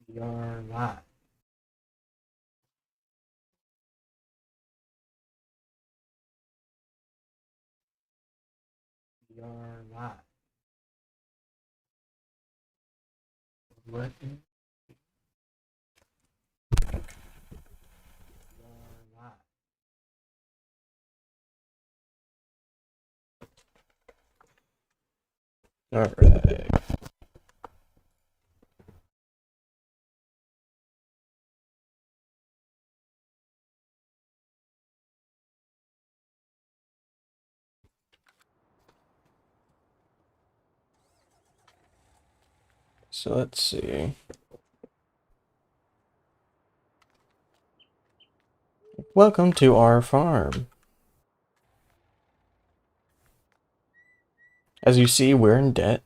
We are live. We are live. What? We are live. All right. So let's see. Welcome to our farm. As you see, we're in debt.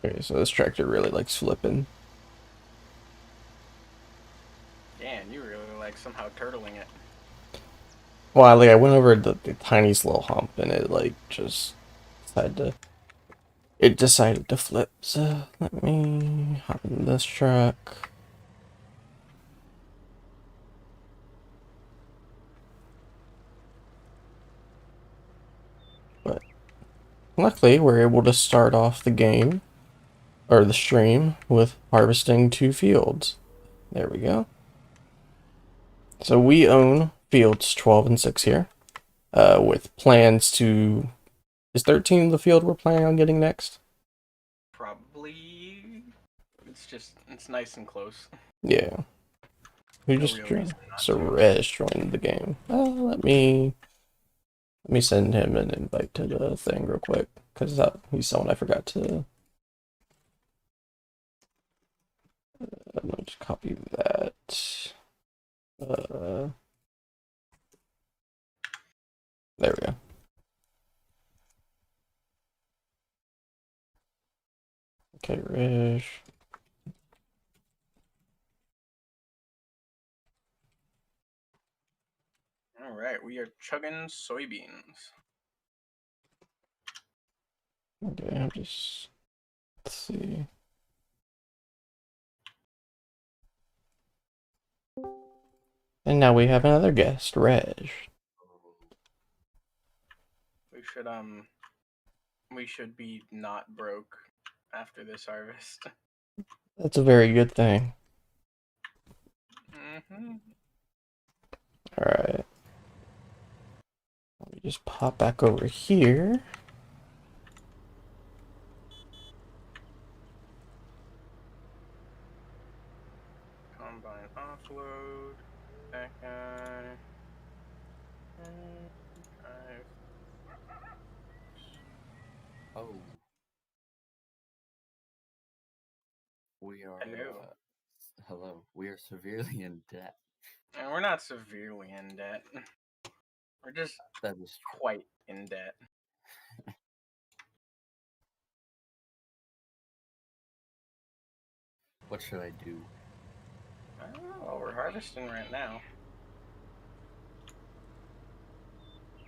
Okay, so this tractor really likes flipping. Dan, you really like somehow turtling it. Well, I went over the tiniest little hump and it just decided to decided to flip. So let me hop in this truck. But luckily, we're able to start off the game or the stream with harvesting 2 fields. There we go. So we own fields 12 and 6 here, with plans to... Is 13 the field we're planning on getting next? Probably. It's nice and close. Yeah. Who No just real joined? reason not So to. Rez joined the game. Let me send him an invite to the thing real quick, because he's someone I forgot to... Let me just copy that. Uh, there we go. Okay, Rish. Alright, we are chugging soybeans. Okay, I'm just... Let's see. And now we have another guest, Reg. We should be not broke after this harvest. That's a very good thing. Mm-hmm. Alright. Let me just pop back over here. Combine offload. That guy. Drive. Oh, we are, Hello. hello. We are severely in debt. And we're not severely in debt. We're just That is true. quite in debt. What should I do? I don't know. Well, we're harvesting right now.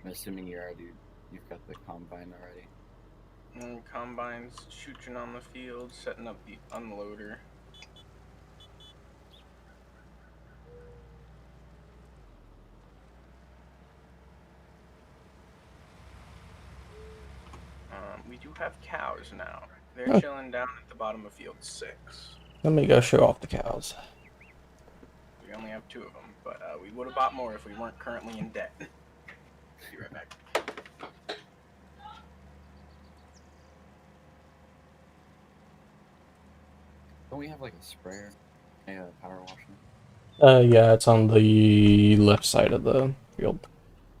I'm assuming you've got the combine already. And combines shooting on the field, setting up the unloader. We do have cows now. They're Huh, chilling down at the bottom of field 6. let me go show off the cows. We only have 2 of them, but we would have bought more if we weren't currently in debt. Be right back. Don't we have like a sprayer? A power washer? Yeah, it's on the left side of the field.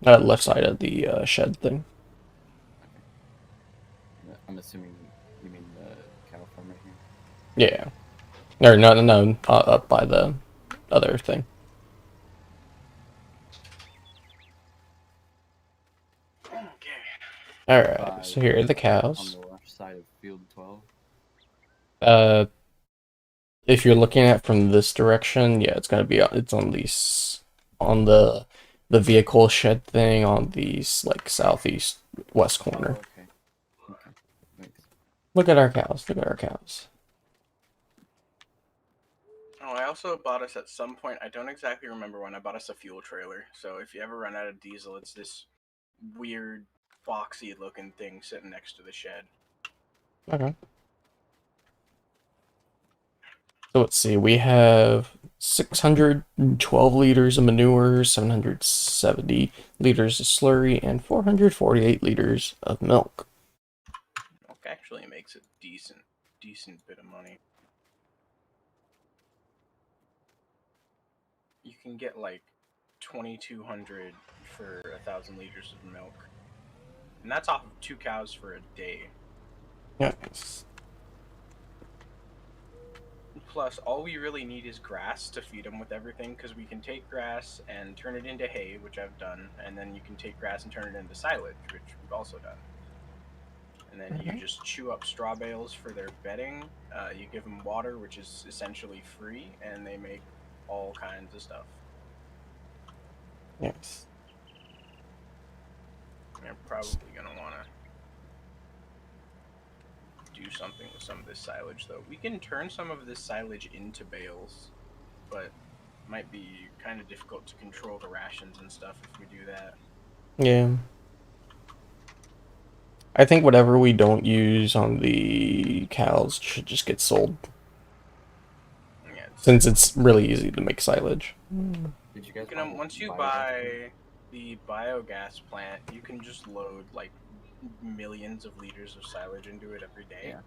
Left side of the shed thing. Okay. I'm assuming you mean the cow farm right here. Yeah. Or no, no, no, up by the other thing. Okay. Alright, By so here are the on cows. the left side of field 12. Uh, if you're looking at from this direction, yeah, it's gonna be it's on on the vehicle shed thing on the like southeast west Oh, corner. okay. Okay. Makes Look at our cows. Look at our cows. Oh, I also bought us at some point. I don't exactly remember when I bought us a fuel trailer. So if you ever run out of diesel, it's this weird, boxy looking thing sitting next to the shed. Okay. So let's see. We have 612 liters of manure, 770 liters of slurry, and 448 liters of milk. Milk actually makes a decent bit of money. You can get like 2,200 for 1,000 liters of milk, and that's off of 2 cows for a day. Yes. Plus, all we really need is grass to feed them with everything, because we can take grass and turn it into hay, which I've done, and then you can take grass and turn it into silage, which we've also done. And then you just chew up straw bales for their bedding. You give them water, which is essentially free, and they make all kinds of stuff. Yes. You're probably gonna want to do something with some of this silage, though. We can turn some of this silage into bales, but might be kind of difficult to control the rations and stuff if we do that. Yeah. I think whatever we don't use on the cows should just get sold, Yeah, since it's really easy to make silage. Did you you guys buy can the once you biogas plant? buy the biogas plant, you can just load like millions of liters of silage into it every day. Yeah.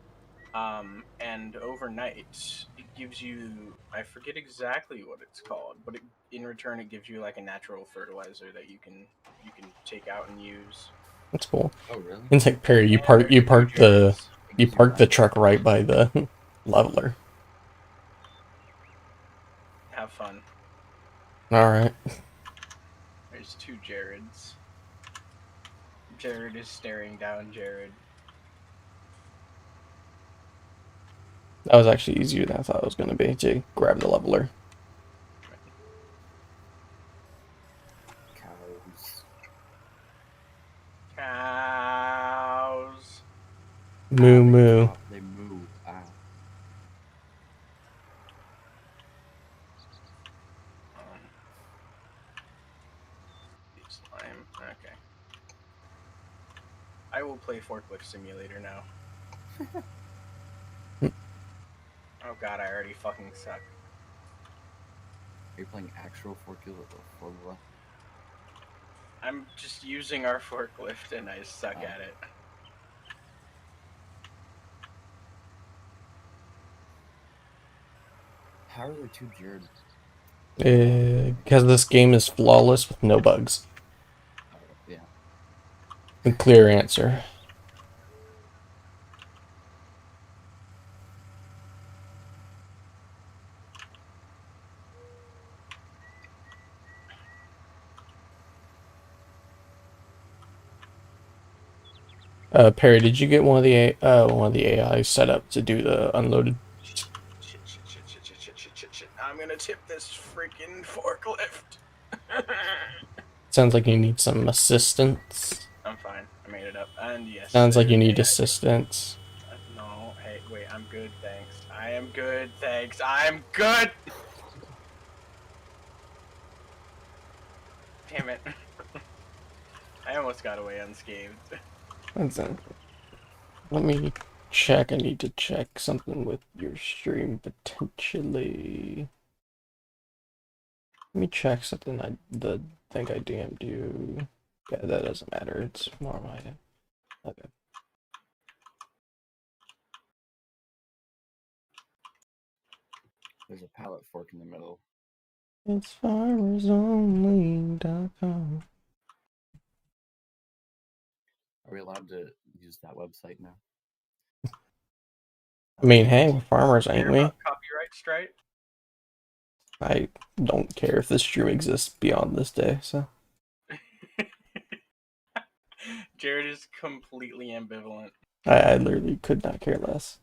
And overnight it gives you, I forget exactly what it's called, but in return it gives you like a natural fertilizer that you can take out and use. That's cool. Oh, really? It's like Perry, And there's two Jareds. It you gives you park the what? truck right by the leveler. Have fun. All right. There's two Jareds. Jared is staring down Jared. That was actually easier than I thought it was going to be to grab the leveler. Cows. Cows. Moo They moo. they moo. Um, slime. Okay. I will play Forklift Simulator now. Oh god, I already fucking suck. Are you playing actual Formula? I'm just using our forklift and I suck at it. How are there two Jared? Because this game is flawless with no bugs. Oh, yeah. A clear answer. Perry, did you get one of the AI set up to do the unloaded? Shit. I'm gonna tip this freaking forklift. Sounds like you need some assistance. I'm fine. I made it up. And yes, Sounds like you there's need AI. assistance. No, hey, wait, I'm good, thanks. I am good, thanks. I'm good! Damn it. I almost got away unscathed. That's it. Let me check. I need to check something with your stream potentially. Let me check something think I DM'd you. Yeah, that doesn't matter. It's more my. Okay. There's a pallet fork in the middle. It's farmersonly.com. Are we allowed to use that website now? I mean, hey, we're farmers, Care ain't we? about copyright strike? I don't care if this stream exists beyond this day, so. Jared is completely ambivalent. I literally could not care less.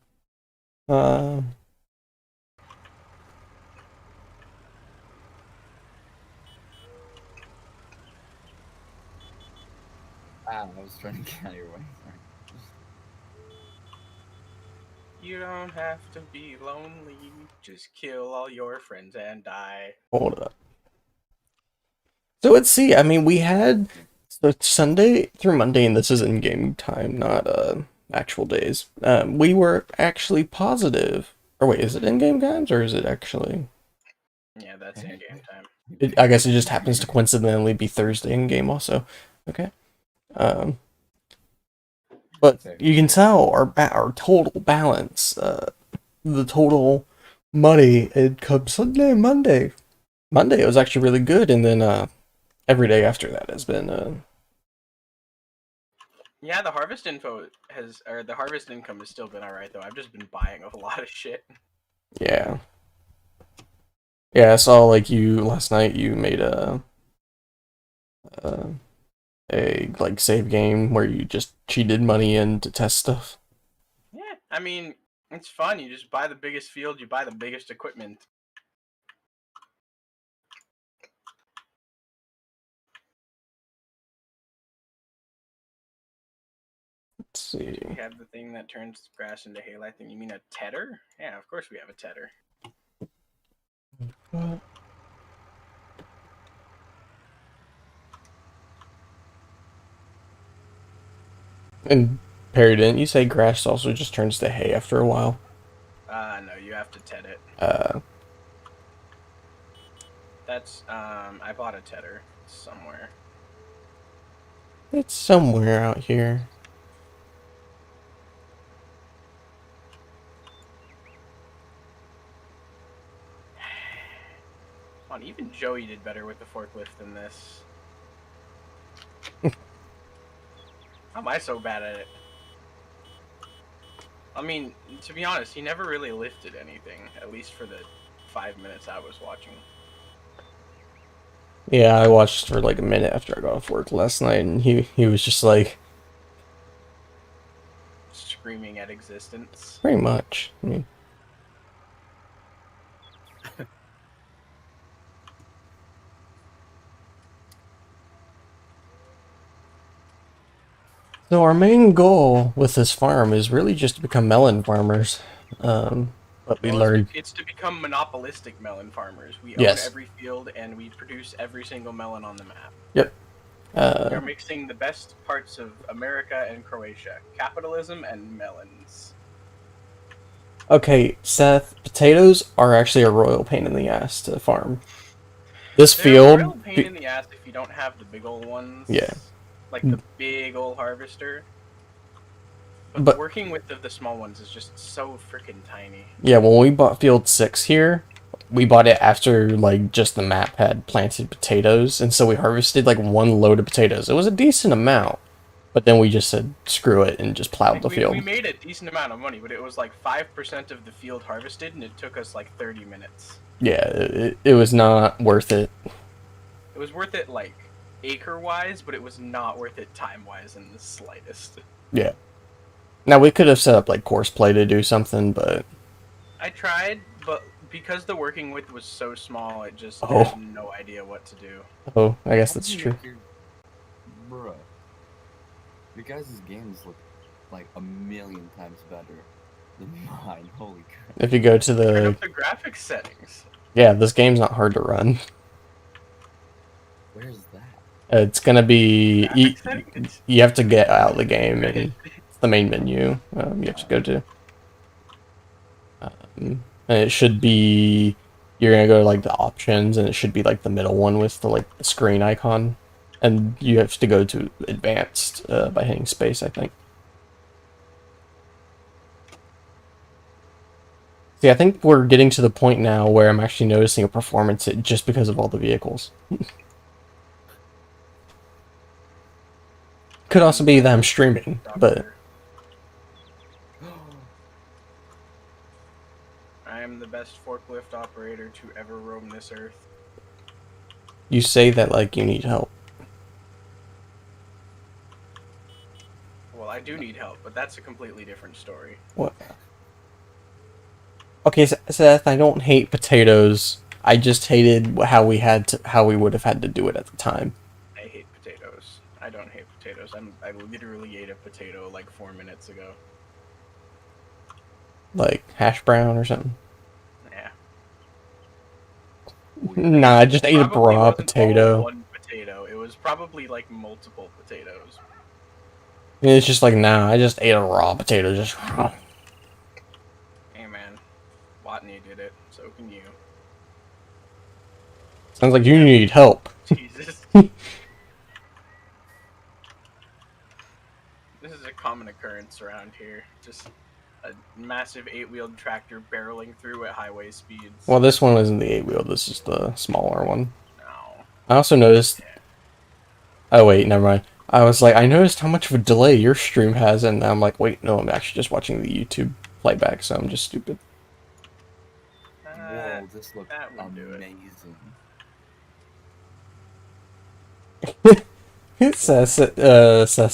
I was trying to get out of your way. Sorry. You don't have to be lonely. Just kill all your friends and die. Hold up. So let's see. I mean, we had so Sunday through Monday, and this is in-game time, not actual days. We were actually positive. Or wait, is it in-game times or is it actually? Yeah, that's in game time. I guess it just happens to coincidentally be Thursday in-game also. Okay. But you can tell our total balance, the total money, it comes Sunday, Monday. Monday it was actually really good, and then every day after that has been Yeah, the harvest the harvest income has still been alright though. I've just been buying a lot of shit. yeah. Yeah, I saw like you last night. You made a like save game where you just cheated money in to test stuff. Yeah, I mean, it's fun. You just buy the biggest field, you buy the biggest equipment. Let's see. We have the thing that turns grass into hay. I think you mean a tedder? Yeah, of course we have a tedder. What? And Perry, didn't you say grass also just turns to hay after a while? No, you have to ted it. Uh, That's, I bought a tedder somewhere. it's somewhere out here. Come on, even Joey did better with the forklift than this. How am I so bad at it? I mean, to be honest, he never really lifted anything, at least for the 5 minutes I was watching. Yeah, I watched for like a minute after I got off work last night, and he was just like, Screaming at existence. pretty much. I mean, so our main goal with this farm is really just to become melon farmers. But we Well, learned, it's to become monopolistic melon farmers. We own yes, every field and we produce every single melon on the map. yep. We are mixing the best parts of America and Croatia. Capitalism and melons. Okay, Seth, potatoes are actually a royal pain in the ass to farm. This They're a field, real pain in the ass if you don't have the big old ones. yeah. Like the big old harvester. But But the working width of the small ones is just so freaking tiny. yeah, when we bought field 6 here, we bought it after like just the map had planted potatoes, and so we harvested like one load of potatoes. It was a decent amount, but then we just said screw it and just plowed Like the we field. made a decent amount of money, but it was like 5% of the field harvested, and it took us like 30 minutes. Yeah, it was not worth it. It was worth it like acre-wise, but it was not worth it time-wise in the slightest. Yeah. Now we could have set up like course play to do something, but I tried, but because the working width was so small, it just Oh. had no idea what to do. oh, I guess How that's do you true. make Bruh. Your guys' games look like a million times better than mine. Holy crap. If you go to Turn the up the graphics settings. yeah, this game's not hard to run. Where's that? It's gonna be Graphics settings? you have to get out of the game and it's the main menu you have to go to. And it should be you're gonna go to like the options and it should be like the middle one with the like the screen icon, and you have to go to advanced by hitting space, I think. See, I think we're getting to the point now where I'm actually noticing a performance hit just because of all the vehicles. Could also be that I'm streaming, but I am the best forklift operator to ever roam this earth. you say that like you need help. Well, I do need help, but that's a completely different story. What? Okay, Seth, I don't hate potatoes. I just hated how we would have had to do it at the time. I hate potatoes. I don't hate potatoes. I literally ate a potato like 4 minutes ago. Like hash brown or something. Yeah. Nah, I just ate a Probably raw wasn't all potato. one potato. It was probably like multiple potatoes. And it's just like, nah, I just ate a raw potato. Just Hey man, Watney did it. So can you. sounds like you need help. Jesus. This is a common occurrence around here. Just a massive 8-wheeled tractor barreling through at highway speeds. Well, this one isn't the 8-wheel. This is the smaller one. No. I also noticed. Oh wait, never mind. I was like, I noticed how much of a delay your stream has, and I'm like, wait, no, I'm actually just watching the YouTube playback, so I'm just stupid. Whoa, this looks That would do it. amazing. It says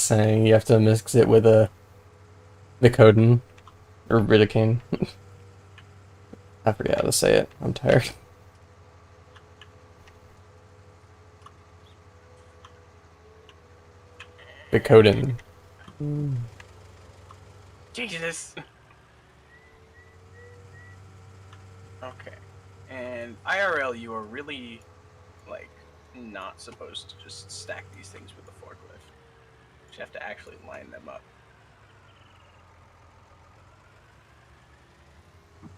saying you have to mix it with Nicodin or Ridicane. I forget how to say it. I'm tired. Nicodin. Jesus. Okay. And IRL, you are really, like, not supposed to just stack these things with the forklift. You have to actually line them up.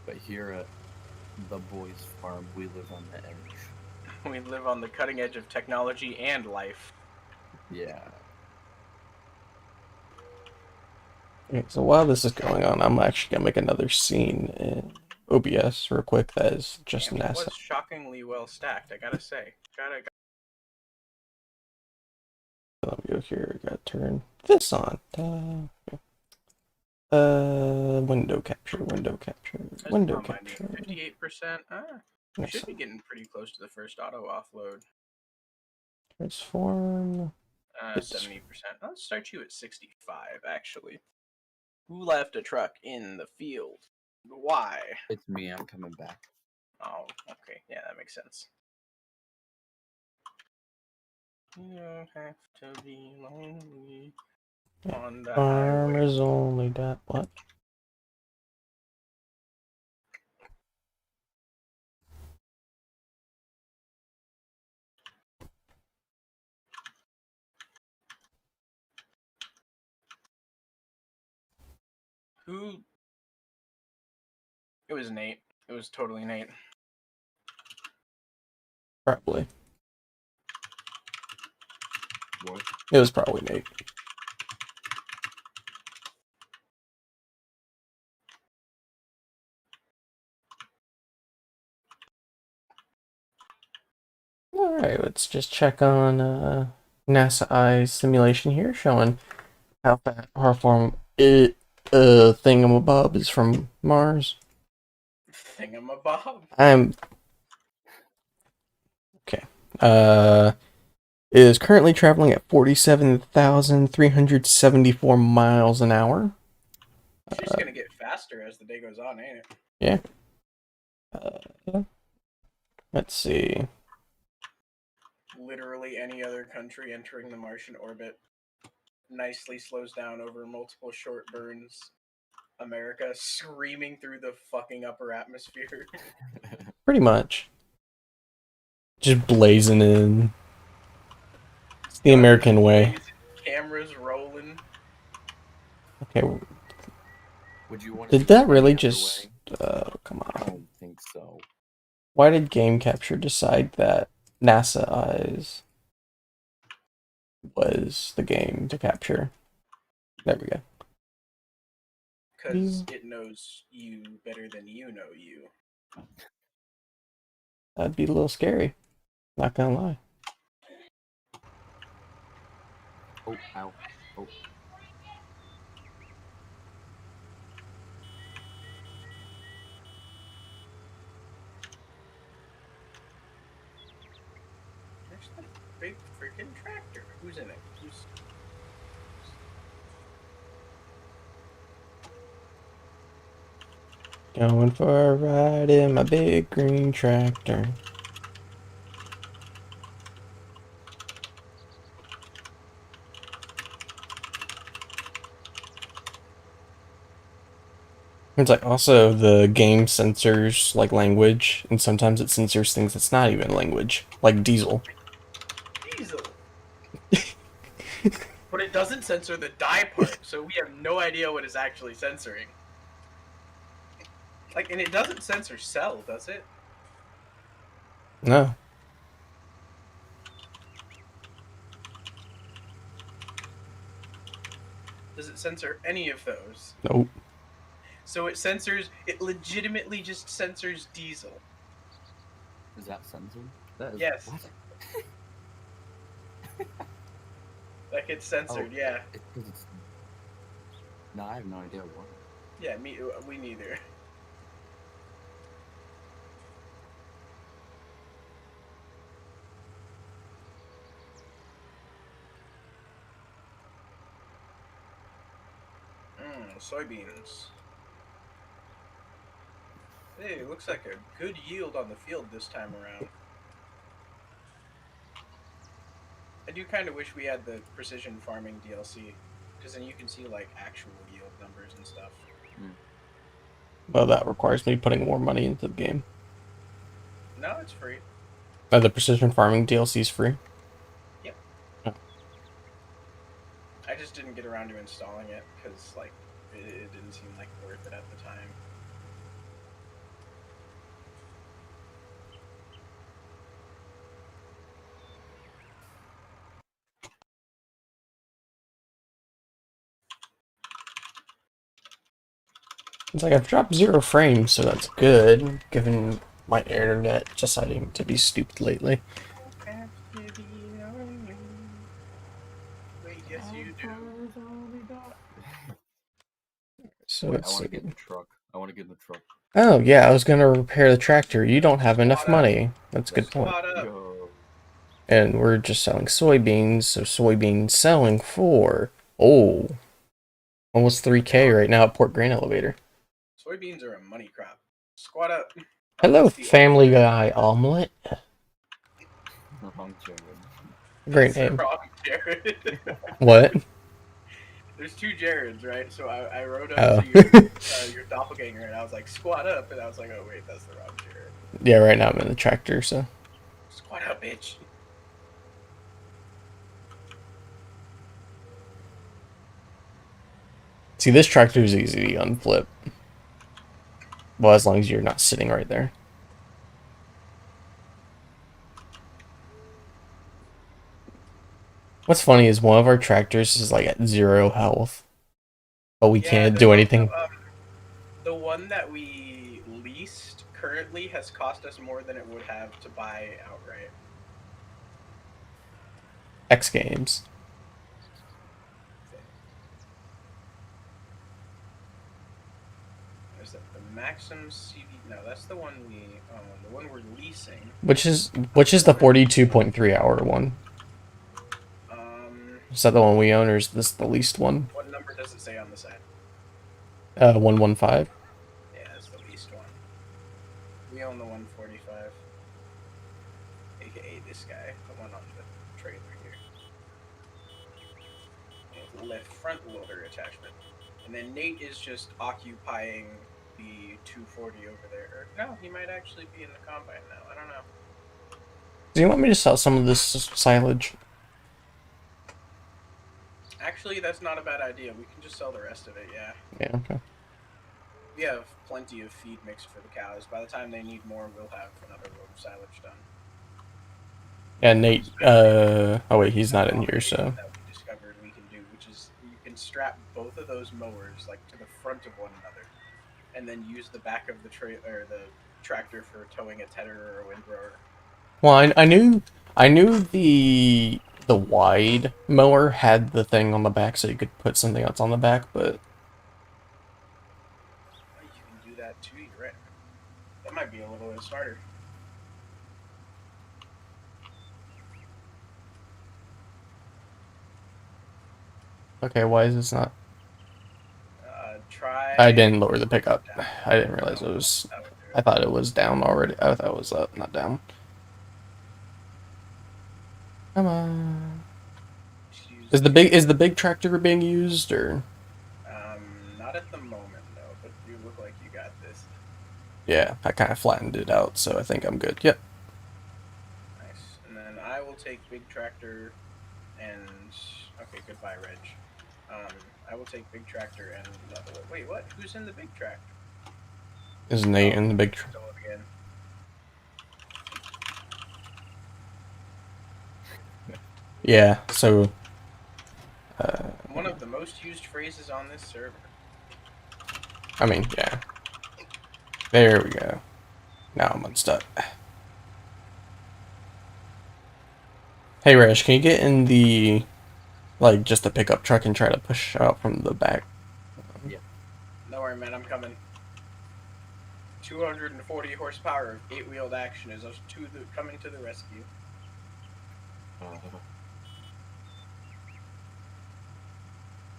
But here at the Bois farm, we live on the edge. We live on the cutting edge of technology and life. Yeah. Okay, so while this is going on, I'm actually gonna make another scene in OBS real quick. That is just Damn, that NASA. was shockingly well stacked, I gotta say. Let me go here. Gotta turn this on. Window capture, window capture, window capture. 58%. Nice. Should be getting pretty close to the first auto offload. Transform. 70%. Let's start you at 65, actually. Who left a truck in the field? Why? It's me, I'm coming back. Oh, okay. Yeah, that makes sense. You don't have to be lonely on the highway. Farmers only that what? Who? It was Nate. It was totally Nate. Probably. What? It was probably Nate. Alright, let's just check on NASA Eyes simulation here, showing how how far thingamabob is from Mars. Thingamabob? I'm okay. It is currently traveling at 47,374 miles an hour. She's gonna get faster as the day goes on, ain't it? Yeah. Let's see. Literally any other country entering the Martian orbit nicely slows down over multiple short burns. America screaming through the fucking upper atmosphere. Pretty much. Just blazing in. It's the American way. Cameras rolling. Okay. Would you want to Did see that any really other just... way? come I on. don't think so. Why did Game Capture decide that NASA Eyes was the game to capture? There we go. because it knows you better than you know you. That'd be a little scary. Not gonna lie. Oh, ow. Oh. There's that big freaking tractor. Who's in it? Who's... Going for a ride in my big green tractor. It's like also the game censors like language, and sometimes it censors things that's not even language, like diesel. Diesel. But it doesn't censor the die part, so we have no idea what it's actually censoring. Like, and it doesn't censor cell, does it? No. Does it censor any of those? Nope. So it legitimately just censors diesel. Is that censored? That is, Yes. What? Like, it's censored, Oh, yeah. It's... No, I have no idea why. Yeah, we neither. Soybeans. Hey, it looks like a good yield on the field this time around. I do kind of wish we had the precision farming DLC, because then you can see like actual yield numbers and stuff. Well, that requires me putting more money into the game. No, it's free. The precision farming DLC is free. Yep. Oh. I just didn't get around to installing it because like it didn't seem like worth it at the time. It's like I've dropped 0 frames, so that's good, given my internet deciding to be stupid lately. Wait, yes you do. So Wait, I it's want to get in the truck. I want to get in the truck. Oh yeah, I was gonna repair the tractor. You don't have enough Squat up. money. That's a good point. Squat up. Yo. And we're just selling soybeans, so soybeans selling for almost 3K right now at Port Grand Elevator. Soybeans are a money crop. Squat up. Oh, Hello, that's the Family old Guy omelet. Wrong Jared. Great That's the name. wrong Jared. What? There's 2 Jareds, right? So I rode up Oh. to your doppelganger, and I was like, squat up, and I was like, oh wait, that's the wrong Jared. Yeah, right now I'm in the tractor, so. Squat up, bitch. See, this tractor is easy to unflip. Well, as long as you're not sitting right there. What's funny is one of our tractors is like at 0 health, but we can't do anything. The one that we leased currently has cost us more than it would have to buy outright. X Games. Is that the Maxim CV? No, that's the one we own. The one we're leasing. Which is the 42.3 hour one? Is that the one we own, or is this the leased one? What number does it say on the side? 115. Yeah, it's the leased one. We own the 145, aka this guy, the one on the trailer here. With left front loader attachment. And then Nate is just occupying the 240 over there. Or, no, he might actually be in the combine now. I don't know. Do you want me to sell some of this silage? Actually, that's not a bad idea. We can just sell the rest of it, yeah. Yeah, okay. We have plenty of feed mixed for the cows. By the time they need more, we'll have another load of silage done. Yeah, Nate, oh wait, he's not in here, so. That we discovered we can do, which is you can strap both of those mowers like to the front of one another, and then use the back of the tractor for towing a tedder or a windrower. Well, I knew the wide mower had the thing on the back, so you could put something else on the back. But Oh, you can do that too. You're right. That might be a little bit smarter. okay, why is this not? I Try. didn't lower the pickup. Down. I didn't realize No, it was. that would do I it. thought it was down already. I thought it was up, not down. Come on. Just use Is two. the big tractor being used or? Not at the moment, no, but you look like you got this. Yeah, I kind of flattened it out, so I think I'm good. Yep. Nice. And then I will take big tractor and okay, goodbye, Reg. I will take big tractor and wait, what? Who's in the big tractor? Is Nate Oh, in the big? stole it again. Yeah. So. One of the most used phrases on this server. I mean, yeah. There we go. Now I'm unstuck. Hey, Rash, can you get in the like just the pickup truck and try to push out from the back? Yeah. Don't worry, man, I'm coming. 240 horsepower of eight-wheeled action is us coming to the rescue.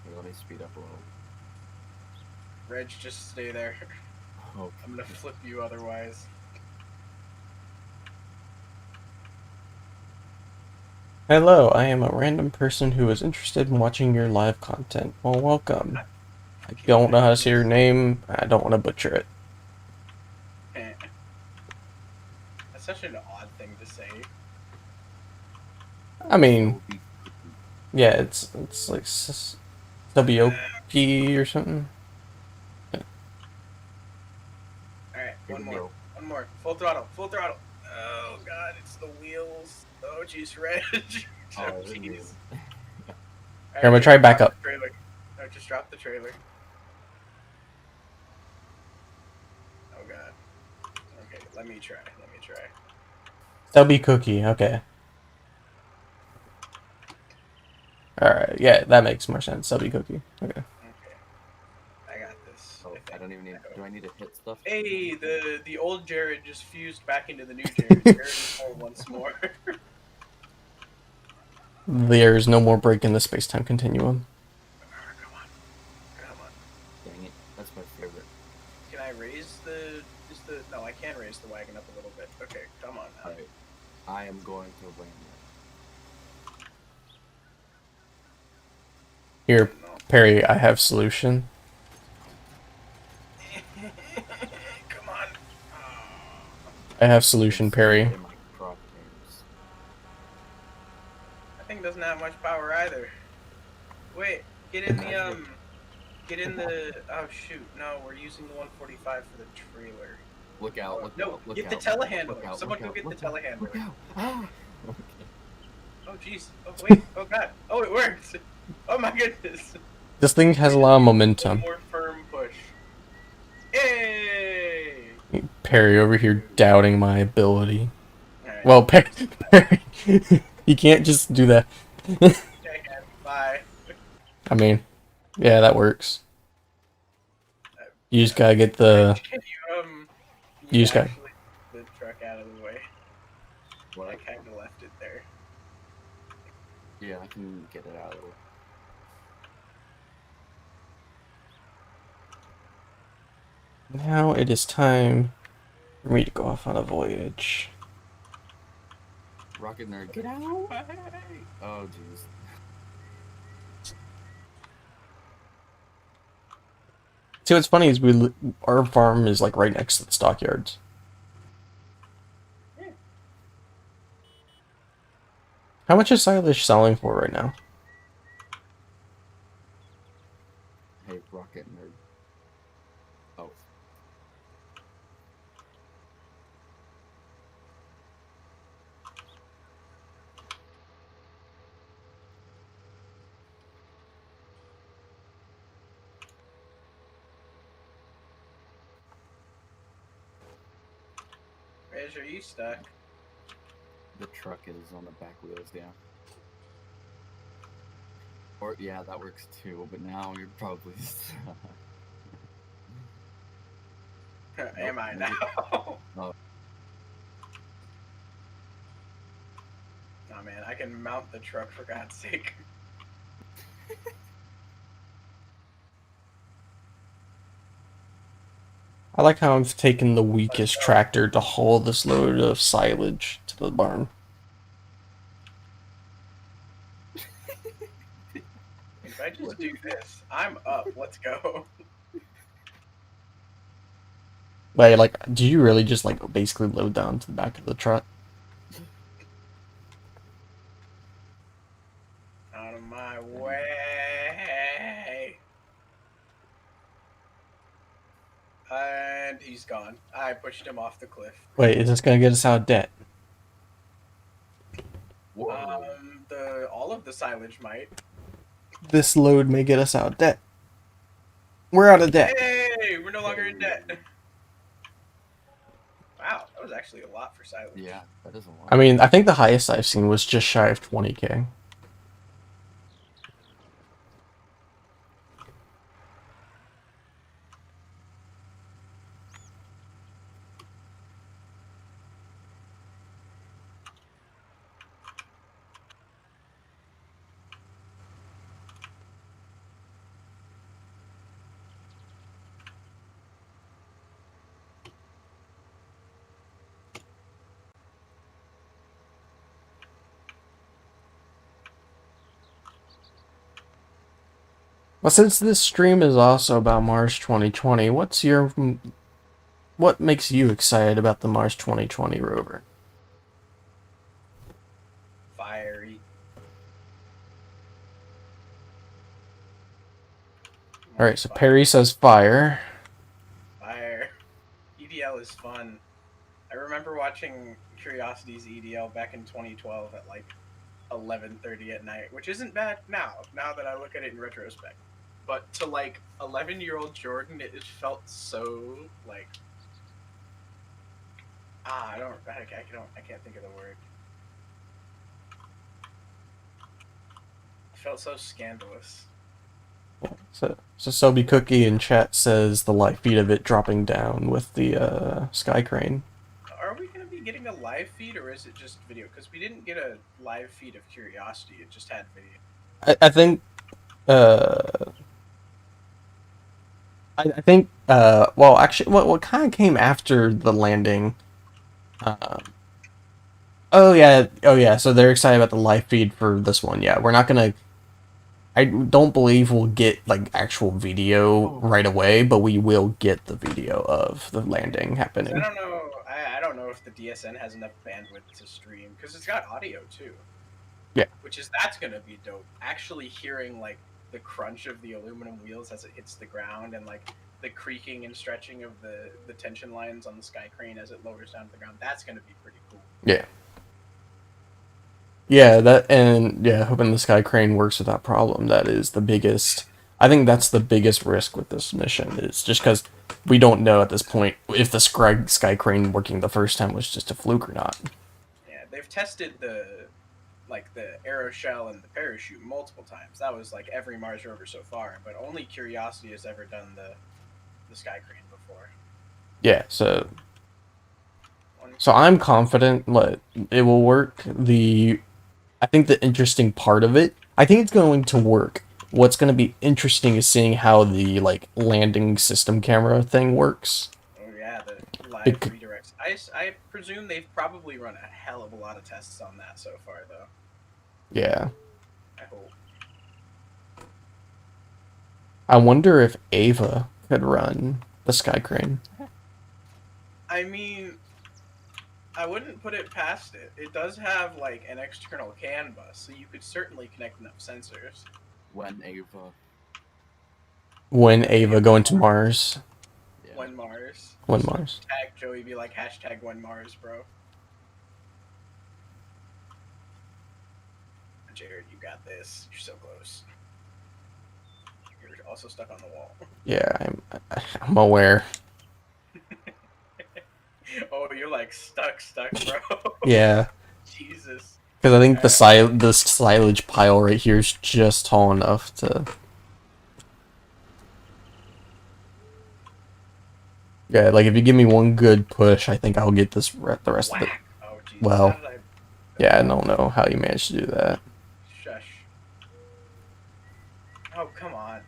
Here, let me speed up a little. Reg, just stay there. Okay. I'm gonna flip you otherwise. Hello, I am a random person who is interested in watching your live content. Well, welcome. I don't know how to say your name. I don't want to butcher it. That's such an odd thing to say. I mean, So yeah, it's like WOP or something. Alright, here we go. one more. Full throttle, full throttle. Oh god, it's the wheels. Oh jeez, Reg. Oh Oh, jeez. Here, I'm Alright, gonna try back drop up. the trailer. No, just drop the trailer. Oh god. Okay, let me try. Stubby cookie. Okay. All right. Yeah, that makes more sense. Stubby cookie. Okay. Okay, I got this. Oh, I think. I don't even need. Do I need to hit stuff? Hey, the old Jared just fused back into the new Jared. Jared is whole once more. There's no more break in the space-time continuum. Come on, come on. Dang it, that's my favorite. Can I raise no, I can raise the wagon up a little bit. Okay, come on now. Alright, I am going to land Here, No. Perry, I have solution. Come on. I have it. solution, It's right Perry. in my crosshairs. That thing doesn't have much power either. Wait, get in the oh shoot, no, we're using the 145 for the trailer. Look out! Look No, out! Look get out! the telehandler. Out, Someone go out, get the out, telehandler. Look out! Ah! Okay. Oh jeez. Oh wait. Oh god. Oh, it worked. Oh my goodness. This thing has a lot of One momentum. more firm push. Yay! Perry over here doubting my ability. Alright. Well, Perry, you can't just do that. Bye. I mean, yeah, that works. You just gotta get the. Can You you just gotta. actually get the truck out of the way? What? I kind of left it there. Yeah, I can get it out of the way. Now it is time for me to go off on a voyage. Rocket nerd, get out! Oh jeez. See, what's funny is our farm is like right next to the stockyards. Yeah. How much is Silage selling for right now? Hey, rocket nerd. Oh. Are you stuck? The truck is on the back wheels, yeah. Or yeah, that works too. But now you're probably stuck. Nope. Am I Maybe. now? Oh, Oh man, I can mount the truck for God's sake. I like how I've taken the Let's weakest go. tractor to haul this load of silage to the barn. If I what just do is it? this, I'm up. Let's go. Wait, like, do you really just like basically load down to the back of the truck? Out of my way. And he's gone. I pushed him off the cliff. Wait, is this gonna get us out of debt? Whoa. The all of the silage might. This load may get us out of debt. We're out of debt. Hey, we're no longer in Hey. debt. Wow, that was actually a lot for silage. Yeah, that is a lot. I mean, I think the highest I've seen was just shy of 20K. Well, since this stream is also about Mars 2020, what makes you excited about the Mars 2020 rover? Fiery. All right, so Perry says fire. Fire. EDL is fun. I remember watching Curiosity's EDL back in 2012 at like 11:30 at night, which isn't bad now that I look at it in retrospect. But to like 11-year-old Jordan, it just felt so like I can't think of the word. It felt so scandalous. So Sobi Cookie in chat says the live feed of it dropping down with the sky crane. Are we going to be getting a live feed or is it just video? Because we didn't get a live feed of Curiosity; it just had video. I think uh I think well actually what kind of came after the landing. Um, oh yeah. So they're excited about the live feed for this one. Yeah, we're not gonna. I don't believe we'll get like actual video right away, but we will get the video of the landing happening. I don't know. I don't know if the DSN has enough bandwidth to stream because it's got audio too. Yeah. That's gonna be dope. Actually hearing like the crunch of the aluminum wheels as it hits the ground and like the creaking and stretching of the tension lines on the sky crane as it lowers down to the ground. That's gonna be pretty cool. Yeah. Yeah, that and yeah, hoping the sky crane works without problem. That is the biggest. I think that's the biggest risk with this mission. Is just because we don't know at this point if the sky crane working the first time was just a fluke or not. Yeah, they've tested the aeroshell and the parachute multiple times. That was like every Mars rover so far, but only Curiosity has ever done the sky crane before. Yeah, so I'm confident that it will work. I think the interesting part of it, I think it's going to work. What's going to be interesting is seeing how the like landing system camera thing works. Oh yeah, the live redirects. I presume they've probably run a hell of a lot of tests on that so far, though. Yeah. I hope. I wonder if Ava could run the sky crane. I mean, I wouldn't put it past it. It does have like an external CAN bus, so you could certainly connect enough sensors. When Ava. When Ava going to Mars. Yeah. When Mars. When Mars. Tag Joey be like hashtag when Mars, bro. Jared, you got this. You're so close. You're also stuck on the wall. Yeah, I'm aware. Oh, you're like stuck, bro. Yeah, Jesus. because I think Alright. the silage pile right here is just tall enough to. Yeah, like if you give me one good push, I think I'll get this the rest of it. Whack. Oh Jesus. How Well, did I? yeah, I don't know how you managed to do that. Shush. Oh come on.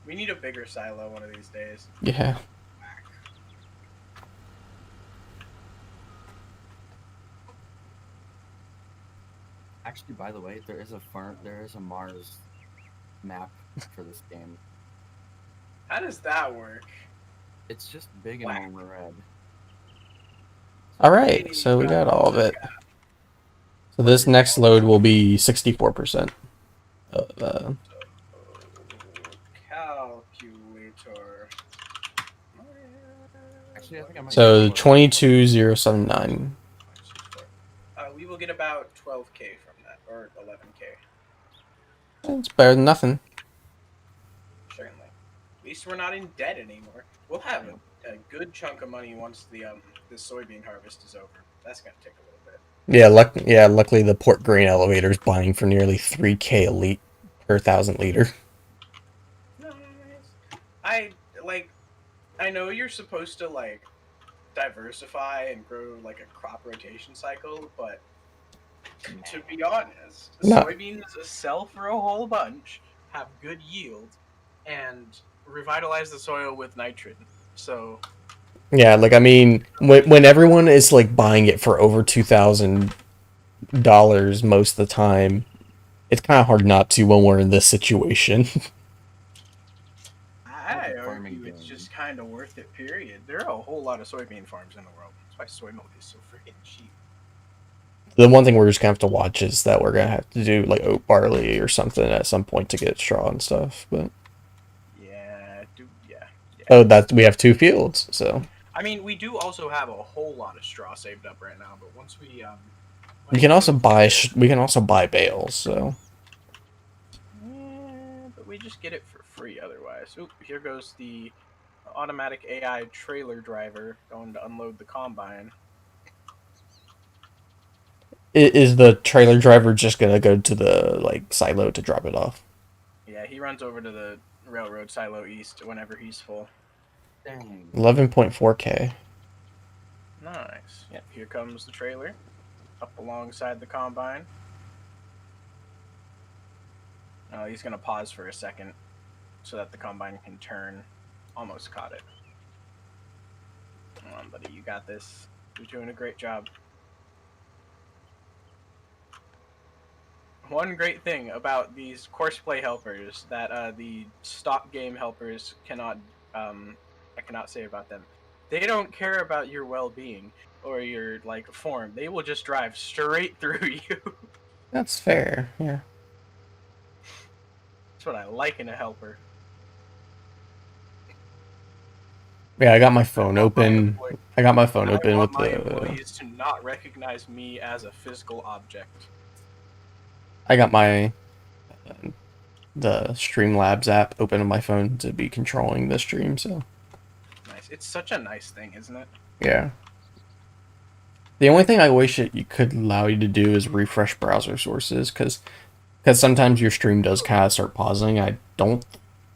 We need a bigger silo one of these days. Yeah. Whack. Actually, by the way, there is a Mars map for this game. How does that work? It's just big and Whack. red. All Hey, right, so we got all of it. So what this is next all load will be 64%. Uh, calculator? Actually, I think I might do so more. 22,079. We will get about 12k from that, or 11k. It's better than nothing. Certainly. At least we're not in debt anymore. We'll have a good chunk of money once the soybean harvest is over. That's gonna take a little bit. Yeah, luckily the port grain elevator is buying for nearly 3k a liter per 1,000 liter. Nice. I like. I know you're supposed to like diversify and grow like a crop rotation cycle, but to be honest, No, soybeans sell for a whole bunch, have good yield, and revitalize the soil with nitrogen. So yeah, like I mean, when everyone is like buying it for over $2,000 most of the time, it's kind of hard not to when we're in this situation. Love I a farming argue it's game. just kind of worth it. Period. There are a whole lot of soybean farms in the world. That's why soy milk is so freaking cheap. The one thing we're just gonna have to watch is that we're gonna have to do like oat barley or something at some point to get straw and stuff. But Yeah, dude. Yeah, yeah. oh, that we have 2 fields, so I mean, we do also have a whole lot of straw saved up right now. But once we we once can we also get buy to we can also buy bales. So yeah, but we just get it for free otherwise. Oop, here goes the automatic AI trailer driver going to unload the combine. is the trailer driver just gonna go to the like silo to drop it off? Yeah, he runs over to the railroad silo east whenever he's full. Dang. 11.4k. Nice. Yep, here comes the trailer up alongside the combine. Oh, he's gonna pause for a second so that the combine can turn. Almost caught it. Come on, buddy, you got this. You're doing a great job. One great thing about these courseplay helpers that the stock game helpers cannot I cannot say about them. They don't care about your well-being or your like form. They will just drive straight through you. That's fair. Yeah. That's what I like in a helper. Yeah, I got my I phone want my open. employ- I got my phone I open want with my the. employees to not recognize me as a physical object. I got my the Streamlabs app open on my phone to be controlling the stream. So Nice. It's such a nice thing, isn't it? yeah. The only thing I wish it could allow you to do is refresh browser sources, because sometimes your stream does kind of start pausing. I don't.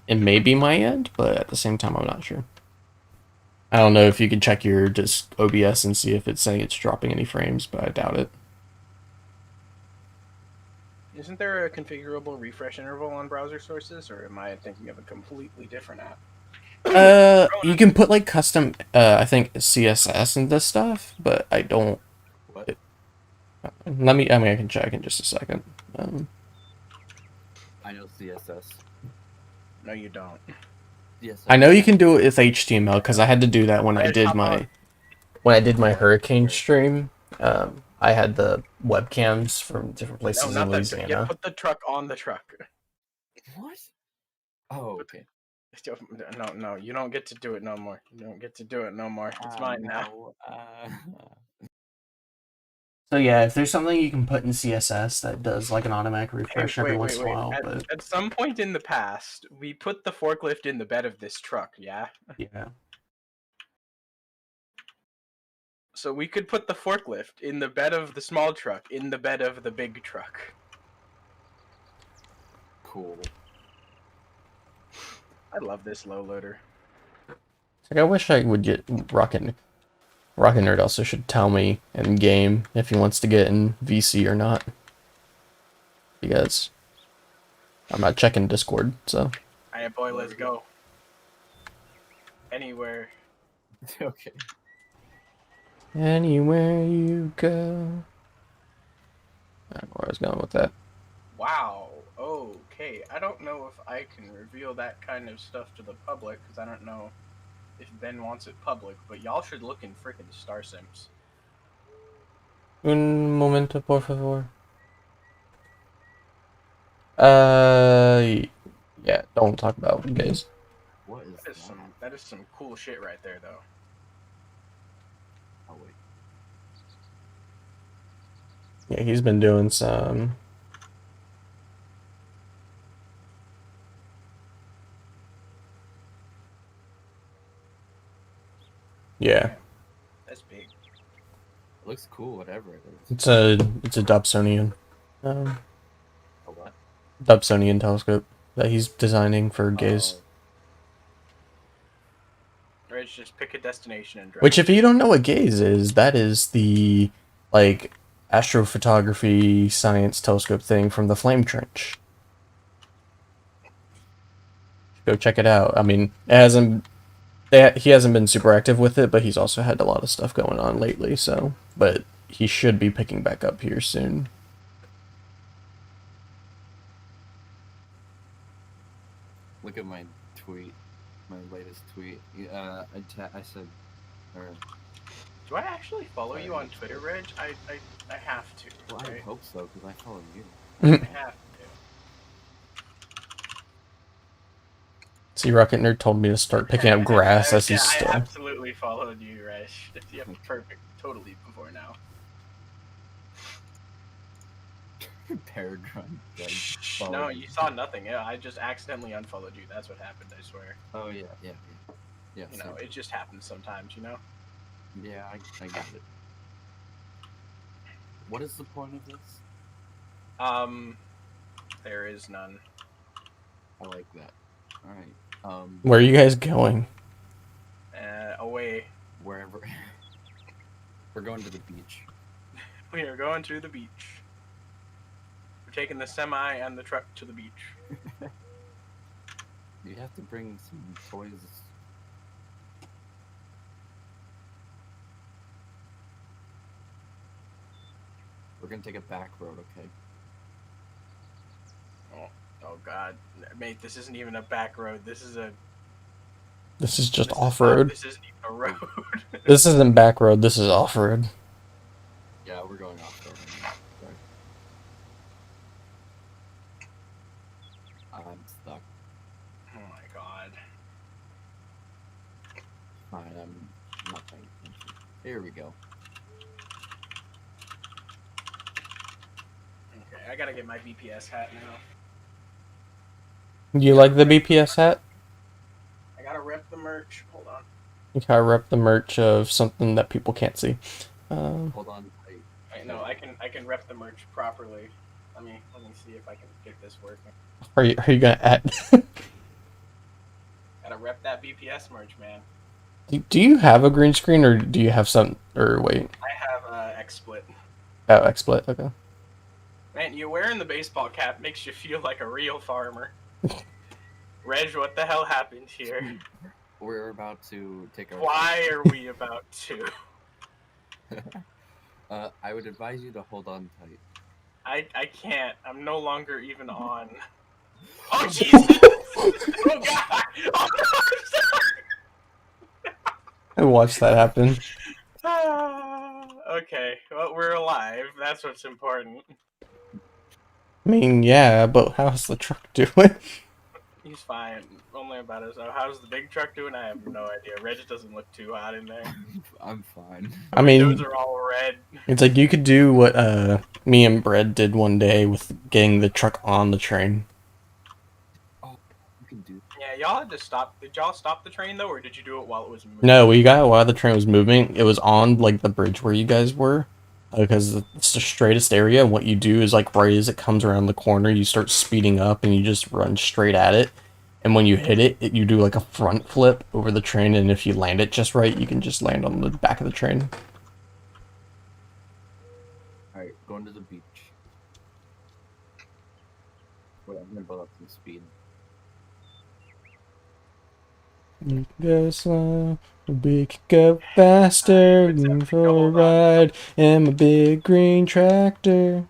It may be my end, but at the same time, I'm not sure. I don't know if you can check your just OBS and see if it's saying it's dropping any frames, but I doubt it. Isn't there a configurable refresh interval on browser sources, or am I thinking of a completely different app? You can put like custom, I think CSS into stuff, but I don't. What? Let me. I mean, I can check in just a second. I know CSS. No, you don't. Yes, I I know do. you can do it with HTML because I had to do that when I did my hurricane stream. I had the webcams from different No, places in not that. Yeah, Louisiana. put the truck on the truck. What? Oh, okay. No, no, you don't get to do it no more. You don't get to do it no more. It's mine now. No. So yeah, if there's something you can put in CSS that does like an automatic Hey, refresh every once in a while, but At some point in the past, we put the forklift in the bed of this truck, yeah? yeah. So we could put the forklift in the bed of the small truck, in the bed of the big truck. Cool. I love this low loader. Like, I wish I would get Rocket Nerd also should tell me in game if he wants to get in VC or not. Because I'm not checking Discord, so. Alright, boy, let's go. Anywhere. Okay. Anywhere you go. I don't know where I was going with that. Wow. Okay. I don't know if I can reveal that kind of stuff to the public, because I don't know if Ben wants it public, but y'all should look in frickin' Star Sims. Un momento, por favor. Yeah, don't talk about gays. What is that? That is some cool shit right there, though. Oh wait. Yeah, he's been doing some. Yeah. That's big. It looks cool, whatever it is. It's a Dobsonian. A what? Dobsonian telescope that he's designing for gays. Right, just pick a destination and drive. Which, if you don't know what gaze is, that is the, like, astrophotography science telescope thing from the Flame Trench. Go check it out. I mean, he hasn't been super active with it, but he's also had a lot of stuff going on lately, so. But he should be picking back up here soon. Look at my tweet. My latest tweet. I said, or Do I actually follow you on Twitter, Reg? I have to. well, Right? I hope so because I follow you. I have to. See, Rocket Nerd told me to start picking up grass as he's I still. absolutely followed you, Reg. Yeah, perfect. Totally before now. Paragon. No, you saw nothing. Yeah, I just accidentally unfollowed you. That's what happened, I swear. Oh yeah. You know, it just happens sometimes, you know? Yeah, I get it. What is the point of this? There is none. I like that. Alright. Where are you guys going? Away. Wherever. We're going to the beach. We are going to the beach. We're taking the semi and the truck to the beach. You have to bring some toys. We're gonna take a back road, okay? Oh god. Mate, this isn't even a back road. This is just off-road. This isn't even a road. This isn't back road, this is off-road. Yeah, we're going off road. Sorry. I'm stuck. Oh my god. Fine, I'm not paying attention. Here we go. Okay, I gotta get my BPS hat now. You like the BPS hat? I gotta rep the merch. Hold on. You gotta rep the merch of something that people can't see. Hold on tight. I know I can rep the merch properly. Let me see if I can get this working. Are you gonna add? Gotta rep that BPS merch, man. Do you have a green screen, or do you have some? Or wait. I have XSplit. Oh, XSplit. Okay. Man, you wearing the baseball cap makes you feel like a real farmer. Reg, what the hell happened here? We're about to take our. Why are we about to? I would advise you to hold on tight. I can't. I'm no longer even on. Oh Jesus! Oh God! Oh, I watched that happen. okay, well we're alive. That's what's important. I mean, yeah, but how's the truck doing? He's fine. Only about us. How's the big truck doing? I have no idea. Reg doesn't look too hot in there. I'm fine. I mean, Windows are all red. it's like you could do what me and Brett did one day with getting the truck on the train. Oh, you can do. Yeah, y'all had to stop. Did y'all stop the train though, or did you do it while it was moving? No, we got it while the train was moving. It was on like the bridge where you guys were, because it's the straightest area. And what you do is like right as it comes around the corner, you start speeding up and you just run straight at it. And when you hit it, you do like a front flip over the train. And if you land it just right, you can just land on the back of the train. Alright, going to the beach. Wait, I'm gonna build up some speed. You can go slow, we can go faster, Except going we for a hold on. ride in my big green tractor.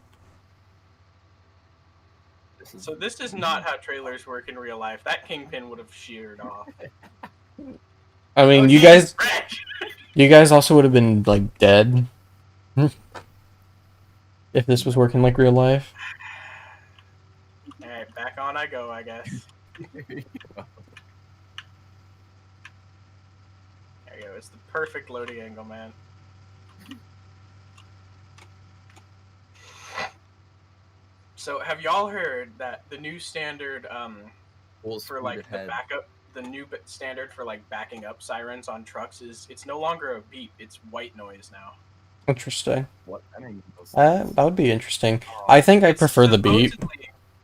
So this is not how trailers work in real life. That kingpin would have sheared off. I mean, Oh, you Jesus, guys, Reg! you guys also would have been like dead if this was working like real life. All right, back on I go, I guess. There you go. There you go. It's the perfect loading angle, man. So, have y'all heard that the new standard Full for speed like ahead. the new standard for like backing up sirens on trucks is it's no longer a beep, it's white noise now. Interesting. What? I don't even know those things. That would be interesting. I think I It's prefer the beep.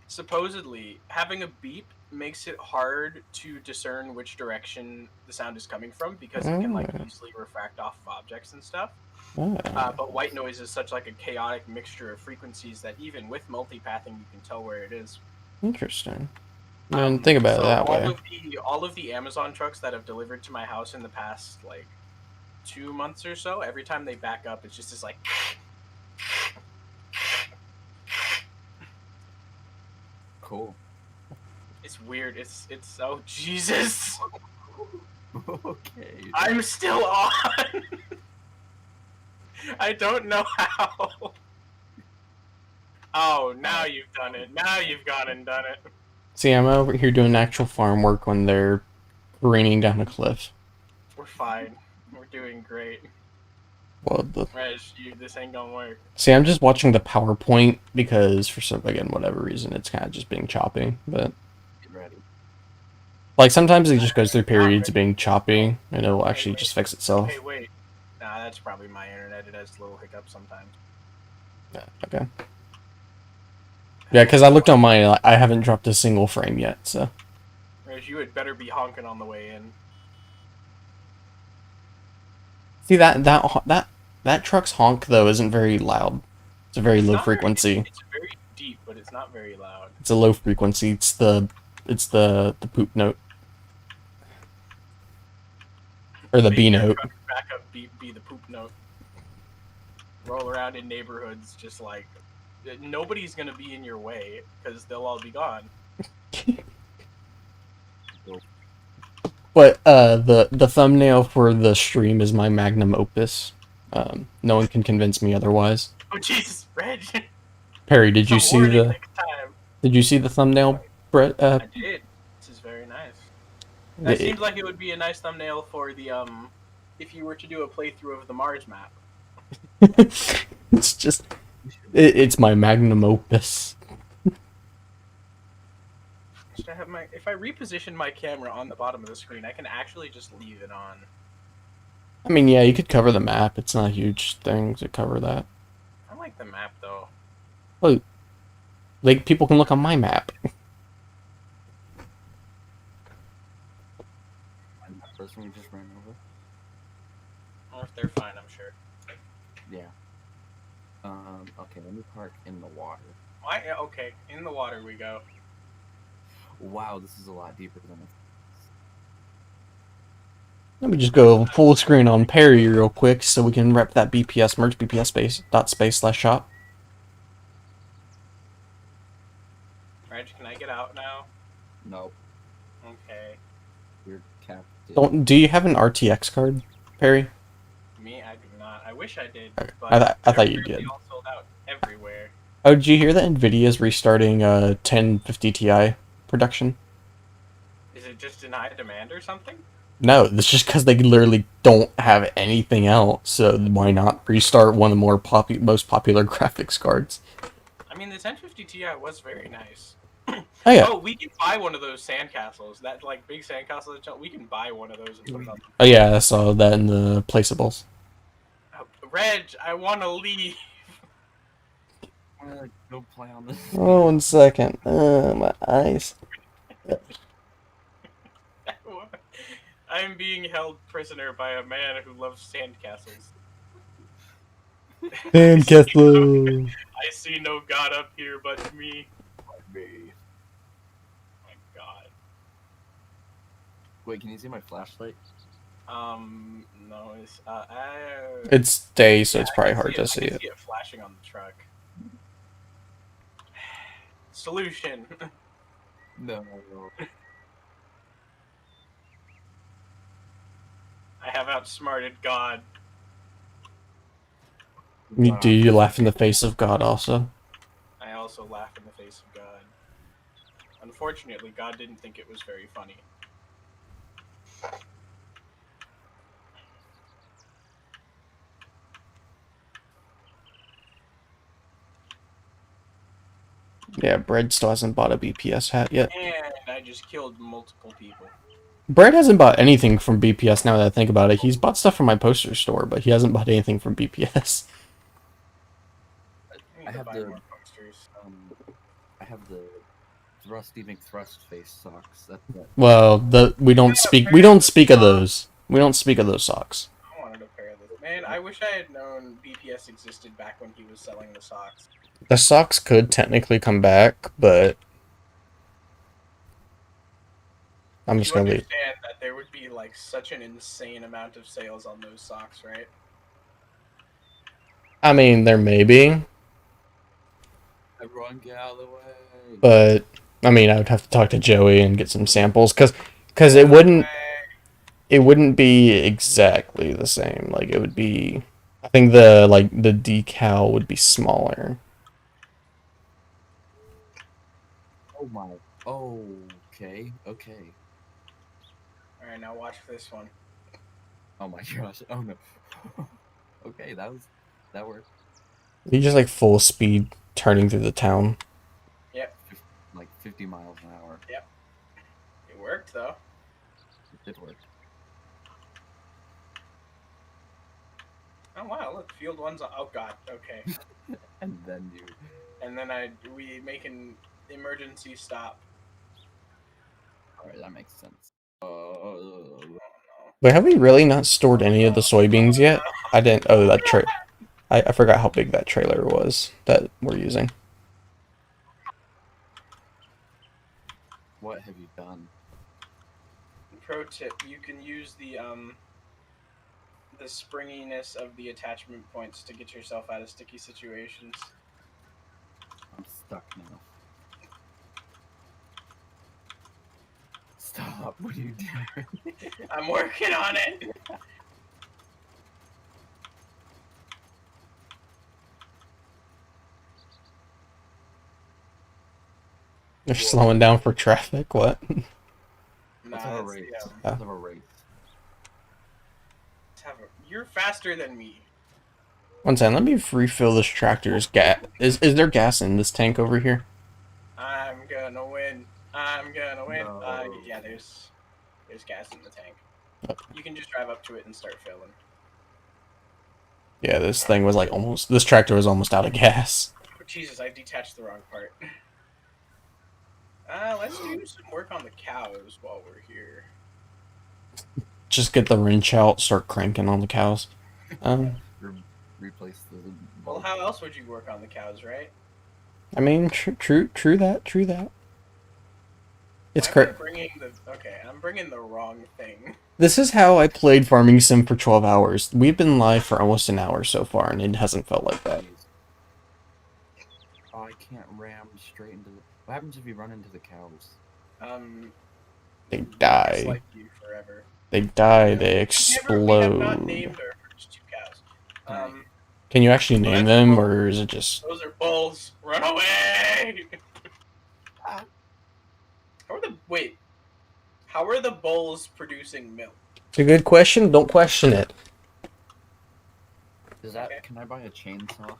supposedly having a beep makes it hard to discern which direction the sound is coming from because it can like easily refract off of objects and stuff. But white noise is such like a chaotic mixture of frequencies that even with multipathing you can tell where it is. Interesting. And think about it that way. All of the Amazon trucks that have delivered to my house in the past like 2 months or so, every time they back up, it's just this like. Cool. It's weird. It's oh Jesus. Okay. I'm still on. I don't know how. Oh, now you've done it. Now you've gone and done it. See, I'm over here doing actual farm work when they're raining down a cliff. We're fine. We're doing great. Well, Reg, this ain't gonna work. see, I'm just watching the PowerPoint because for some, again, whatever reason, it's kind of just being choppy. But Get ready. like sometimes it just goes through periods of being choppy, and it'll actually just fix itself. Okay, wait. Nah, that's probably my internet. It has little hiccups sometimes. Yeah, okay. Yeah, because I looked on mine, I haven't dropped a single frame yet, so. Reg, you had better be honking on the way in. See, that truck's honk though isn't very loud. It's a very low frequency. It's very deep, but it's not very loud. It's a low frequency. It's the poop note. Or the B note. Back up beep be the poop note. Roll around in neighborhoods just like nobody's gonna be in your way because they'll all be gone. But the thumbnail for the stream is my magnum opus. No one can convince me otherwise. Oh Jesus, Reg! Perry, did you see the? Did you see the thumbnail, Brett? I did. This is very nice. That seems like it would be a nice thumbnail for the if you were to do a playthrough of the Mars map. It's just, it's my magnum opus. Should I have if I reposition my camera on the bottom of the screen, I can actually just leave it on. I mean, yeah, you could cover the map. It's not a huge thing to cover that. I like the map though. Well, like people can look on my map. And that person we just ran over. Or if they're fine, I'm sure. Yeah. Okay, let me park in the water. Why? Okay, in the water we go. Wow, this is a lot deeper than I. Let me just go full screen on Perry real quick so we can rep that BPS merge BPS space.space/shop. Reg, can I get out now? Nope. Okay. You're capped. Do you have an RTX card, Perry? Me, I do not. I wish I did, Okay. but I thought you did. All sold out everywhere. Oh, did you hear that Nvidia's restarting 1050 Ti production? Is it just in high demand or something? No, it's just because they literally don't have anything else, so why not restart one of the most popular graphics cards? I mean, the 1050 Ti was very nice. Oh yeah. Oh, we can buy one of those sandcastles. That like big sandcastle. We can buy one of those and put it on. Oh yeah, I saw that in the placeables. Reg, I want to leave. I want to go play on this. Oh, 1 second. My eyes. I'm being held prisoner by a man who loves sandcastles. Sandcastle. I see no god up here but me. Me. My god. Wait, can you see my flashlight? No, it's It's day, so yeah, it's I probably can hard to I see can it. see it flashing on the truck. Solution. No. I have outsmarted God. Do you laugh in the face of God also? I also laugh in the face of God. Unfortunately, God didn't think it was very funny. Yeah, Bread still hasn't bought a BPS hat yet. And I just killed multiple people. Bread hasn't bought anything from BPS now that I think about it. He's bought stuff from my poster store, but he hasn't bought anything from BPS. I have the more posters. I have the Thrusty McThrust face socks. That's it. Well, we don't speak of those. We don't speak of those socks. I wanted a pair of those. Man, I wish I had known BPS existed back when he was selling the socks. The socks could technically come back, but I'm just You gonna leave. understand that there would be like such an insane amount of sales on those socks, right? I mean, there may be, Everyone get out of the way. but I mean, I would have to talk to Joey and get some samples, cause it wouldn't be exactly the same. Like it would be, I think the decal would be smaller. Oh my. Okay. Okay. All right, now watch this one. Oh my gosh. Oh no. Okay, that worked. You just like full speed turning through the town. Yep, Like 50 miles an hour. yep. It worked though. It did work. Oh wow, look, field one's. Oh god, okay. And then you. And then we make an emergency stop. Alright, that makes sense. Wait, have we really not stored any of the soybeans yet? I didn't. Oh, I forgot how big that trailer was that we're using. What have you done? Pro tip: you can use the springiness of the attachment points to get yourself out of sticky situations. I'm stuck now. Stop! What are you doing? I'm working on it. They're slowing down for traffic. What? Let's have a race. Yeah. Let's have a race. You're faster than me. One second, let me refill this tractor's gas. Is there gas in this tank over here? I'm gonna win. I'm gonna win. No. Yeah, there's gas in the tank. You can just drive up to it and start filling. Yeah, this thing was like almost. This tractor was almost out of gas. Oh, Jesus, I detached the wrong part. Let's do some work on the cows while we're here. Just get the wrench out, start cranking on the cows. Replace the. Well, how else would you work on the cows, right? I mean, true that. It's Why am I correct. I'm bringing the wrong thing. This is how I played Farming Sim for 12 hours. We've been live for almost an hour so far, and it hasn't felt like that. Oh, I can't ram straight into the. What happens if you run into the cows? They die. Dislike you forever. They die. Yeah. They We have not explode. named our first two cows. Can you actually name them, or is it just... Those are bulls. Run away! How are the bulls producing milk? It's a good question. Don't question it. Is that? Can I buy a chainsaw?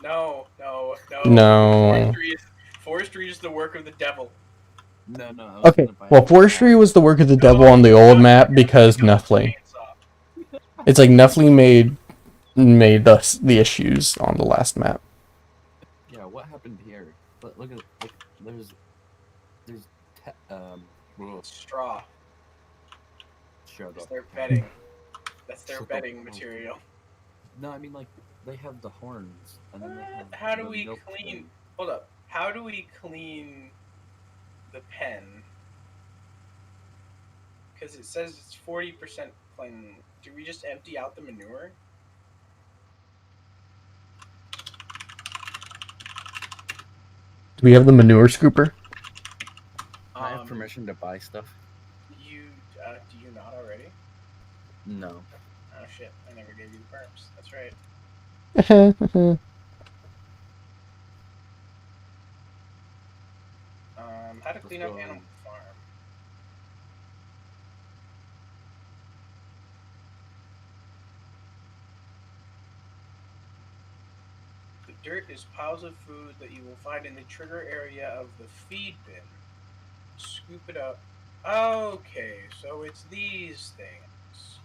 No. No. Forestry is the work of the devil. No, I was Okay, gonna buy well, a forestry was the work of the devil No, on the you old got- map you because got a Nuffling. chainsaw. It's like Nuffling made us the issues on the last map. Yeah, what happened here? Look at there's te ugh, Straw. shut It's up. their bedding. That's their Shut the bedding fuck up. material. No, I mean like they have the horns and then they have How do the we milk clean? thing. Hold up. How do we clean the pen? Because it says it's 40% clean. Do we just empty out the manure? Do we have the manure scooper? I have permission to buy stuff? You do you not already? No. Oh shit! I never gave you the perms. That's right. How to Let's clean up go. Animal Farm. The dirt is piles of food that you will find in the trigger area of the feed bin. Scoop it up. Okay, so it's these things.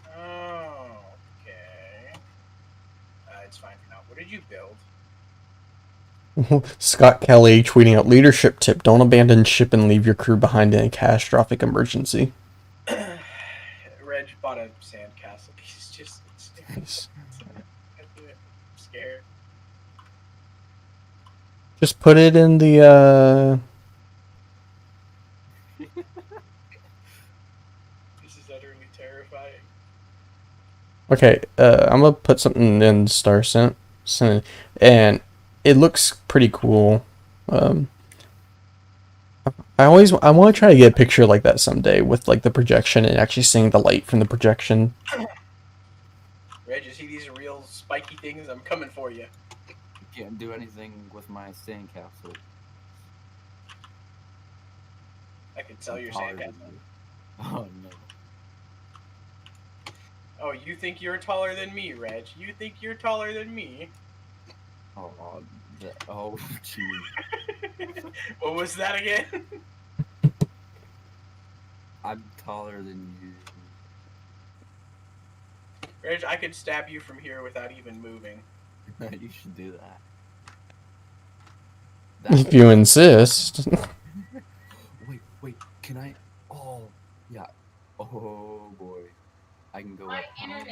Okay. It's fine for now. What did you build? Scott Kelly tweeting out leadership tip: don't abandon ship and leave your crew behind in a catastrophic emergency. Reg bought a sandcastle. He's just Nice. I'm scared. Just put it in the This is utterly terrifying. Okay, I'm gonna put something in Star Cent, and it looks pretty cool. I want to try to get a picture like that someday with like the projection and actually seeing the light from the projection. Reg, you see these real spiky things? I'm coming for you. Can't do anything with my sandcastle. I could sell I'm your taller than sandcastle. you. Oh no. Oh, you think you're taller than me, Reg? You think you're taller than me? Oh, oh, jeez. What was that again? I'm taller than you. Reg, I could stab you from here without even moving. You should do that. If you insist. Wait, can I? Oh, yeah. Oh boy, I can go up high. Internet.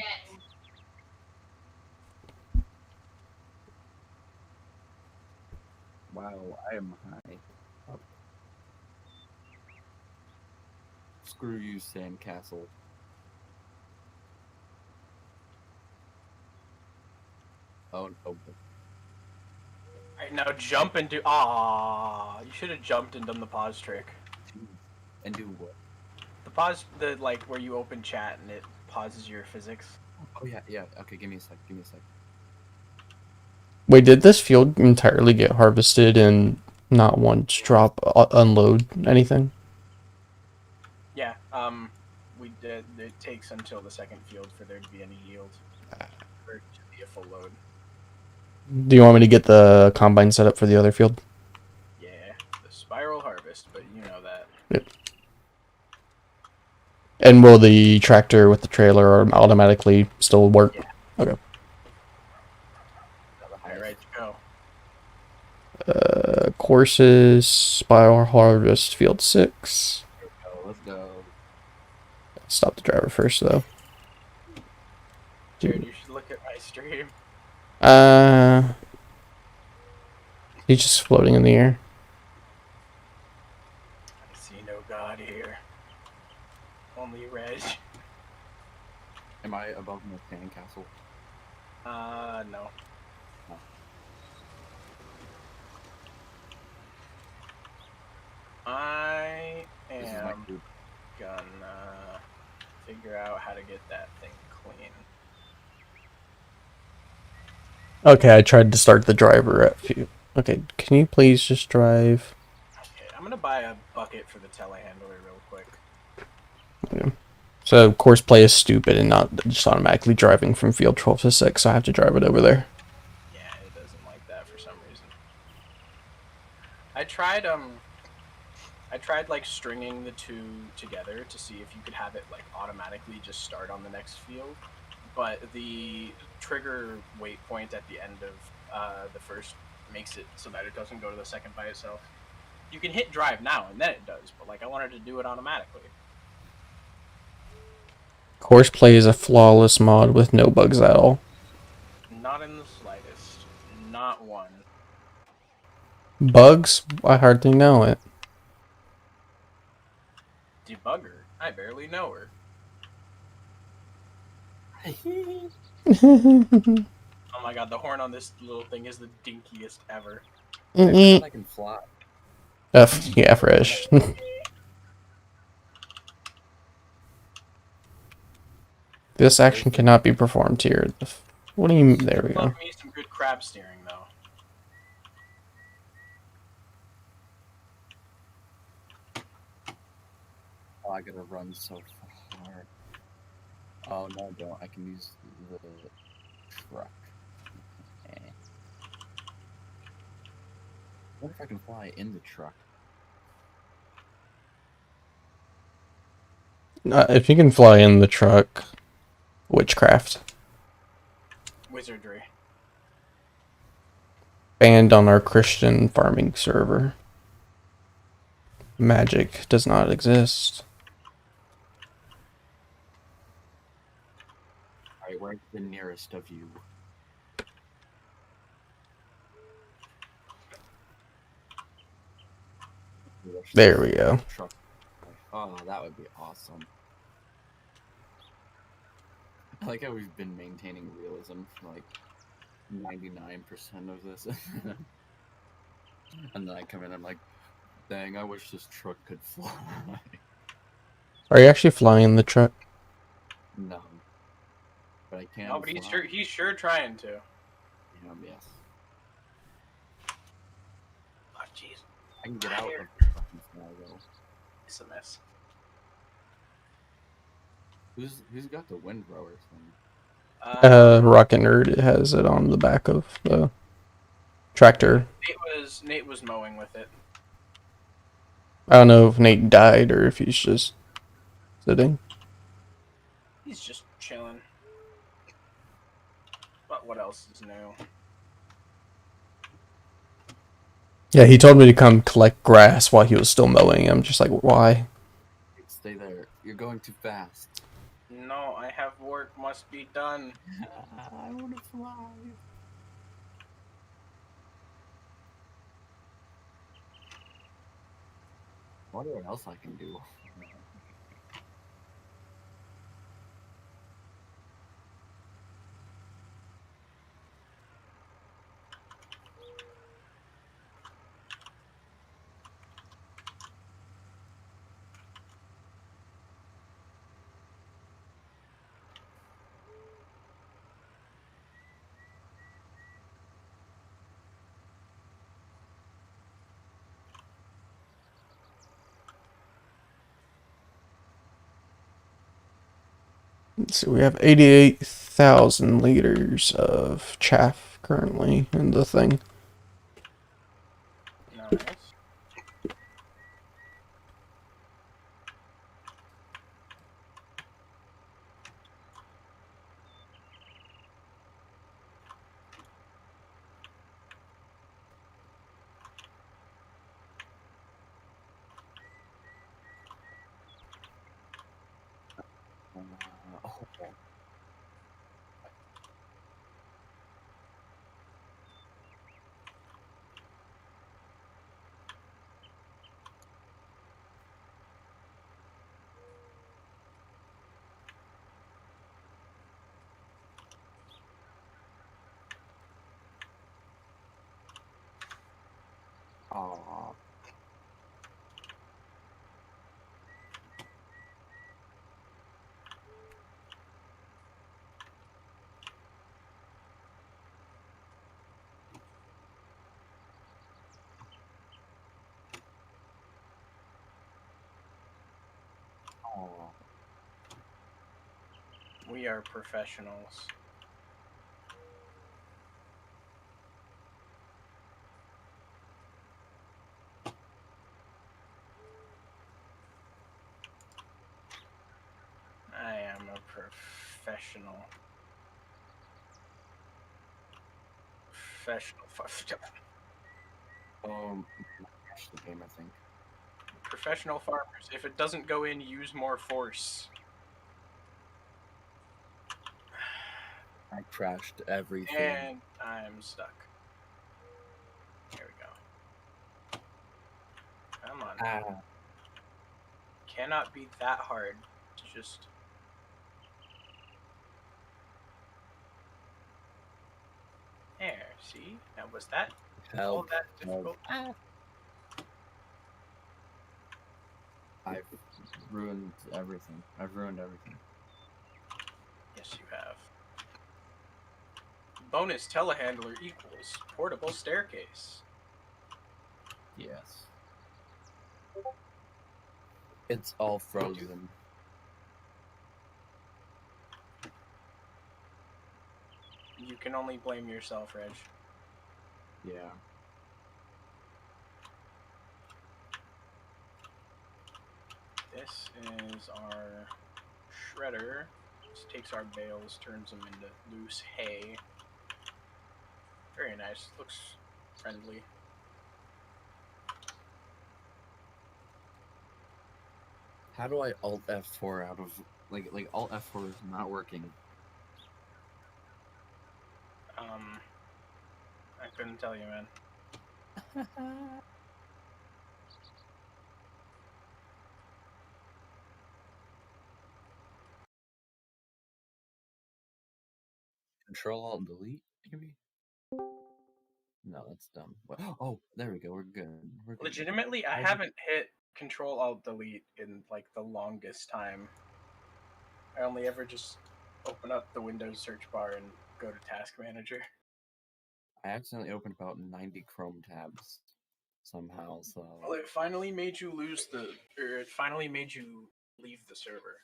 Wow, I am high up. Screw you, sandcastle. Oh no. Alright, now jump and do. Ah, you should have jumped and done the pause trick. And do what? The pause, like where you open chat and it pauses your physics. Oh yeah. Okay, give me a sec. Wait, did this field entirely get harvested and not once drop unload anything? Yeah, we did. It takes until the second field for there to be any yield, for it to be a full load. Do you want me to get the combine set up for the other field? Yeah, the spiral harvest, but you know that. Yep. And will the tractor with the trailer automatically still work? Yeah. Okay. Alright, go. Courses, spiral harvest, field 6. Let's go. Stop the driver first, though. Jared, you should look at my stream. He's just floating in the air. I see no god here. Only Reg. Am I above my sandcastle? No. I This is my am group. gonna figure out how to get that thing clean. Okay, I tried to start the driver at few. Okay, can you please just drive? Okay, I'm gonna buy a bucket for the telehandler real quick. Yeah. So course play is stupid and not just automatically driving from field 12 to 6, so I have to drive it over there. Yeah, it doesn't like that for some reason. I tried like stringing the two together to see if you could have it like automatically just start on the next field, but the trigger waypoint at the end of the first makes it so that it doesn't go to the second by itself. You can hit drive now and then it does, but like I wanted to do it automatically. Horseplay is a flawless mod with no bugs at all. Not in the slightest. Not one. Bugs? I hardly know it. Debugger. I barely know her. Oh my god, the horn on this little thing is the dinkiest ever. I forgot I can fly. Yeah, fresh. This action cannot be performed here. What do you mean? There we Love go. me some good crab steering though. Oh, I gotta run so far. Oh no, I don't. I can use the truck. Eh. What if I can fly in the truck? If you can fly in the truck, witchcraft. Wizardry. Banned on our Christian farming server. Magic does not exist. Alright, where's the nearest of you? There we go. Truck. Oh, that would be awesome. I like how we've been maintaining realism for like 99% of this. And then I come in, I'm like, dang, I wish this truck could fly. Are you actually flying the truck? No. But I can No, but fly. he's sure trying to. Yes. Oh jeez. I can get out Here. of the fucking sky though. It's a mess. Who's got the windrower thing? Rocket Nerd has it on the back of the tractor. Nate was mowing with it. I don't know if Nate died or if he's just sitting. He's just chilling. But what else is new? Yeah, he told me to come collect grass while he was still mowing. I'm just like, why? Stay there. You're going too fast. No, I have work must be done. I want to fly. I wonder what else I can do. So we have 88,000 liters of chaff currently in the thing. Nice. Oh, oh. Oh. We are professionals. Professional. Crash the game, I think. Professional farmers. If it doesn't go in, use more force. I crashed everything. And I'm stuck. There we go. Come on. Ah. Cannot be that hard to just... There, see? Now, was that all Help. that difficult? I've ruined everything. I've ruined everything. Yes, you have. Bonus telehandler equals portable staircase. Yes. It's all frozen. You can only blame yourself, Reg. Yeah. This is our shredder. This takes our bales, turns them into loose hay. Very nice. Looks friendly. How do I Alt F4 out of like Alt F4 is not working? I couldn't tell you, man. Control Alt Delete, maybe? No, that's dumb. What? Oh, there we go. We're good. We're good. Legitimately, I haven't hit Control Alt Delete in like the longest time. I only ever just open up the Windows search bar and go to Task Manager. I accidentally opened about 90 Chrome tabs somehow, so... Well, it finally made you it finally made you leave the server.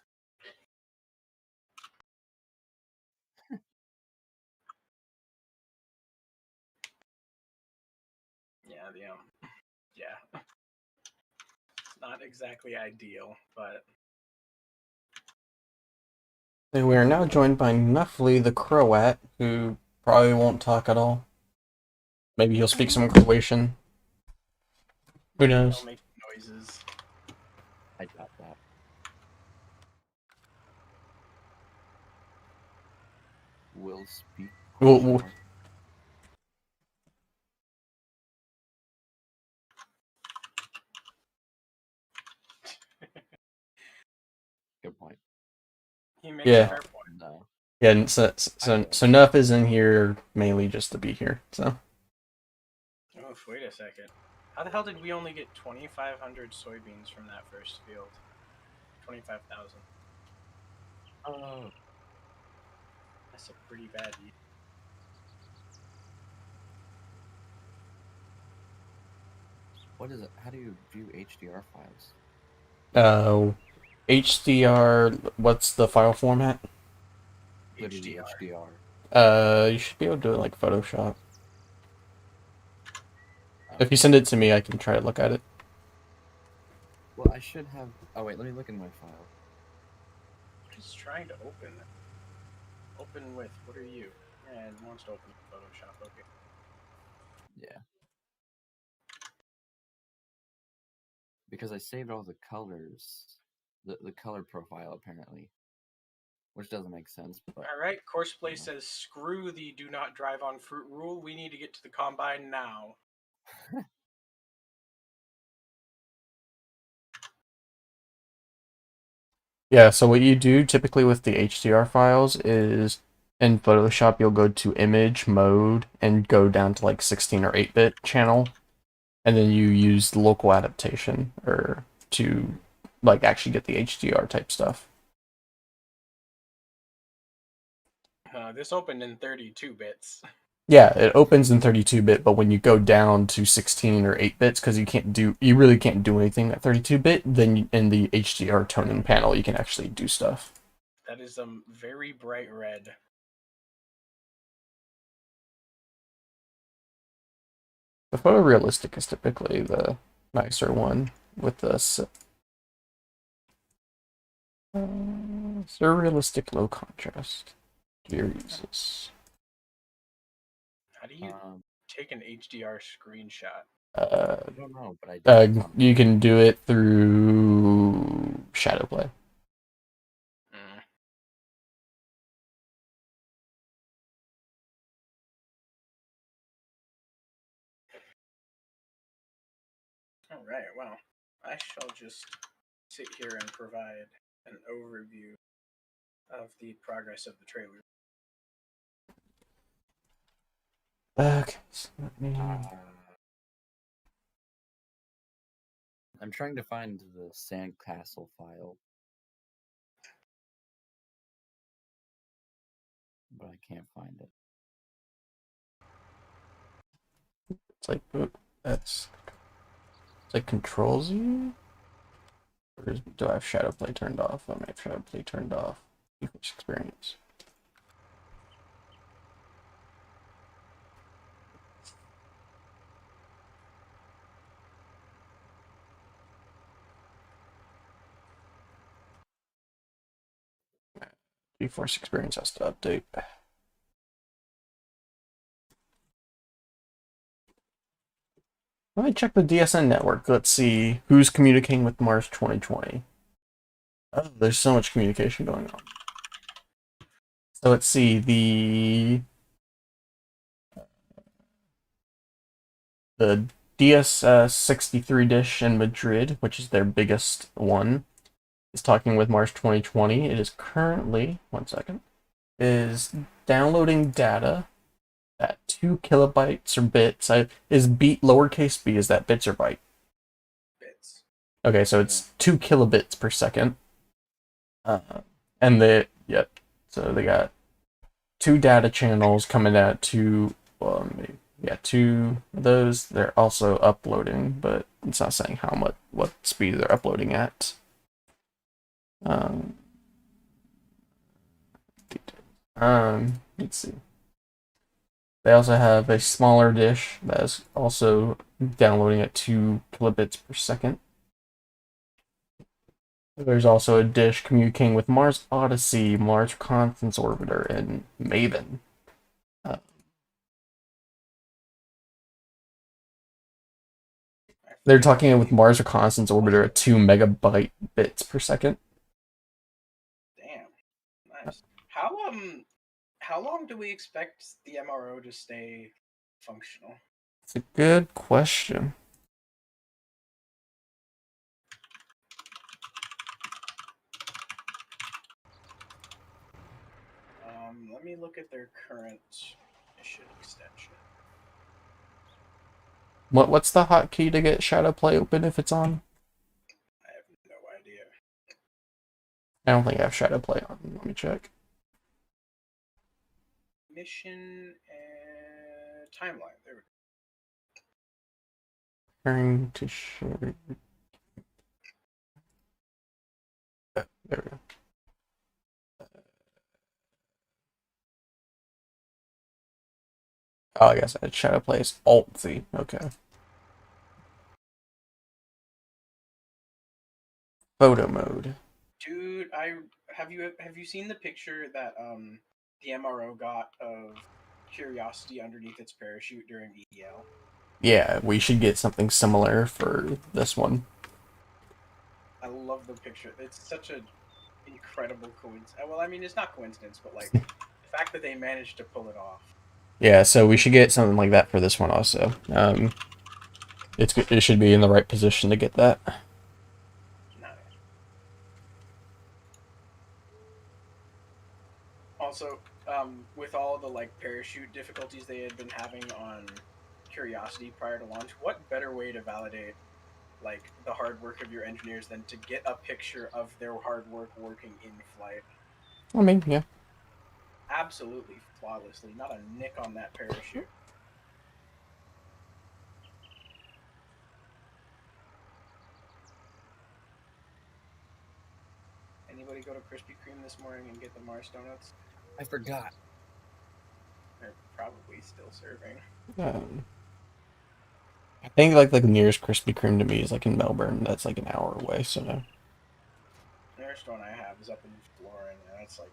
Yeah, yeah. It's not exactly ideal, but... So we are now joined by Nuffly the Croat, who probably won't talk at all. Maybe he'll speak some Croatian. Who knows? He'll make noises. I got that. Will speak. We'll Good point. He makes Yeah. a fair point. No. Yeah, and so Nuff is in here mainly just to be here, so. Oh, wait a second. How the hell did we only get 2,500 soybeans from that first field? 25,000. Oh. That's a pretty bad yield. What is it? How do you view HDR files? HDR, what's the file format? Literally HDR. HDR. You should be able to do it like Photoshop. Oh. If you send it to me, I can try to look at it. Well, I should have... Oh, wait, let me look in my file. Just trying to open it. Open with, what are you? Yeah, it wants to open Photoshop, okay. Yeah. Because I saved all the colors. The color profile, apparently. Which doesn't make sense, but... Alright, Courseplay says, screw the do not drive on fruit rule. We need to get to the combine now. Yeah, so what you do typically with the HDR files is in Photoshop you'll go to image mode and go down to like 16 or 8-bit channel, and then you use local adaptation or to like actually get the HDR type stuff. This opened in 32 bits. Yeah, it opens in 32-bit, but when you go down to 16 or 8 bits, because you really can't do anything at 32-bit, then in the HDR toning panel you can actually do stuff. That is very bright red. The photorealistic is typically the nicer one with the Surrealistic low contrast. Gear uses. How do you take an HDR screenshot? I don't know, but I did. You can do it through Shadowplay. Mm. All right. Well, I shall just sit here and provide an overview of the progress of the trailer. Okay. So let me... I'm trying to find the sandcastle file, but I can't find it. It's like that's. It's like Control Z. Or do I have Shadowplay turned off? I may have Shadowplay turned off. Equals experience. GeForce Experience has to update. Let me check the DSN network. Let's see who's communicating with Mars 2020. Oh, there's so much communication going on. So let's see the DSS 63 dish in Madrid, which is their biggest one, is talking with Mars 2020. It is currently, 1 second, is downloading data at 2 kilobytes or bits. Is b lowercase b, is that bits or byte? Bits. Okay, so it's 2 kilobits per second. And so they got 2 data channels coming at 2, well, maybe, yeah, 2 of those. They're also uploading, but it's not saying how much, what speed they're uploading at. Let's see. They also have a smaller dish that is also downloading at 2 kilobits per second. There's also a dish communicating with Mars Odyssey, Mars Reconnaissance Orbiter, and Maven. They're talking with Mars Reconnaissance Orbiter at 2 megabyte bits per second. Damn, nice. How long do we expect the MRO to stay functional? It's a good question. Let me look at their current mission extension. What's the hotkey to get Shadowplay open if it's on? I have no idea. I don't think I have Shadowplay on. Let me check. Mission and timeline. There we go. Trying to share. There we go. Oh, I guess I had Shadowplay as Alt-Z. Okay. Photo mode. Dude, have you seen the picture that the MRO got of Curiosity underneath its parachute during EDL? Yeah, we should get something similar for this one. I love the picture. It's such an incredible coincidence. Well, I mean, it's not coincidence, but like the fact that they managed to pull it off. Yeah, so we should get something like that for this one also. It should be in the right position to get that. Also, with all the like parachute difficulties they had been having on Curiosity prior to launch, what better way to validate like the hard work of your engineers than to get a picture of their hard work working in flight? I mean, yeah. Absolutely flawlessly, not a nick on that parachute. Anybody go to Krispy Kreme this morning and get the Mars donuts? I forgot. They're probably still serving. I think like the nearest Krispy Kreme to me is like in Melbourne. That's like an hour away. So no. The nearest one I have is up in Florin, That's like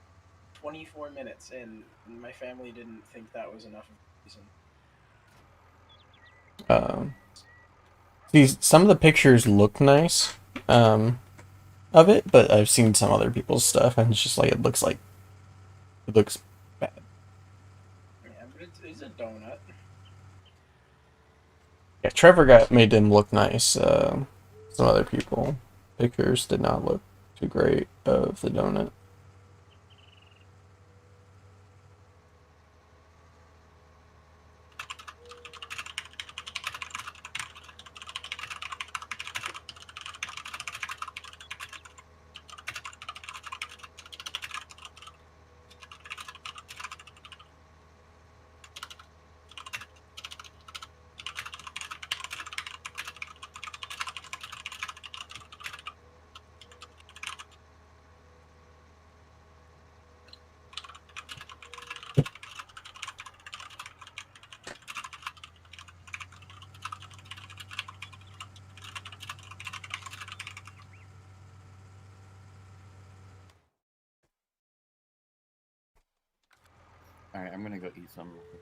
24 minutes, and my family didn't think that was enough of a reason. Um, some of the pictures look nice, of it, but I've seen some other people's stuff, and it's just like it looks bad. Yeah, but it's a donut. Yeah, Trevor got made them look nice. Some other people pictures did not look too great of the donut. All right, I'm gonna go eat some real quick.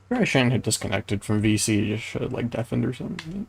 Probably shouldn't have disconnected from VC. Just should have like deafened or something.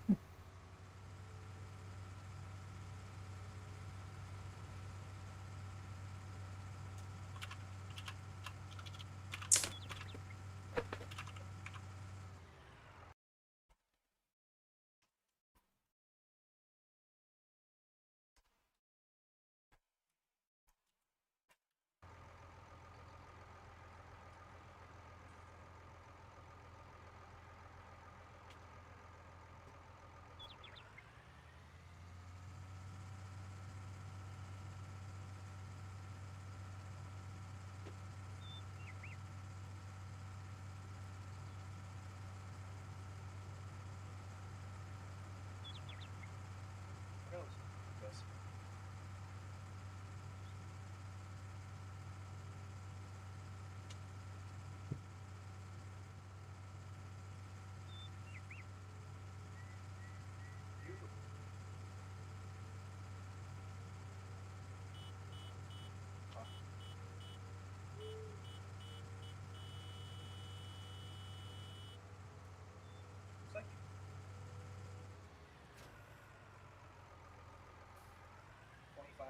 What else? Yes. Beautiful. Oh, looks like 25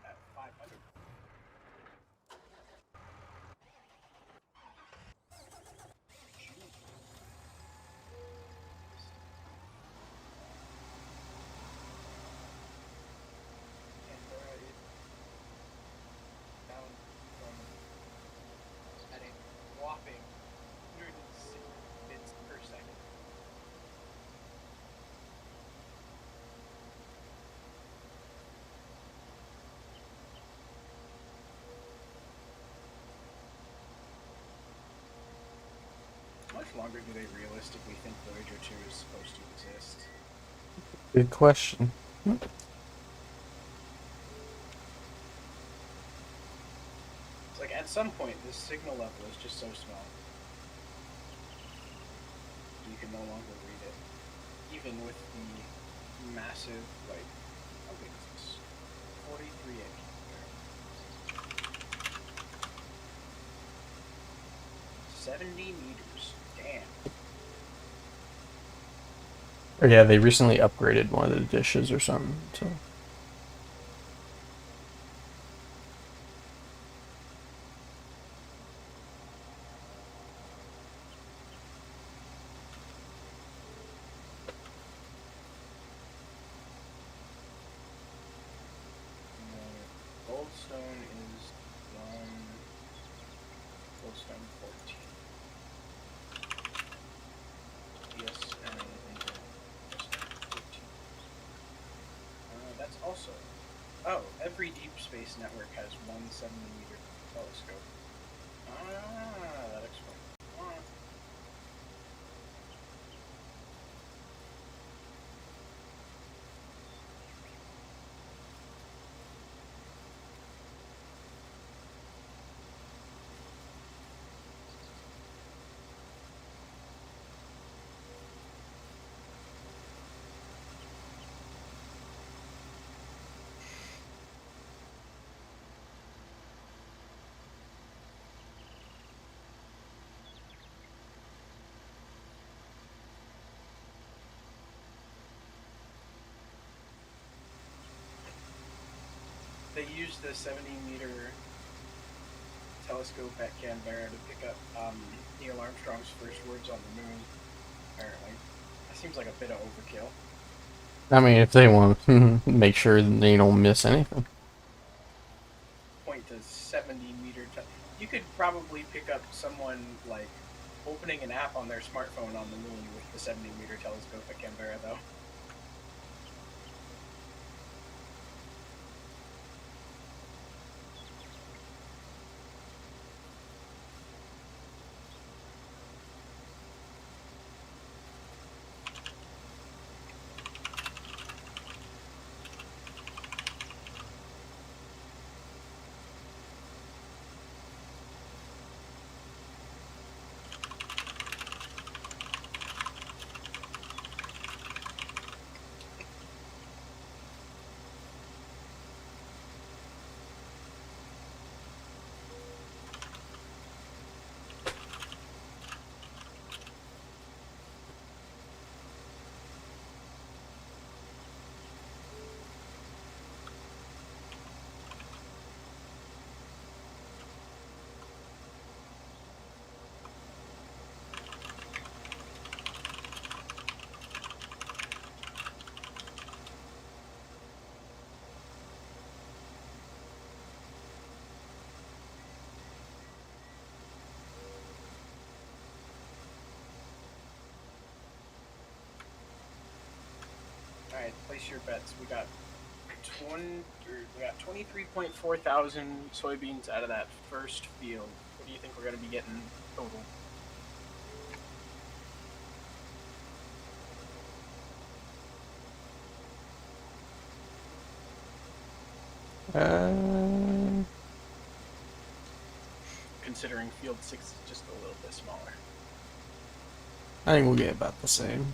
at 500. Pandora is down from at a whopping 106 bits per second. How much longer do they realistically think Voyager 2 is supposed to exist? Good question. It's like at some point, this signal level is just so small. You can no longer read it. Even with the massive, like, how big is this? 43 inch. 70 meters. Damn. Or yeah, they recently upgraded one of the dishes or something. So Goldstone is Goldstone 14. Yes, and Goldstone 14. That's also. Oh, every deep space network has one 70-meter telescope. That explains. They used the 70-meter telescope at Canberra to pick up Neil Armstrong's first words on the moon. Apparently, that seems like a bit of overkill. I mean, if they want to make sure that they don't miss anything. Point to 70-meter. You could probably pick up someone like opening an app on their smartphone on the moon with the 70-meter telescope at Canberra, though. All right, place your bets. We got 23.4 thousand soybeans out of that first field. What do you think we're going to be getting total? Considering field 6 is just a little bit smaller. I think we'll get about the same.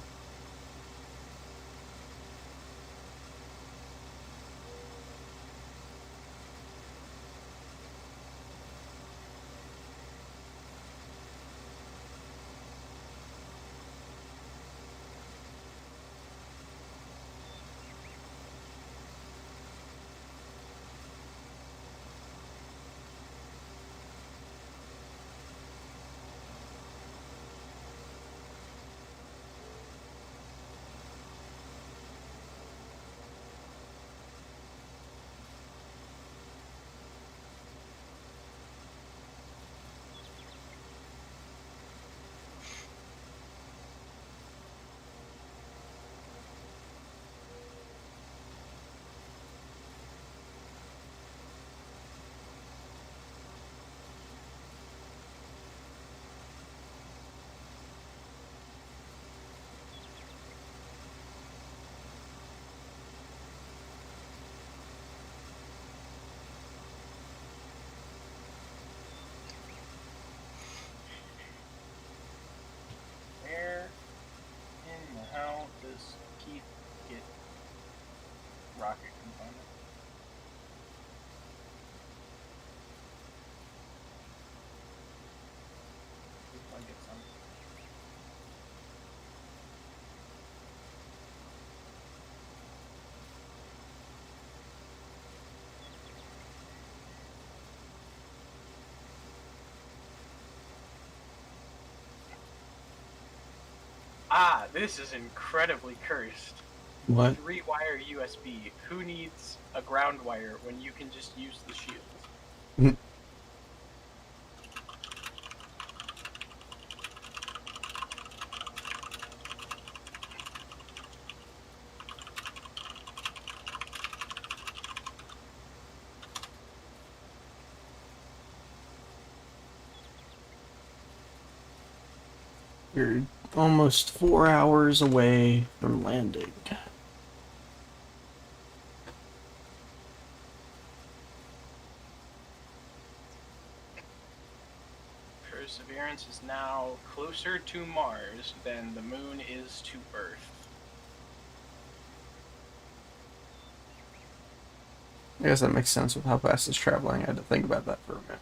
Where in the hell does Keith get rocket component? If I get some. Ah, this is incredibly cursed. What? 3-wire USB. Who needs a ground wire when you can just use the shield? You're almost 4 hours away from landing. Perseverance is now closer to Mars than the moon is to Earth. I guess that makes sense with how fast it's traveling. I had to think about that for a minute.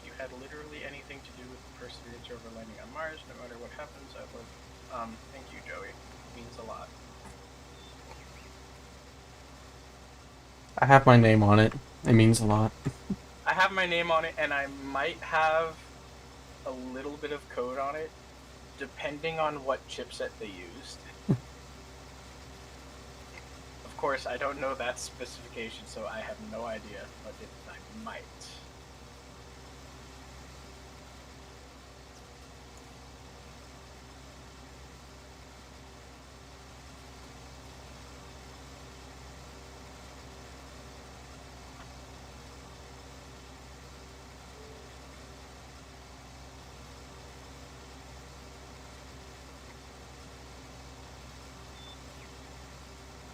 If you had literally anything to do with the Perseverance rover landing on Mars. No matter what happens, I love. Thank you, Joey. It means a lot. I have my name on it. It means a lot. I have my name on it, and I might have a little bit of code on it, depending on what chipset they used. Of course, I don't know that specification, so I have no idea, but I might.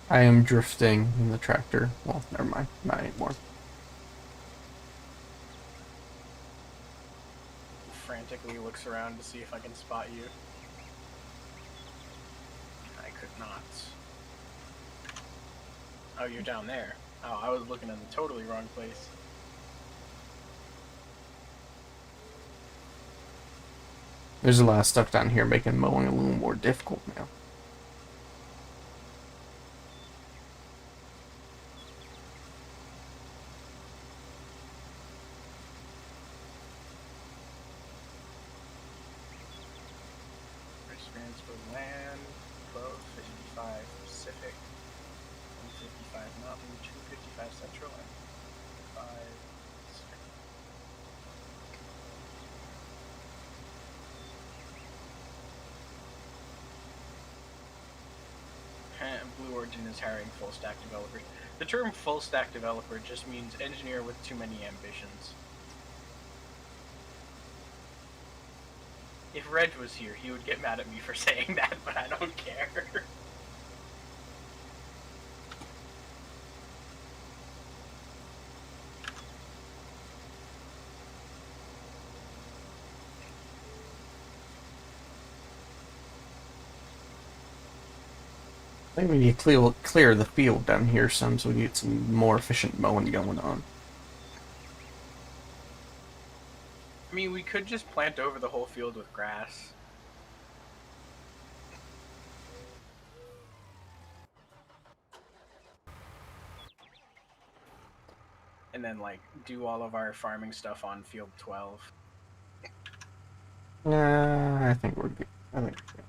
I am drifting in the tractor. Well, never mind. Not anymore. Frantically looks around to see if I can spot you. I could not. Oh, you're down there. Oh, I was looking in the totally wrong place. There's a lot of stuff down here making mowing a little more difficult now. Wristbands for land, 1255 Pacific, 155 Mountain, 255 Central, and 5 Pacific. Blue Origin is hiring full stack developers. The term full stack developer just means engineer with too many ambitions. If Reg was here, he would get mad at me for saying that, but I don't care. I think we need to clear the field down here some so we get some more efficient mowing going on. I mean, we could just plant over the whole field with grass. And then, like, do all of our farming stuff on field 12. Nah, I think we're good. I think we're good.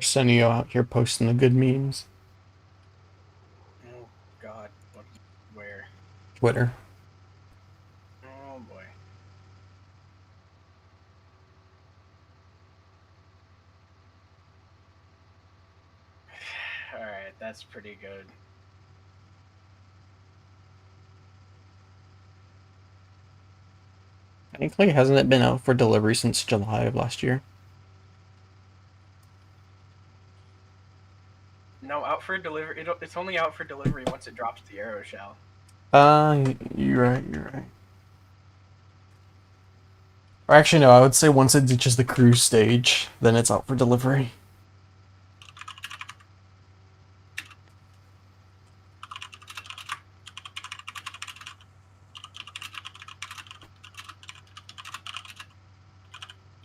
Arsenio out here posting the good memes. Oh, God. What? Where? Twitter. Oh, boy. Alright, that's pretty good. Technically, hasn't it been out for delivery since July of last year? No, out for delivery. It's only out for delivery once it drops the arrow shell. You're right, you're right. Or actually, no, I would say once it reaches the cruise stage, then it's out for delivery.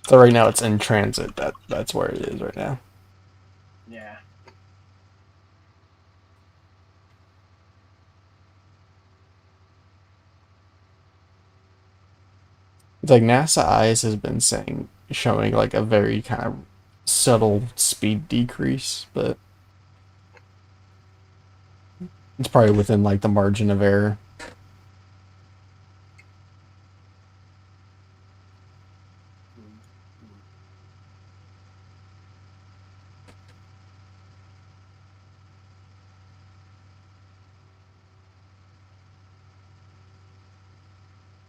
So right now it's in transit. That's where it is right now. Yeah. It's like NASA Eyes has been showing like a very kind of subtle speed decrease, but it's probably within like the margin of error.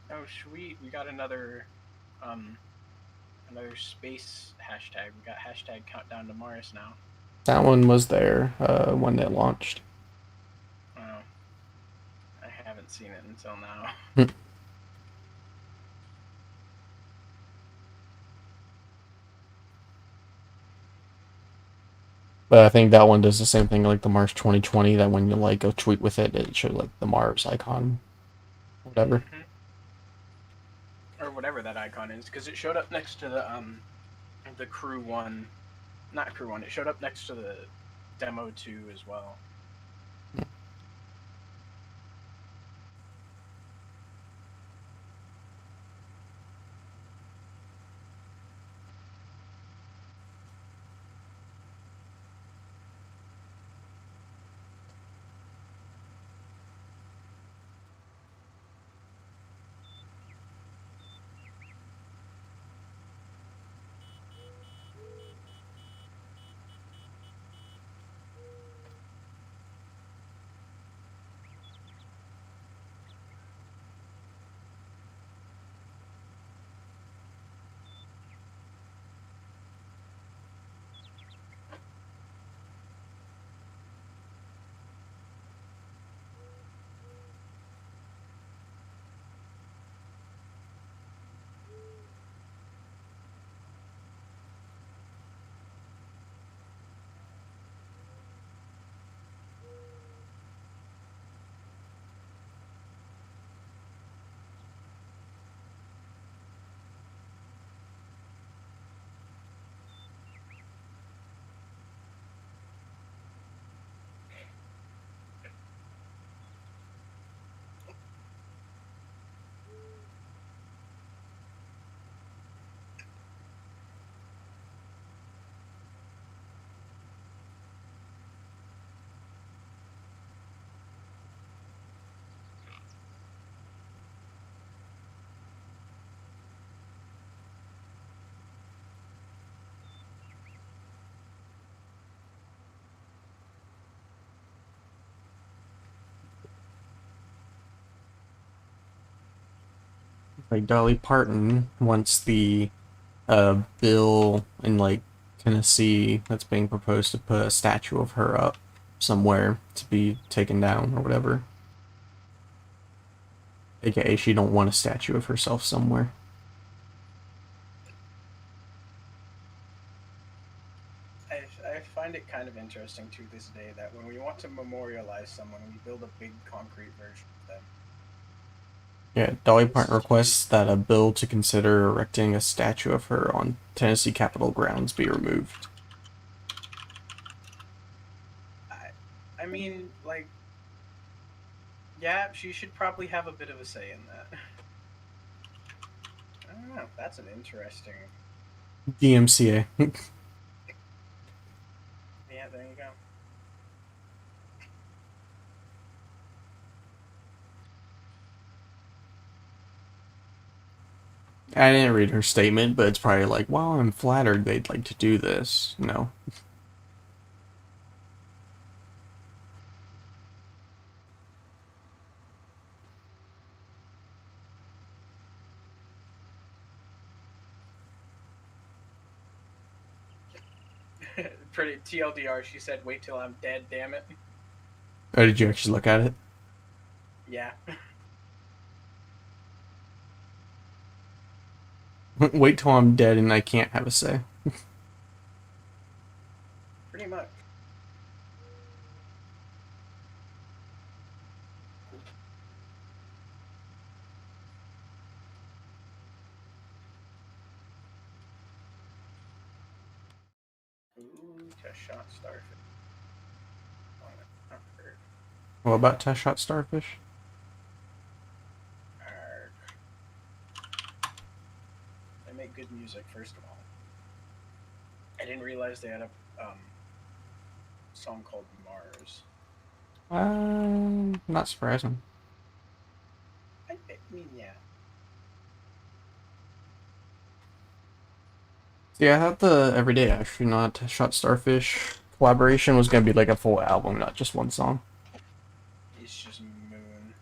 Oh, sweet. We got um, another space hashtag. We got hashtag countdown to Mars now. That one was there when it launched. Oh, I haven't seen it until now. But I think that one does the same thing like the Mars 2020, that when you like a tweet with it, it shows like the Mars icon, whatever. Hmm. Or whatever that icon is, because it showed up next to the Crew One, not Crew One. It showed up next to the Demo 2 as well. Like Dolly Parton wants the bill in like Tennessee that's being proposed to put a statue of her up somewhere to be taken down or whatever. AKA, she don't want a statue of herself somewhere. I find it kind of interesting to this day that when we want to memorialize someone, we build a big concrete version of them. Yeah, Dolly This Parton requests that a bill to consider erecting a statue of her on Tennessee Capitol grounds be removed. I mean, like, yeah, she should probably have a bit of a say in that. I don't know. That's an interesting. DMCA. Yeah, there you go. I didn't read her statement, but it's probably like, well, I'm flattered they'd like to do this. No. Pretty TLDR. She said, "Wait till I'm dead, damn it." Oh, did you actually look at it? Yeah. Wait till I'm dead and I can't have a say. Pretty much. Ooh, test shot starfish. Oh, not hurt. What about test shot starfish? Arg. They make good music, first of all. I didn't realize they had a song called Mars. Not surprising. I mean, yeah. Yeah, I thought the Everyday Astronaut Test Shot Starfish collaboration was gonna be like a full album, not just one song. It's just Moon.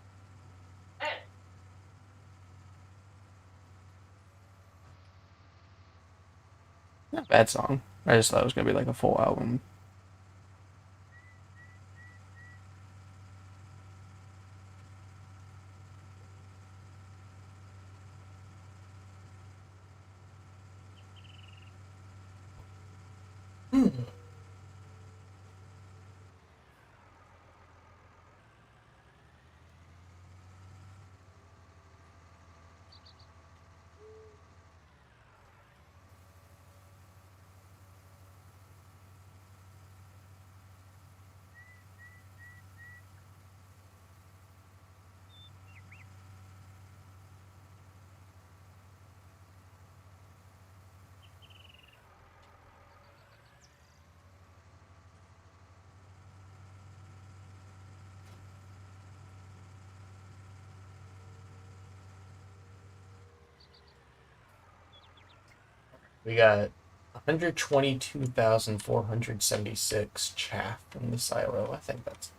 Not a bad song. I just thought it was gonna be like a full album. We got 122,476 chaff in the silo. I think that's.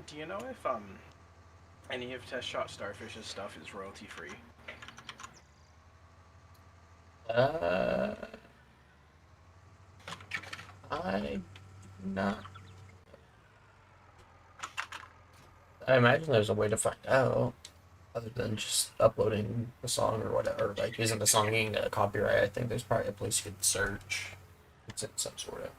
Do you know if any of Test Shot Starfish's stuff is royalty free? Uh, I not. I imagine there's a way to find out, other than just uploading the song or whatever, like using the song getting a copyright. I think there's probably a place you could search. It's in some sort of.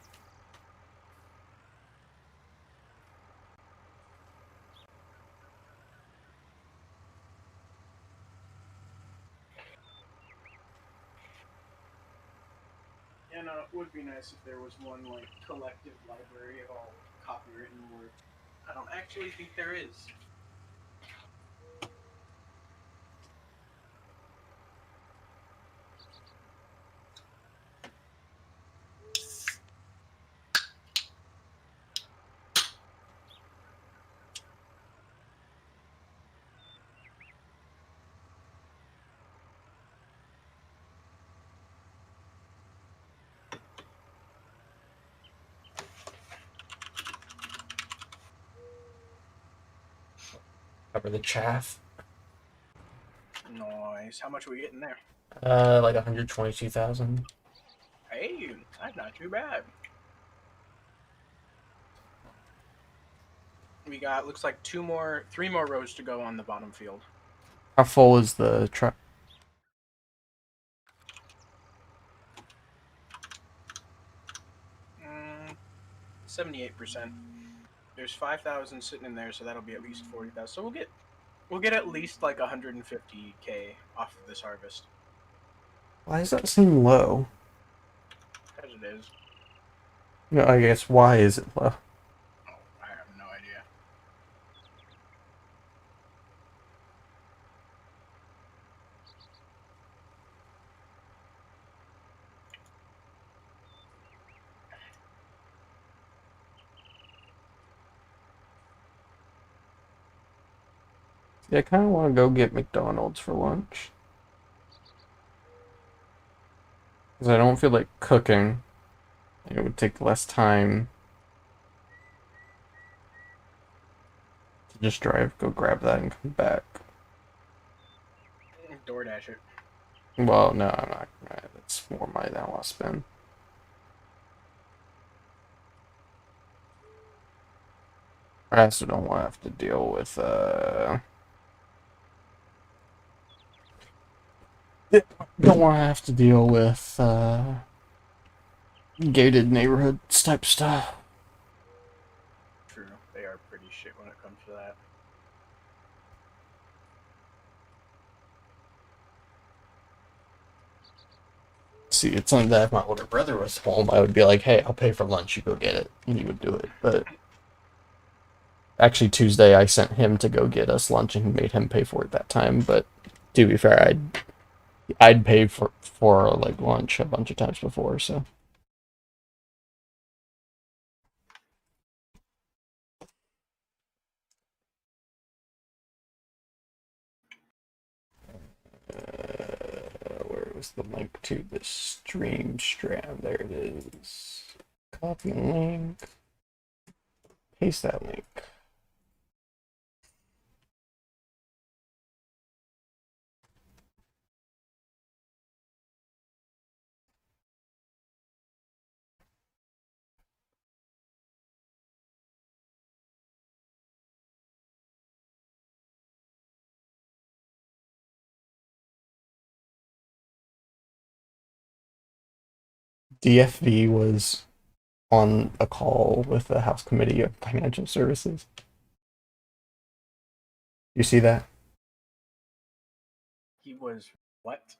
Yeah, no, it would be nice if there was one like collective library of all copywritten work. I don't actually think there is. Cover the chaff. Nice. How much are we getting there? Like 122,000. Hey, that's not too bad. We got looks like three more rows to go on the bottom field. How full is the truck? 78%. There's 5,000 sitting in there, so that'll be at least 40,000. So we'll get at least like 150K off of this harvest. Why does that seem low? As it is. No, I guess why is it low? Oh, I have no idea. Yeah, I kind of want to go get McDonald's for lunch. Because I don't feel like cooking. It would take less time to just drive, go grab that, and come back. DoorDash it. Well, no, I'm not. That's more money than I want to spend. I also don't want to have to deal with, don't want to have to deal with, gated neighborhoods type stuff. True. They are pretty shit when it comes to that. see, it's something that if my older brother was home, I would be like, hey, I'll pay for lunch, you go get it. And he would do it. But actually, Tuesday, I sent him to go get us lunch and made him pay for it that time. But to be fair, I'd paid for like lunch a bunch of times before, so. Where was the link to the stream stram? There it is. Copy link. Paste that link. DFV was on a call with the House Committee of Financial Services. You see that? He was what?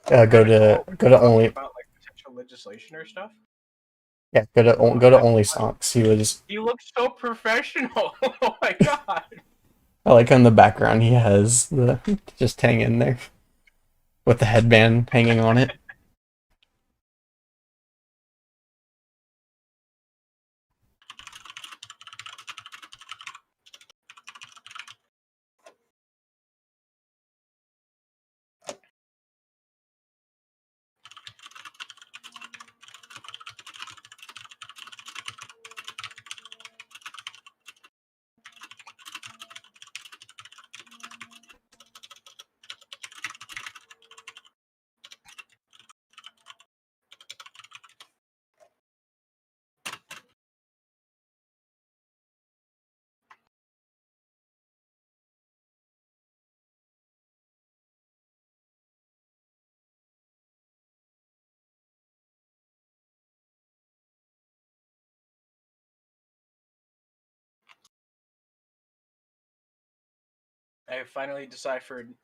Go to only about like potential legislation or stuff. yeah go to only stocks. He looks so professional. Oh my god. I like in the background he has the just hanging there with the headband hanging on it. I finally deciphered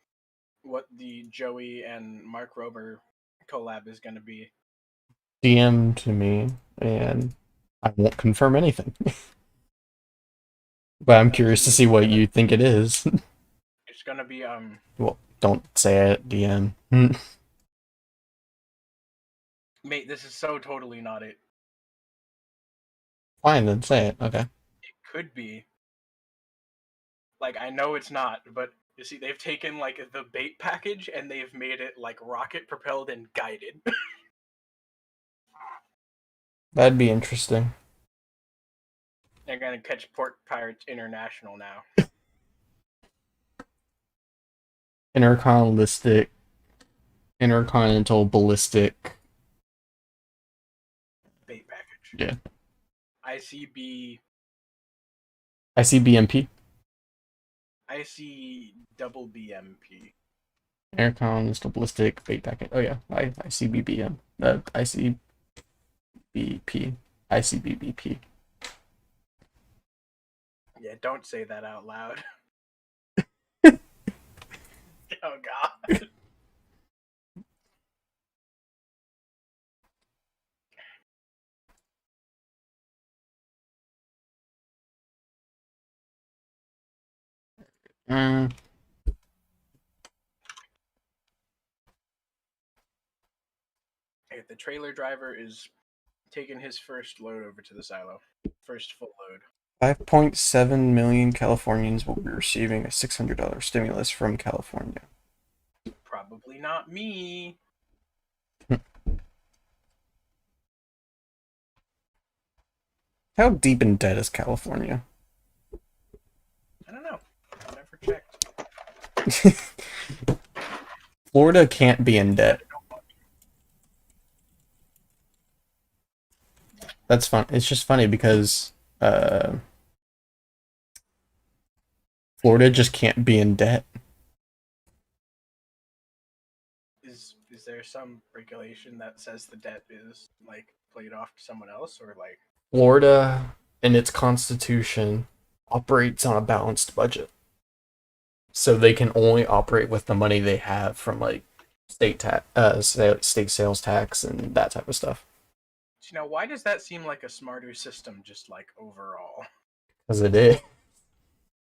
what the Joey and Mark Rover collab is going to be. DM to me, and I won't confirm anything. But I'm curious to see what you think it is. It's going to be Well, don't say it, DM. mate, this is so totally not it. Fine, then say it. Okay. It could be. Like, I know it's not, but you see, they've taken like the bait package and they've made it like rocket propelled and guided. That'd be interesting. They're gonna catch pork pirates international now. Intercontinental ballistic. Bait package. Yeah. ICB. ICBMP. IC double BMP. Intercontinental ballistic bait packet. Oh yeah, ICBBM. ICBP. ICBBP. Yeah, don't say that out loud. Oh god. Uh, Hey, the trailer driver is taking his first load over to the silo. First full load. 5.7 million Californians will be receiving a $600 stimulus from California. Probably not me. How deep in debt is California? I don't know. I never checked. Florida can't be in debt. That's fun. It's just funny because Florida just can't be in debt. Is there some regulation that says the debt is like played off to someone else, or like Florida, in its constitution, operates on a balanced budget. So they can only operate with the money they have from like state sales tax and that type of stuff. Now, why does that seem like a smarter system, just like overall? Because it is.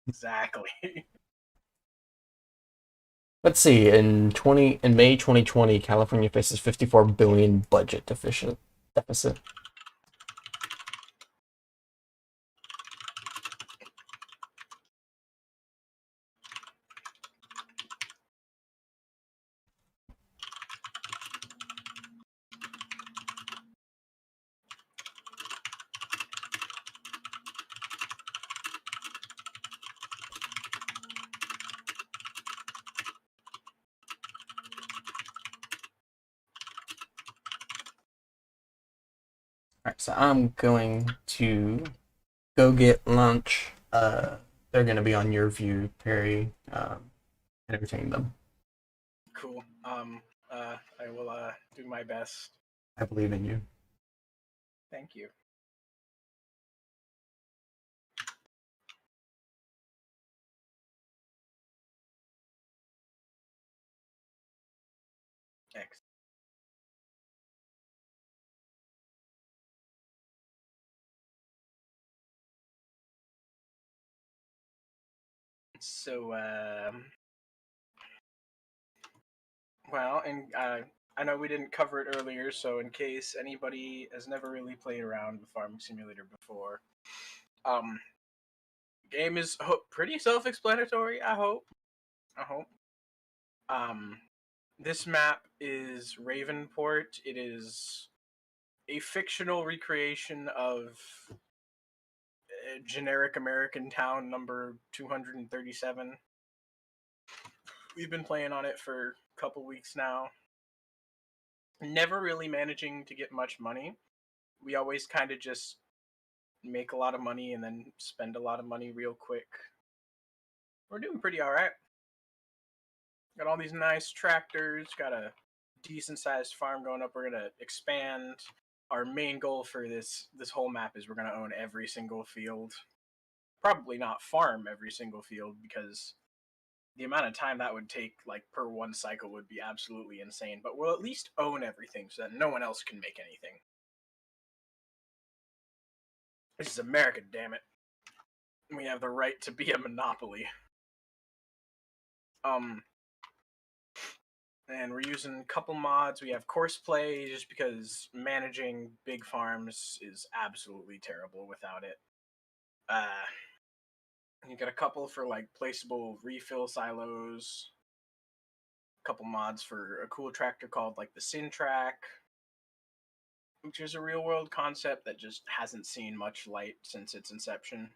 Exactly. Let's see. In May 2020, California faces 54 billion budget deficit. All right, so I'm going to go get lunch. They're going to be on your view, Perry. Entertain them. Cool. I will do my best. I believe in you. Thank you. Thanks. So, well, and I know we didn't cover it earlier, so in case anybody has never really played around with Farming Simulator before, um, game is pretty self-explanatory. I hope. I hope. Um, this map is Ravenport. It is a fictional recreation of a generic American town number 237. We've been playing on it for a couple weeks now. Never really managing to get much money. We always kind of just make a lot of money and then spend a lot of money real quick. We're doing pretty all right. Got all these nice tractors, got a decent sized farm going up. We're going to expand. Our main goal for this whole map is we're going to own every single field. Probably not farm every single field because the amount of time that would take, like, per one cycle would be absolutely insane. But we'll at least own everything so that no one else can make anything. This is America, damn it. We have the right to be a monopoly. And we're using a couple mods. We have course play just because managing big farms is absolutely terrible without it. You got a couple for like placeable refill silos. A couple mods for a cool tractor called like the Syntrack, which is a real world concept that just hasn't seen much light since its inception.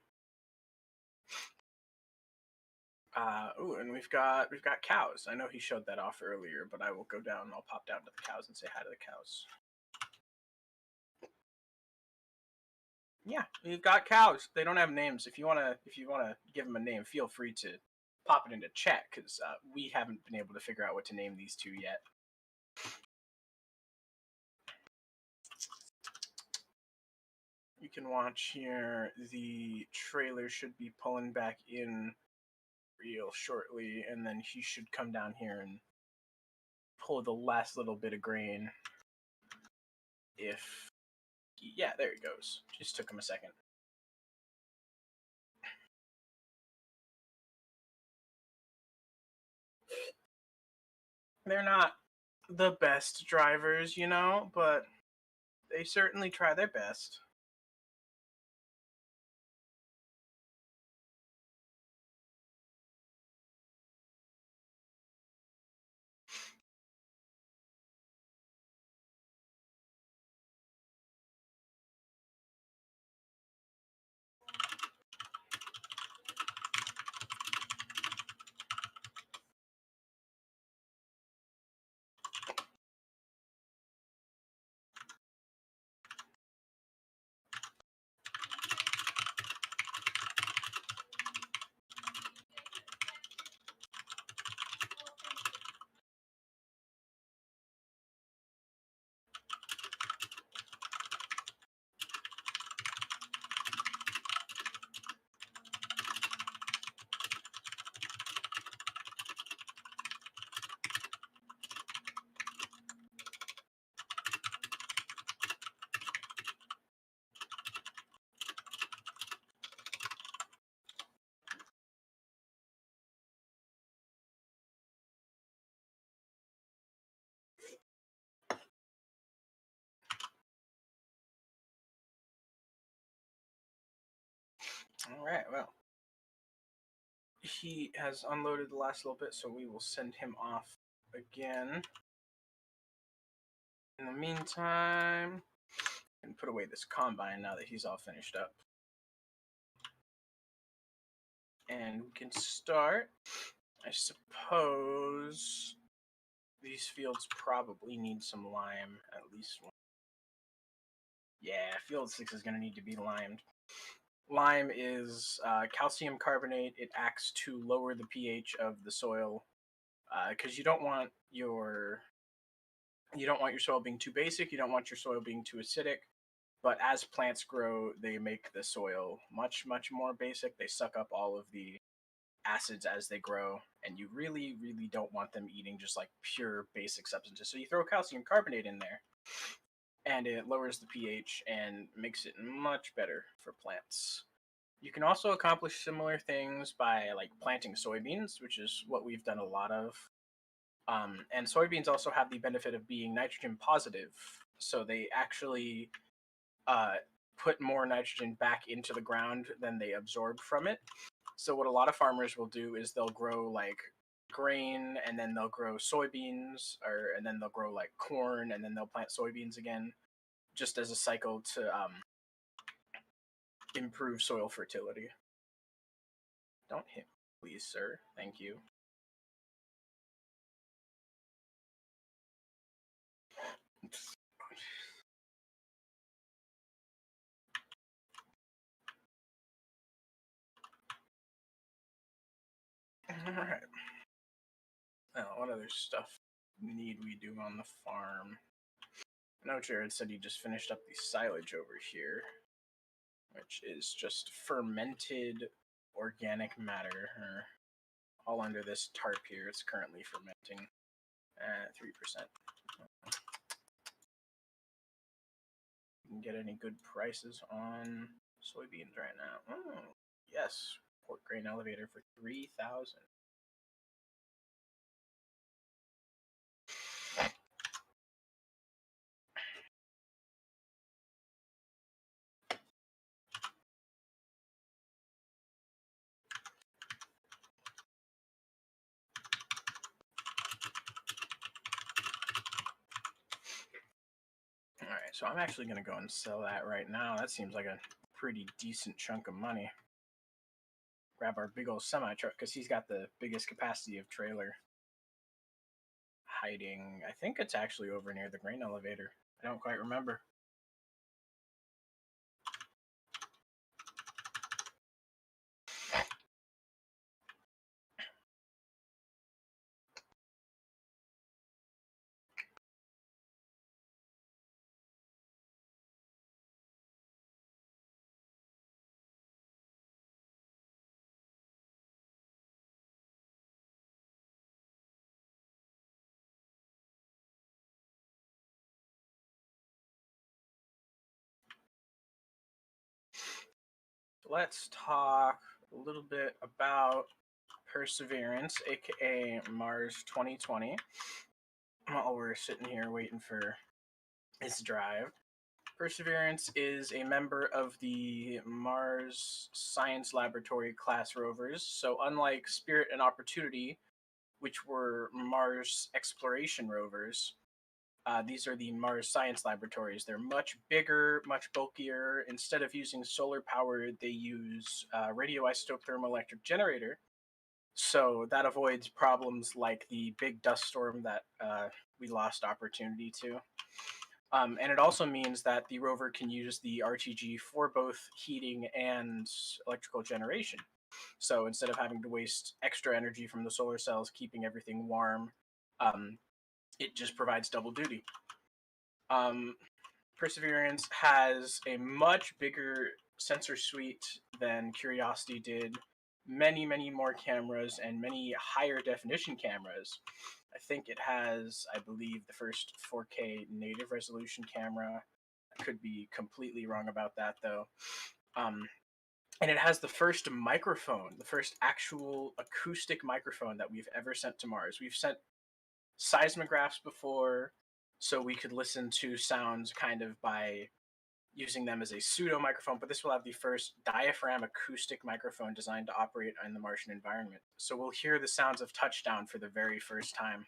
And we've got cows. I know he showed that off earlier, but I will go down. I'll pop down to the cows and say hi to the cows. Yeah, we've got cows. They don't have names. If you wanna give them a name, feel free to pop it into chat because we haven't been able to figure out what to name these two yet. You can watch here. The trailer should be pulling back in real shortly, and then he should come down here and pull the last little bit of grain. Yeah, there he goes. Just took him a second. They're not the best drivers, but they certainly try their best. All right, well, he has unloaded the last little bit, so we will send him off again. In the meantime, I can put away this combine now that he's all finished up. And we can start. I suppose these fields probably need some lime, at least one. Yeah, field 6 is going to need to be limed. Lime is calcium carbonate. It acts to lower the pH of the soil because you don't want your soil being too basic. You don't want your soil being too acidic. But as plants grow, they make the soil much, much more basic. They suck up all of the acids as they grow, and you really, really don't want them eating just like pure basic substances. So you throw calcium carbonate in there, and it lowers the pH and makes it much better for plants. You can also accomplish similar things by like planting soybeans, which is what we've done a lot of. And soybeans also have the benefit of being nitrogen positive, so they actually put more nitrogen back into the ground than they absorb from it. So what a lot of farmers will do is they'll grow like grain, and then they'll grow soybeans, and then they'll grow like corn, and then they'll plant soybeans again, just as a cycle to improve soil fertility. Don't hit me, please, sir. Thank you. Alright. Now, what other stuff need we do on the farm? I know Jared said he just finished up the silage over here, which is just fermented organic matter, all under this tarp here. It's currently fermenting at 3%. You can get any good prices on soybeans right now. Oh, yes. Port grain elevator for 3,000. Alright, so I'm actually going to go and sell that right now. That seems like a pretty decent chunk of money. Grab our big old semi-truck, because he's got the biggest capacity of trailer. Hiding, I think it's actually over near the grain elevator. I don't quite remember. Let's talk a little bit about Perseverance, aka Mars 2020. While we're sitting here waiting for its drive. Perseverance is a member of the Mars Science Laboratory class rovers. So unlike Spirit and Opportunity, which were Mars exploration rovers, these are the Mars Science Laboratories. They're much bigger, much bulkier. Instead of using solar power, they use radioisotope thermoelectric generator. So that avoids problems like the big dust storm that we lost Opportunity to. And it also means that the rover can use the RTG for both heating and electrical generation. So instead of having to waste extra energy from the solar cells keeping everything warm, it just provides double duty. Perseverance has a much bigger sensor suite than Curiosity did. Many, many more cameras and many higher definition cameras. I think it has, I believe, the first 4K native resolution camera. I could be completely wrong about that, though. And it has the first microphone, the first actual acoustic microphone that we've ever sent to Mars. We've sent seismographs before, so we could listen to sounds kind of by using them as a pseudo microphone, but this will have the first diaphragm acoustic microphone designed to operate in the Martian environment. So we'll hear the sounds of touchdown for the very first time.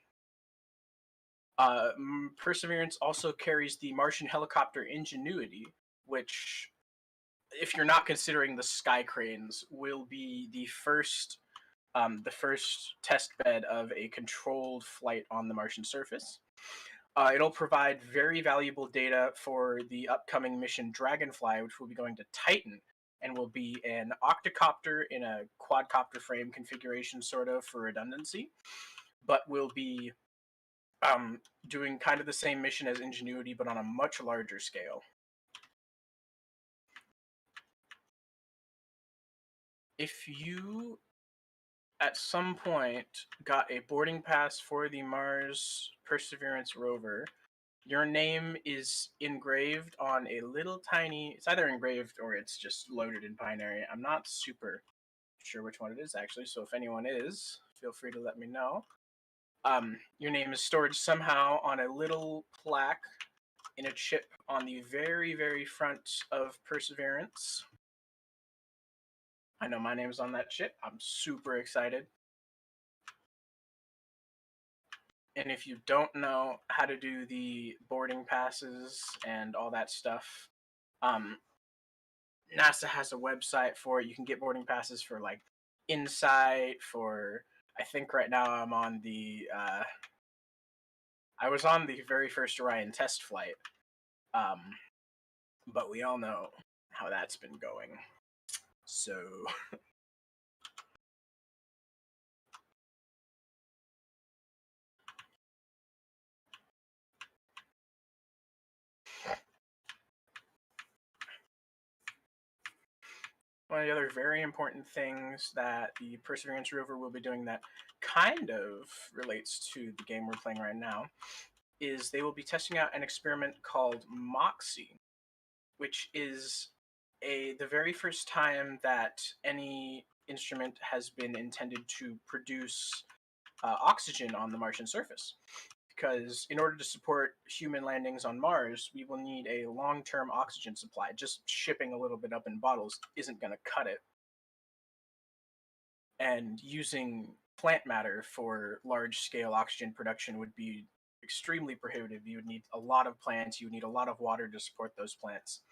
Perseverance also carries the Martian helicopter Ingenuity, which, if you're not considering the sky cranes, will be the first test bed of a controlled flight on the Martian surface. It'll provide very valuable data for the upcoming mission Dragonfly, which will be going to Titan, and will be an octocopter in a quadcopter frame configuration, sort of, for redundancy, but will be doing kind of the same mission as Ingenuity, but on a much larger scale. If you at some point got a boarding pass for the Mars Perseverance rover, your name is engraved on a little tiny, it's either engraved or it's just loaded in binary. I'm not super sure which one it is, actually, so if anyone is, feel free to let me know. Your name is stored somehow on a little plaque in a chip on the very, very front of Perseverance. I know my name's on that chip. I'm super excited. And if you don't know how to do the boarding passes and all that stuff, NASA has a website for it. You can get boarding passes for like Insight, for, I think right now I'm on the, I was on the very first Orion test flight, but we all know how that's been going. So one of the other very important things that the Perseverance rover will be doing that kind of relates to the game we're playing right now is they will be testing out an experiment called MOXIE, which is the very first time that any instrument has been intended to produce oxygen on the Martian surface. Because in order to support human landings on Mars, we will need a long-term oxygen supply. Just shipping a little bit up in bottles isn't going to cut it. And using plant matter for large-scale oxygen production would be extremely prohibitive. You would need a lot of plants. You would need a lot of water to support those plants.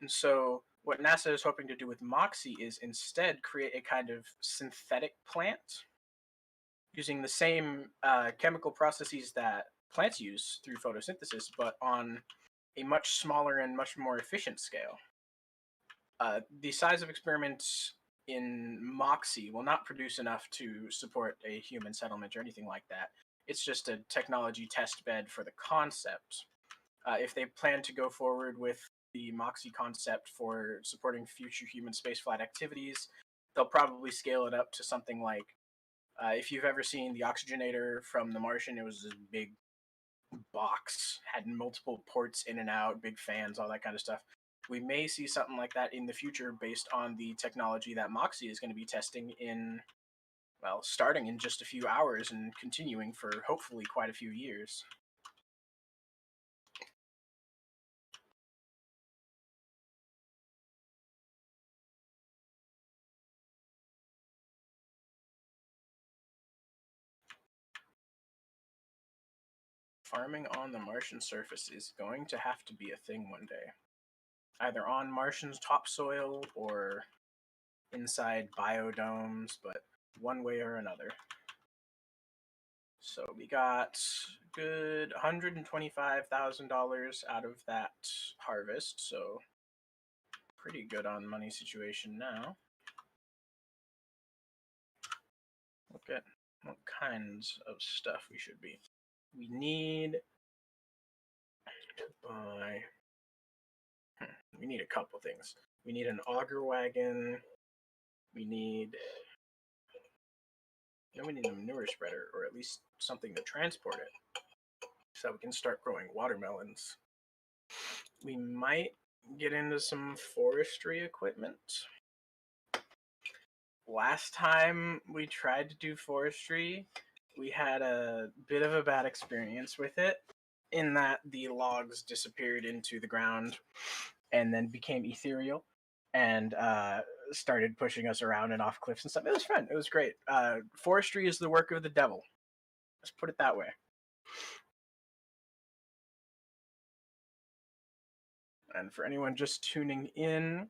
And so what NASA is hoping to do with MOXIE is instead create a kind of synthetic plant using the same chemical processes that plants use through photosynthesis, but on a much smaller and much more efficient scale. The size of experiments in MOXIE will not produce enough to support a human settlement or anything like that. It's just a technology test bed for the concept. If they plan to go forward with the MOXIE concept for supporting future human spaceflight activities, they'll probably scale it up to something like, if you've ever seen the oxygenator from The Martian, it was this big box, had multiple ports in and out, big fans, all that kind of stuff. We may see something like that in the future based on the technology that MOXIE is going to be testing in, well, starting in just a few hours and continuing for hopefully quite a few years. Farming on the Martian surface is going to have to be a thing one day. Either on Martian's topsoil or inside biodomes, but one way or another. So we got good $125,000 out of that harvest, so pretty good on money situation now. Look at what kinds of stuff we should be. We need to buy. We need a couple things. We need an auger wagon. We need a manure spreader, or at least something to transport it, so we can start growing watermelons. We might get into some forestry equipment. Last time we tried to do forestry, we had a bit of a bad experience with it, in that the logs disappeared into the ground. and then became ethereal and started pushing us around and off cliffs and stuff. It was fun. It was great. Forestry is the work of the devil. Let's put it that way. And for anyone just tuning in,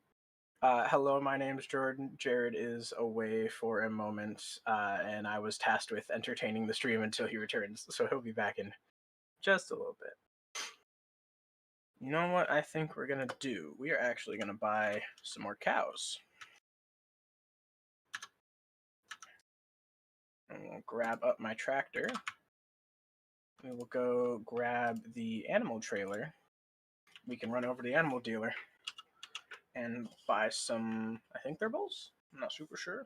hello, my name's Jordan. Jared is away for a moment, and I was tasked with entertaining the stream until he returns, so he'll be back in just a little bit. You know what I think we're going to do? We are actually going to buy some more cows. And we'll grab up my tractor. We will go grab the animal trailer. We can run over to the animal dealer and buy some, I think they're bulls? I'm not super sure.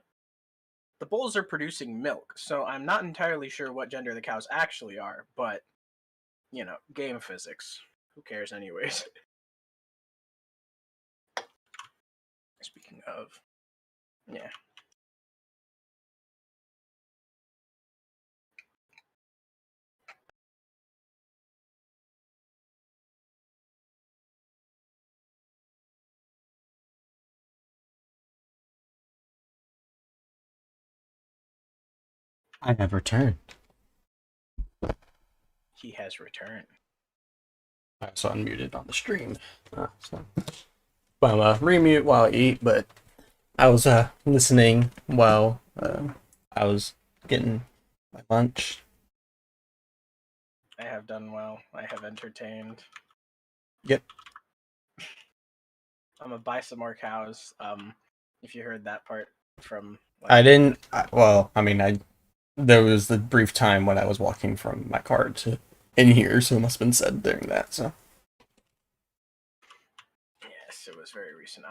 The bulls are producing milk, so I'm not entirely sure what gender the cows actually are, but, you know, game physics. Who cares anyways? Speaking of, yeah. I have returned. He has returned. I was unmuted on the stream. Well, remute while I eat, but I was listening while I was getting my lunch. I have done well. I have entertained. Yep. I'm gonna buy some more cows. If you heard that part from, like, I didn't. There was the brief time when I was walking from my car to in here, so it must have been said during that. So. Yes, it was very recent.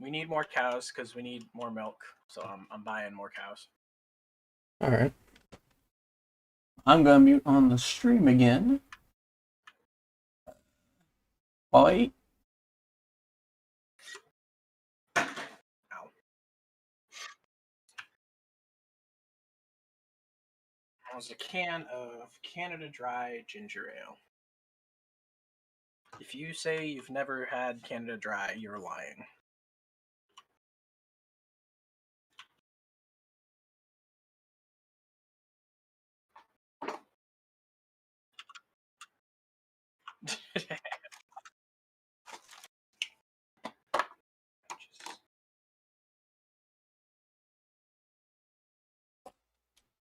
We need more cows because we need more milk. So I'm buying more cows. All right. I'm gonna mute on the stream again. While I eat. Ow. There's a can of Canada Dry ginger ale. If you say you've never had Canada Dry, you're lying.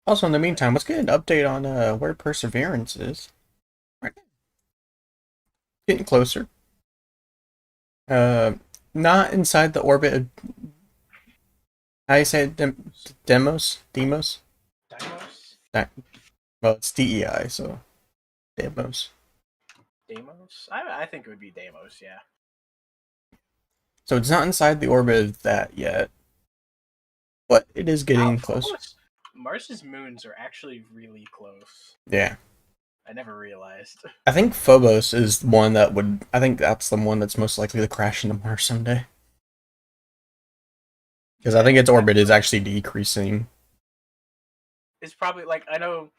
Also, in the meantime, let's get an update on where Perseverance is. Right. Getting closer. Not inside the orbit of. How do you say it? Demos? Demos? Dimos? Well, it's DEI, so Demos. Deimos? I think it would be Deimos, yeah. So it's not inside the orbit of that yet, but it is getting Wow, close. Mars's moons are actually really close. Yeah. I never realized. I think Phobos is one that would. I think that's the one that's most likely to crash into Mars someday. Because I think its orbit is actually decreasing. It's probably, like, I know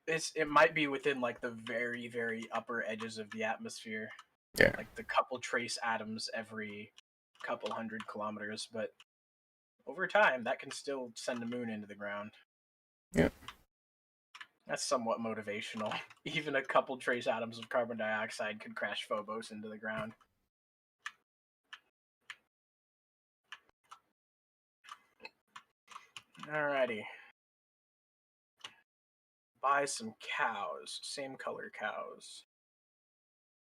it might be within, like, the very, very upper edges of the atmosphere. Yeah. Like the couple trace atoms every couple 100 kilometers, but over time that can still send the moon into the ground. Yeah. That's somewhat motivational. Even a couple trace atoms of carbon dioxide could crash Phobos into the ground. Alrighty. Buy some cows. Same color cows.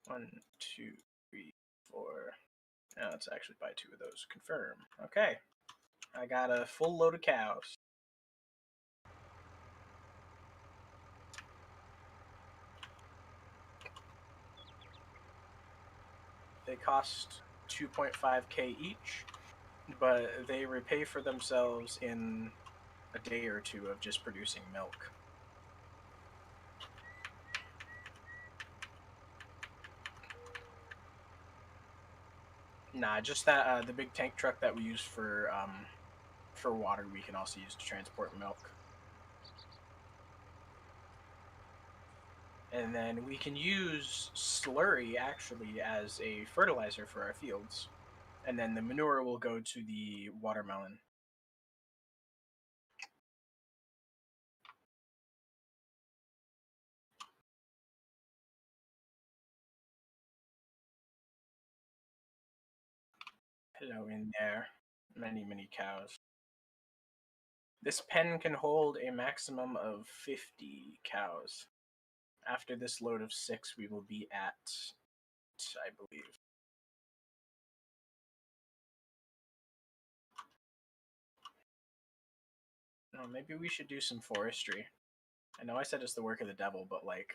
1, 2, 3, 4. Now let's actually buy 2 of those. Confirm. Okay. I got a full load of cows. They cost 2.5k each, but they repay for themselves in a day or two of just producing milk. Nah, just that the big tank truck that we use for water, we can also use to transport milk. And then we can use slurry actually as a fertilizer for our fields. And then the manure will go to the watermelon. Hello in there. Many cows. This pen can hold a maximum of 50 cows. After this load of 6, we will be at, I believe. No, maybe we should do some forestry. I know I said it's the work of the devil, but like,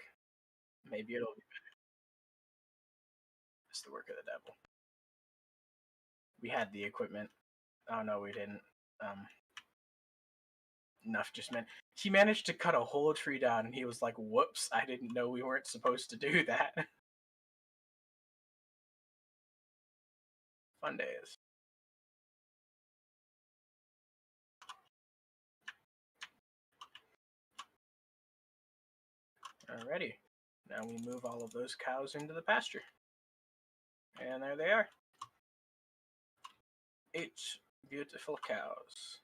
maybe it'll be better. It's the work of the devil. We had the equipment. Oh no, we didn't. Enough just meant he managed to cut a whole tree down, and he was like, "Whoops! I didn't know we weren't supposed to do that." Fun days. Alrighty. Now we move all of those cows into the pasture. And there they are. 8 beautiful cows.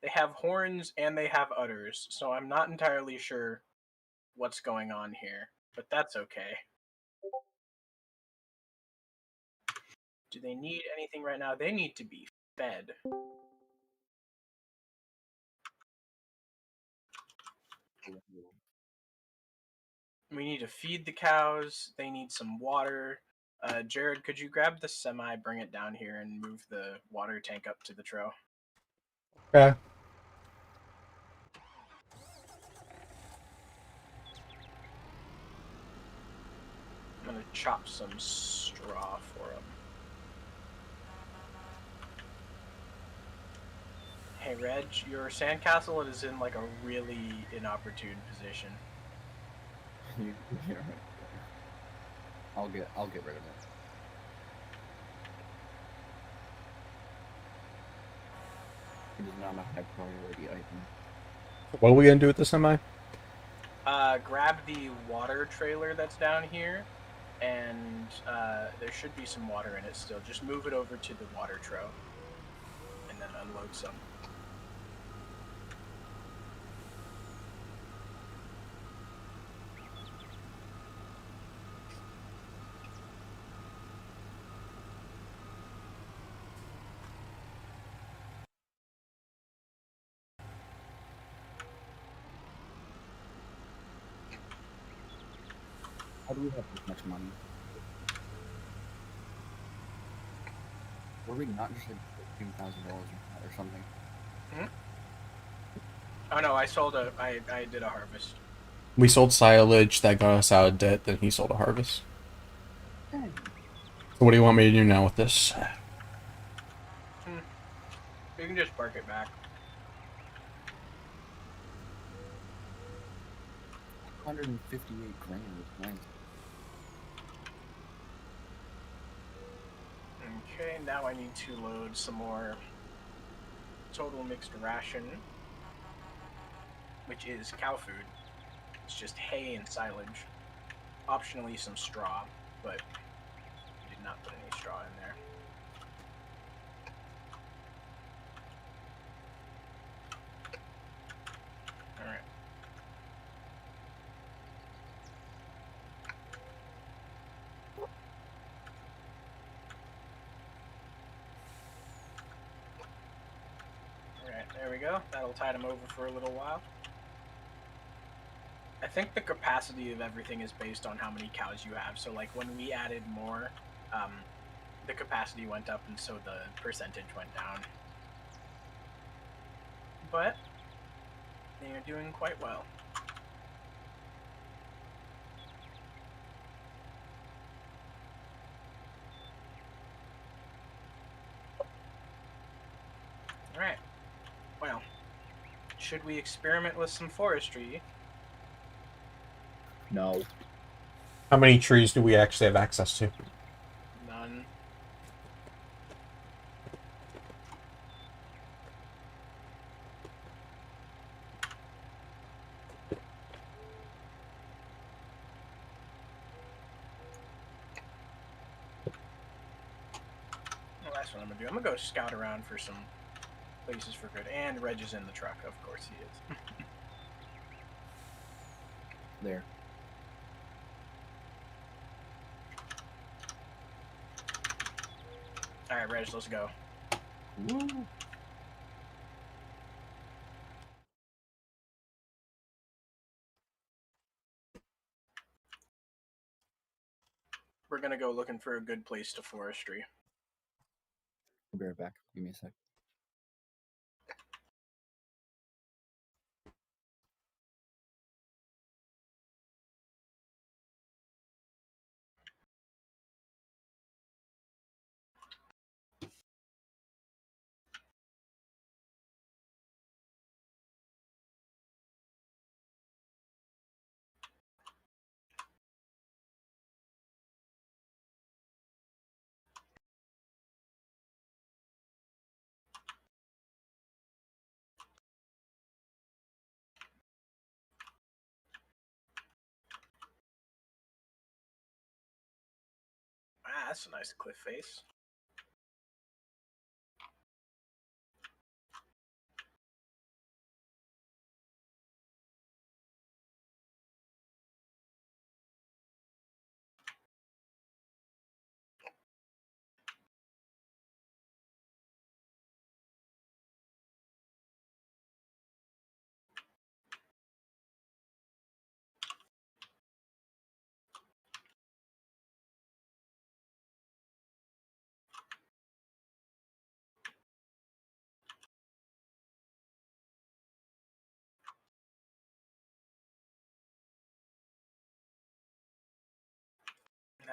They have horns and they have udders, so I'm not entirely sure what's going on here, but that's okay. Do they need anything right now? They need to be fed. We need to feed the cows. They need some water. Jared, could you grab the semi, bring it down here, and move the water tank up to the trough? Okay. I'm gonna chop some straw for them. Hey, Reg, your sandcastle is in like a really inopportune position. Yeah, right. I'll get rid of it. It is not a high priority item. What are we gonna do with the semi? Grab the water trailer that's down here, and there should be some water in it still. Just move it over to the water trough, and then unload some. How do we have this much money? Were we not just like $15,000 or something? Hmm? Oh no, I did a harvest. We sold silage that got us out of debt, then he sold a harvest. Dang. So what do you want me to do now with this? You can just park it back. 158 grand is nice. Okay, now I need to load some more total mixed ration, which is cow food. It's just hay and silage. Optionally some straw, but I did not put any straw in there. Alright. Alright, there we go. That'll tide them over for a little while. I think the capacity of everything is based on how many cows you have. So, like, when we added more, the capacity went up, and so the percentage went down. But they are doing quite well. Alright. Well, should we experiment with some forestry? No. How many trees do we actually have access to? None. that's what I'm gonna do. I'm gonna go scout around for some places for good. And Reg is in the truck, of course he is. There. All right, Reg, let's go. Woo! We're gonna go looking for a good place to forestry. I'll be right back. Give me a sec. Ah, that's a nice cliff face.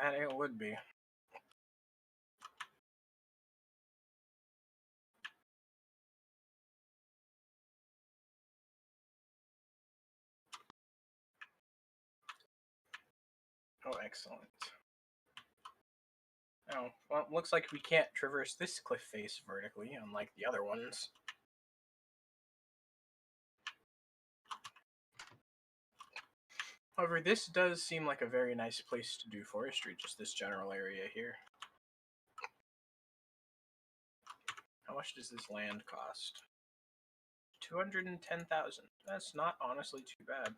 That it would be. Oh, excellent. Oh, well, it looks like we can't traverse this cliff face vertically, unlike the other ones. However, this does seem like a very nice place to do forestry, just this general area here. How much does this land cost? 210,000. That's not honestly too bad.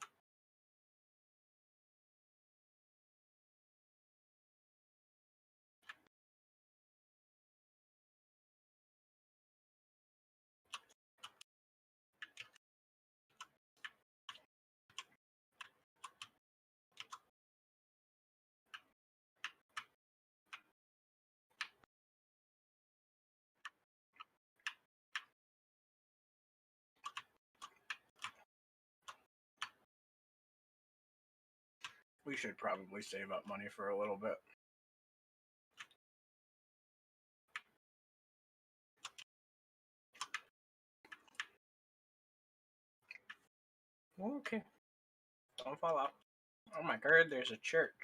We should probably save up money for a little bit. Okay. Don't fall out. Oh my god, there's a church.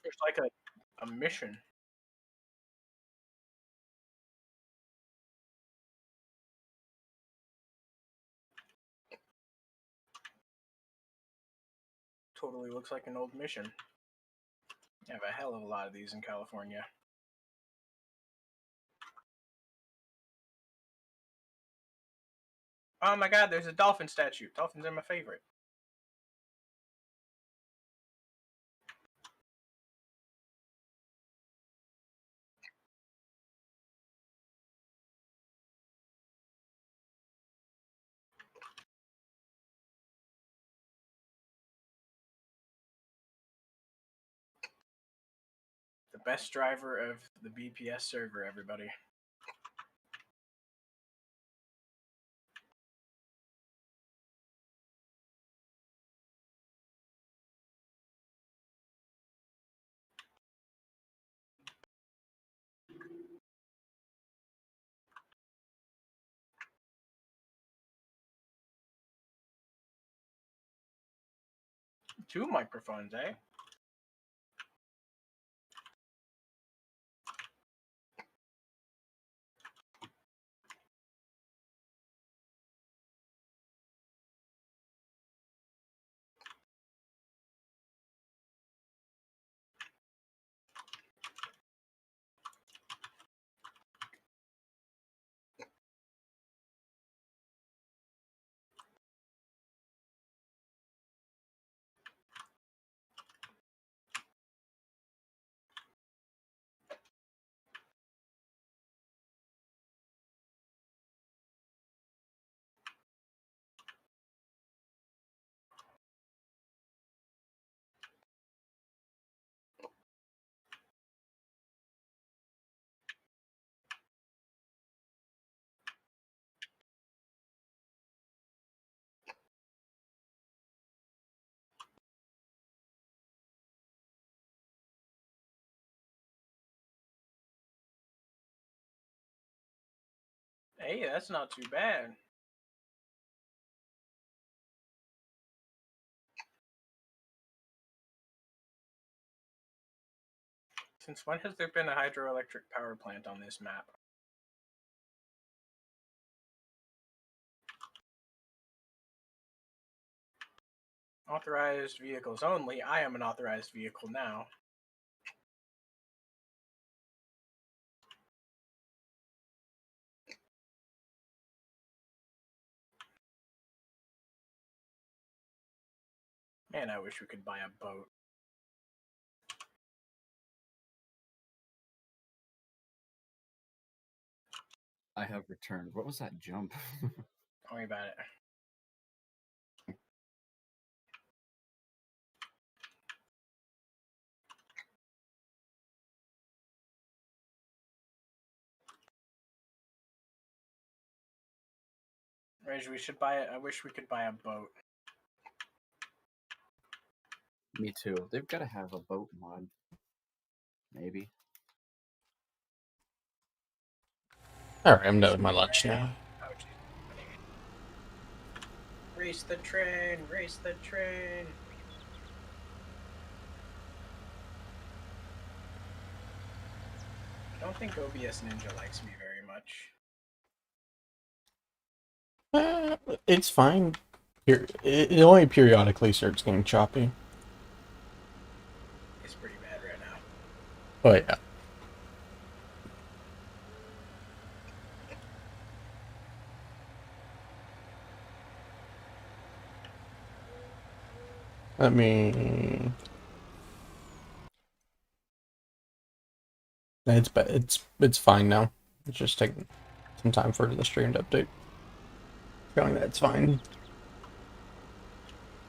There's like a mission. Totally looks like an old mission. I have a hell of a lot of these in California. Oh my god, there's a dolphin statue. Dolphins are my favorite. The best driver of the BPS server, everybody. Two microphones, eh? Hey, that's not too bad. Since when has there been a hydroelectric power plant on this map? Authorized vehicles only. I am an authorized vehicle now. Man, I wish we could buy a boat. I have returned. What was that jump? Tell me about it. Reg, we should buy it. I wish we could buy a boat. Me too. They've got to have a boat mod. Maybe. Alright, I'm done with my lunch now. Oh, geez. Race the train! Race the train! I don't think OBS Ninja likes me very much. It's fine. It only periodically starts getting choppy. It's pretty bad right now. Oh yeah. I mean, it's fine now. It's just taking some time for the stream to update. Feeling that it's fine.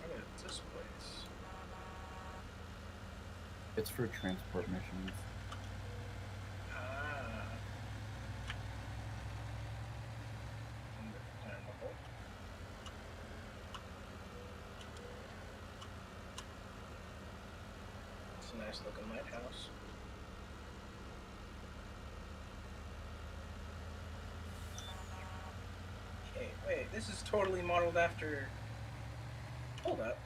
What is this place? It's for transport missions. Ah. Understandable. It's a nice looking lighthouse. Okay, wait, this is totally modeled after. Hold up.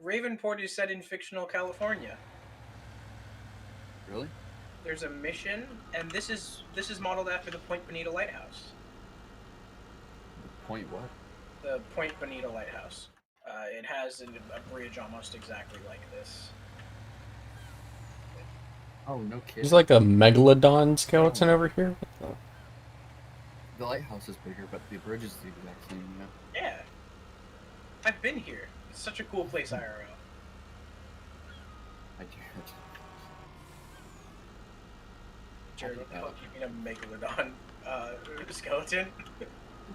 Ravenport is set in fictional California. Really? There's a mission, and this is modeled after the Point Bonita Lighthouse. Point what? The Point Bonita Lighthouse. It has a bridge almost exactly like this. Oh, no kidding. There's like a megalodon skeleton over here. The lighthouse is bigger, but the bridge is the exact same, yeah. Yeah. I've been here. It's such a cool place, IRL. I can't. Jared, what the fuck do you mean a megalodon skeleton?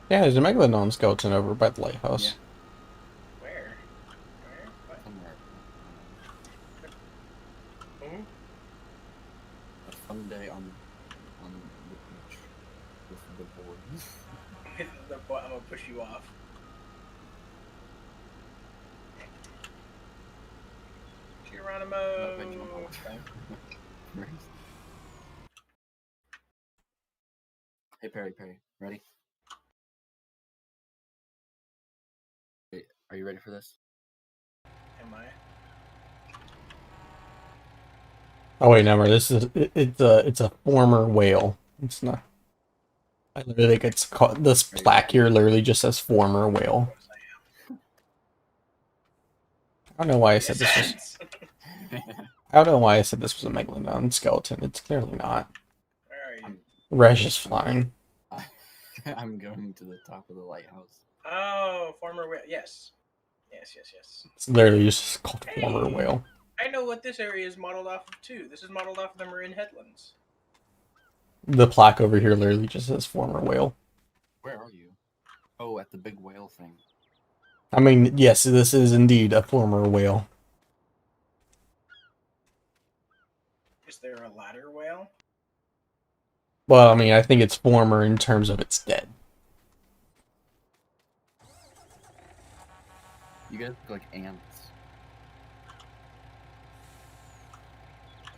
Yeah, there's a megalodon skeleton over by the lighthouse. Yeah. Where? What? Somewhere. Who? A fun day on the beach with the boys. I'm gonna push you off. Geronimo! Not if I jump off. Okay. Hey, Perry, ready? Wait, are you ready for this? Am I? Oh wait, never. This is it's a former whale. It's not. I literally think it's called, this plaque here literally just says former whale. I don't know why I said this was. I don't know why I said this was a megalodon skeleton. It's clearly not. Where are you? Reg is flying. I'm going to the top of the lighthouse. Oh, former whale. Yes. Yes. It's literally just called former whale. I know what this area is modeled off of too. This is modeled off of the Marin Headlands. The plaque over here literally just says former whale. Where are you? Oh, at the big whale thing. I mean, yes, this is indeed a former whale. Is there a ladder whale? Well, I mean, I think it's former in terms of it's dead. You guys look like ants.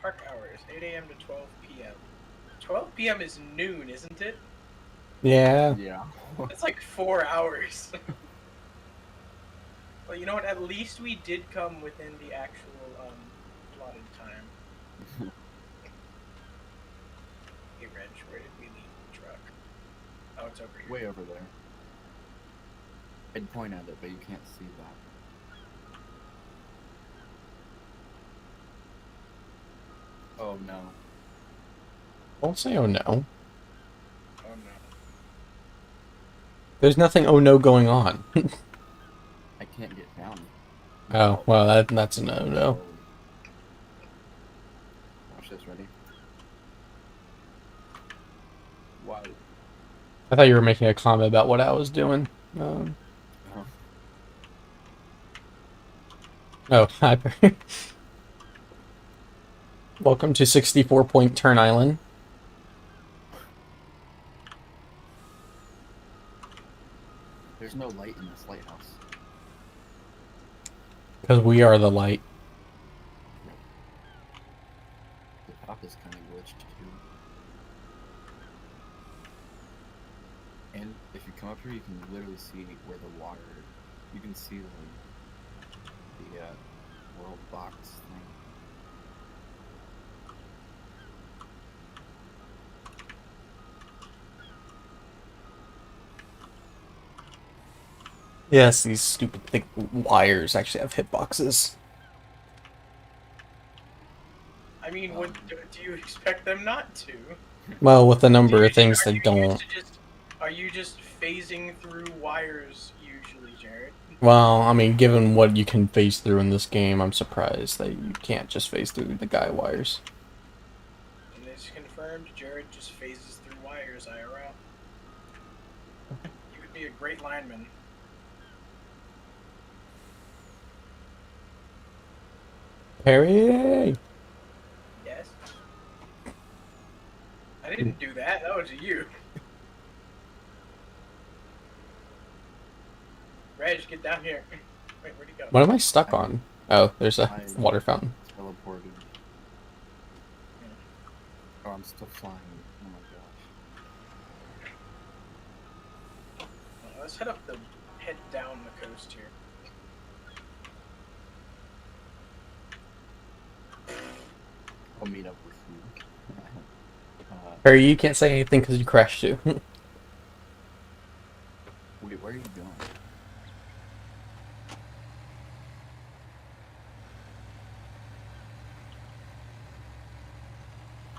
Park hours 8 a.m. to 12 p.m. 12 p.m. is noon, isn't it? Yeah. Yeah. It's like 4 hours. Well, you know what? At least we did come within the actual allotted time. Hey, Reg, where did we leave the truck? Oh, it's over here. Way over there. I'd point at it, but you can't see that. Oh no. Don't say oh no. Oh no. There's nothing oh no going on. I can't get down. Oh, well, that's a no-no. Whoa. Watch this, ready? Wow. I thought you were making a comment about what I was doing. Uh-huh. Oh, hi. Welcome to 64 Point Turn Island. There's no light in this lighthouse. Because we are the light. The top is kind of glitched too. And if you come up here, you can literally see where the water. You can see the world box thing. Yes, these stupid thick wires actually have hitboxes. I mean, what do you expect them not to? Well, with the Do number you, of things are that you don't. used to just are you just phasing through wires usually, Jared? Well, I mean, given what you can phase through in this game, I'm surprised that you can't just phase through the guy wires. And it's confirmed Jared just phases through wires IRL. You would be a great lineman. Perry! Yes. I didn't do that. That was you. Reg, get down here. Wait, where'd he go? What am I stuck on? Oh, there's a I water fountain. teleported. Oh, I'm still flying. Oh my gosh. Let's head down the coast here. I'll meet up with you. Perry, you can't say anything because you crashed too. Wait, where are you going?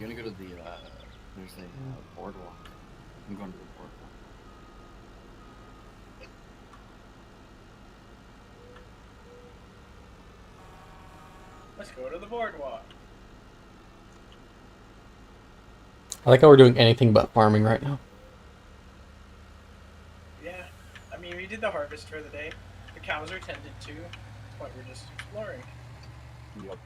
You're gonna go to the, there's a boardwalk. I'm going to the boardwalk. Let's go to the boardwalk. I like how we're doing anything but farming right now. Yeah. I mean, we did the harvest for the day. The cows are tended to. At this point, we're just exploring. Yep.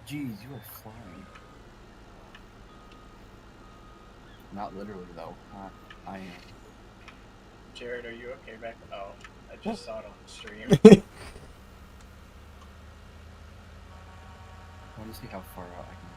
Jeez, you are flying. Not literally, though. I am. Jared, are you okay back? Oh, I just saw it on the stream. I want to see how far out I can go.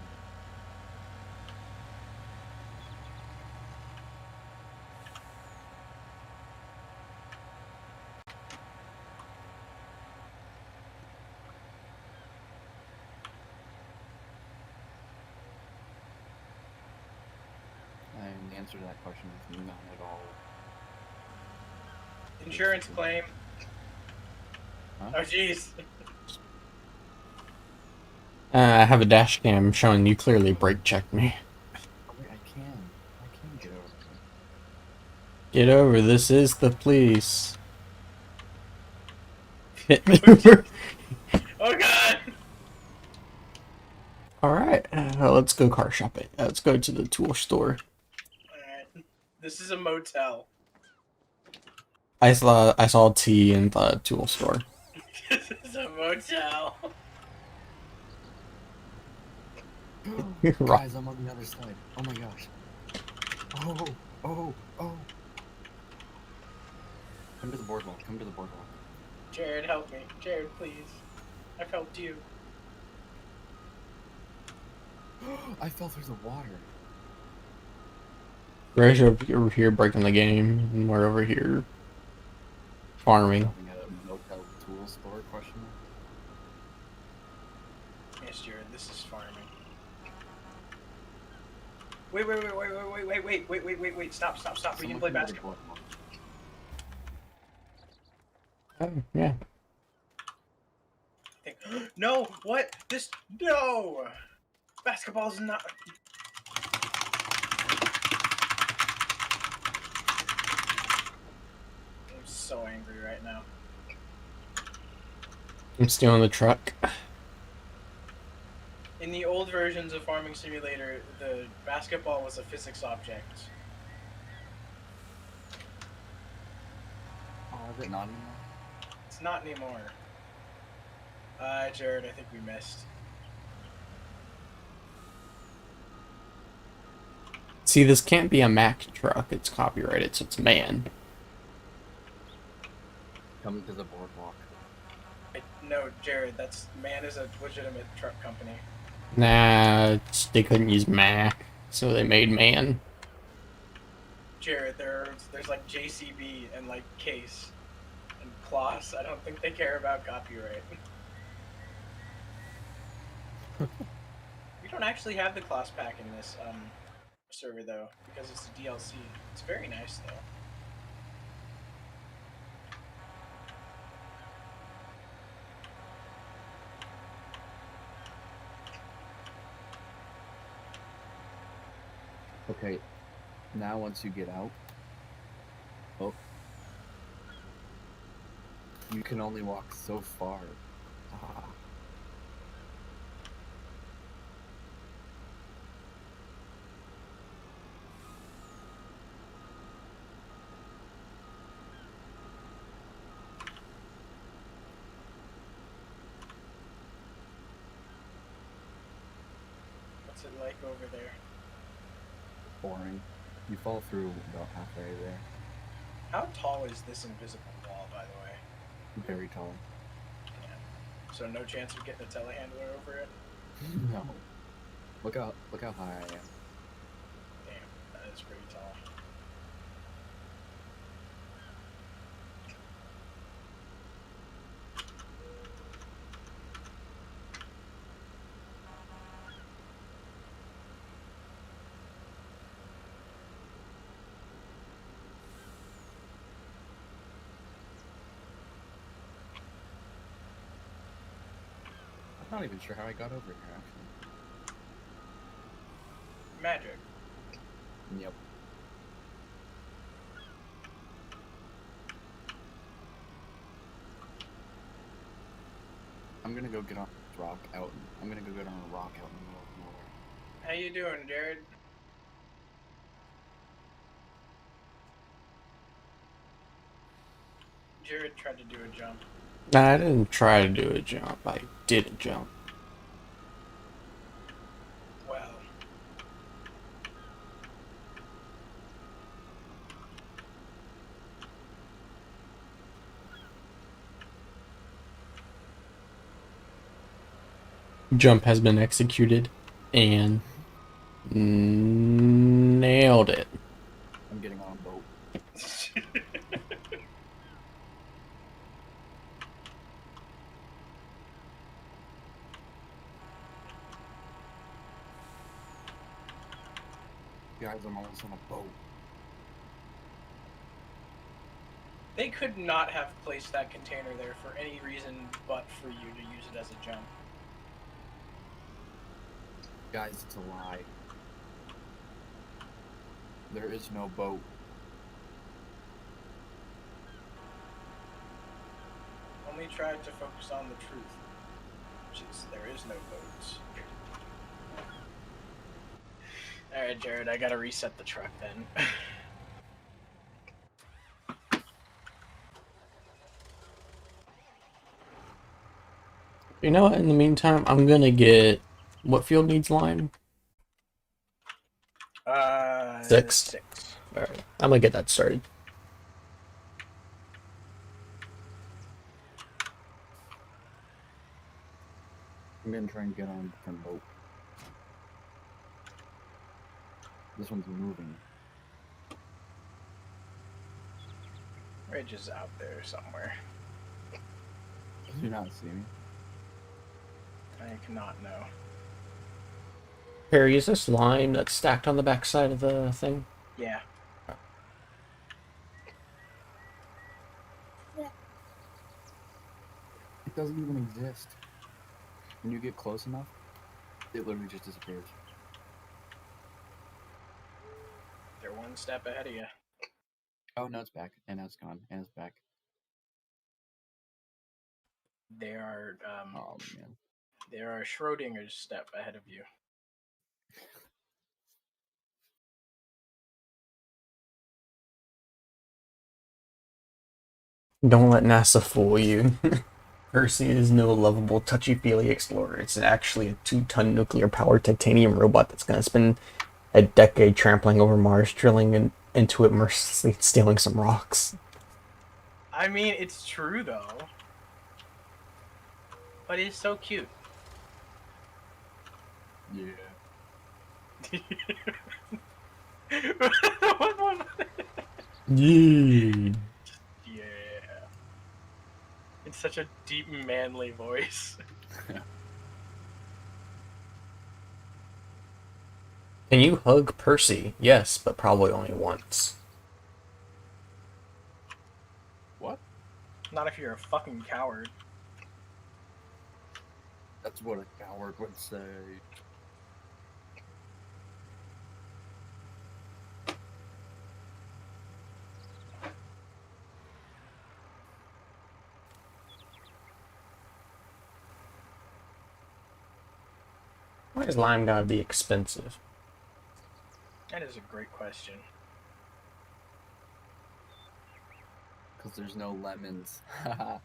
And the answer to that question is none at all. Insurance claim. Huh? Oh, jeez. I have a dash cam showing you clearly brake checked me. Oh, wait, I can get over here. Get over, this is the police. Hit me. Oh, God. Alright, let's go car shopping. Let's go to the tool store. Alright. This is a motel. I saw T in the tool store. This is a motel. Guys, I'm on the other side. Oh my gosh. Oh. Come to the boardwalk. Jared, help me. Jared, please. I've helped you. I fell through the water. Ray's over here breaking the game, and we're over here farming. Shopping at a motel tool store? Question mark. Yes, Jared, this is farming. Wait. Stop. We can play basketball. Oh, yeah. No, what? No! Basketball's not... I'm so angry right now. I'm stealing the truck. In the old versions of Farming Simulator, the basketball was a physics object. Oh, is it not anymore? It's not anymore. Jared, I think we missed. See, this can't be a Mack truck. It's copyrighted, so it's man. Coming to the boardwalk. No, Jared, Man is a legitimate truck company. Nah, they couldn't use Mack, so they made man. Jared, there's like JCB and like Case and Kloss. I don't think they care about copyright. We don't actually have the Kloss pack in this server though, because it's a DLC. It's very nice though. Okay, now once you get out, oh, you can only walk so far. Ah. What's it like over there? Boring. You fall through about halfway there. How tall is this invisible wall, by the way? Very tall. Yeah. So no chance of getting a telehandler over it? No. Look how high I am. Damn, that is pretty tall. I'm not even sure how I got over here, actually. Magic. Yep. I'm gonna go get on a rock out. I'm gonna go get on a rock out in the middle of nowhere. How you doing, Jared? Jared tried to do a jump. Nah, I didn't try to do a jump. I did a jump. Well. Jump has been executed, and nailed it. I'm getting on a boat. Guys, I'm almost on a boat. They could not have placed that container there for any reason but for you to use it as a jump. Guys, it's a lie. There is no boat. Only tried to focus on the truth, which is there is no boats. Alright, Jared, I gotta reset the truck then. You know what? In the meantime, I'm gonna get what field needs lime? 6. 6. Alright, I'm gonna get that started. I'm gonna try and get on a different boat. This one's moving. Ridge is out there somewhere. Did you not see me? I cannot know. Harry, is this lime that's stacked on the backside of the thing? Yeah. It doesn't even exist. When you get close enough, it literally just disappears. They're one step ahead of you. Oh, now it's back, and now it's gone, and it's back. They are Oh man. they are Schrodinger's step ahead of you. Don't let NASA fool you. Percy is no lovable, touchy-feely explorer. It's actually a 2-ton nuclear-powered titanium robot that's gonna spend a decade trampling over Mars, drilling into it, mercilessly stealing some rocks. I mean, it's true though. But it's so cute. Yeah. Yeah. Yeah. It's such a deep, manly voice. Can you hug Percy? Yes, but probably only once. What? Not if you're a fucking coward. That's what a coward would say. Why is lime gotta be expensive? That is a great question. Because there's no lemons. I'm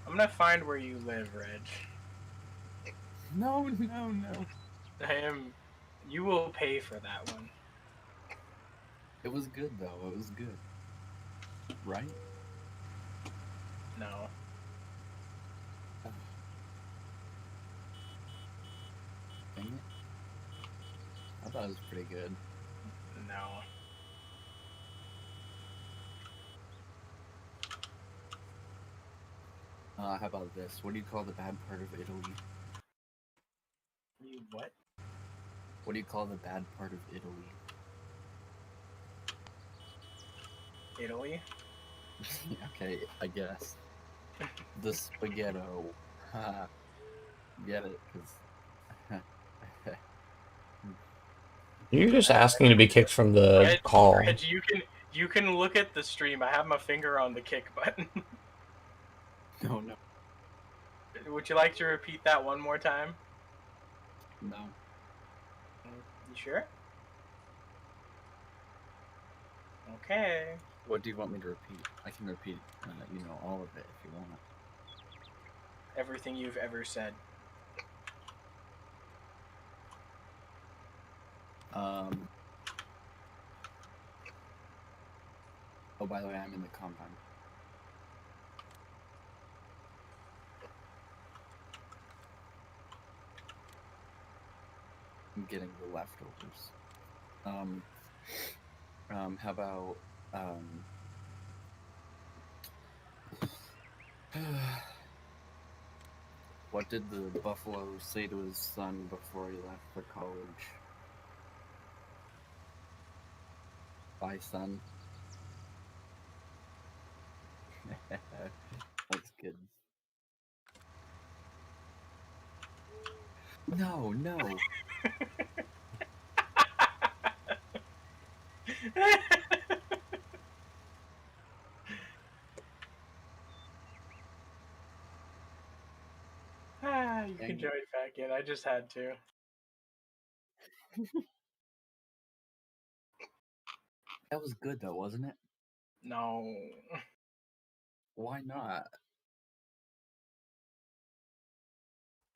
gonna find where you live, Reg. No, no, no. I am. You will pay for that one. It was good though. It was good. Right? No. Dang it. I thought it was pretty good. No. How about this? What do you call the bad part of Italy? You what? What do you call the bad part of Italy? Italy? Okay, I guess. The spaghetto. Haha. Get it? Because. You're just asking to be kicked from the Reg, call. Reg, you can look at the stream. I have my finger on the kick button. No, no, Would you like to repeat that one more time? no. You sure? Okay. What do you want me to repeat? I can repeat, all of it if you want. Everything you've ever said. Oh, by the way, I'm in the compound. I'm getting the leftovers. How about, what did the buffalo say to his son before he left for college? Bye, son. That's good. No, no. You Dang can it. join back in. I just had to. That was good though, wasn't it? No. Why not?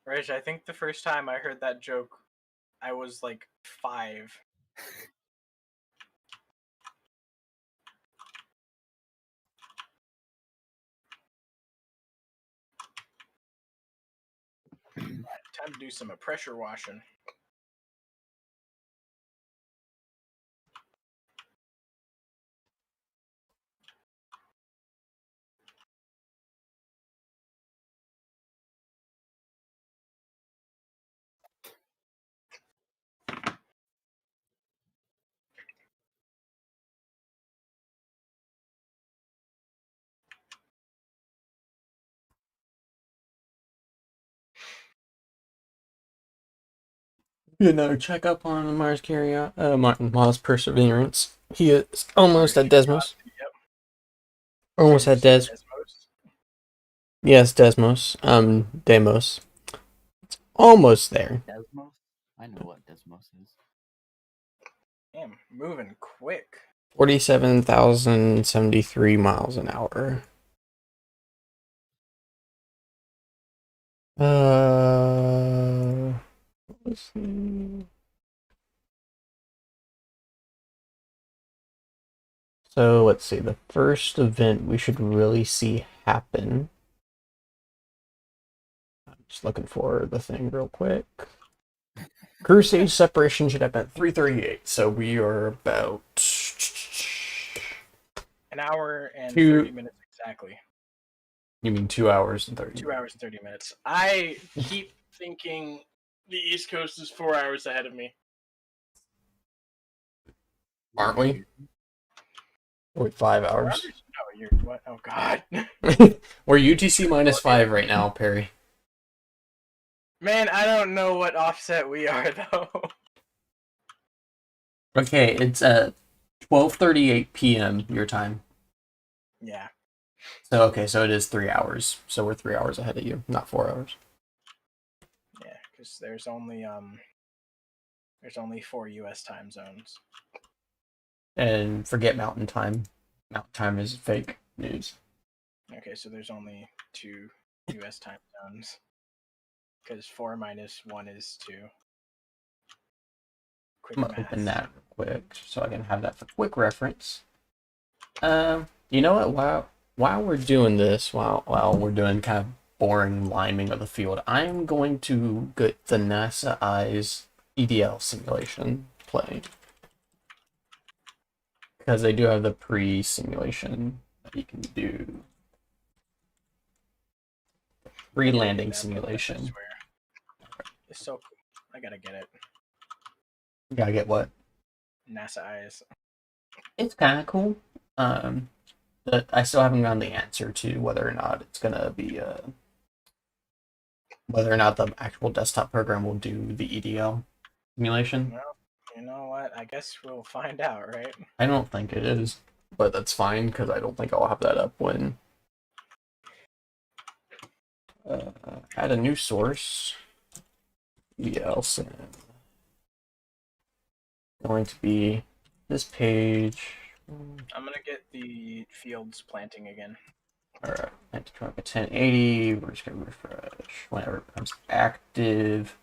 Reg, I think the first time I heard that joke, I was like 5. Time to do some pressure washing. Another checkup on Mars Mars Perseverance. He is almost at Desmos. Yep. Almost at Des. Desmos. Yes, Desmos. Demos. It's almost there. Desmos? I know what Desmos is. Damn, moving quick. 47,073 miles an hour. Let's see. So let's see. The first event we should really see happen. I'm just looking for the thing real quick. Crew stage separation should happen at 3:38. So we are about an hour and 30 minutes exactly. You mean 2 hours and 30? 2 hours and 30 minutes. I keep thinking the East Coast is 4 hours ahead of me. Aren't we? Wait, 5 hours. No, you're what? Oh God. We're UTC -5 right now, Perry. Man, I don't know what offset we are though. Okay, it's 12:38 p.m. your time. Yeah. So so it is 3 hours. So we're 3 hours ahead of you, not 4 hours. Yeah, because there's only 4 U.S. time zones. And forget Mountain Time. Mountain Time is fake news. Okay, so there's only 2 U.S. time zones. Because 4 minus 1 is 2. Quick I'm gonna math. open that real quick so I can have that for quick reference. You know what? While we're doing this, while we're doing kind of boring liming of the field, I'm going to get the NASA Eyes EDL simulation playing. Because they do have the pre-simulation that you can do. Pre-landing simulation. It's so cool. I gotta get it. You gotta get what? NASA Eyes. It's kind of cool. But I still haven't gotten the answer to whether or not it's gonna be whether or not the actual desktop program will do the EDL simulation. Well, you know what? I guess we'll find out, right? I don't think it is, but that's fine because I don't think I'll have that up when add a new source. EDL sim. Going to be this page. I'm gonna get the fields planting again. Alright, I have to try 1080. We're just gonna refresh whenever it becomes active.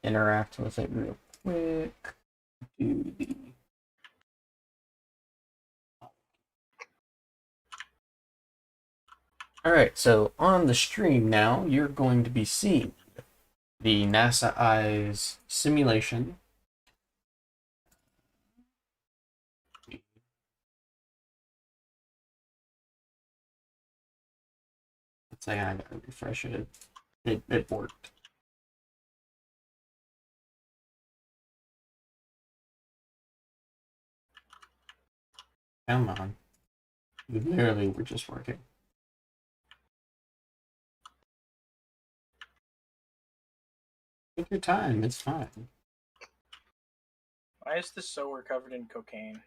Interact with it real quick. Do the Alright, so on the stream now, you're going to be seeing the NASA Eyes simulation. Let's say I gotta refresh it. It worked. Come on. You literally were just working. Take your time, it's fine. Why is the sower covered in cocaine?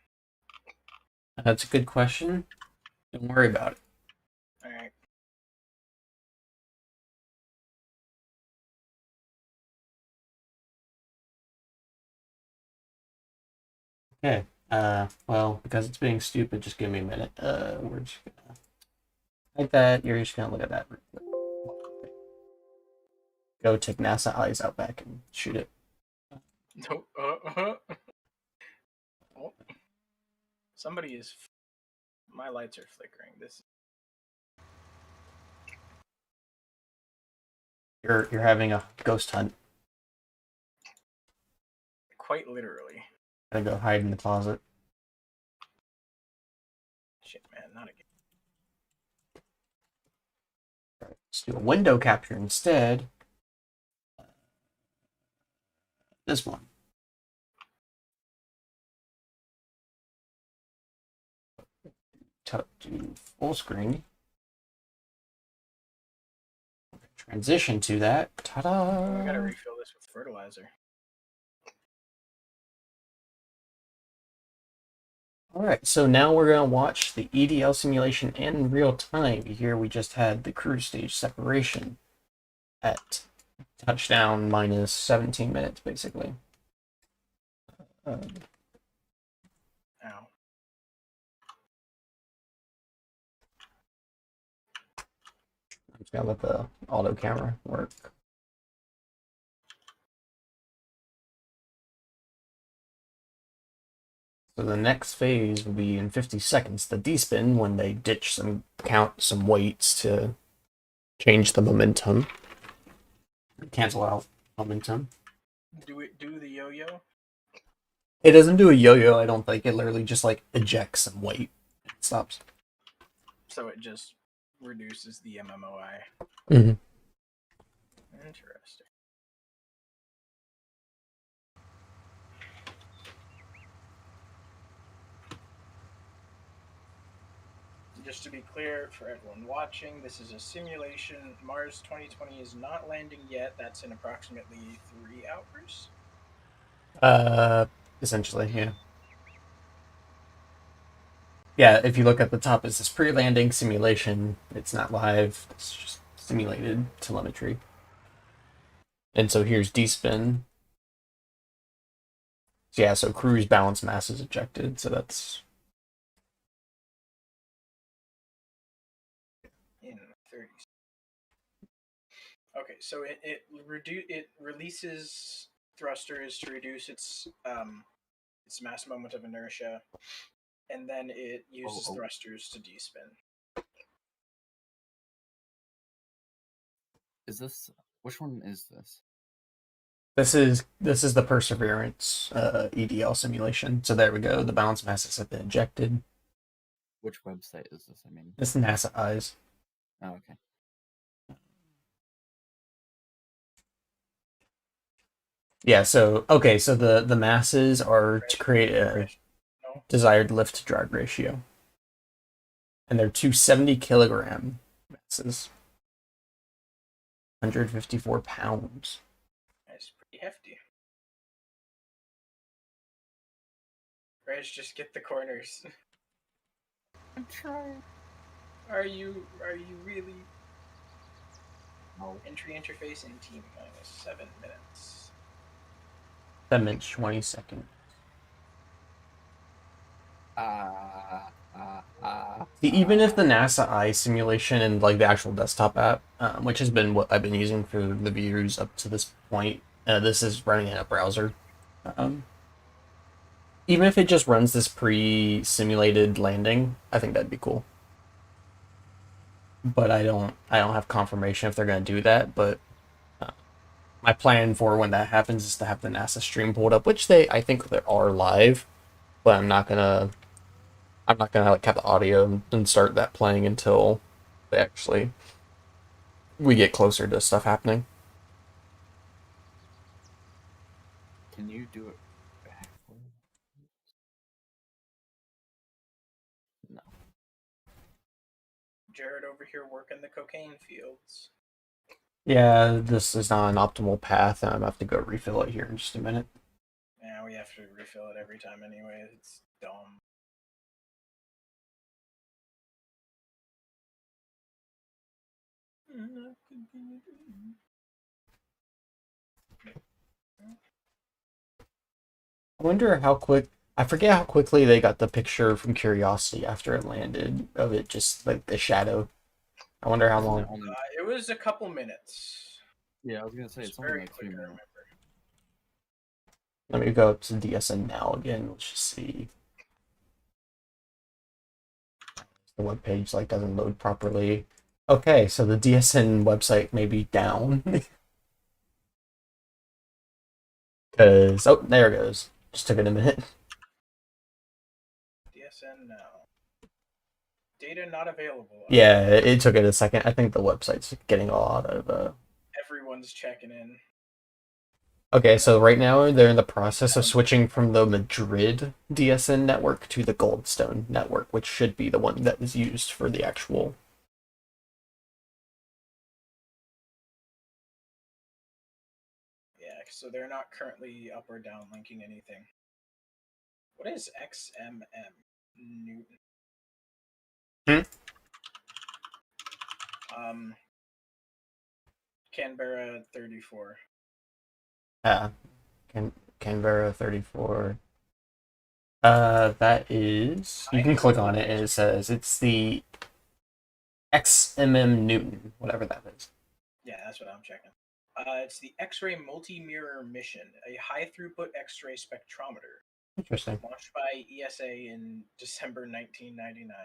That's a good question. Don't worry about it. Alright. Okay. Well, because it's being stupid, just give me a minute. We're just gonna like that. You're just gonna look at that. Go take NASA Eyes out back and shoot it. No. Oh. Somebody is. My lights are flickering. This. You're having a ghost hunt. Quite literally. Gotta go hide in the closet. Shit, man, not again. Let's do a window capture instead. This one. Do full screen. Transition to that. Ta-da! I gotta refill this with fertilizer. Alright, so now we're going to watch the EDL simulation in real time. Here we just had the cruise stage separation at touchdown minus 17 minutes, basically. Ow. I'm just going to let the auto camera work. So the next phase will be in 50 seconds, the D-spin, when they ditch count some weights to change the momentum. Cancel out momentum. Do it do the yo-yo? It doesn't do a yo-yo, I don't think. It literally just like ejects some weight. It stops. So it just reduces the MMOI. Mm-hmm. Interesting. Just to be clear for everyone watching, this is a simulation. Mars 2020 is not landing yet. That's in approximately 3 hours. Essentially, yeah. Yeah, if you look at the top, it says pre-landing simulation. It's not live. It's just simulated telemetry. And so here's D-spin. So yeah, so cruise balance mass is ejected. So that's In 30. Okay, so it releases thrusters to reduce its mass moment of inertia, and then it uses thrusters to despin. Is this which one is this? This is the Perseverance EDL simulation. So there we go. The balance masses have been ejected. Which website is this? I mean, It's NASA eyes. oh, okay. Yeah. So okay. So the masses are to create a desired lift to drag ratio, and they're 270-kilogram masses. 154 pounds. That's pretty hefty. Reg, just get the corners. I'm trying. Are you really? No. Entry interface in T minus 7 minutes. 7 minutes 20 seconds. Even if the NASA Eye simulation and like the actual desktop app, which has been what I've been using for the views up to this point, this is running in a browser. Even if it just runs this pre-simulated landing, I think that'd be cool. But I don't have confirmation if they're going to do that. But my plan for when that happens is to have the NASA stream pulled up, which I think they are live, but I'm not gonna like have the audio and start that playing until we get closer to stuff happening. Can you do it backwards? No. Jared over here working the cocaine fields. Yeah, this is not an optimal path, and I'm gonna have to go refill it here in just a minute. Yeah, we have to refill it every time anyway. It's dumb. I wonder how quick. I forget how quickly they got the picture from Curiosity after it landed of it, just like the shadow. I wonder how long. It was a couple minutes. Yeah, I was gonna say it's only like 2 minutes. Let me go up to DSN now again. Let's just see. The web page like doesn't load properly. Okay, so the DSN website may be down. Because, oh, there it goes. Just took it a minute. DSN now. Data not available. Yeah, it took it a second. I think the website's getting a lot of. Everyone's checking in. Okay, so right now they're in the process of switching from the Madrid DSN network to the Goldstone network, which should be the one that is used for the actual. Yeah, so they're not currently up or down linking anything. What is XMM Newton? Hmm? Canberra 34. Canberra 34. That is. You can click on it and it says it's the XMM Newton, whatever that is. Yeah, that's what I'm checking. It's the X-ray multi-mirror mission, a high-throughput X-ray spectrometer. Interesting. Launched by ESA in December 1999.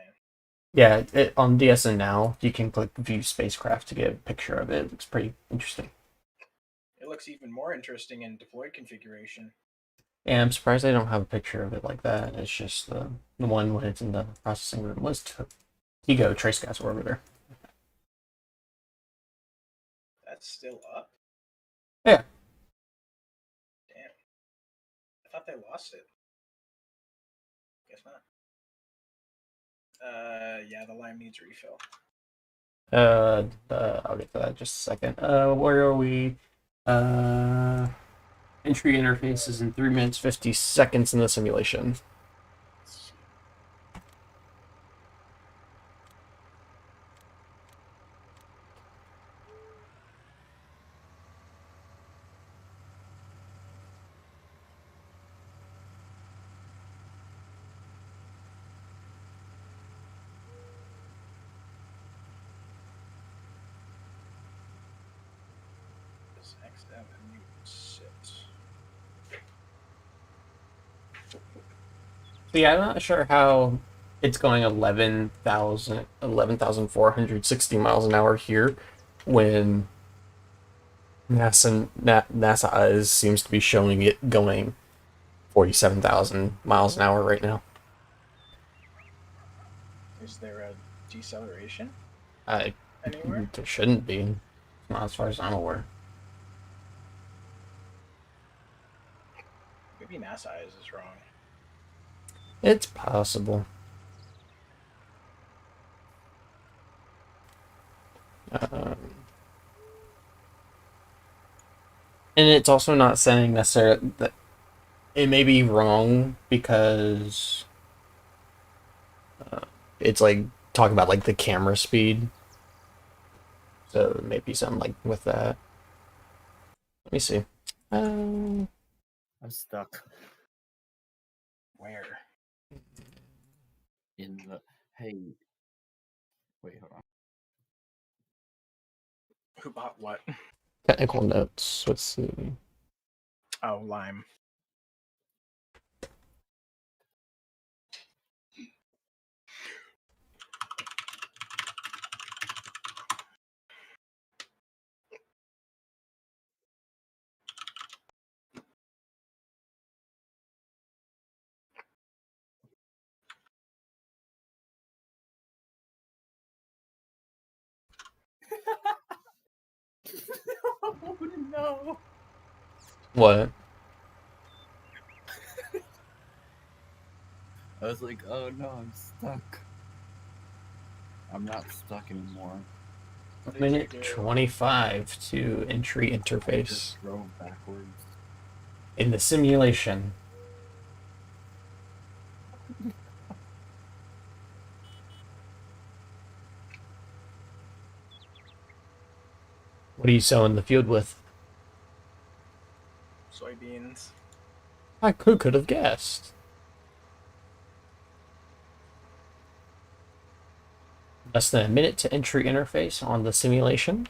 Yeah, on DSN now, you can click View Spacecraft to get a picture of it. It's pretty interesting. It looks even more interesting in deployed configuration. Yeah, I'm surprised they don't have a picture of it like that. It's just the one when it's in the processing room list. Ego Trace Gas Orbiter. That's still up? Yeah. Damn. I thought they lost it. Guess not. Yeah, the line needs refill. I'll get to that in just a second. Where are we? Entry interface is in 3 minutes 50 seconds in the simulation. This XM Newton sit. So yeah, I'm not sure how it's going 11,460 miles an hour here when NASA seems to be showing it going 47,000 miles an hour right now. Is there a deceleration I anywhere? There shouldn't be, not as far as I'm aware. Maybe NASA is wrong. It's possible. Um, and it's also not saying necessarily that it may be wrong because it's like talking about like the camera speed. So maybe something like with that. Let me see. I'm stuck Where? in the. Hey, wait, hold on. Who bought what? Technical notes. Let's see. Oh, Lime. Oh no! What? I was like, oh no, I'm stuck. I'm not stuck anymore. What did Minute you do? 25 to entry I interface just drove backwards. in the simulation. What are you sowing the field with? Soybeans. Who could have guessed? Less than a minute to entry interface on the simulation.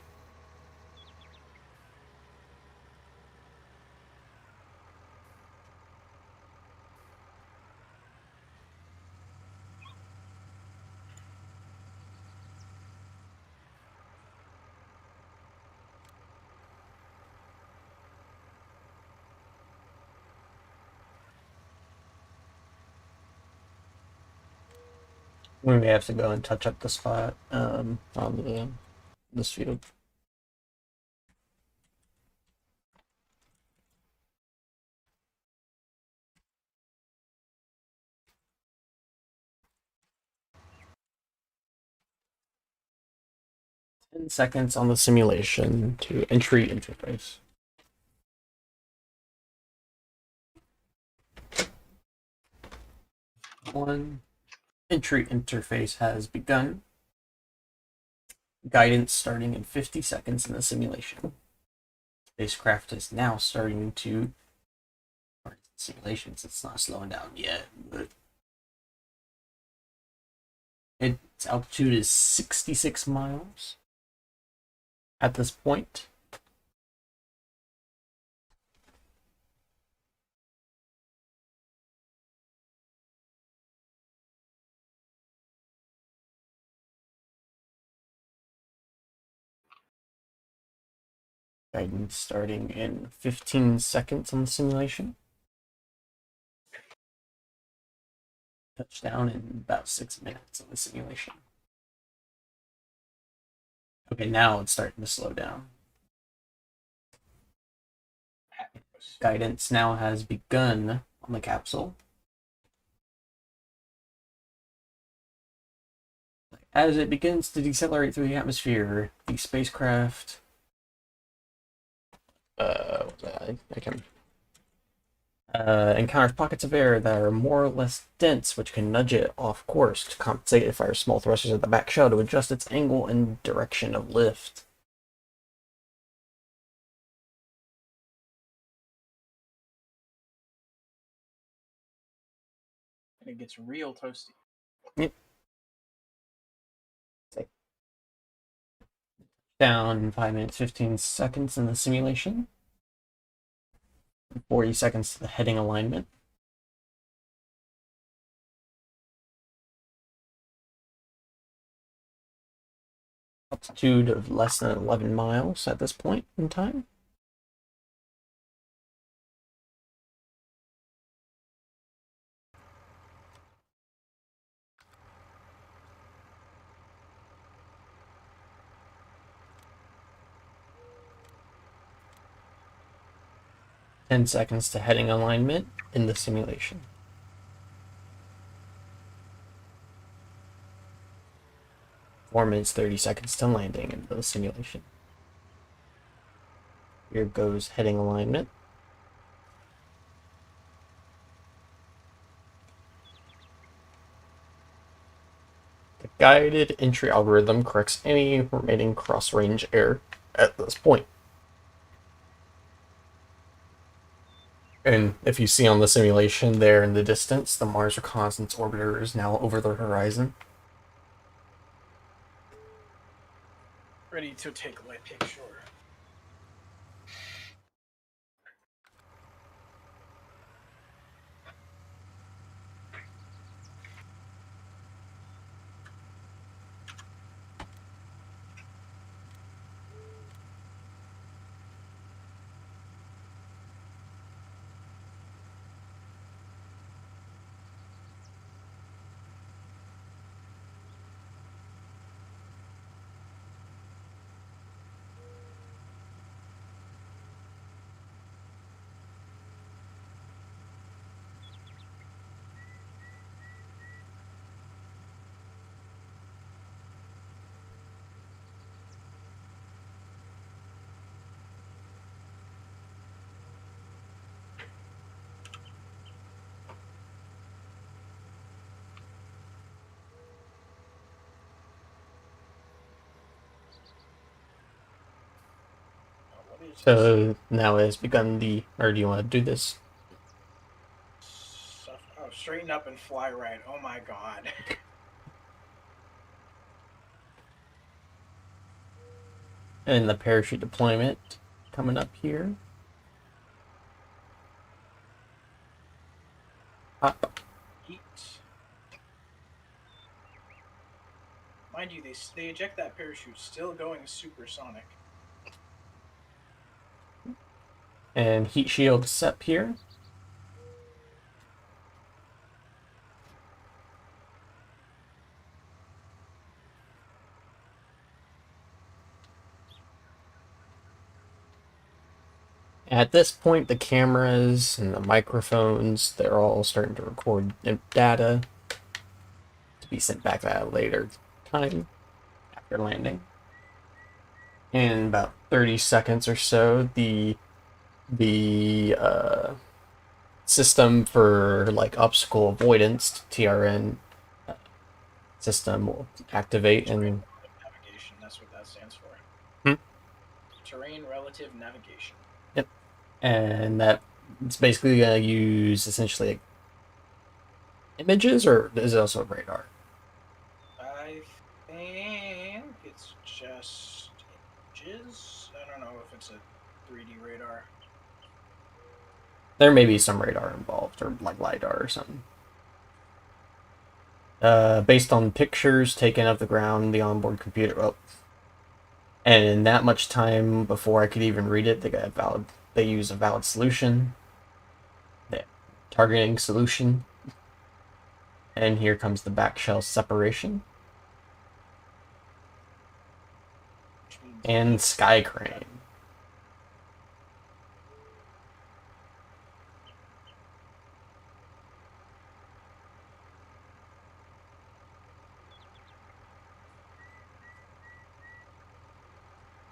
We may have to go and touch up the spot on this field. Seconds on the simulation to entry interface. One entry interface has begun. Guidance starting in 50 seconds in the simulation. Spacecraft is now starting to simulations. It's not slowing down yet, but its altitude is 66 miles at this point. Guidance starting in 15 seconds on the simulation. Touchdown in about 6 minutes on the simulation. Okay, now it's starting to slow down. Guidance now has begun on the capsule. As it begins to decelerate through the atmosphere, the spacecraft encounters pockets of air that are more or less dense, which can nudge it off course. To compensate, it fires small thrusters at the back shell to adjust its angle and direction of lift. And it gets real toasty. Yep. Down in 5 minutes, 15 seconds in the simulation. 40 seconds to the heading alignment. Altitude of less than 11 miles at this point in time. Ten seconds to heading alignment in the simulation. 4 minutes, 30 seconds to landing in the simulation. Here goes heading alignment. The guided entry algorithm corrects any remaining cross-range error at this point. And if you see on the simulation there in the distance, the Mars Reconnaissance Orbiter is now over the horizon. Ready to take my picture. So now it has begun the, or do you want to do this? Oh, straighten up and fly right. Oh my god. And the parachute deployment coming up here. Up. Heat. Mind you, they eject that parachute still going supersonic. And heat shield SEP here. At this point, the cameras and the microphones, they're all starting to record data to be sent back at a later time after landing. In about 30 seconds or so, the system for like obstacle avoidance (TRN) system will activate Terrain and relative navigation. That's what that stands for. Hmm? Terrain relative navigation. yep, and that it's basically gonna use essentially images, or is it also radar? I think it's just images. I don't know if it's a 3D radar. There may be some radar involved, or like lidar or something. Based on pictures taken of the ground, the onboard computer. Oh, and in that much time before I could even read it, they got a valid. They use a valid solution. The targeting solution. And here comes the back shell separation Which means and sky crane.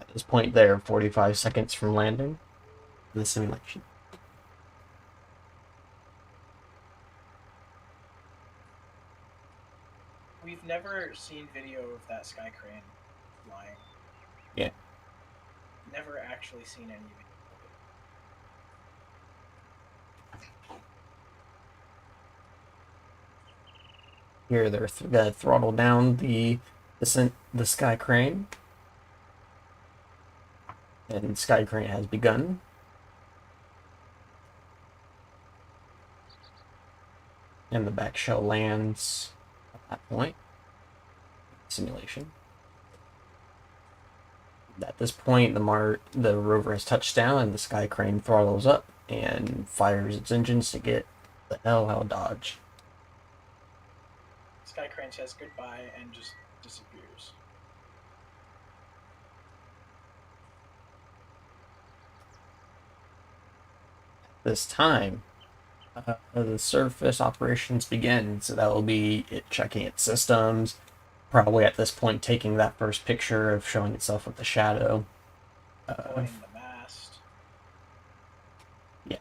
At this point, they're 45 seconds from landing the simulation. we've never seen video of that sky crane flying. Yeah. Never actually seen any video of it. Here they're gonna throttle down the sky crane, and sky crane has begun. And the back shell lands at that point. Simulation. At this point, the rover has touched down, and the sky crane throttles up and fires its engines to get the hell out of Dodge. Sky crane says goodbye and just disappears. This time, the surface operations begin, so that will be it checking its systems. Probably at this point, taking that first picture of showing itself with the shadow. Pointing the mast. Yeah,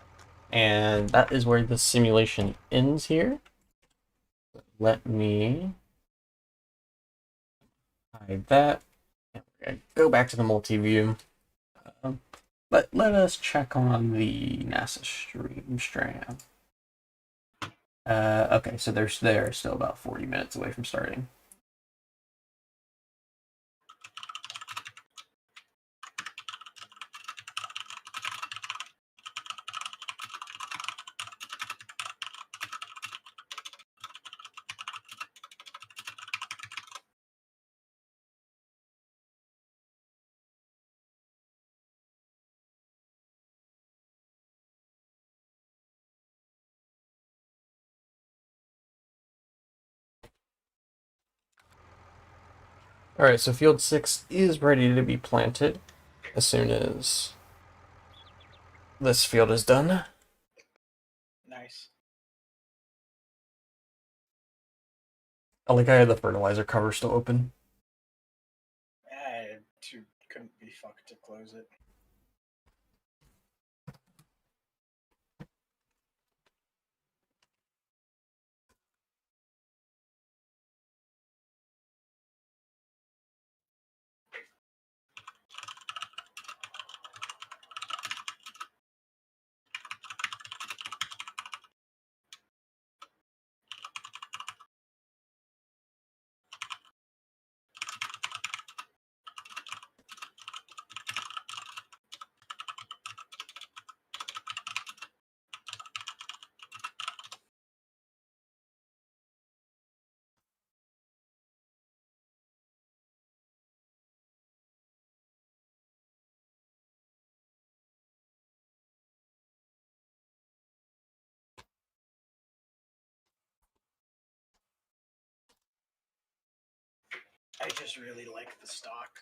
and that is where the simulation ends here. Let me hide that. And we're gonna go back to the multi-view. But let us check on the NASA stream stram. Okay, so they're still about 40 minutes away from starting. All right, so field 6 is ready to be planted as soon as this field is done. Nice. I like I had the fertilizer cover still open. I couldn't be fucked to close it. I just really like the stock.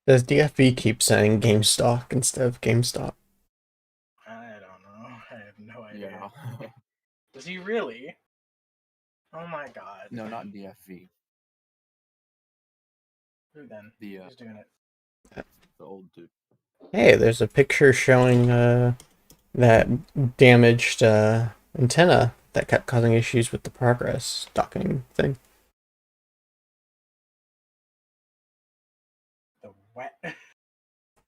Does DFB keep saying GameStop instead of GameStop? I don't know. I have no idea. Yeah. Does he really? Oh my god. No, not DFV. Who then? The Who's doing it? the old dude. Hey, there's a picture showing that damaged antenna that kept causing issues with the progress docking thing. The wet.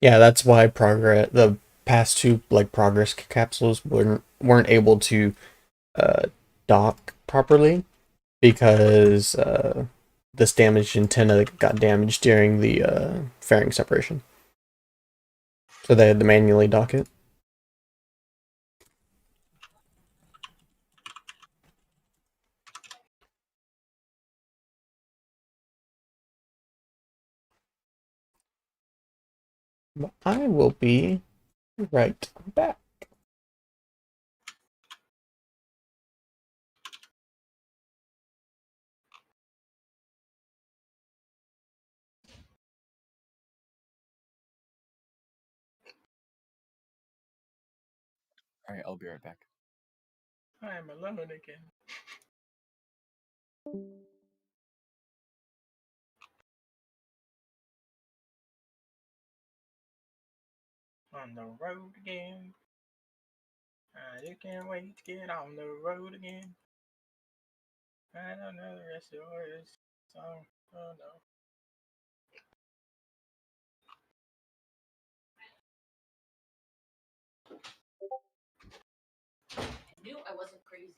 Yeah, that's why the past two like progress capsules weren't able to uh, dock properly because this damaged antenna got damaged during the fairing separation. So they had to manually dock it. But I will be right back. All right, I'll be right back. I'm alone again. On the road again. I just can't wait to get on the road again. I don't know the rest of this song. Oh no. I knew I wasn't crazy.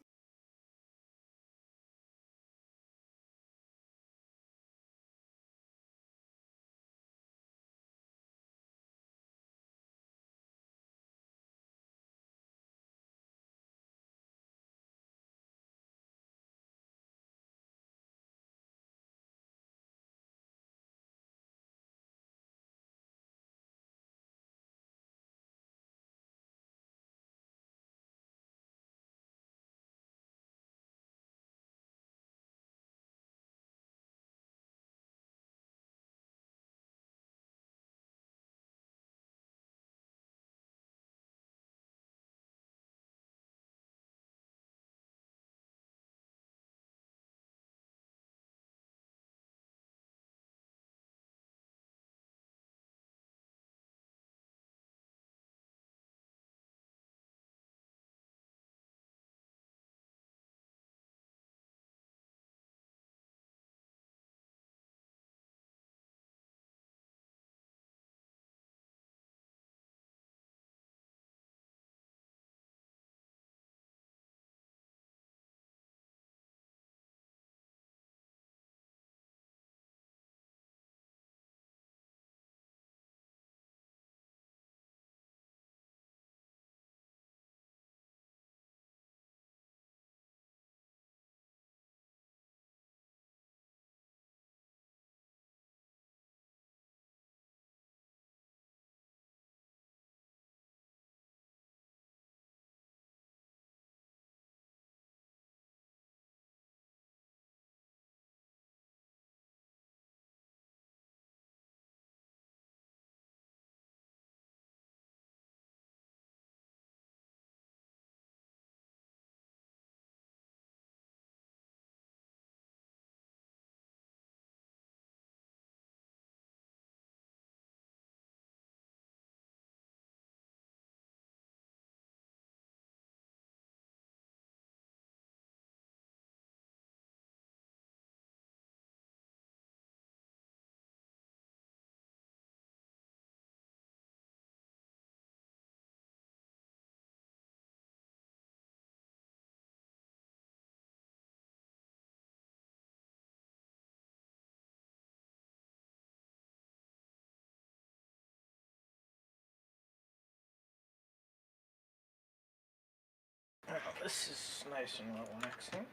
Oh, this is nice and relaxing.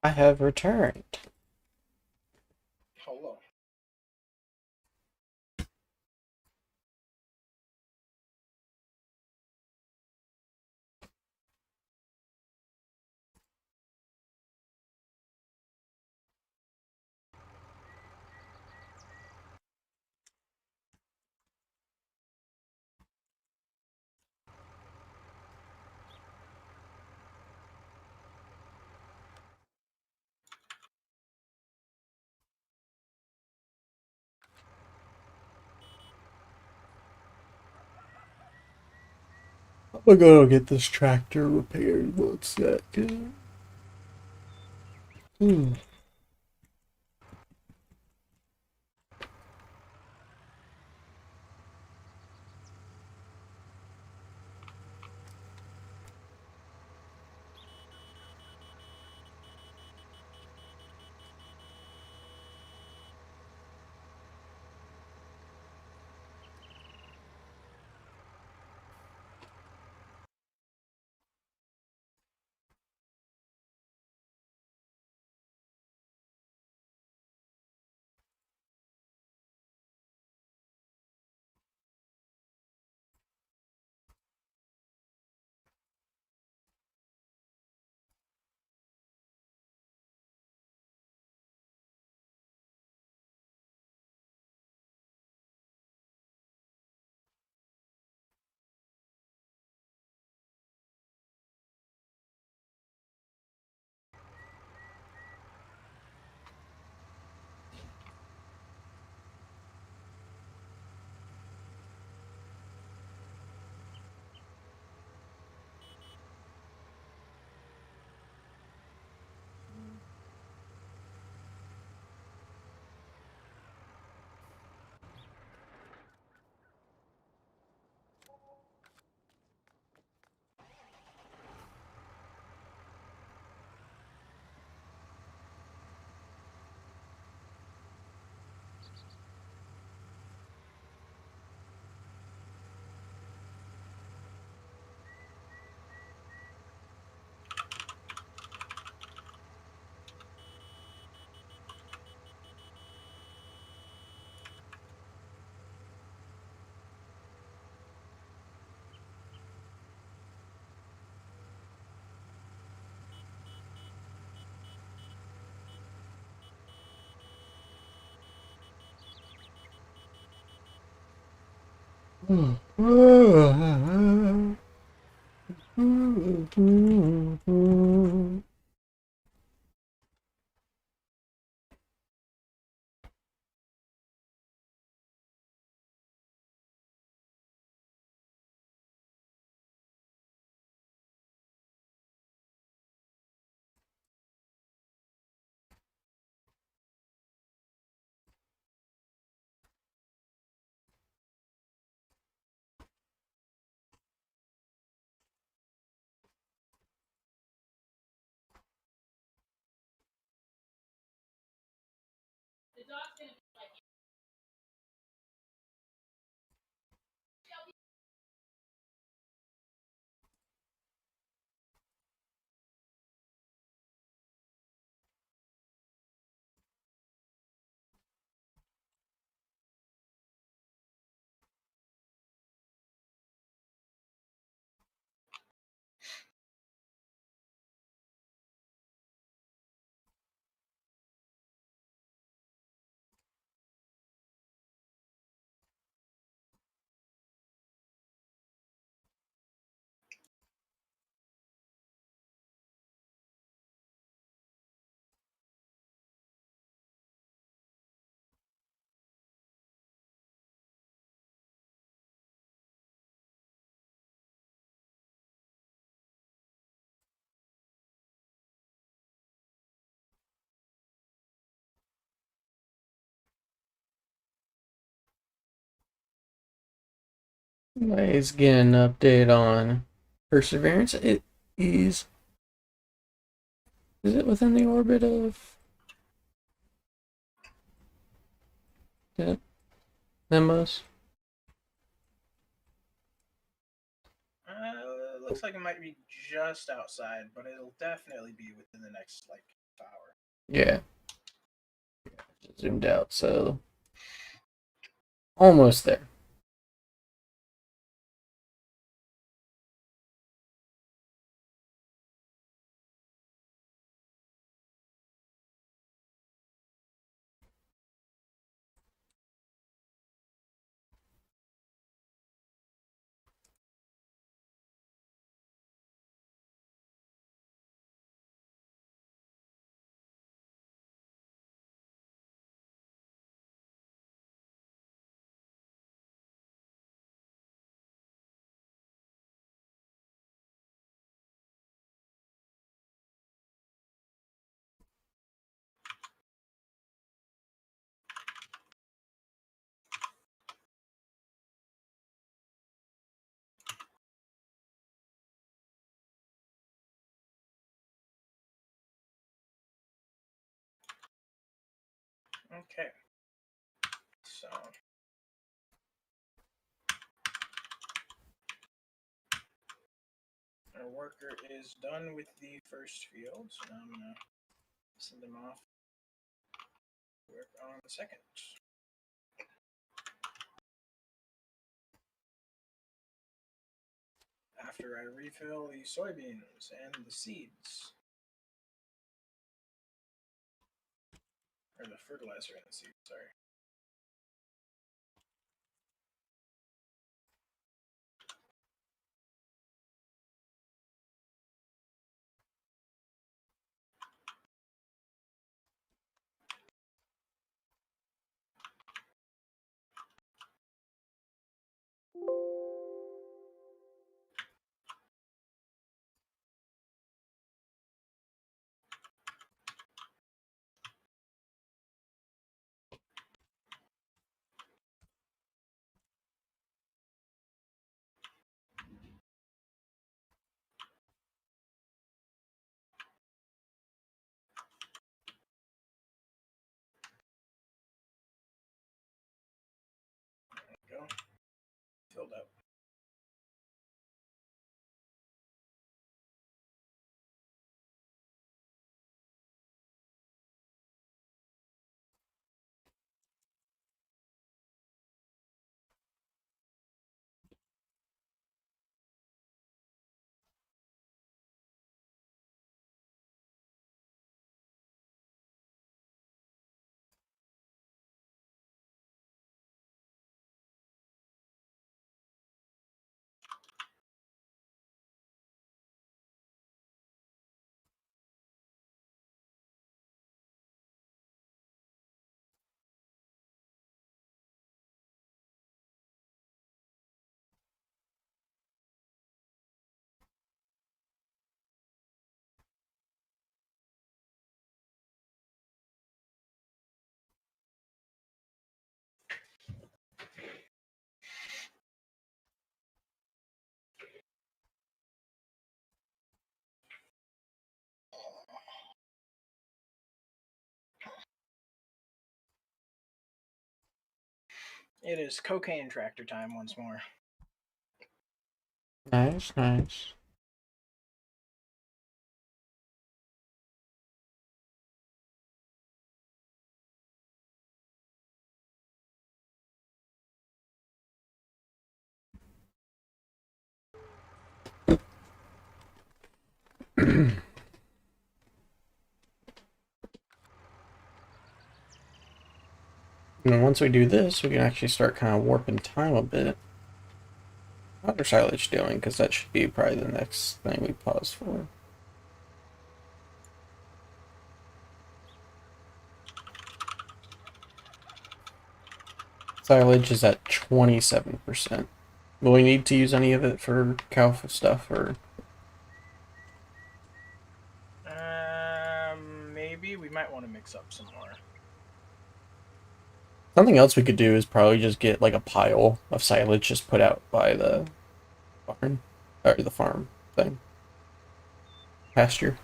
I have returned. Hello. I'm gonna get this tractor repaired. One second. Hmm. Let's get an update on Perseverance. It is. Is it within the orbit of Nemos? Looks like it might be just outside, but it'll definitely be within the next like hour. Yeah. Zoomed out, so almost there. Okay. So our worker is done with the first field, so now I'm gonna send them off to work on the second. After I refill the soybeans and the seeds, or the fertilizer and the seeds, sorry. There we go. Filled up. It is cocaine tractor time once more. Nice, nice. And once we do this, we can actually start kind of warping time a bit. How's our silage doing? Because that should be probably the next thing we pause for. Silage is at 27%. Will we need to use any of it for cow stuff, or? Maybe we might want to mix up some more. Something else we could do is probably just get like a pile of silage just put out by the barn, or the farm thing. Pasture.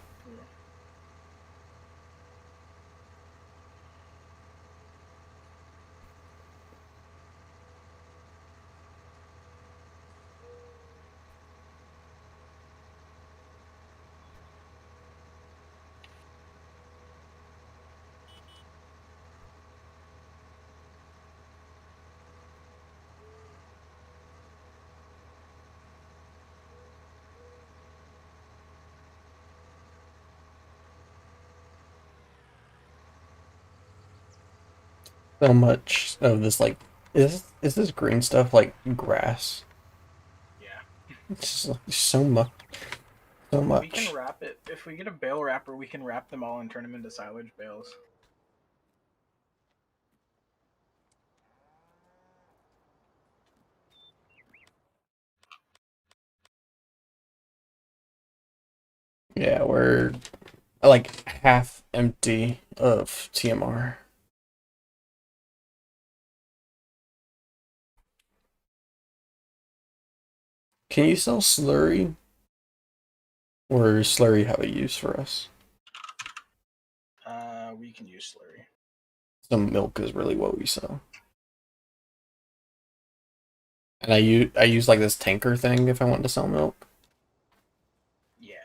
So much of this, like, is this green stuff like grass? Yeah. It's just like, so much, so We can much. wrap it. If we get a bale wrapper, we can wrap them all and turn them into silage bales. Yeah, we're like half empty of TMR. Can you sell slurry? Or does slurry have a use for us? We can use slurry. Some milk is really what we sell. And I use like this tanker thing if I want to sell milk. Yeah.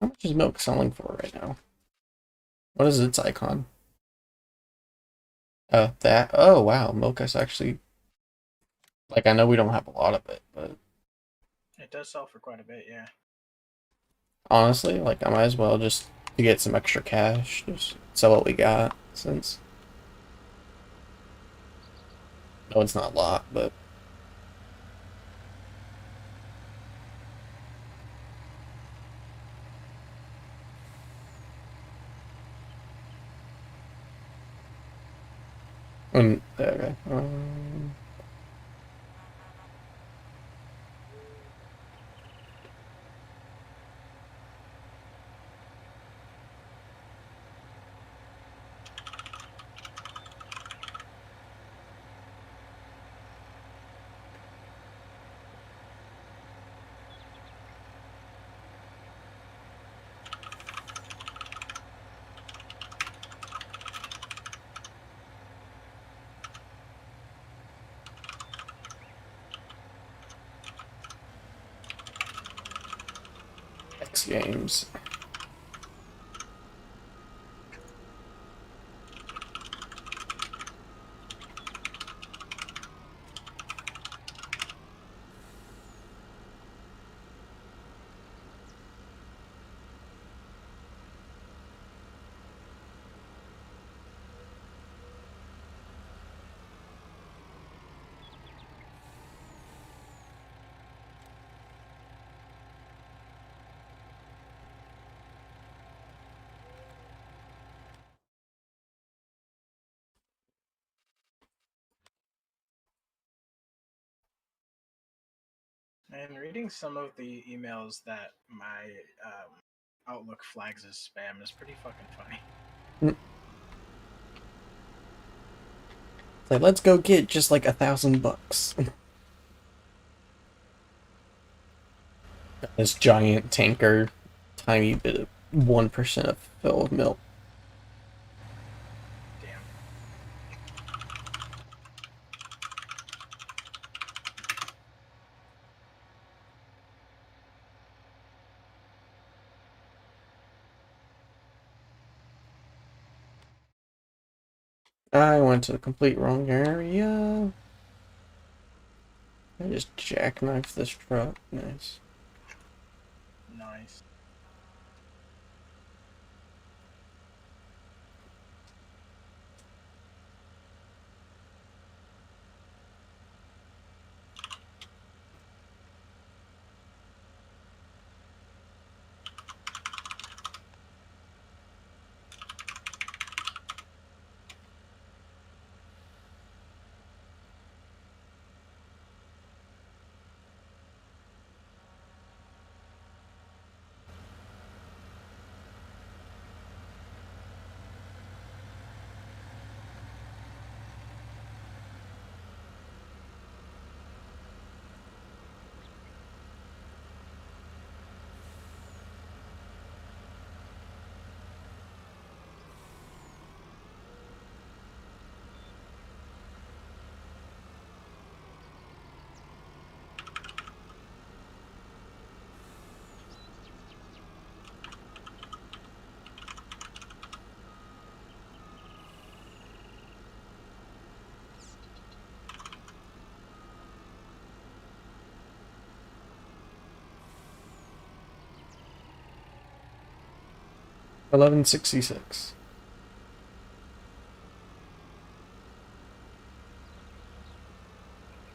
How much is milk selling for right now? What is its icon? That. Oh wow, milk is actually like I know we don't have a lot of it, but It does sell for quite a bit, yeah. honestly, like I might as well just to get some extra cash, just sell what we got since no, it's not a lot, but okay. X Games. And reading some of the emails that my Outlook flags as spam is pretty fucking funny. It's like let's go get just like $1,000. This giant tanker, tiny bit of 1% of fill of milk. Damn. I went to the complete wrong area. I just jackknifed this truck. Nice. Nice. $11.66.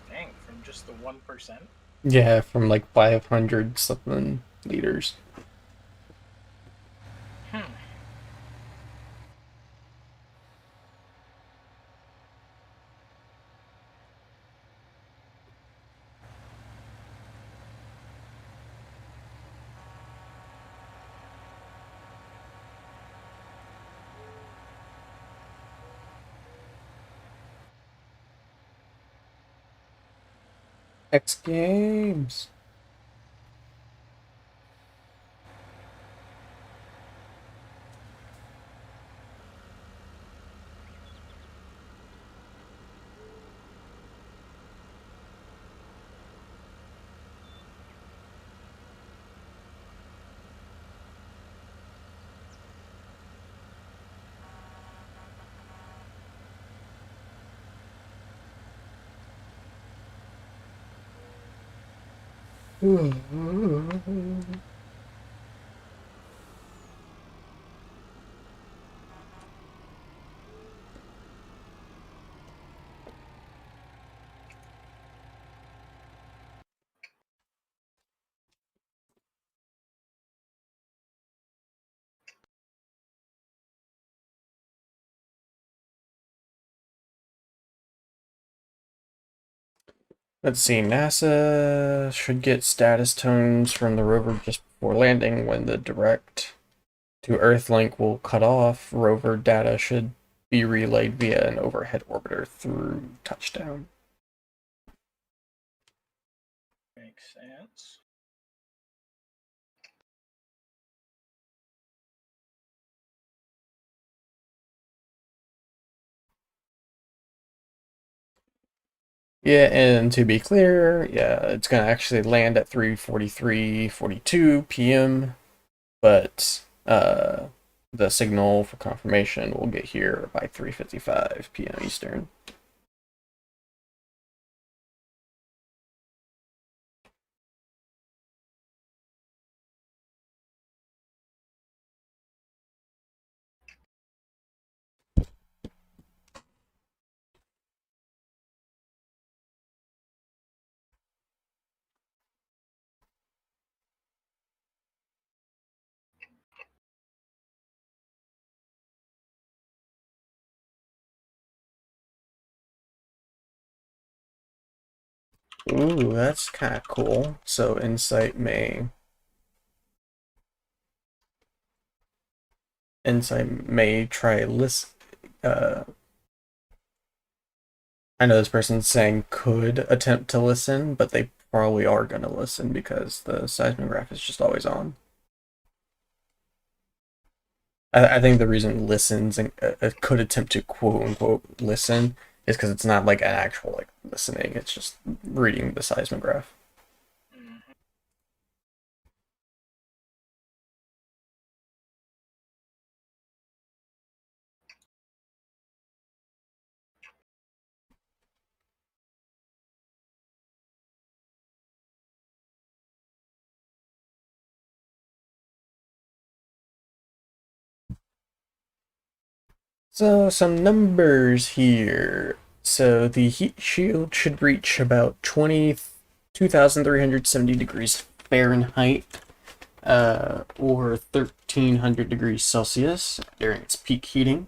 Dang, from just the 1%? Yeah, from like 500 something liters. Hmm. X Games. Let's see, NASA should get status tones from the rover just before landing. When the direct to Earth link will cut off, rover data should be relayed via an overhead orbiter through touchdown. Makes sense. Yeah, and to be clear, yeah, it's gonna actually land at 3:43:42 p.m., but the signal for confirmation will get here by 3:55 p.m. Eastern. Ooh, that's kind of cool. So Insight may try list. Uh, I know this person's saying could attempt to listen, but they probably are going to listen because the seismograph is just always on. I think the reason listens and could attempt to quote unquote listen is because it's not like an actual like listening. It's just reading the seismograph. So some numbers here. So the heat shield should reach about 22,370 degrees Fahrenheit, or 1,300 degrees Celsius during its peak heating,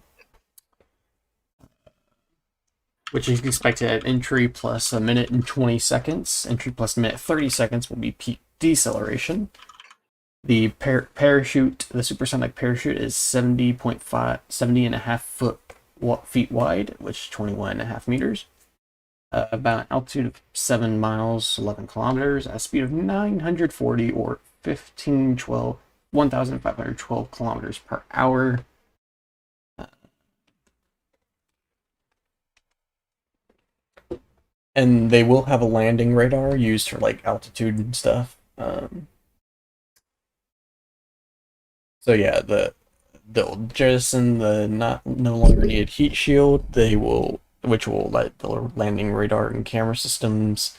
which is expected at entry plus a minute and 20 seconds. Entry plus a minute 30 seconds will be peak deceleration. The parachute, the supersonic parachute, is 70.5, 70.5 feet wide, which is 21.5 meters. About an altitude of 7 miles, 11 kilometers, at a speed of 940 or 1,512 kilometers per hour. And they will have a landing radar used for like altitude and stuff. So yeah, they'll jettison the no longer needed heat shield. Which will let the landing radar and camera systems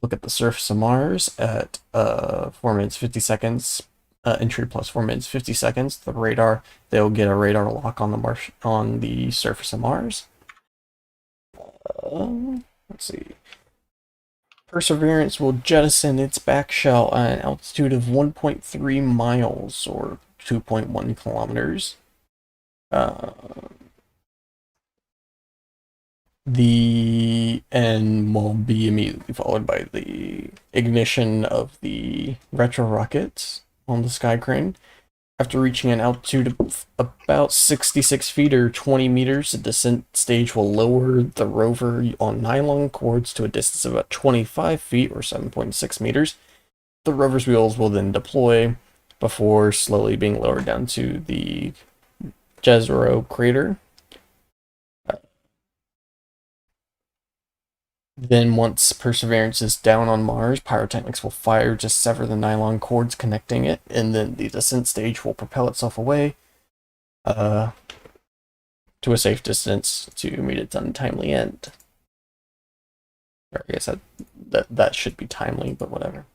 look at the surface of Mars at 4 minutes 50 seconds. Entry plus 4 minutes 50 seconds. They'll get a radar lock on the surface of Mars. Let's see. Perseverance will jettison its back shell at an altitude of 1.3 miles or 2.1 kilometers. The end will be immediately followed by the ignition of the retro rockets on the Sky Crane. After reaching an altitude of about 66 feet or 20 meters, the descent stage will lower the rover on nylon cords to a distance of about 25 feet or 7.6 meters. The rover's wheels will then deploy before slowly being lowered down to the Jezero crater. Then, once Perseverance is down on Mars, pyrotechnics will fire to sever the nylon cords connecting it, and then the descent stage will propel itself away to a safe distance to meet its untimely end. Or I guess that should be timely, but whatever.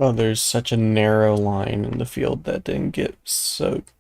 Oh, there's such a narrow line in the field that didn't get soaked.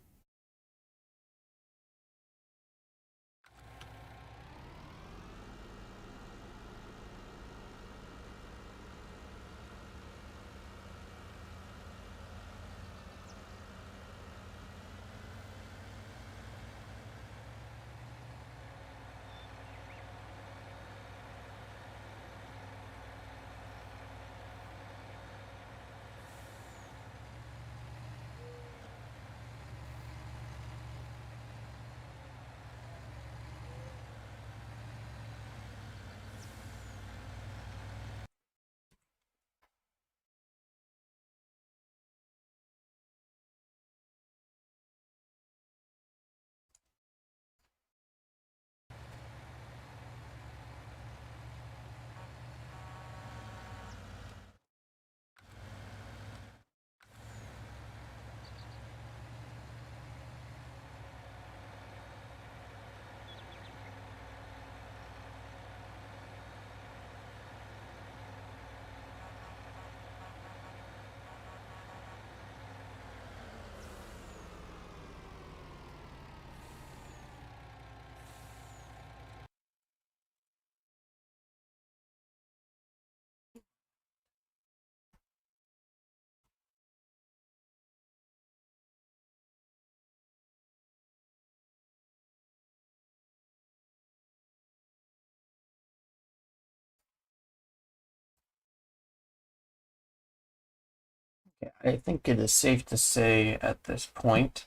Yeah, I think it is safe to say at this point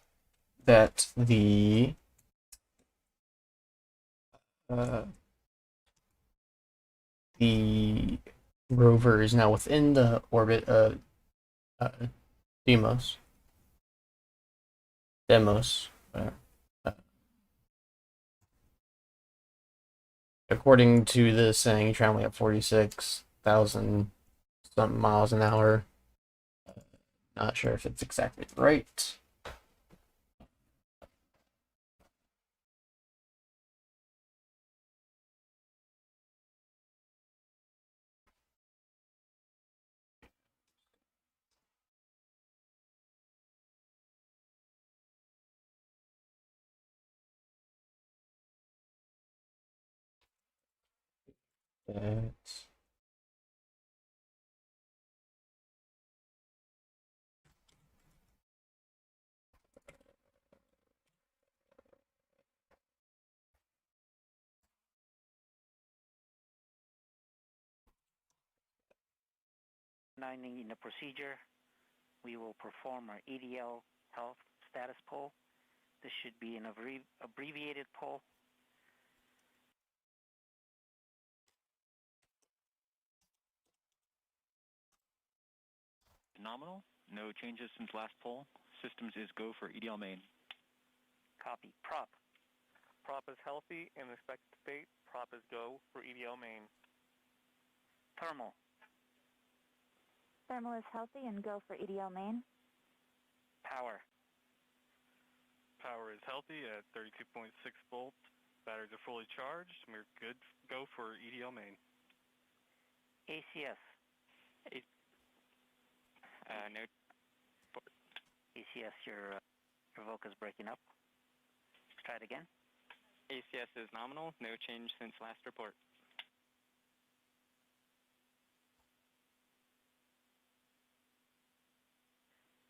that uh, the rover is now within the orbit of uh, Demos. Demos. Uh, according to this thing, traveling at 46,000 something miles an hour. Not sure if it's exactly right. It's 9 in the procedure, we will perform our EDL health status poll. This should be an abbreviated poll. Nominal. No changes since last poll. Systems is go for EDL main. Copy. Prop. Prop is healthy in expected state. Prop is go for EDL main. Thermal. Thermal is healthy and go for EDL main. Power. Power is healthy at 32.6 volts. Batteries are fully charged. We're good. Go for EDL main. ACS. No. ACS, your voc is breaking up. Try it again. ACS is nominal. No change since last report.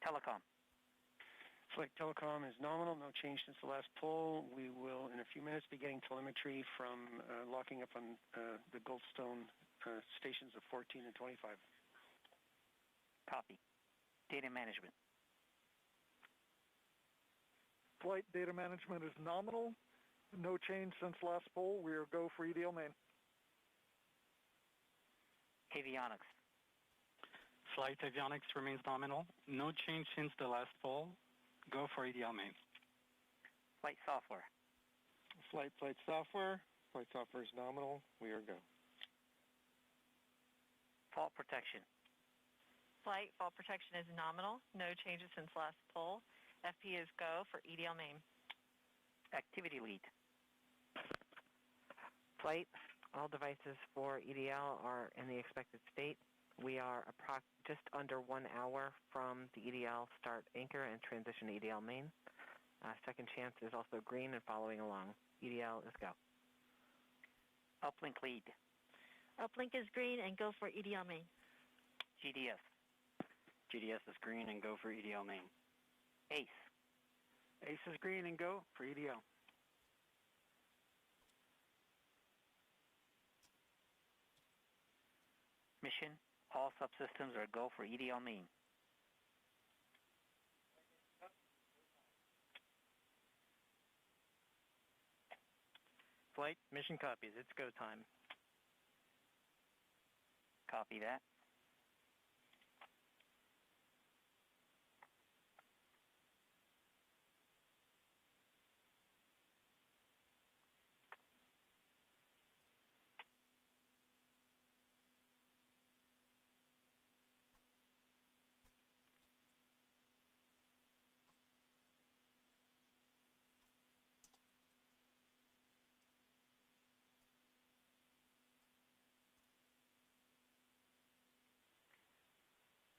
Telecom. Flight Telecom is nominal, no change since the last poll. We will, in a few minutes, be getting telemetry from locking up on the Goldstone stations of 14 and 25. Copy. Data management. Flight data management is nominal. No change since last poll. We are go for EDL main. Avionics. Flight avionics remains nominal. No change since the last poll. Go for EDL main. Flight software. Flight software. Flight software is nominal. We are go. Fault protection. Flight fault protection is nominal. No changes since last poll. FP is go for EDL main. Activity lead. Flight, all devices for EDL are in the expected state. We are just under 1 hour from the EDL start anchor and transition to EDL main. Second chance is also green and following along. EDL is go. Uplink lead. Uplink is green and go for EDL main. GDS. GDS is green and go for EDL main. ACE. ACE is green and go for EDL. Mission. All subsystems are go for EDL main. Flight, mission copies. It's go time. Copy that.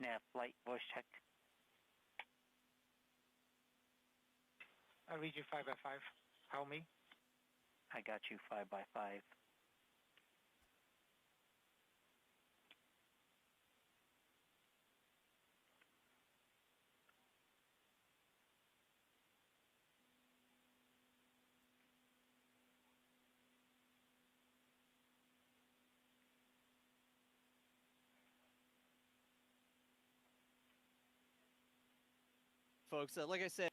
Nav flight voice check. I read you 5 by 5. How me? I got you 5 by 5. Folks, like I said,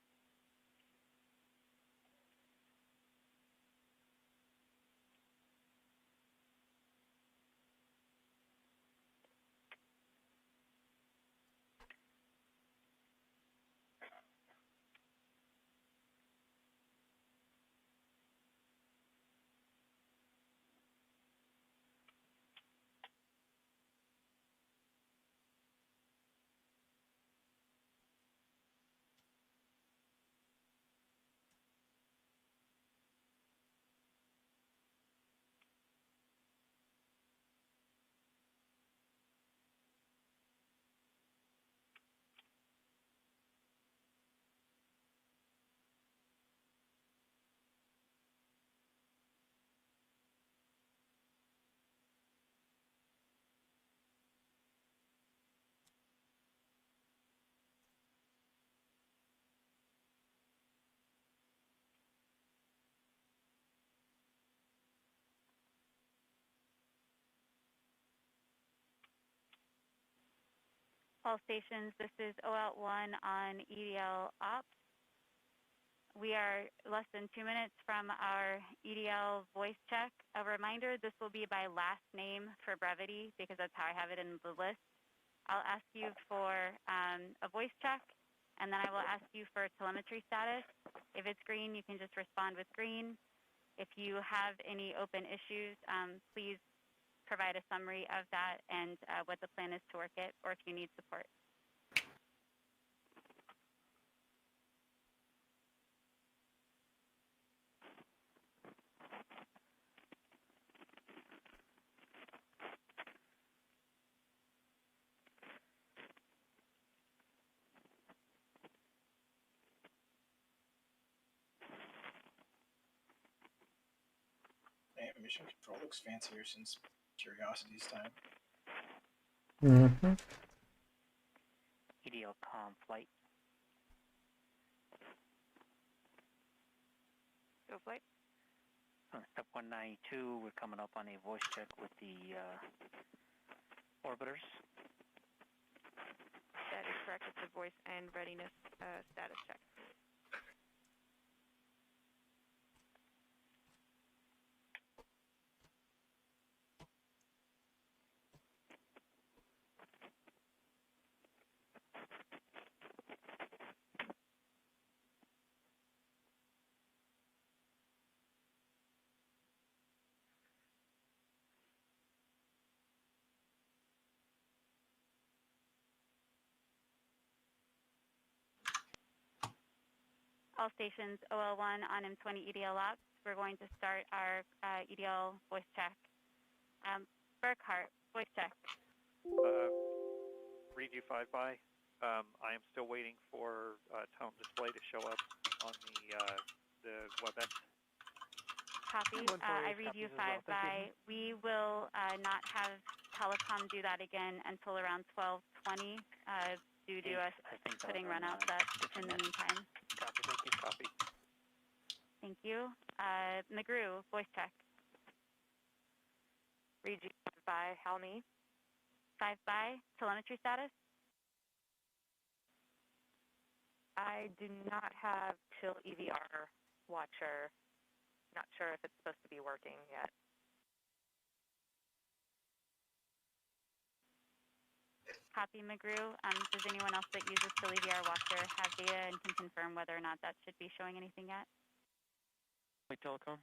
All stations, this is OOut1 on EDL Ops. We are less than 2 minutes from our EDL voice check. A reminder, this will be by last name for brevity because that's how I have it in the list. I'll ask you for a voice check, and then I will ask you for telemetry status. If it's green, you can just respond with green. If you have any open issues, please provide a summary of that and what the plan is to work it, or if you need support. Mission control looks fancier since Curiosity's time. Mm-hmm. EDL comm flight. Go flight. Step 192, we're coming up on a voice check with the orbiters. That is correct. It's a voice and readiness status check. All stations, OL1 on M20 EDL Ops. We're going to start our EDL voice check. Burkhart, voice check. Read you 5 by. I am still waiting for tone display to show up on the WebEx. Copy. I read you 5 by. We will not have telecom do that again until around 12:20 due to us putting runouts up in the meantime. Copy. Thank you. Copy. Thank you. McGrew, voice check. Read you 5 by. How me? 5 by. Telemetry status? I do not have Chill EVR Watcher. Not sure if it's supposed to be working yet. Copy, McGrew. Does anyone else that uses Chill EVR Watcher have data and can confirm whether or not that should be showing anything yet? Wait, telecom.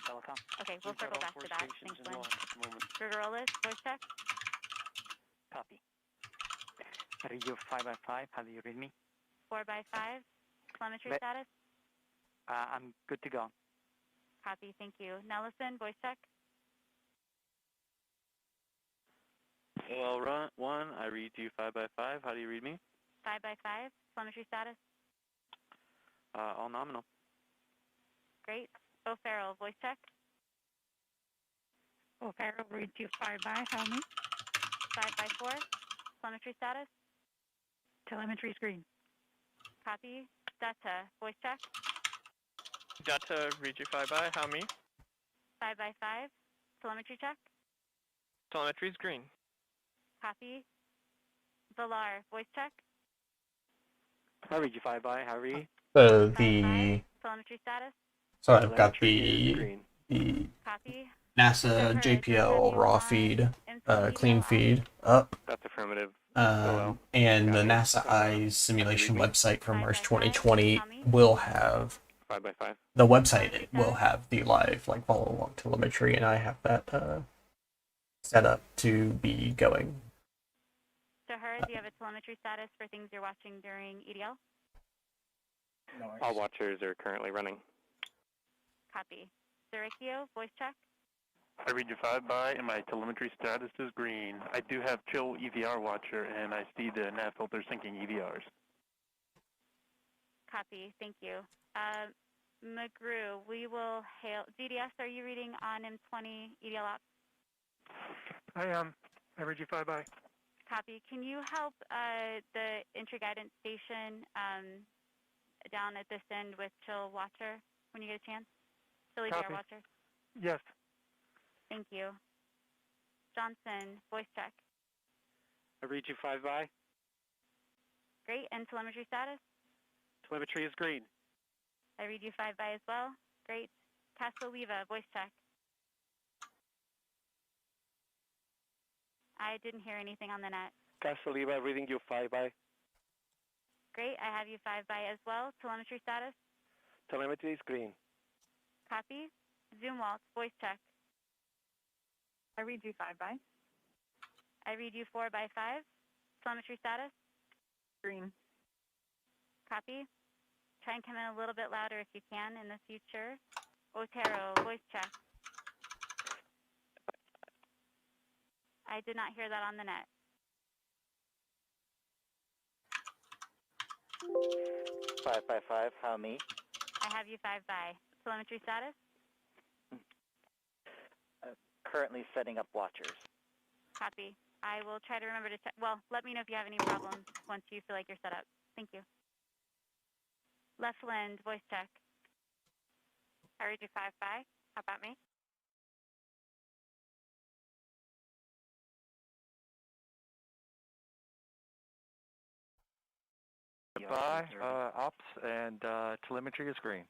Telecom. Okay, we'll circle back to that. Thanks, Lynn. Riverolas, voice check. Copy. I read you 5 by 5. Have you read me? 4 by 5. Telemetry status? I'm good to go. Copy, thank you. Nellison, voice check. OL 1, I read you 5 by 5. How do you read me? 5 by 5. Telemetry status? All nominal. Great. O'Farrell, voice check. O'Farrell, read you 5 by. How me? 5 by 4. Telemetry status? Telemetry screen. Copy. Data, voice check. Data, read you 5 by. How me? 5 by 5. Telemetry check. Telemetry's green. Copy. Villar, voice check. I read you 5 by. How are you? So 5 the by. Telemetry status? so I've got Telemetry the Copy. NASA JPL raw feed, clean feed up. That's affirmative. And the NASA Eyes simulation website from March 2020 will have 5 by 5. the website. It will have the live follow along telemetry, and I have that set up to be going. Sahar, do you have a telemetry status for things you're watching during EDL? All watchers are currently running. Copy. Zerikio, voice check. I read you 5 by, and my telemetry status is green. I do have Chill EVR Watcher, and I see the nav filter syncing EVRs. Copy. Thank you. McGrew, we will hail. GDS, are you reading on M20 EDL ops? I am. I read you 5 by. Copy. Can you help the entry guidance station down at this end with Chill Watcher when you get a chance? Chill EVR Watcher? Yes. Thank you. Johnson, voice check. I read you 5 by. Great. And telemetry status? Telemetry is green. I read you 5 by as well. Great. Castelliva, voice check. I didn't hear anything on the net. Castelliva, reading you 5 by. Great. I have you 5 by as well. Telemetry status? Telemetry is green. Copy. Zoomwalt, voice check. I read you 5 by. I read you 4 by 5. Telemetry status? Green. Copy. Try and come in a little bit louder if you can in the future. Otero, voice check. I did not hear that on the net. 5 by 5. How me? I have you 5 by. Telemetry status? Currently setting up watchers. Copy. I will try to remember to check. Well, let me know if you have any problems once you feel like you're set up. Thank you. Left Lind, voice check. I read you 5 by. How about me? By, ops, and telemetry is green.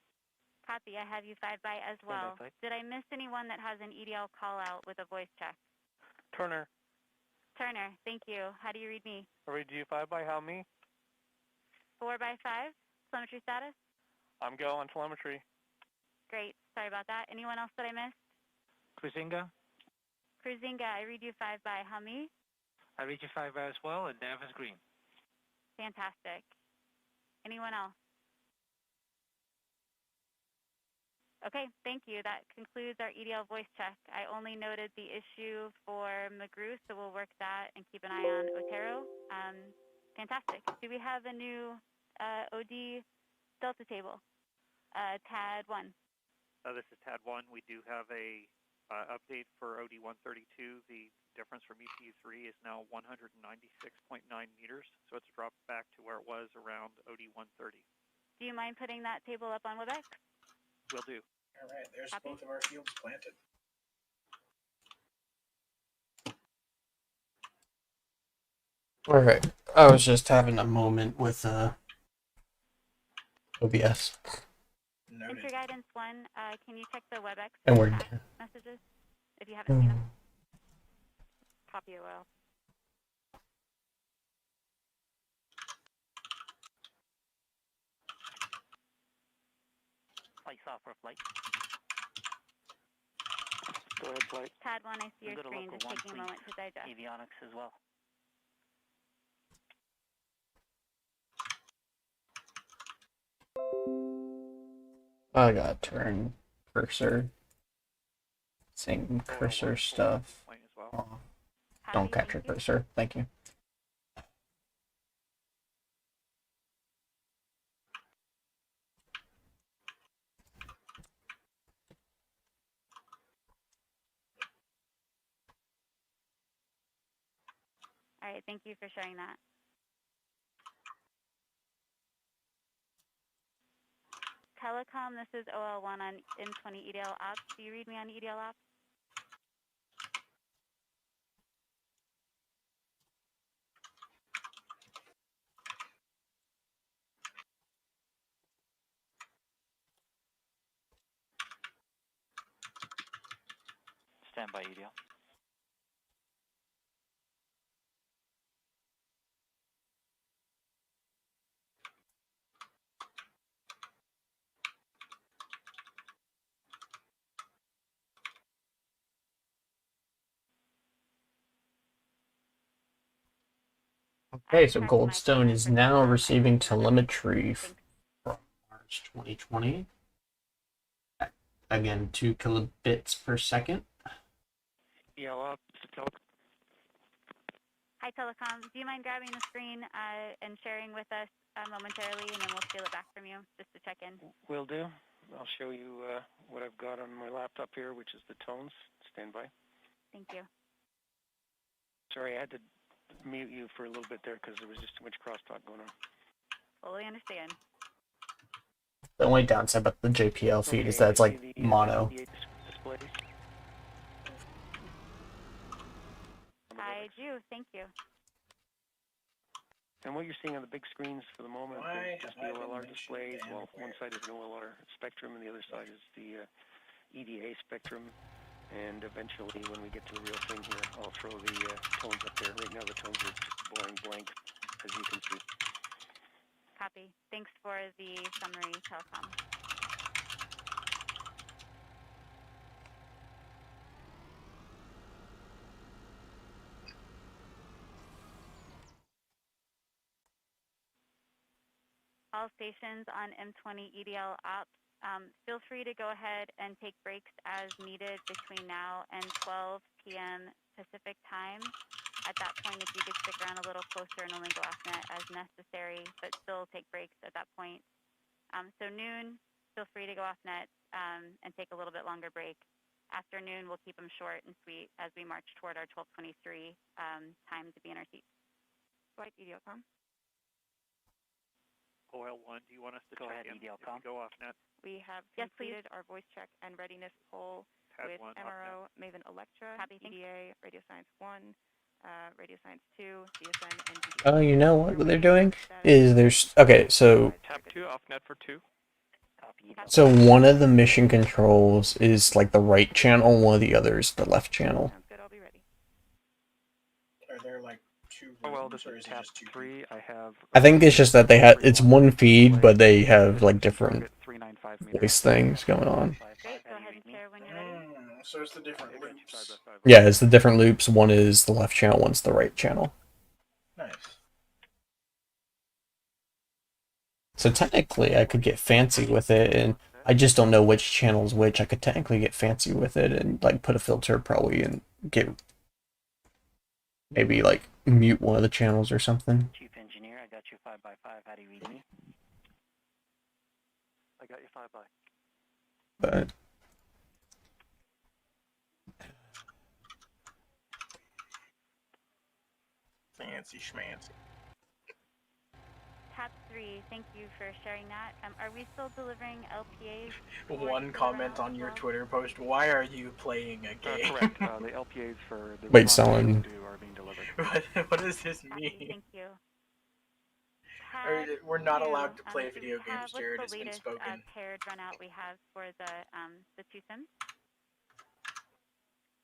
Copy. I have you 5 by as well. Did I miss anyone that has an EDL call out with a voice check? Turner, Turner, thank you. How do you read me? I read you 5 by. How me? 4 by 5. Telemetry status? I'm go on telemetry. Great. Sorry about that. Anyone else that I missed? Cruisinga? Cruisinga, I read you 5 by. How me? I read you 5 by as well, and nav is green. Fantastic. Anyone else? Okay, thank you. That concludes our EDL voice check. I only noted the issue for McGrew, so we'll work that and keep an eye on Otero. Fantastic. Do we have a new OD Delta table? TAD 1. This is TAD 1. We do have a update for OD 132. The difference from ECU 3 is now 196.9 meters, so it's dropped back to where it was around OD 130. Do you mind putting that table up on WebEx? Will do. All right, there's Copy. both of our fields planted. Alright, I was just having a moment with OBS. Noted. Entry Guidance 1, can you check the WebEx And we're chat messages if you haven't seen them? Copy OL. Flight software flight. Go ahead, flight. TAD 1, I see your Go to screen. local Just one, taking a please. moment to digest. Avionics as well. I gotta turn cursor. Same cursor stuff. Off. Don't capture cursor. Thank you. All right, thank you for sharing that. Telecom, this is OL1 on M20 EDL Ops. Do you read me on EDL Ops? Stand by, EDL. Okay, so Goldstone is now receiving telemetry from March 2020. Again, 2 kilobits per second. EL up to telecom. Hi, Telecom. Do you mind grabbing the screen and sharing with us momentarily, and then we'll steal it back from you just to check in? Will do. I'll show you what I've got on my laptop here, which is the tones. Stand by. Thank you. Sorry, I had to mute you for a little bit there because there was just too much crosstalk going on. Fully understand. The only downside about the JPL feed is that it's like mono. Displays. I do. Thank you. And what you're seeing on the big screens for the moment is just the OLR displays. Well, one side is an OLR spectrum, and the other side is the EDA spectrum. And eventually, when we get to the real thing here, I'll throw the tones up there. Right now, the tones are just boring blank, as you can see. Copy. Thanks for the summary, Telecom. All stations on M20 EDL Ops, feel free to go ahead and take breaks as needed between now and 12 p.m. Pacific time. At that point, if you could stick around a little closer and only go off net as necessary, but still take breaks at that point. So noon, feel free to go off net and take a little bit longer break. Afternoon, we'll keep them short and sweet as we march toward our 12:23 time to be in our seats. Flight EDLCom. OL1, do you want us to Go check ahead, in EDLCom. if we go off net? We have Yes, completed our voice check and readiness poll TAD with 1 off MRO, Maven Electra, Copy, thanks. EDA, Radio Science 1, Radio Science 2, DSN, and GDA. Oh, you know what they're doing? Is there's okay, so Tap 2 off net for 2. Copy. so one of the mission controls is like the right channel, one of the others the left channel. Sounds good. I'll be ready. Are there like two rooms, Oh, well, this or is is it tap just two? 3. I have. I think it's just that they had it's one feed, but they have like different Target 395 meters. voice things going on. Great. Go ahead and share when you're ready. So it's the different loops. Yeah, it's the different loops. One is the left channel, one's the right channel. Nice. So technically, I could get fancy with it and I just don't know which channel's which. I could technically get fancy with it and like put a filter probably and get maybe like mute one of the channels or something. Chief Engineer, I got you 5x5. How do you read me? I got you 5x. But Fancy schmancy. Tab 3, thank you for sharing that. Are we still delivering LPAs? One comment on your Twitter post: why are you playing a game? Correct. The LPAs for the wait, response someone. are being delivered. What does this mean? Thank you. We're not allowed to play Do we video have, games, Jared. what's It's the been latest spoken. paired run out we have for the two sims?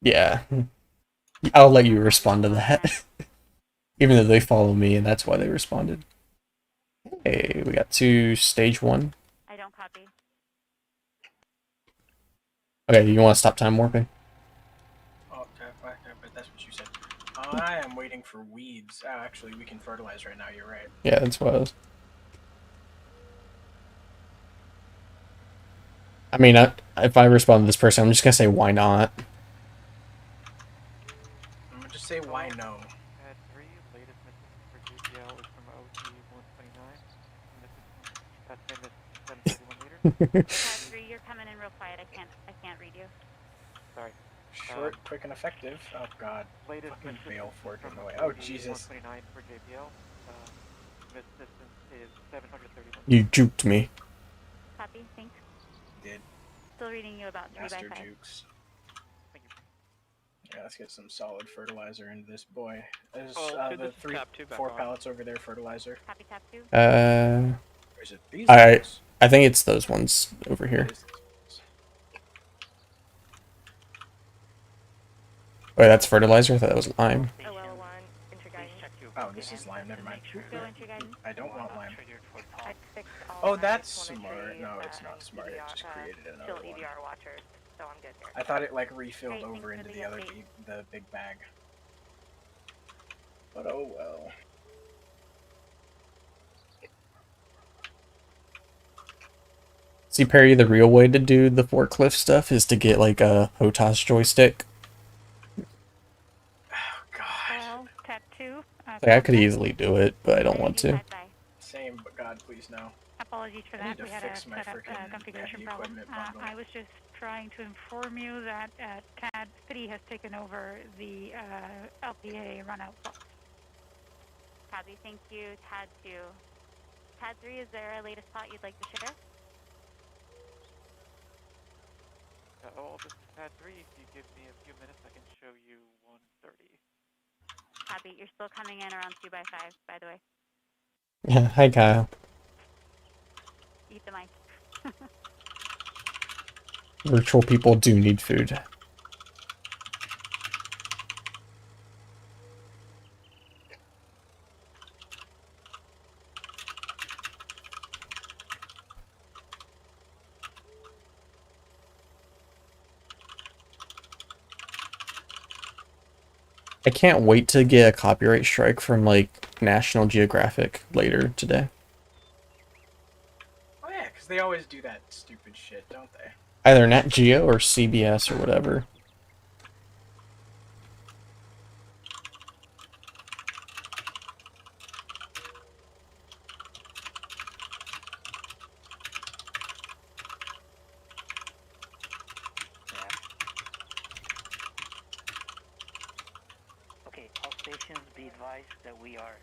Yeah. I'll let you respond to that. Even though they follow me and that's why they responded. Hey, we got to stage 1. I don't copy. Okay, you want to stop time warping? Oh, but that's what you said. I am waiting for weeds. Oh, actually, we can fertilize right now. You're right. Yeah, that's what I was. I mean, if I respond to this person, I'm just gonna say why not. I'm gonna just say why no. Pad 3, latest mission for JPL is from OT 129. Estimated 731 meters. Pad 3, you're coming in real quiet. I can't read you. Sorry. Short, quick, and effective. Oh God. Latest Fucking mission fail for it from in the way. Oh OT Jesus. 129 for JPL. Miss distance is 731 You juked me. Copy, thanks. Did. Still reading you about 3 Master by 5. jukes. Yeah, let's get some solid fertilizer into this boy. There's the four pallets over there, fertilizer. Copy, tab 2. Or is it these ones? I think it's those ones over here. Wait, that's fertilizer? I thought that was lime. Oh, this is lime. Never mind. Go into guidance. I don't want lime. Oh, that's smart. No, it's not smart. It just created another one. EDR watchers, so I'm good here. I thought it like refilled over into the other the big bag. But oh well. See, Perry, the real way to do the forklift stuff is to get like a HOTAS joystick. Well, tab 2. Like, I could easily do it, but I don't want to. Same, but God, please no. Apologies for that. We had a setup configuration problem. I was just trying to inform you that TAD 3 has taken over the LPA runout box. Copy, thank you. TAD 2. TAD 3, is there a latest plot you'd like to share? Oh, this is Pad 3. If you give me a few minutes, I can show you 130. Copy, you're still coming in around 2 by 5, by the way. Yeah, hi Kyle. Eat the mic. Virtual people do need food. I can't wait to get a copyright strike from like National Geographic later today. Oh yeah, because they always do that stupid shit, don't they? Either Nat Geo or CBS or whatever. Okay, all stations be advised that we are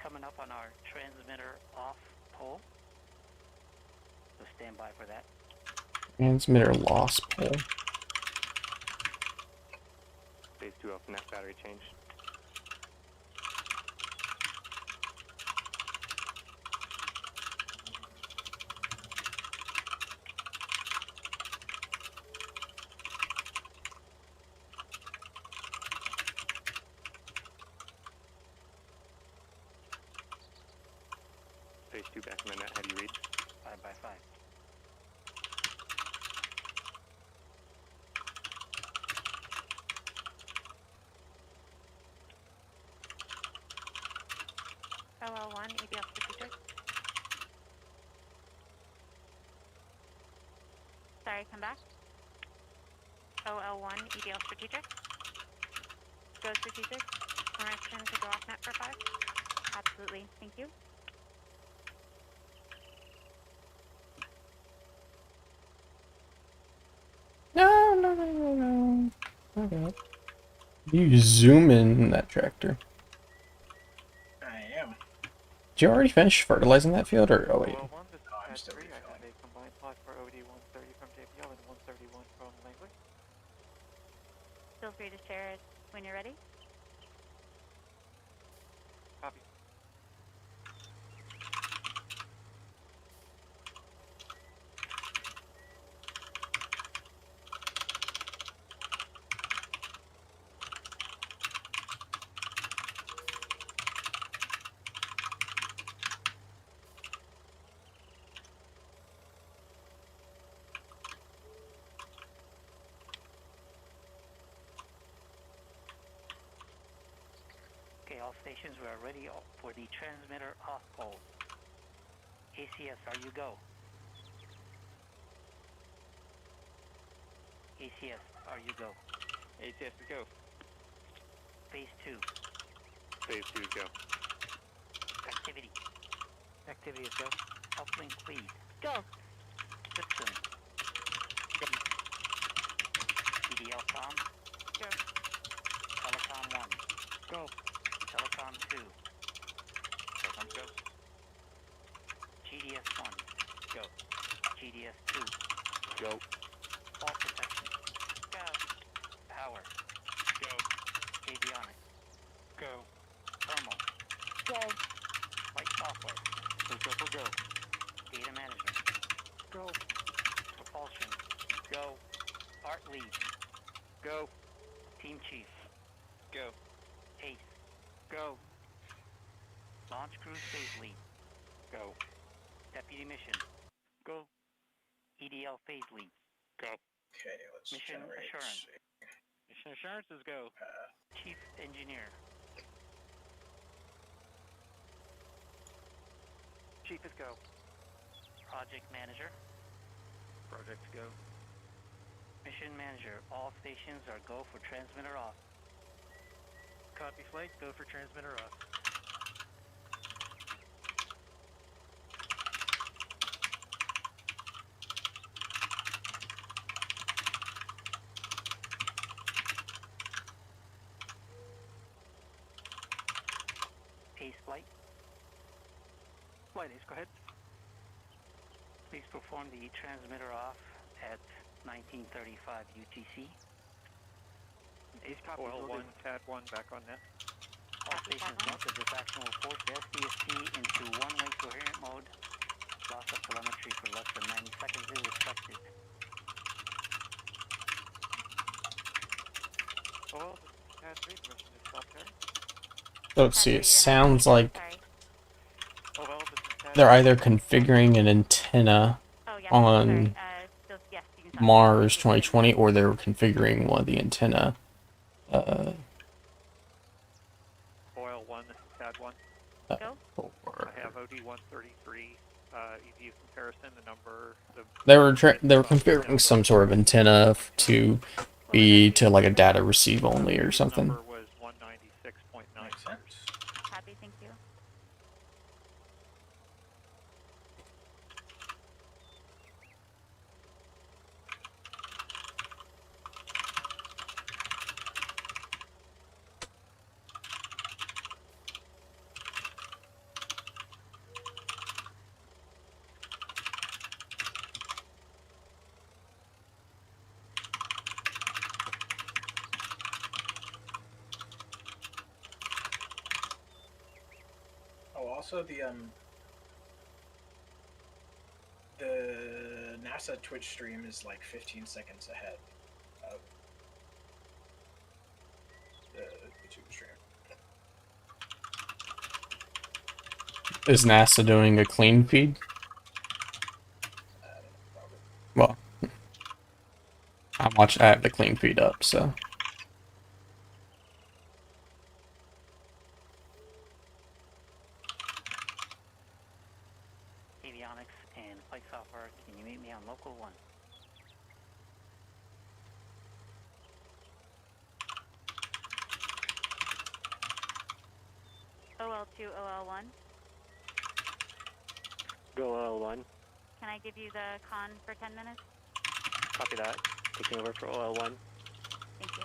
coming up on our transmitter off pole. So stand by for that. Transmitter loss pole. Phase 2 off, net battery change. Phase 2 back in the net, how do you read? 5 by 5. OL1, EDF procedure. Sorry, come back. OL1, EDL strategic. Go strategic. Permission to go off net for 5. Absolutely. Thank you. No. Okay. You zoom in that tractor. I am. Did you already finish fertilizing that field, or oh wait? OL1, this is No, I'm Pad still 3. I have refilling. a combined plot for OD130 from JPL and 131 from Langley. Feel free to share it when you're ready. Copy. Okay, all stations, we are ready for the transmitter off pole. ACS, are you go? ACS, are you go? ACS is go. Phase 2. Phase 2 go. Activity. Activity is go. Uplink lead. Go. System. EDL com. Go. Telecom 1. Go. Telecom 2. Telecom go. GDS 1. Go. GDS 2. Go. Fault protection. Go. Power. Go. Avionics. Go. Thermal. Go. Flight software. Go. Data management. Go. Propulsion. Go. Art lead. Go. Team chief. Go. Ace. Go. Launch crew phase lead. Go. Deputy mission. Go. EDL phase lead. Go. Okay, let's Mission generate. assurance. Mission assurance is go. Chief engineer. Chief is go. Project manager. Project go. Mission manager. All stations are go for transmitter off. Copy flight, go for transmitter off. Ace flight. Flight Ace, go ahead. Please perform the transmitter off at 1935 UTC. Ace copy. OL1, Tad 1, back on net. All stations note that this action will force the SDST into one-way coherent mode. Loss of telemetry for less than 90 seconds is expected. OL, this is Tad 3, permission to stop carry. Let's see, it sounds like OL, this is Tad they're either configuring an antenna on Mars 2020 or they're configuring one of the antenna. OL1, this is Tad 1. Go. I have OD133 EVU comparison, the number... They were configuring some sort of antenna to be to like a data receive only or something. Number was 196.9 meters. Happy, thank you. Oh, also the NASA Twitch stream is like 15 seconds ahead of the YouTube stream. Is NASA doing a clean feed? Well, I have the clean feed up, so. Avionics and flight software, can you meet me on local 1? OL2, OL1. Go OL1. Can I give you the con for 10 minutes? Copy that. Taking over for OL1. Thank you.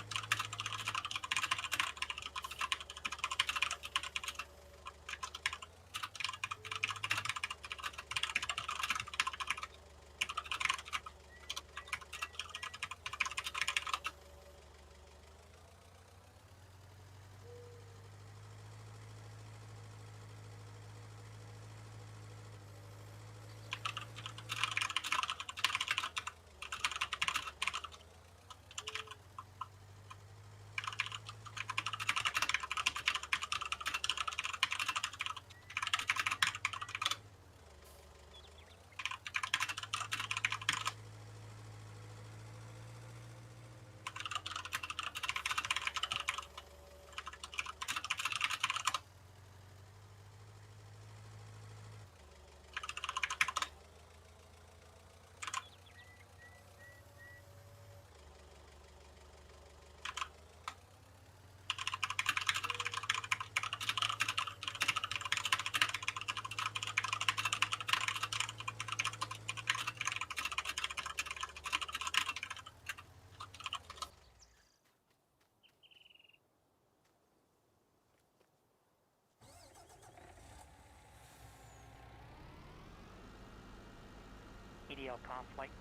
EDL conflict.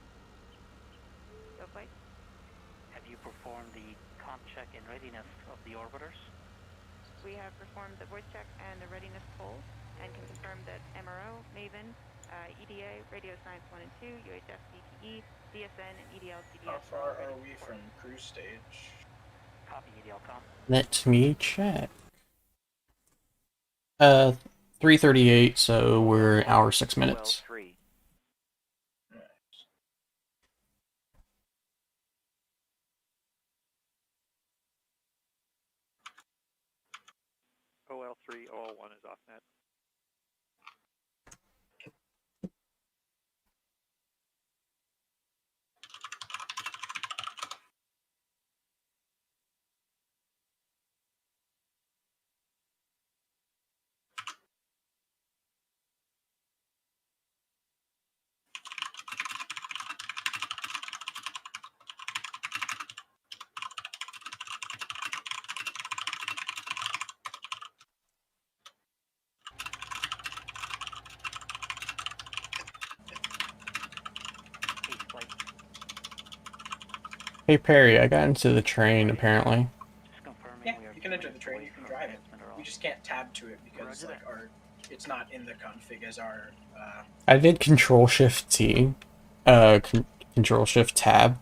Go flight. Have you performed the comp check and readiness of the orbiters? We have performed the voice check and the readiness poll and can confirm that MRO, Maven, EDA, Radio Science 1 and 2, UHF CTE, DSN, and EDL CDS. How far are we from cruise stage? Copy EDL comp. Let me check. 3:38, so we're an hour 6 minutes. OL3. OL3, OL1 is off net. Hey Perry, I got into the train apparently. Yeah, you can enter the train, you can drive it. We just can't tab to it because like it's not in the config as our I did Control Shift T, Control Shift Tab,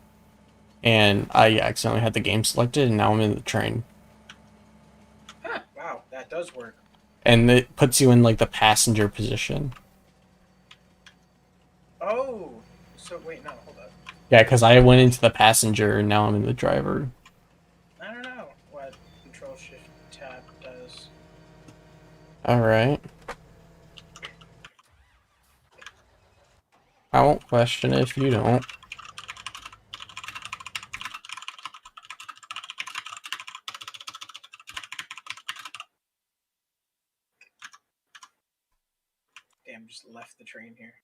and I accidentally had the game selected, and now I'm in the train. Huh, wow, that does work. And it puts you in like the passenger position. Oh, so wait, no, hold up. Yeah, because I went into the passenger, and now I'm in the driver. I don't know what Control Shift Tab does. Alright. I won't question it if you don't. Damn, just left the train here.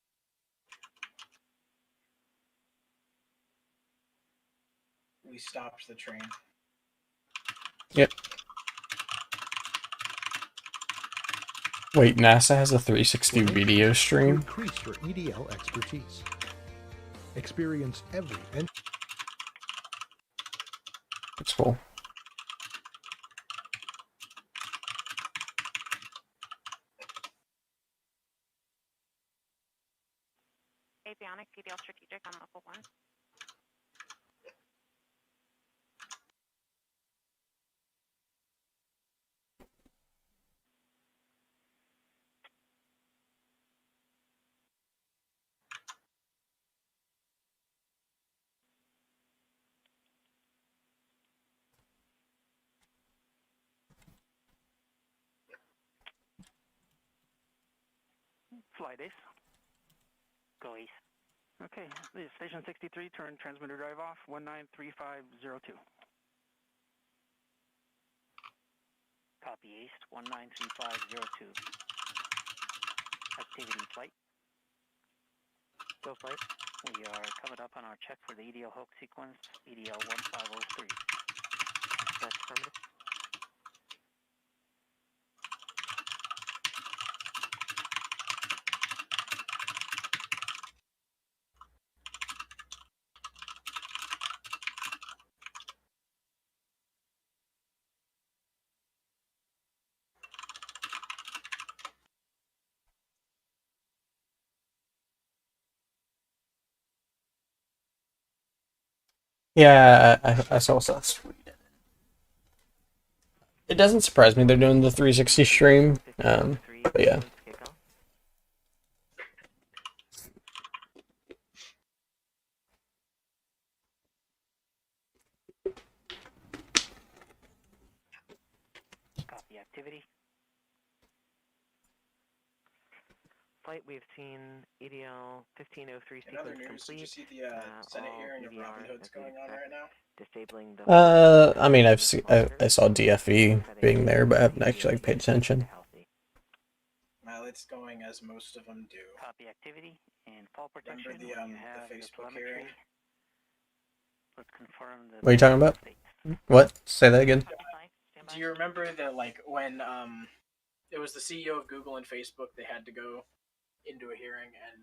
We stopped the train. Yep. Wait, NASA has a 360 video stream? Increase your EDL expertise. Experience every That's cool. Avionics, EDL strategic on level 1. Flight Ace. Go Ace. Okay, station 63, turn transmitter drive off, 193502. Copy. Copy East 193502. Activity flight. Go flight. We are coming up on our check for the EDL hook sequence, EDL 1503. That's affirmative. Yeah, I saw that. It doesn't surprise me they're doing the 360 stream. But yeah. Copy activity. Flight, we've seen EDL 1503 In other sequence news, complete. did you see the Senate All hearing of EDR Robin Hood's as we going on expect. right now? Disabling the. I mean, I saw DFE being there, but I haven't actually paid attention. Well, it's going as most of them do. Copy activity and fall protection. Remember the Facebook hearing? Let's confirm the. What are you talking about? What? Say that again. Do you remember that, like, when it was the CEO of Google and Facebook, they had to go into a hearing and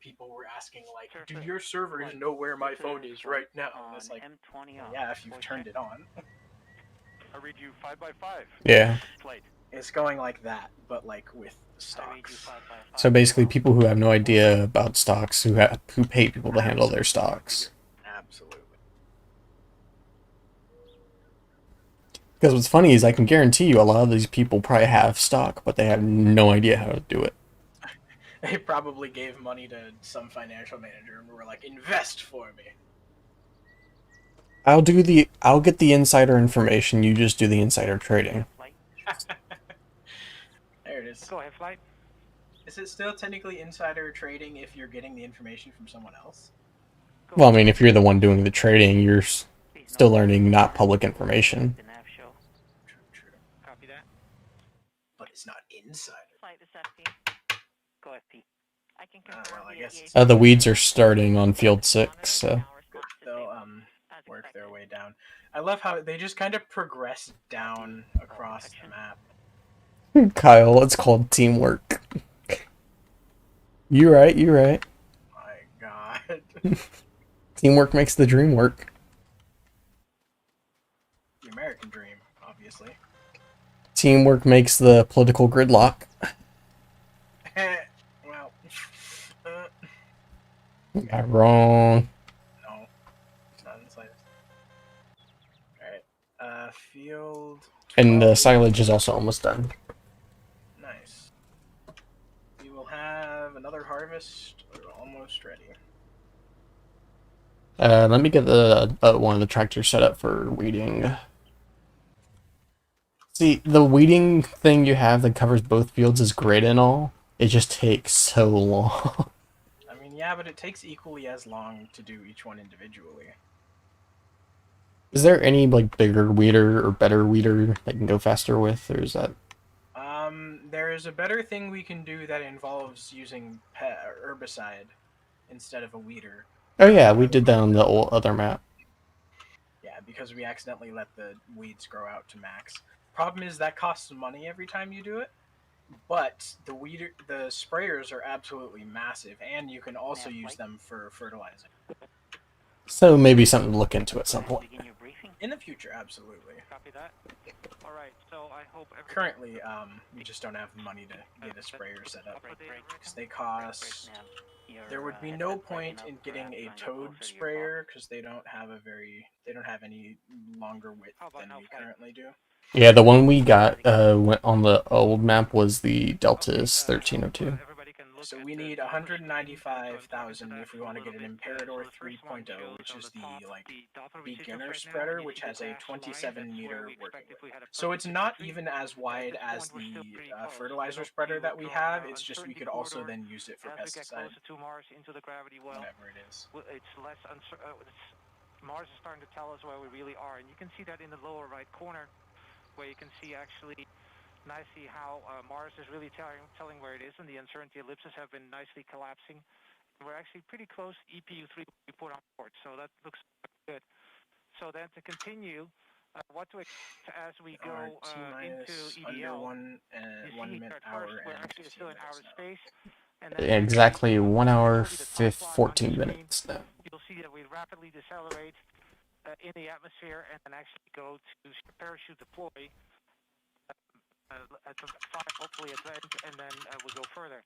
people were asking, like, do your servers know where my phone is right now? And it's like, well, yeah, if you've turned it on. I read you 5x5. Yeah. Flight. It's going like that, but like with stocks. So basically, people who have no idea about stocks, who pay people to handle their stocks. Absolutely. Because what's funny is I can guarantee you a lot of these people probably have stock, but they have no idea how to do it. They probably gave money to some financial manager and were like, invest for me. I'll get the insider information, you just do the insider trading. There it is. Go ahead, flight. Is it still technically insider trading if you're getting the information from someone else? Well, I mean, if you're the one doing the trading, you're still learning not public information. True. Copy that. But it's not insider. Flight is FP. Go FP. I can confirm I via guess The weeds are starting on field 6, so. They'll work their way down. I love how they just kind of progress down across the map. Kyle, it's called teamwork. You're right. My God. Teamwork makes the dream work. The American dream, obviously. Teamwork makes the political gridlock. Well, Got wrong. no, it's not in the slightest. Alright, field 12. And silage is also almost done. Nice. We will have another harvest almost ready. Let me get the one of the tractors set up for weeding. See, the weeding thing you have that covers both fields is great and all. It just takes so long. I mean, yeah, but it takes equally as long to do each one individually. Is there any like bigger weeder or better weeder that can go faster with, or is that? There is a better thing we can do that involves using herbicide instead of a weeder. Oh yeah, we did that on the other map. Yeah, because we accidentally let the weeds grow out to max. Problem is that costs money every time you do it, but the sprayers are absolutely massive, and you can also use them for fertilizing. So maybe something to look into at some point. In the future, absolutely. Copy that. All right, so I hope currently, we just don't have the money to get a sprayer set up. Because they cost... There would be no point in getting a Toad sprayer, because they don't have any longer width than we currently do. Yeah, the one we got on the old map was the Deltas 1302. So we need 195,000 if we want to get an Imperador 3.0, which is the beginner spreader, which has a 27-meter working width. So it's not even as wide as the fertilizer spreader that we have. It's just we could also then use it for pesticide. Whatever it is. It's less Mars is starting to tell us where we really are, and you can see that in the lower right corner, where you can see actually nicely how Mars is really telling where it is, and the uncertainty ellipses have been nicely collapsing. We're actually pretty close EPU3 we put on board, so that looks good. So then to continue, what to expect as we go into EDL. You see here at first, we're actually still in outer space. And then Exactly 1 hour 14 minutes now. You'll see that we rapidly decelerate in the atmosphere and then actually go to parachute deploy at the fire, hopefully at the end, and then we'll go further.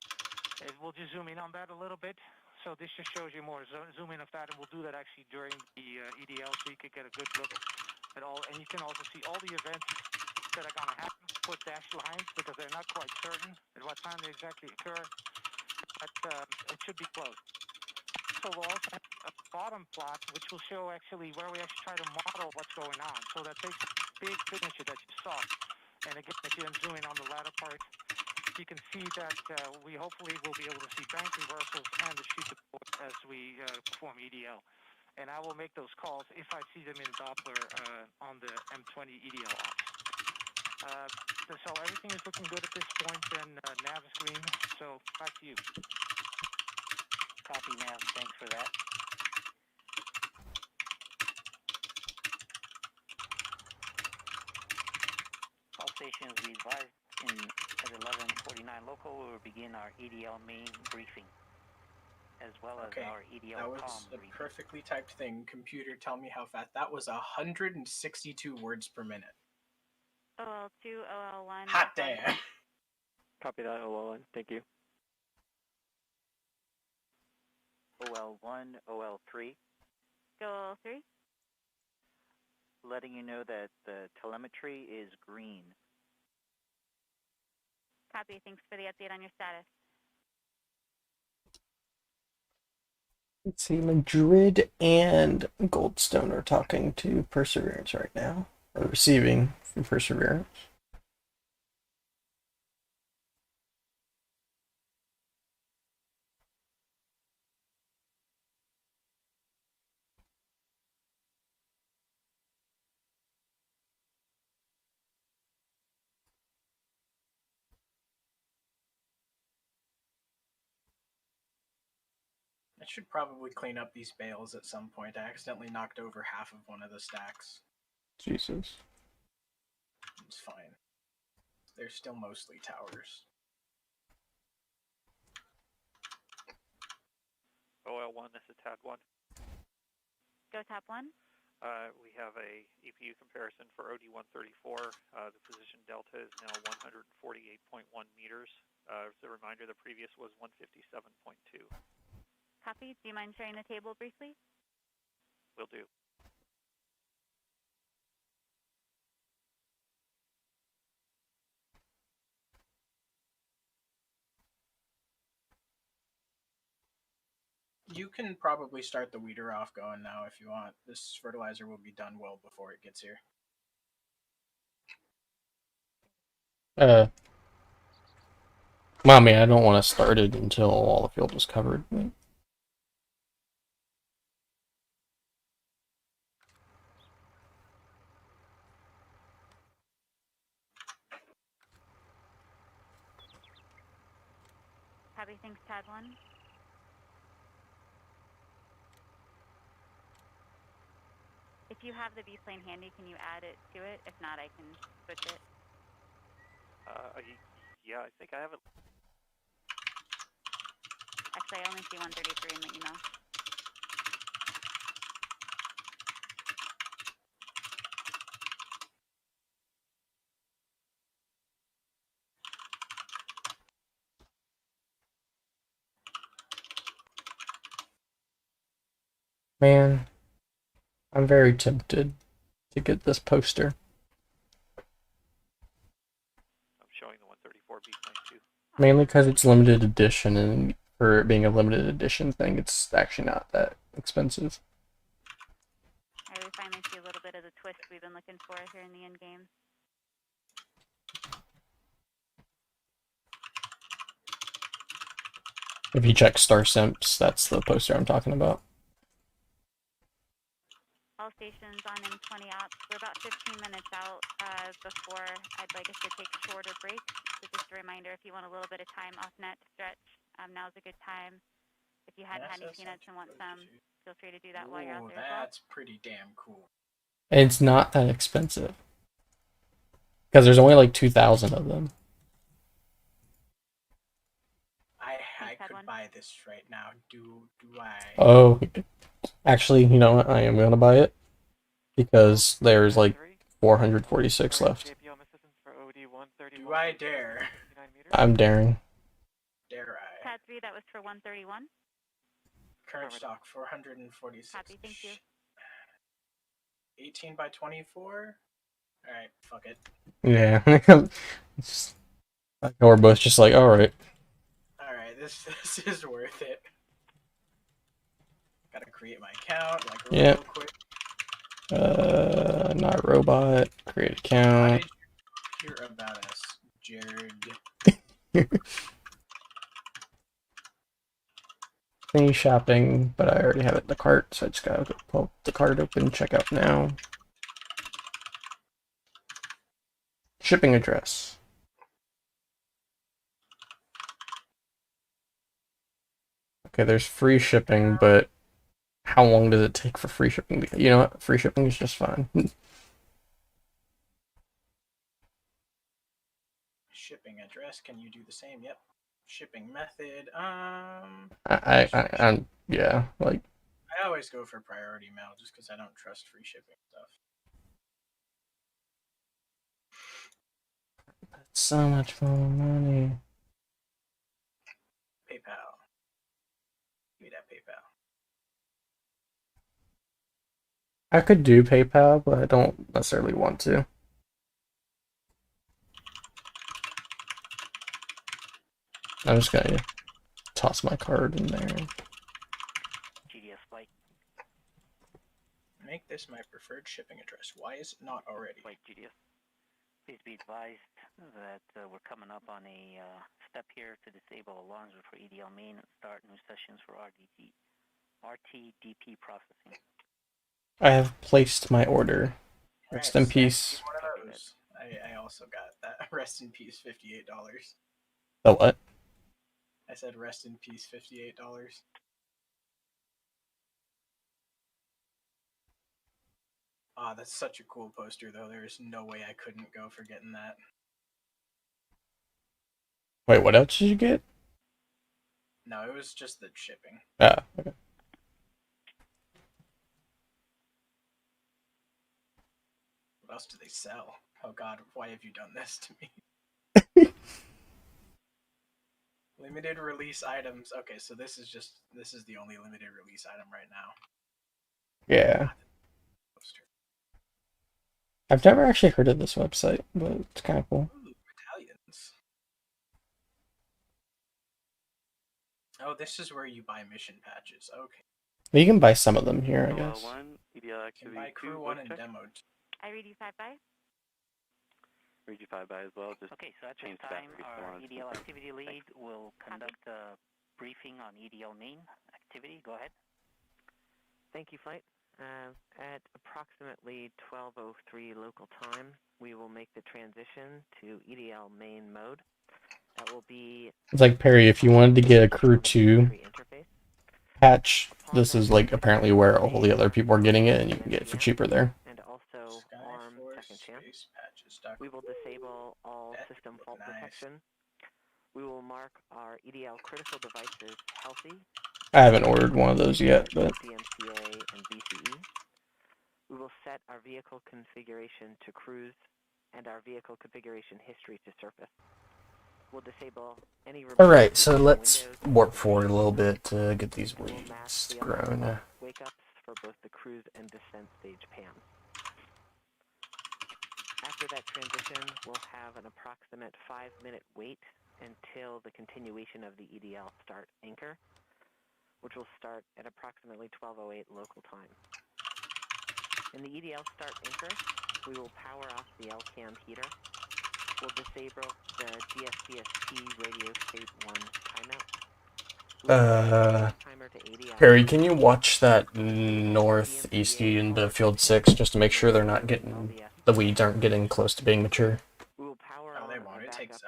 We'll just zoom in on that a little bit. So this just shows you more zoom in of that, and we'll do that actually during the EDL so you can get a good look at all. And you can also see all the events that are going to happen, put dashed lines because they're not quite certain at what time they exactly occur, but it should be close. So we'll also have a bottom plot which will show actually where we actually try to model what's going on. So that takes a big signature that you saw. And again, if you then zoom in on the latter part, you can see that we hopefully will be able to see bank reversals and the chute deploy as we perform EDL. And I will make those calls if I see them in Doppler on the M20 EDL ops. So everything is looking good at this point, and nav is green. So back to you. Copy, nav. Thanks for that. All stations, we advised at 11:49 local, we will begin our EDL main briefing, as well as our EDL that was a perfectly typed thing. Computer, tell me how fast. That was 162 words per minute. OL2, OL1. Hot damn. Copy that, OL1. Thank you. OL1, OL3. Go OL3. Letting you know that the telemetry is green. Copy. Thanks for the update on your status. Let's see, Madrid and Goldstone are talking to Perseverance right now, or receiving from Perseverance. I should probably clean up these bales at some point. I accidentally knocked over half of one of the stacks. Jesus. It's fine. They're still mostly towers. OL1, this is TAD 1. Go top 1. We have a EPU comparison for OD134. The position delta is now 148.1 meters. As a reminder, the previous was 157.2. Copy. Do you mind sharing the table briefly? Will do. You can probably start the weeder off going now if you want. This fertilizer will be done well before it gets here. Mommy, I don't want to start it until all the field is covered. Copy. Thanks, TAD 1. If you have the B-plane handy, can you add it to it? If not, I can switch it. Yeah, I think I have it. Actually, I only see 133 in the email. Man, I'm very tempted to get this poster. I'm showing the 134 B-plane too. Mainly because it's limited edition, and for it being a limited edition thing, it's actually not that expensive. We finally see a little bit of the twist we've been looking for here in the end game. If you check Star Simps, that's the poster I'm talking about. All stations on M20 ops. We're about 15 minutes out before I'd like us to take a shorter break. want a little bit of time off net to stretch, now's a good time. If you hadn't had any peanuts and want some, feel free to do that while you're out there as well. That's pretty damn cool. It's not that expensive. Because there's only like 2,000 of them. I could buy this right now. Do I? Oh, actually, you know what? I am gonna buy it. Because there's like 446 left. Do I dare? I'm daring. Dare I? Pad 3, that was for 131. Current stock 446. Copy, thank you. 18 by 24? Alright, fuck it. Yeah. We're both just like, alright. Alright, this is worth it. Gotta create my account, like Yeah. real quick. Not robot. Create How account. did you hear about us, Jared? Finish shopping, but I already have it in the cart, so I just gotta go pull the cart open, check out now. Shipping address. Okay, there's free shipping, but how long does it take for free shipping? You know what? Free shipping is just fine. Shipping address, can you do the same? Yep. Shipping method, Yeah, like, I always go for priority mail just because I don't trust free shipping stuff. that's so much more money. PayPal. Give me that PayPal. I could do PayPal, but I don't necessarily want to. I'm just gonna toss my card in there. GDS flight. Make this my preferred shipping address. Why is it not already? Flight GDS. Please be advised that we're coming up on a step here to disable alarms for EDL main and start new sessions for RTDP processing. I have placed my order. Rest in peace. I also got that. Rest in peace, $58. The what? I said rest in peace, $58. Ah, that's such a cool poster, though. There's no way I couldn't go for getting that. Wait, what else did you get? No, it was just the shipping. Ah, okay. What else do they sell? Oh god, why have you done this to me? Limited release items. Okay, so this is the only limited release item right now. Yeah. I've never actually heard of this website, but it's kind of cool. Ooh, battalions. Oh, this is where you buy mission patches. Okay. You can buy some of them here, I guess. You can buy crew 1 and demo 2. I read you 5 by. Read you 5 by as well. Just okay, so at this time, our EDL activity lead will conduct a briefing on EDL main activity. Go ahead. Thank you, Flight. At approximately 12:03 local time, we will make the transition to EDL main mode. That will be... It's like, Perry, if you wanted to get a crew 2 patch, this is like apparently where all the other people are getting it, and you can get it for cheaper there. And also ARM Second Chance. We will disable all system fault protection. We will mark our EDL critical devices healthy. I haven't ordered one of those yet, but... DMCA and VCE. We will set our vehicle configuration to cruise and our vehicle configuration history to surface. We'll disable any... Alright, so let's warp forward a little bit to get these weeds grown. Wake-ups for both the cruise and descent stage PAM. After that transition, we'll have an approximate 5-minute wait until the continuation of the EDL start anchor, which will start at approximately 12:08 local time. In the EDL start anchor, we will power off the LCAM heater. We'll disable the DSPST radio state 1 timeout. Perry, can you watch that northeast into field 6 just to make sure they're not getting... the weeds aren't getting close to being mature? Oh, they won't. It takes,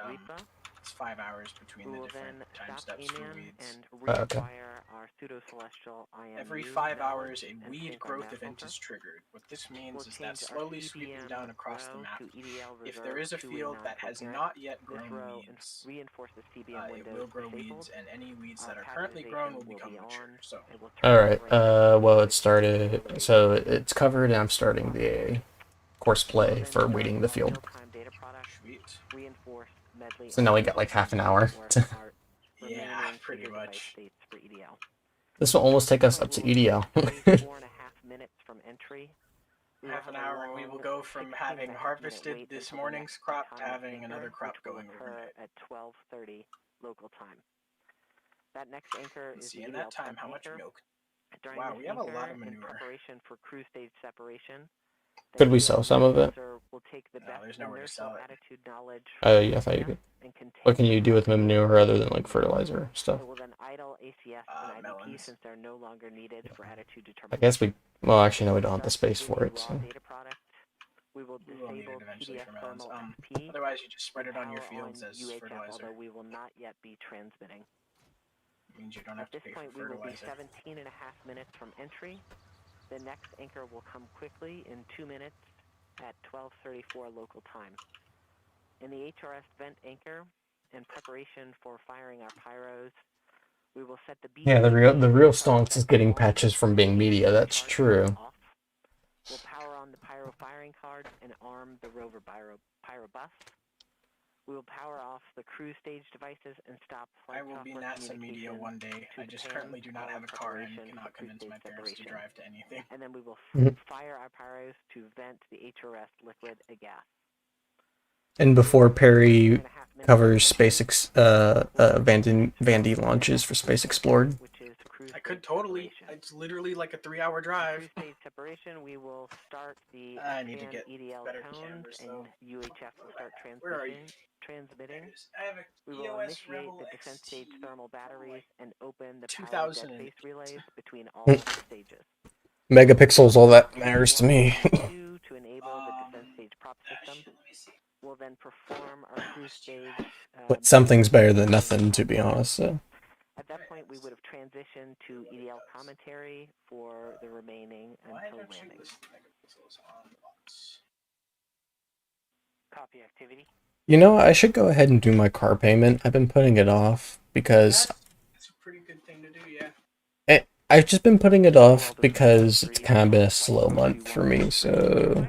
it's 5 hours between the different time steps for weeds. And Okay. rewire our pseudo-celestial IMU Every 5 node hours, a and weed sync our growth mass event filter. is triggered. What this means We'll is that change our slowly sweeping TBM down across the row map, to EDL if reserve there is a 2 field that has non-coherent. not yet This grown row weeds, reinforces TBM it windows will grow disabled. weeds, and any weeds Our that are currently grown will packetization become be mature. on. So, It will turn Alright, right well, it started, so it's covered, and I'm starting the course play for weeding the field. real-time data product, sweet. reinforced medley So now we got like half an hour. Yeah, pretty much. states for EDL. This will almost take us up to EDL. 4.5 minutes from entry. Half an hour, and we will go from having harvested this morning's crop to having another crop going overnight. At 12:30 local time. That next anchor is See, the in EDL that time, how much anchor. milk? During Wow, this we have a lot anchor, of in manure. preparation for crew stage separation, the Could we EDL sell some of it? will take the best there's nowhere to inertial sell it. attitude knowledge Yeah, I thought you could. What can you do with manure other than like fertilizer stuff? It will then idle ACS and IDP since they're no longer needed for attitude I determination. guess we, well, actually, no, we don't have the space for it, so. Data product. We will disable eventually TDS for melons. thermal FP. Otherwise, you just spread it on your power fields as UHF, fertilizer. although we will not yet be transmitting. Means you don't At have to this pay point, for we will be fertilizer. 17 and a half minutes from entry. The next anchor will come quickly in 2 minutes at 12:34 local time. In the HRS vent anchor, in preparation for firing our pyros, we will set the Yeah, the real stonks is getting patches from being media, that's true. We'll power on the pyro firing cards and arm the Rover pyro bus. We will power off the crew stage devices and stop flight I will be software NASA media communication one day. to I the just PAM currently do not have a car and preparation cannot for crew convince stage my parents to separation. drive to anything. And then we will fire our pyros to vent the HRS liquid a gas. And before Perry covers Vandy launches for Space Explored. I could totally. It's literally like a 3-hour drive. Crew stage separation, we will start the I need to get EDL better tones, cameras, and though. UHF will start Where are you? transmitting. I have a We will EOS initiate Rebel the descent XT stage thermal batteries and open the power 2008. dead face relays between all stages. Megapixels, all that matters to me. To enable the descent stage prop system, we'll then perform our crew stage. But something's better than nothing, to be honest, so. At that point, we would have transitioned to EDL commentary for the remaining until landing. Copy activity. You know, I should go ahead and do my car payment. I've been putting it off because That's a pretty good thing to do, yeah. I've just been putting it off because it's kind of been a slow month for me, so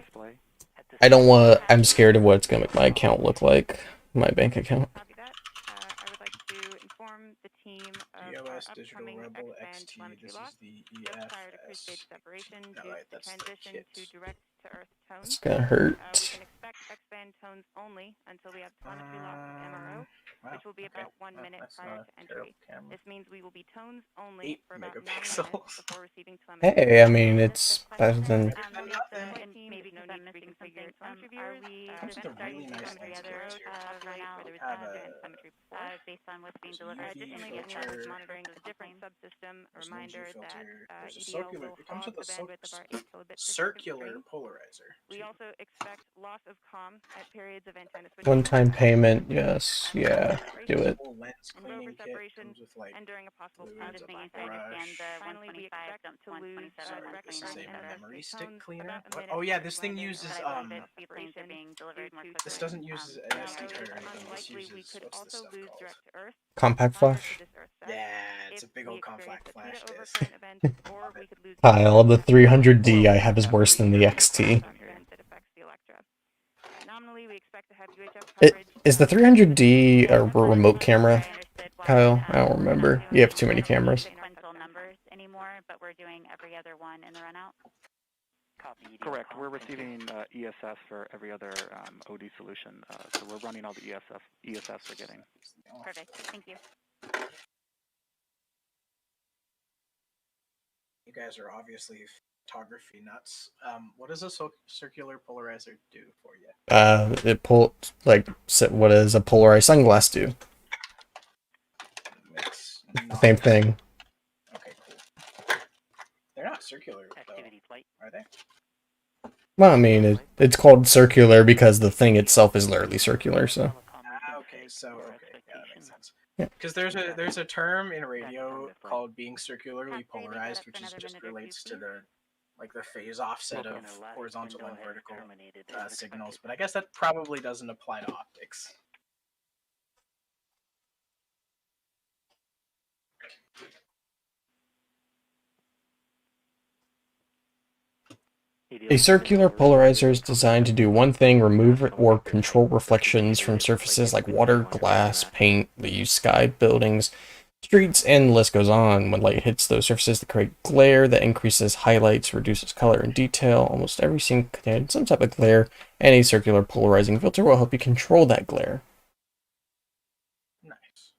I don't want to, I'm scared of what it's going to make my account look like, my bank account. Copy that. I would like to inform the team of EOS our Digital upcoming Rebel X-band XT. telemetry This loss. is the Just prior to crew stage EFS. separation, No, due wait, to the that's the transition kit. to direct-to-earth tones. It's going to hurt. We can expect X-band tones only until we have telemetry loss of MRO, which will be about 1 minute prior to entry. This means we will be tones only for about 9 minutes before receiving telemetry. Hey, I mean, it's better than... Maybe no need to reconfigure telemetry viewers. Comes with a really nice Based on what's being delivered. Additionally, if anyone is monitoring a different subsystem, a reminder that EDL will hog the bandwidth of our 8 kilobit circular polarizer. We also expect loss of comm at periods of antenna switching. One-time payment, yes, yeah, do it. Lens cleaning kit comes with like and during a possible fluids, Finally, we expect to lose this is a memory stick tones cleaner. about a minute Oh yeah, this before thing landing. uses These planes are being delivered more quickly. This doesn't use an SD card or anything. This Unlikely uses we could what's this also stuff lose called? direct to Earth. Compact flash? Yeah, it's a big old compact flash disk. Or we could lose Kyle, the 300D I have is worse than the XT. that affects the Electra. Nominally, we expect to have UHF coverage. Is the 300D a remote camera, Kyle? I don't remember. You have too many cameras. Sequential numbers anymore, but we're doing every other one in the run out. Correct. We're receiving ESS for every other OD solution, so we're running all the ESS we're getting. Perfect. Thank you. You guys are obviously photography nuts. What does a circular polarizer do for you? It what does a polarized sunglass do? It's The same thing. Okay, cool. They're not circular, though, are they? Well, I mean, it's called circular because the thing itself is literally circular, so. Okay, so, okay, yeah. Because there's a term in radio called being circularly polarized, which is just relates to the phase offset of horizontal and vertical signals. But I guess that probably doesn't apply to optics. A circular polarizer is designed to do one thing: remove or control reflections from surfaces like water, glass, paint, the sky, buildings, streets, and the list goes on. When light hits those surfaces, they create glare that increases highlights, reduces color and detail. Almost every scene contains some type of glare, and a circular polarizing filter will help you control that glare. Nice.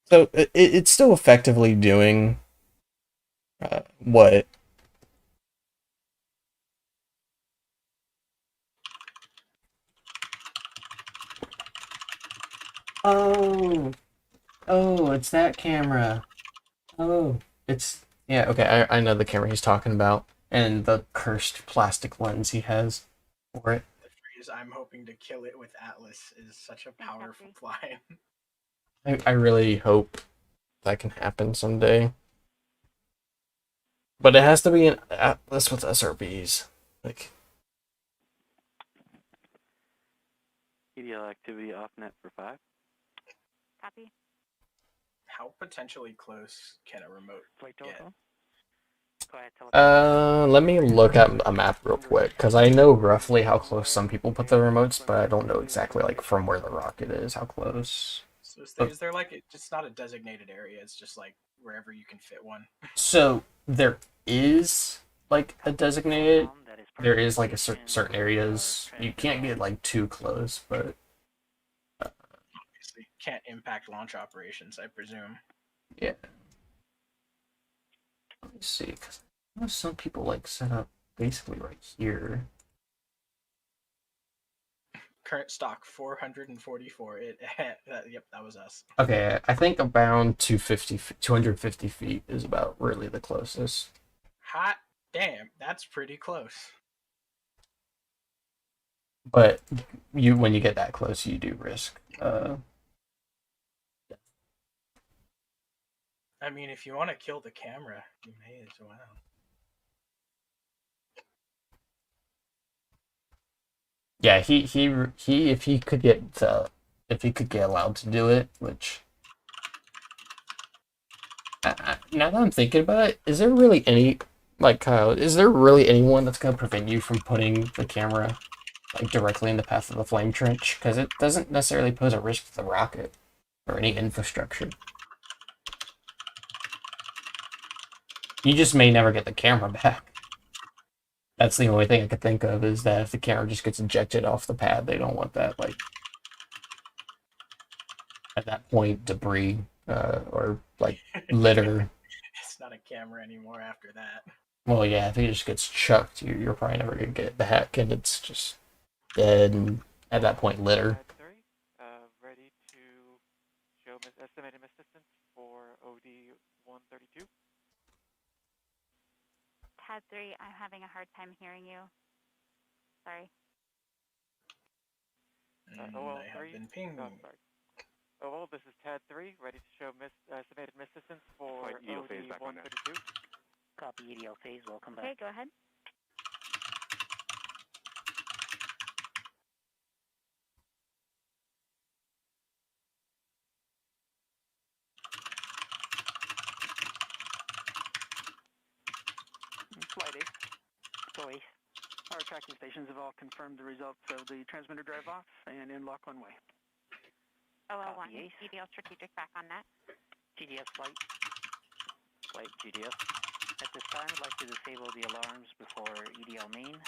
So it's still effectively doing what? Oh, it's that camera. Oh, yeah, okay, I know the camera he's talking about, and the cursed plastic lens he has for it. The phrase "I'm hoping to kill it with Atlas" is such a powerful line. I really hope that can happen someday. But it has to be an Atlas with SRBs. Like, EDL activity off net for 5. Copy. How potentially close can a remote get? let me look at a map real quick, because I know roughly how close some people put the remotes, but I don't know exactly, like, from where the rocket is, how close. So is there like it's not a designated area? It's just like wherever you can fit one. So there is like a designated. There is like a certain areas you can't get like too close, but Obviously, can't impact launch operations, I presume. yeah. Let me see, because I know some people like set up basically right here. Current stock 444. Yep, that was us. Okay, I think around 250 feet is about really the closest. Hot damn, that's pretty close. But when you get that close, you do risk. I mean, if you want to kill the camera, you may as well. Yeah, he if he could get allowed to do it, which now that I'm thinking about it, is there really any, like, Kyle, is there really anyone that's gonna prevent you from putting the camera like directly in the path of the flame trench? Because it doesn't necessarily pose a risk to the rocket or any infrastructure. You just may never get the camera back. That's the only thing I could think of, is that if the camera just gets ejected off the pad, they don't want that, like, at that point, debris or like litter. It's not a camera anymore after that. Well, yeah, if it just gets chucked, you're probably never gonna get it back, and it's just dead, and at that point, litter. Ready to show estimated assistance for OD 132. TAD 3, I'm having a hard time hearing you. Sorry. I have been pinged. Oh, sorry. Oh, this is TAD 3, ready to show estimated assistance for OD 132. Copy EDL phase, welcome back. Okay, go ahead. Flight 8. Bois. Our tracking stations have all confirmed the results of the transmitter drive off and in lock one way. OL1, EDL strategic back on net. GDS flight. Flight GDS. At this time, I'd like to disable the alarms before EDL main.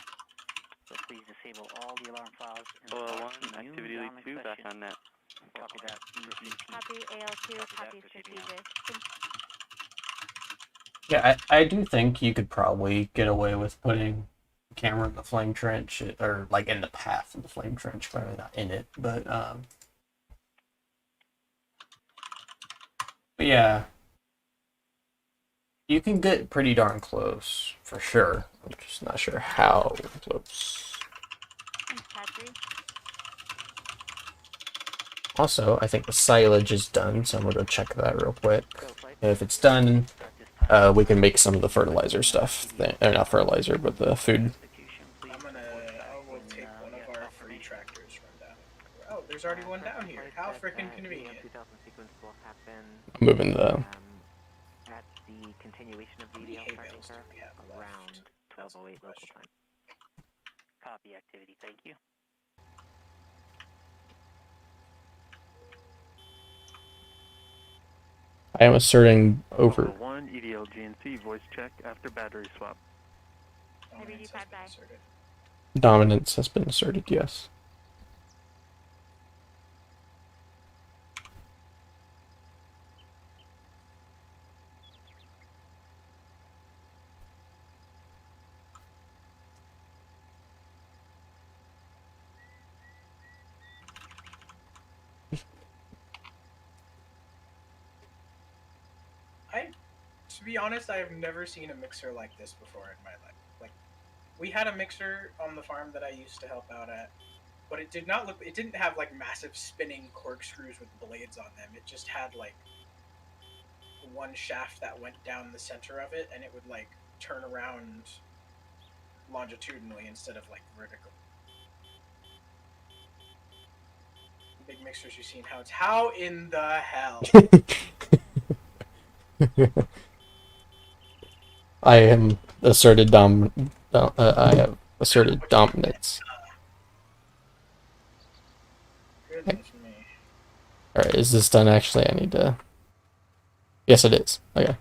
So please disable all the alarm files. OL1, activity lead 2, back on net. Copy that. Copy AL2, copy strategic. Yeah, I do think you could probably get away with putting the camera in the flame trench, or like in the path of the flame trench, probably not in it, but yeah, you can get pretty darn close for sure. I'm just not sure how close. Also, I think the silage is done, so I'm gonna go check that real quick. And if it's done, we can make some of the fertilizer stuff. Or not fertilizer, but the food. I will take one of our free tractors from down. Oh, there's already one down here. How freaking convenient. Sequence will happen I'm moving the. at the continuation of the EDL start anchor around 12:08 local time. Copy activity, thank you. I am asserting over. 1 EDL GNC voice check after battery swap. Dominance has been asserted, yes. To be honest, I have never seen a mixer like this before in my life. Like, we had a mixer on the farm that I used to help out at, but it didn't have like massive spinning corkscrews with blades on them. It just had like one shaft that went down the center of it, and it would like turn around longitudinally instead of like vertical. Big mixers you've seen, how in the hell? I am asserted I have asserted dominance. Alright, is this done actually? I need to... Yes, it is. Okay.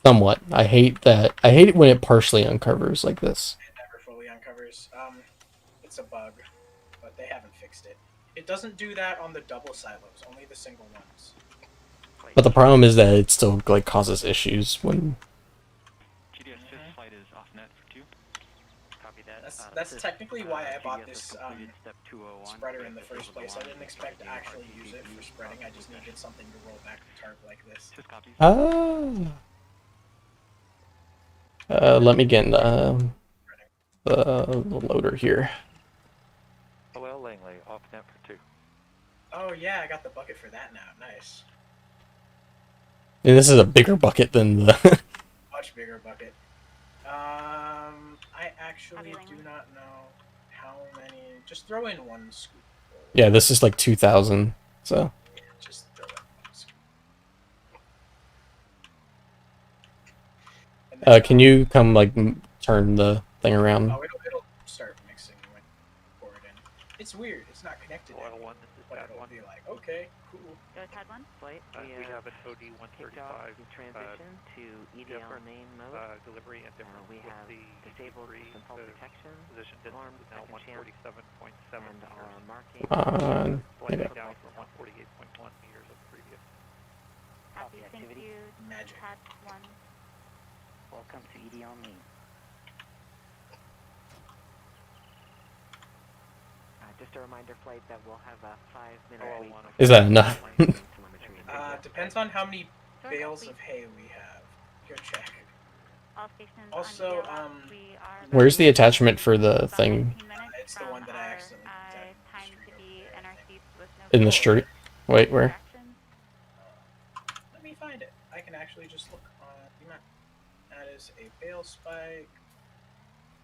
Somewhat. I hate that. I hate it when it partially uncovers like this. It never fully uncovers. It's a bug, but they haven't fixed it. It doesn't do that on the double silos, only the single ones. But the problem is that it still like causes issues when... GDS 5th flight is off net for 2. Copy that. That's technically why I bought this spreader in the first place. I didn't expect to actually use it for spreading. I just needed something to roll back the tarp like this. Let me get the loader here. OL Langley, off net for 2. Oh yeah, I got the bucket for that now. Nice. And this is a bigger bucket than the... Much bigger bucket. I actually do not know how many... Just throw in one scoop. Yeah, this is like 2,000, so... Yeah, just throw in one scoop. Can you come, like, turn the thing around? Oh, it'll start mixing when you pour it in. It's weird. It's not connected to anything, but it'll be like, okay, cool. Had one? Flight, we have an OD 135 transition to EDL main mode. delivery and difference we have disabled some fault detection, position distance is now 147.7 and our marking slightly down from 148.1 meters of previous. Copy activity. Magic. Pad 1. Welcome to EDL main. Just a reminder, flight, that we'll have a 5-minute wait. Is that enough? Depends on how many bales of hay we have. Go check. Also, Where's the attachment for the thing? It's the one that I accidentally In the street? Wait, where? Let me find it. I can actually just look on the map. That is a bale spike.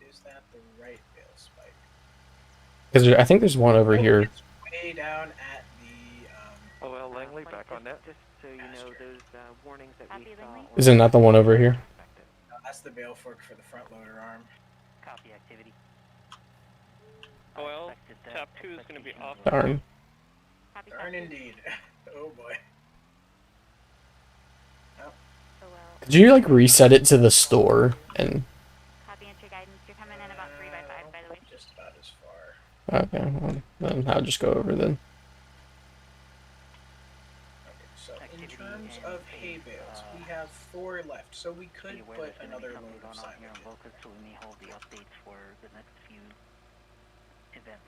Is that the right bale spike? Because I think there's one over here. It's way down at the... OL Langley, back on net. Just so you know, those warnings that we saw... Is it not the one over here? No, that's the bale fork for the front loader arm. Copy activity. Well, tap 2 is going to be off. Darn. Darn indeed. Oh boy. Oh. Could you, like, reset it to the store and... Copy entry guidance. You're coming in about 3 by 5, by the way. Just about as far. Okay, well, then I'll just go over then. Okay, so in terms of hay bales, we have 4 left, so we could put another load of silage in. So we may hold the updates for the next few events.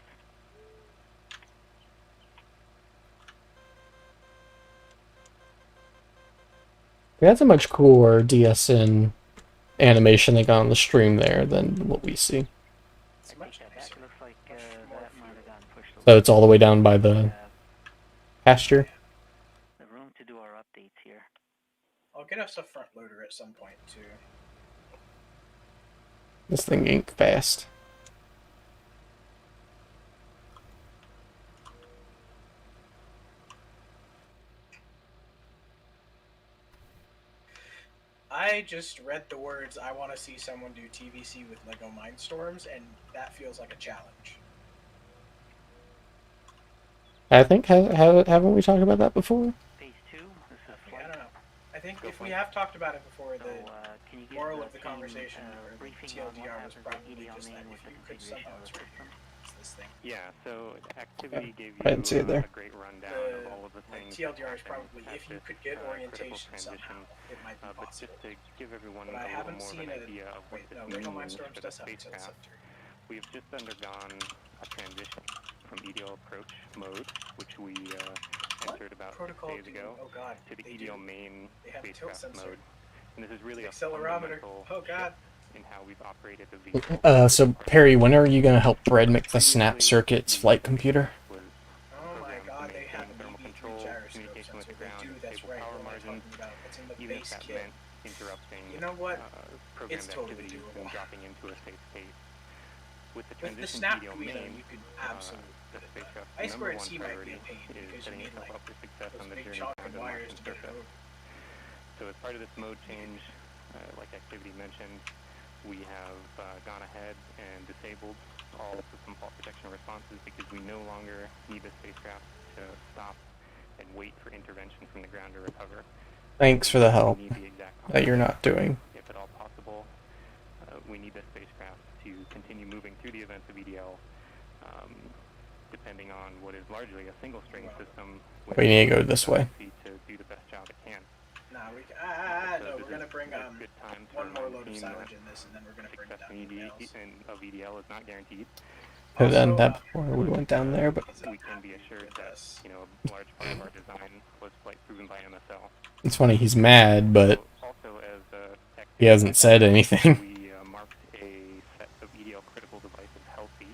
That's a much cooler DSN animation they got on the stream there than what we see. It's much nicer. Looks like that might have gotten pushed. So it's all the way down by the pasture. The room to do our updates here. I'll get us a front loader at some point too. This thing ain't fast. I just read the words, I want to see someone do TVC with Lego Mindstorms, and that feels like a challenge. I think, haven't we talked about that before? Phase 2, this is I don't know. I think if we have talked about it before, the moral of the conversation, or the TLDR, was probably just that if you could somehow experience this thing. Yeah, so activity gave I didn't see you it there. a great rundown of all of the things. TLDR is probably if you could get orientation somehow, it might be but possible. just to give everyone But I a little haven't more of seen an idea of what this Lego means Mindstorms for the does have spacecraft, center. we've just undergone a transition from EDL approach mode, which we entered about 6 days ago, to the EDL main spacecraft mode. And this is really a fundamental shift in how we've operated the vehicle. So Perry, when are you gonna help Brad make the snap circuits flight computer? Oh my god, they have an EV3 gyroscope sensor. They do, that's right. What am I talking about? It's in the base kit. You know what? It's totally doable. Dropping into a safe state. With the With the transition snap to EDL GUI, though, main, you could absolutely the spacecraft's I number swear one C might be priority a pain is because you setting need itself like up for success those on the big journey chalk down and to the wires Martian to get it surface. over. So as part of this mode change, like activity mentioned, we have gone ahead and disabled all system fault protection responses because we no longer need the spacecraft to stop and wait for intervention from the ground to recover. Thanks for the help We need the exact that you're not doing. If at all possible, we need the spacecraft to continue moving through the events of EDL, depending on what is largely a single-string system. We need to go this way. To do the best job it can. Nah, we can, no, we're gonna bring one more load of silage in this, and then we're gonna bring it down to the of EDL is not guaranteed. Could have done that before we went down there, but we can be assured that a large part of our design was flight proven by MSL. it's funny, he's mad, but Also, as he hasn't said anything. We marked a set of EDL critical devices healthy,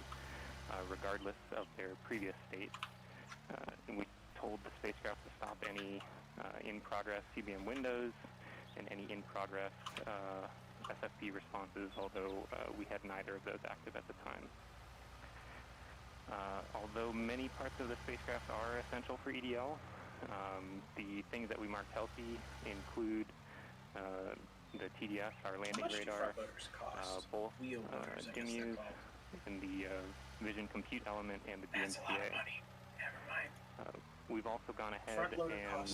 regardless of their previous state. And we told the spacecraft to stop any in-progress CBM windows and any in-progress SFP responses, although we had neither of those active at the time. Although many parts of the spacecraft are essential for EDL, the things that we marked healthy include the TDS, our landing radar, both DIMUs, and the vision compute element, and the DMCA. We've also gone ahead and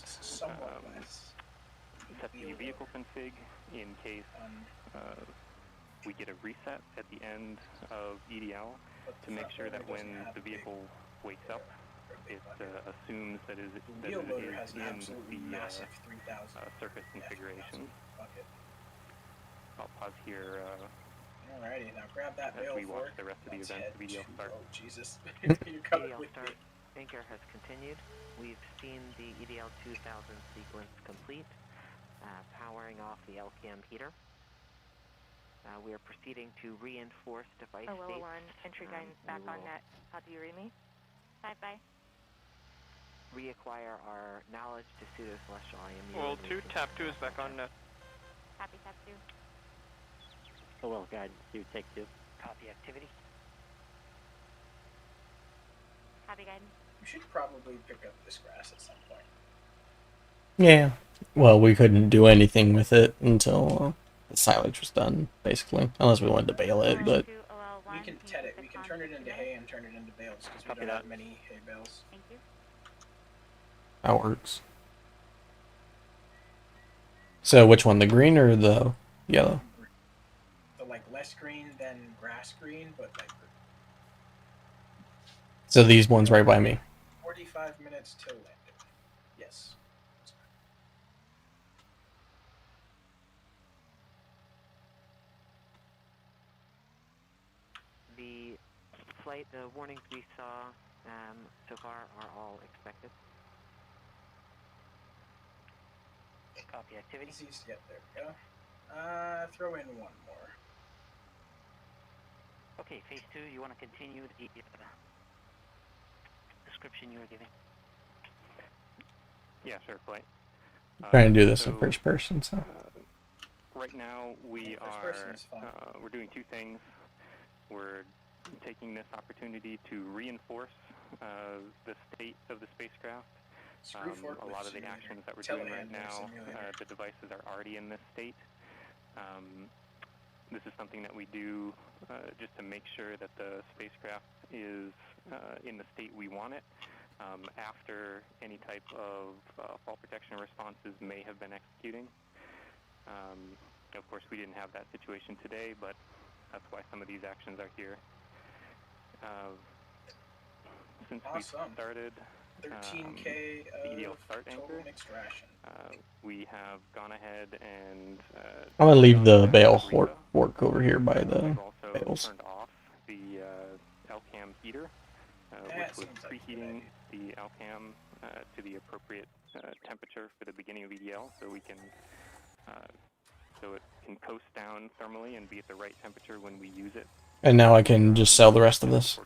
set the vehicle config in case we get a reset at the end of EDL to make sure that when the vehicle wakes up, it assumes that it is in the surface configuration. I'll pause here Alrighty, now grab that as bale we watch fork. the rest of the events of EDL start. Oh, Jesus. You're coming EDL with start me. anchor has continued. We've seen the EDL 2000 sequence complete, powering off the LCM heater. We are proceeding to reinforce device OL1, states. entry guidance back on net. How do you read me? Bye-bye. Reacquire our knowledge to pseudo-celestial IMU. Well, 2, tap 2 is back on net. Copy, tap 2. OL guidance 2, take 2. Copy activity. Copy guidance. You should probably pick up this grass at some point. Yeah. Well, we couldn't do anything with it until the silage was done, basically. Unless we wanted to bale it, but We can we can turn it into hay and turn it into bales, because we don't have many hay bales. Thank you. that works. So which one, the green or the yellow? So like less green than grass green, but like So these ones right by me. 45 minutes till landing. Yes. The flight, the warnings we saw so far are all expected. Copy activity. Yep, there we go. Throw in one more. Okay, phase 2, you want to continue the description you were giving? Yeah, sure, Flight. Trying to do this in first person, so. Right now, we're doing two things. We're taking this opportunity to reinforce the state of the spacecraft. A lot of the actions that we're doing right now, the devices are already in this state. This is something that we do just to make sure that the spacecraft is in the state we want it after any type of fall protection responses may have been executing. Of course, we didn't have that situation today, but that's why some of these actions are here. Since we started 13K the EDL start total anchor, mixed ration. we have gone ahead and I'm gonna leave the bale work over here by the we've also bales. turned off the LCAM heater, which was preheating the LCAM to the appropriate temperature for the beginning of EDL, so we can so it can coast down thermally and be at the right temperature when we use it. And now I can just sell the rest of this.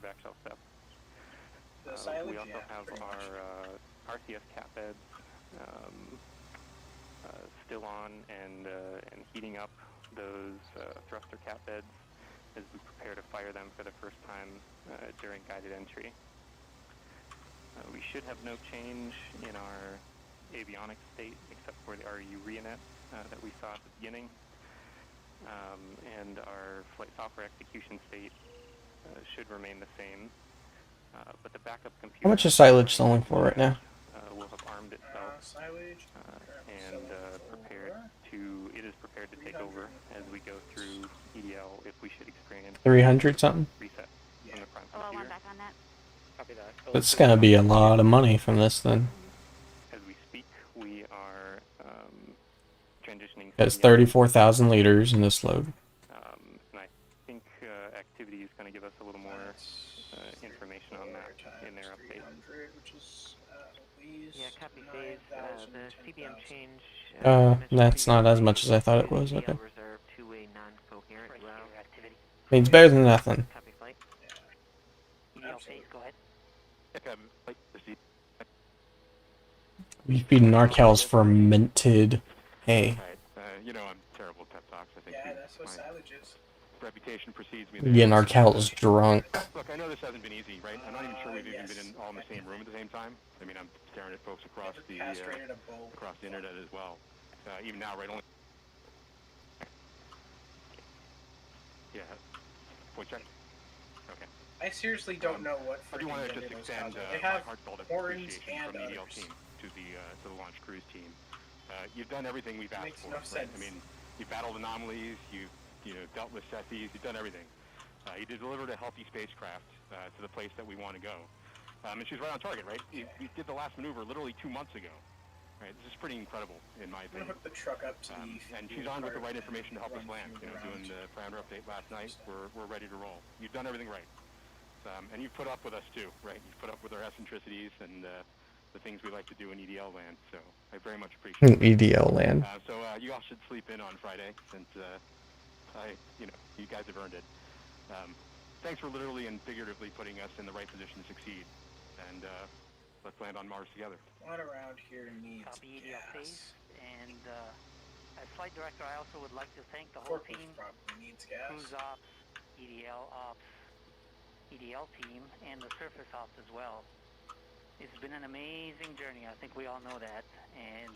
We also have our RCS cat beds still on and heating up those thruster cat beds as we prepare to fire them for the first time during guided entry. We should have no change in our avionics state except for our urea net that we saw at the beginning, and our flight software execution state should remain the same. But the backup computer. How much is silage selling for right now? Will have armed itself and it is prepared to take over as we go through EDL if we should experience 300 something. reset from the prime Oh, computer. I'm back on that. Copy that. It's gonna be a lot of money from this then. As we speak, we are transitioning. It's 34,000 liters in this load. And I think activity is going to give us a little more information on that in their update. Which is yeah, copy phase. The CBM change. That's not as much as I thought it was. Okay. Reserve two-way non-coherent activity. Means better than nothing. Copy flight. EDL phase, go ahead. We feeding our cows fermented hay. You know I'm terrible at pep talks. I think that's what silage is. Reputation precedes me. Getting our cows drunk. Look, I know this hasn't been easy, right? I'm not even sure we've even been all in the same room at the same time. I mean, I'm staring at folks across the internet as well. Even now, right? Only. Yeah. Point check. Okay. I seriously don't know what. I do want to just extend my heartfelt appreciation from the EDL team to the launch crews team. You've done everything we've asked for. Right? I mean, you battled anomalies. You dealt with SETIs. You've done everything. You delivered a healthy spacecraft to the place that we want to go. And she's right on target, right? You did the last maneuver literally 2 months ago. Right? This is pretty incredible, in my opinion. Hook the truck up to and she's on with the right information to help us land. You know, doing the parameter update last night. We're ready to roll. You've done everything right. And you've put up with us too, right? You've put up with our eccentricities and the things we like to do in EDL land. So I very much appreciate it. EDL land. So you all should sleep in on Friday, since you guys have earned it. Thanks for literally and figuratively putting us in the right position to succeed. And let's land on Mars together. What around here needs copy EDL phase. And as flight director, I also would like to thank the whole team. Cruise ops, EDL ops, EDL team, and the surface ops as well. It's been an amazing journey. I think we all know that. And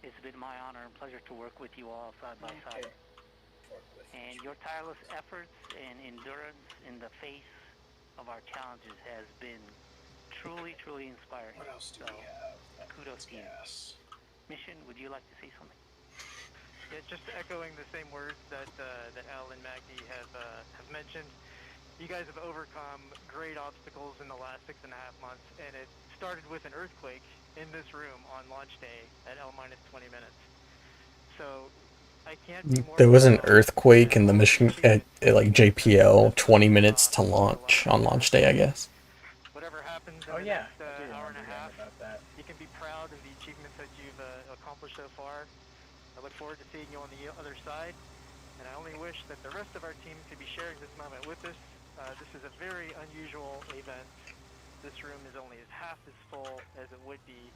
it's been my honor and pleasure to work with you all side by side. And your tireless efforts and endurance in the face of our challenges has been truly, truly inspiring. What else do we have? Kudos to you. Mission, would you like to say something? Yeah, just echoing the same words that Al and Maggie have mentioned. You guys have overcome great obstacles in the last 6.5 months, and it started with an earthquake in this room on launch day at L-20 minutes. So I can't be more. There was an earthquake in the mission at like JPL 20 minutes to launch on launch day, I guess. Whatever happens in the next hour and a half, you can be proud of the achievements that you've accomplished so far. I look forward to seeing you on the other side, and I only wish that the rest of our team could be sharing this moment with us. This is a very unusual event. This room is only half as full as it would be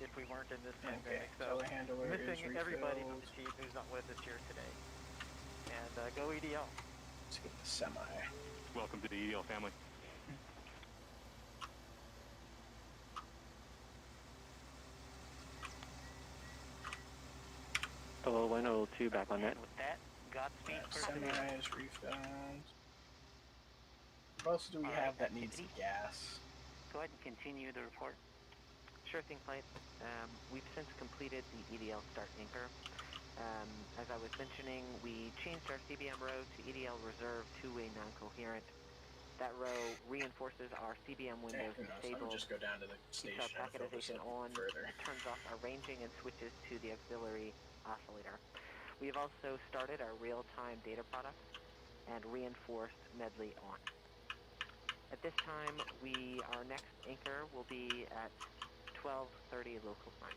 if we weren't in this Okay, pandemic. So telehandler missing is everybody from refilled. the team who's not with us here today. And go EDL. Let's get the semi. Welcome to the EDL family. Hello, 102, back on net. And with that, Godspeed for Semi is refilled. What else do we have that needs gas? Go ahead and continue the report. Sure thing, Flight. We've since completed the EDL start anchor. As I was mentioning, we changed our CBM row to EDL reserve two-way non-coherent. That row reinforces our CBM windows disabled, Just go down to the keeps our station packetization on, it turns off our ranging and switches to the auxiliary oscillator. We have also started our real-time data product and reinforced Medley on. At this time, our next anchor will be at 12:30 local time.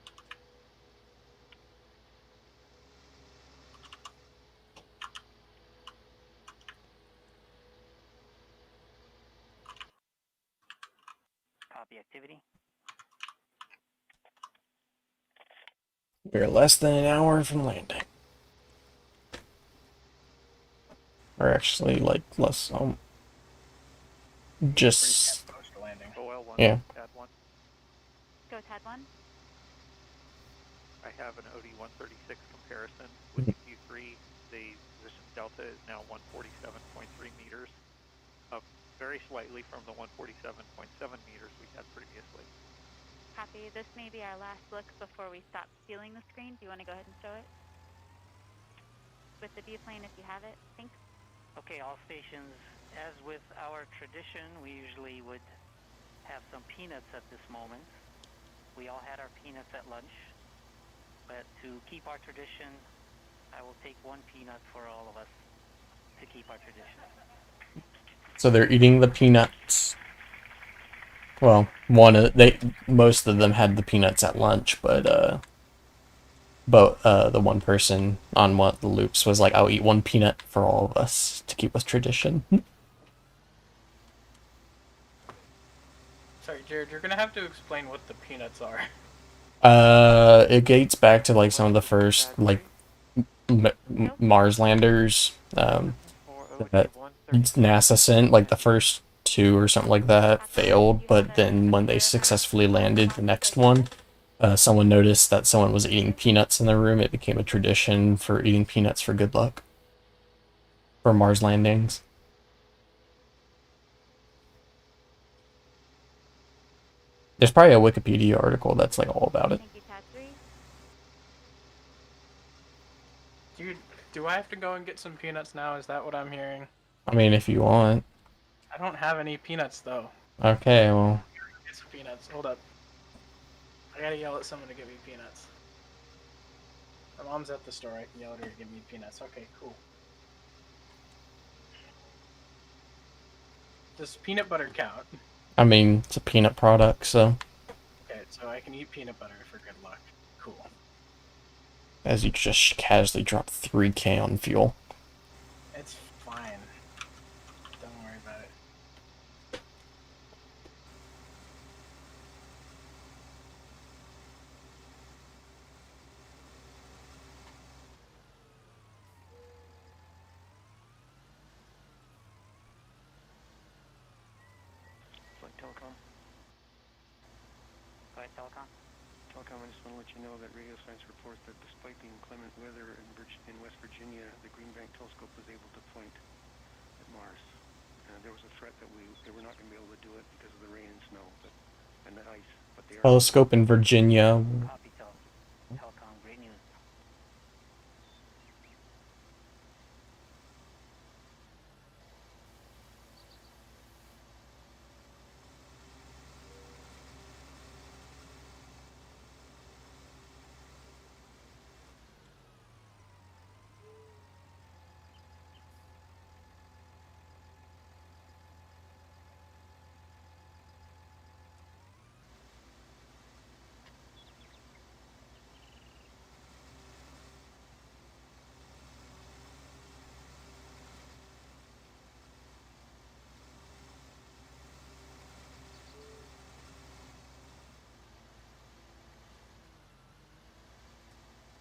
Copy activity. We're less than an hour from landing. Or actually, like, less, just... Yeah. TAD 1. Go TAD 1. I have an OD-136 comparison with UQ3. The position delta is now 147.3 meters, up very slightly from the 147.7 meters we had previously. Copy. This may be our last look before we stop stealing the screen. Do you want to go ahead and show it? With the viewplane if you have it. Thanks. Okay, all stations, as with our tradition, we usually would have some peanuts at this moment. We all had our peanuts at lunch, but to keep our tradition, I will take one peanut for all of us to keep our tradition. So they're eating the peanuts. Well, most of them had the peanuts at lunch, but the one person on one of the loops was like, "I'll eat one peanut for all of us to keep with tradition." Sorry, Jared, you're gonna have to explain what the peanuts are. It dates back to like some of the first like Mars landers that NASA sent, like the first two or something like that failed, but then when they successfully landed the next one, someone noticed that someone was eating peanuts in the room. It became a tradition for eating peanuts for good luck for Mars landings. There's probably a Wikipedia article that's like all about it. Thank you, TAD 3. Dude, do I have to go and get some peanuts now? Is that what I'm hearing? I mean, if you want. I don't have any peanuts though. Okay, well. Get some peanuts. Hold up. I gotta yell at someone to give me peanuts. My mom's at the store. I can yell at her to give me peanuts. Okay, cool. Does peanut butter count? I mean, it's a peanut product, so. Okay, so I can eat peanut butter for good luck. Cool. As you just casually drop 3K on fuel. It's fine. Don't worry about it. Flight Telecom. Go ahead, Telecom. Telecom, I just want to let you know that radio science reports that despite the inclement weather in West Virginia, the Green Bank telescope was able to point at Mars. There was a threat that they were not going to be able to do it because of the rain and snow and the ice. But they are Telescope in Virginia. Copy, Telecom. Great news.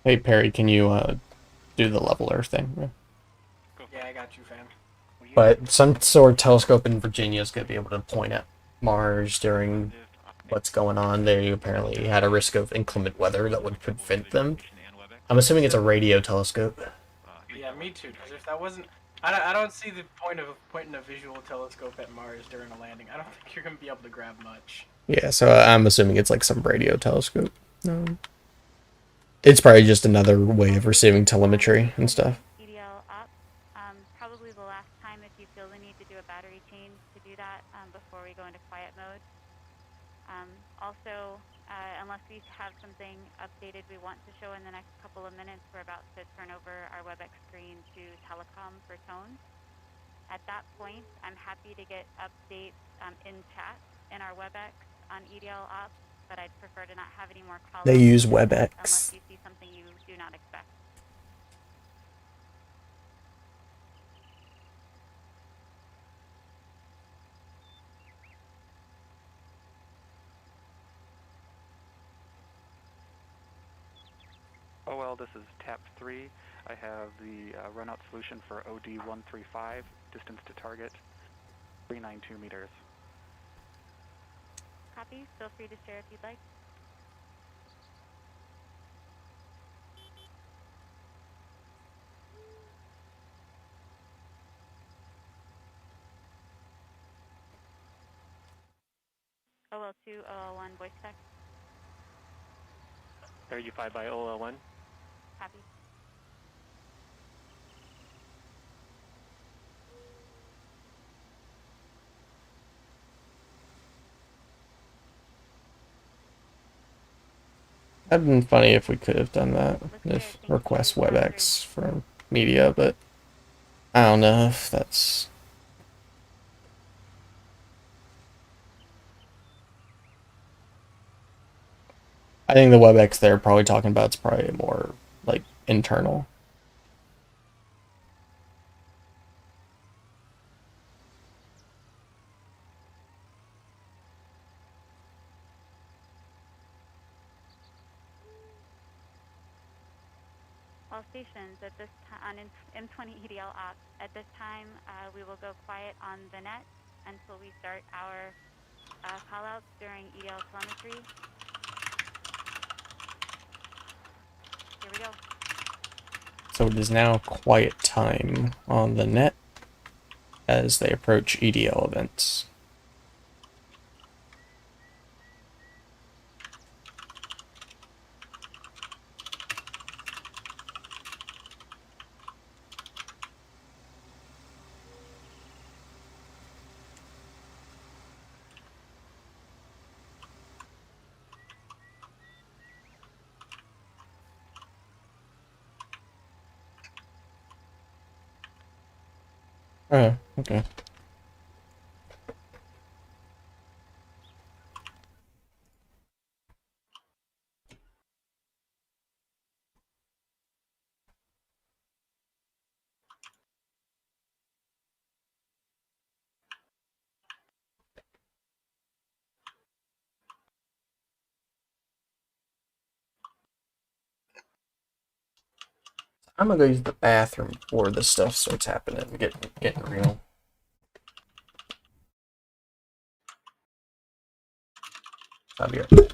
Hey Perry, can you do the leveler thing? Yeah, I got you, fam. But some sort of telescope in Virginia is going to be able to point at Mars during what's going on. They apparently had a risk of inclement weather that would prevent them. I'm assuming it's a radio telescope. Yeah, me too. Because if that wasn't, I don't see the point of pointing a visual telescope at Mars during a landing. I don't think you're gonna be able to grab much. Yeah, so I'm assuming it's like some radio telescope. It's probably just another way of receiving telemetry and stuff. EDL up. Probably the last time if you feel the need to do a battery change to do that before we go into quiet mode. Also, unless we have something updated we want to show in the next couple of minutes, we're about to turn over our WebEx screen to telecom for tone. At that point, I'm happy to get updates in chat in our WebEx on EDL ops, but I'd prefer to not have any more calls. They use Unless WebEx. you see something you do not expect. Oh well, this is TAP 3. I have the runout solution for OD135, distance to target, 392 meters. Copy. Feel free to share if you'd like. OL2, OL1, voice check. Are you 5 by OL1? Copy. That'd been funny if we could have done that. If request WebEx from media, but I don't know if that's. I think the WebEx they're probably talking about is probably more like internal. All stations at this time on M20 EDL ops. At this time, we will go quiet on the net until we start our callouts during EDL telemetry. Here we go. So it is now quiet time on the net as they approach EDL events. Oh, okay. I'm gonna go use the bathroom before this stuff starts happening and getting real. I'll be right back.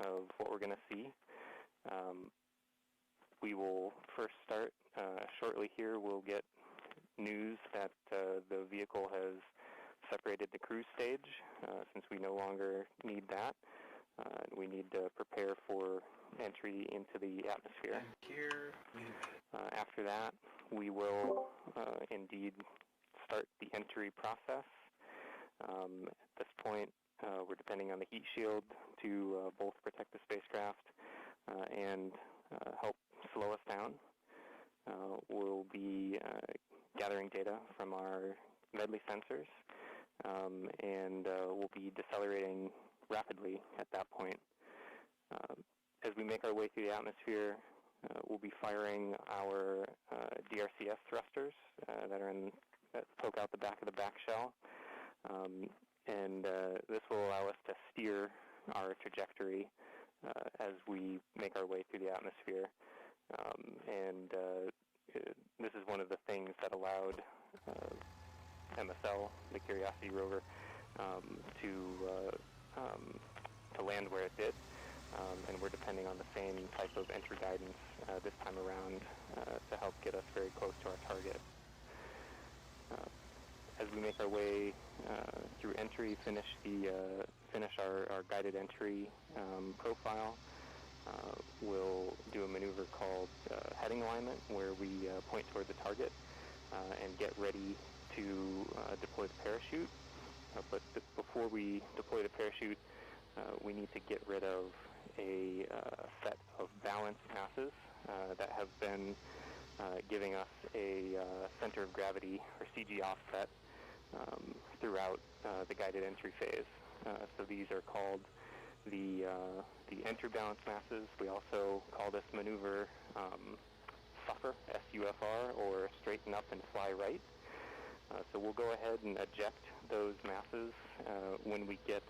of what we're going to see. We will first start shortly here. We'll get news that the vehicle has separated the cruise stage since we no longer need that. We need to prepare for entry into the atmosphere. After that, we will indeed start the entry process. At this point, we're depending on the heat shield to both protect the spacecraft and help slow us down. We'll be gathering data from our medley sensors, and we'll be decelerating rapidly at that point. As we make our way through the atmosphere, we'll be firing our DRCS thrusters that poke out the back of the back shell, and this will allow us to steer our trajectory as we make our way through the atmosphere. This is one of the things that allowed MSL, the Curiosity rover, to land where it did, and we're depending on the same type of entry guidance this time around to help get us very close to our target. As we make our way through entry, finish our guided entry profile, we'll do a maneuver called heading alignment, where we point toward the target and get ready to deploy the parachute. But before we deploy the parachute, we need to get rid of a set of balance masses that have been giving us a center of gravity, or CG offset, throughout the guided entry phase. So these are called the entry balance masses. We also call this maneuver SUFR, S-U-F-R, or straighten up and fly right. So we'll go ahead and eject those masses when we get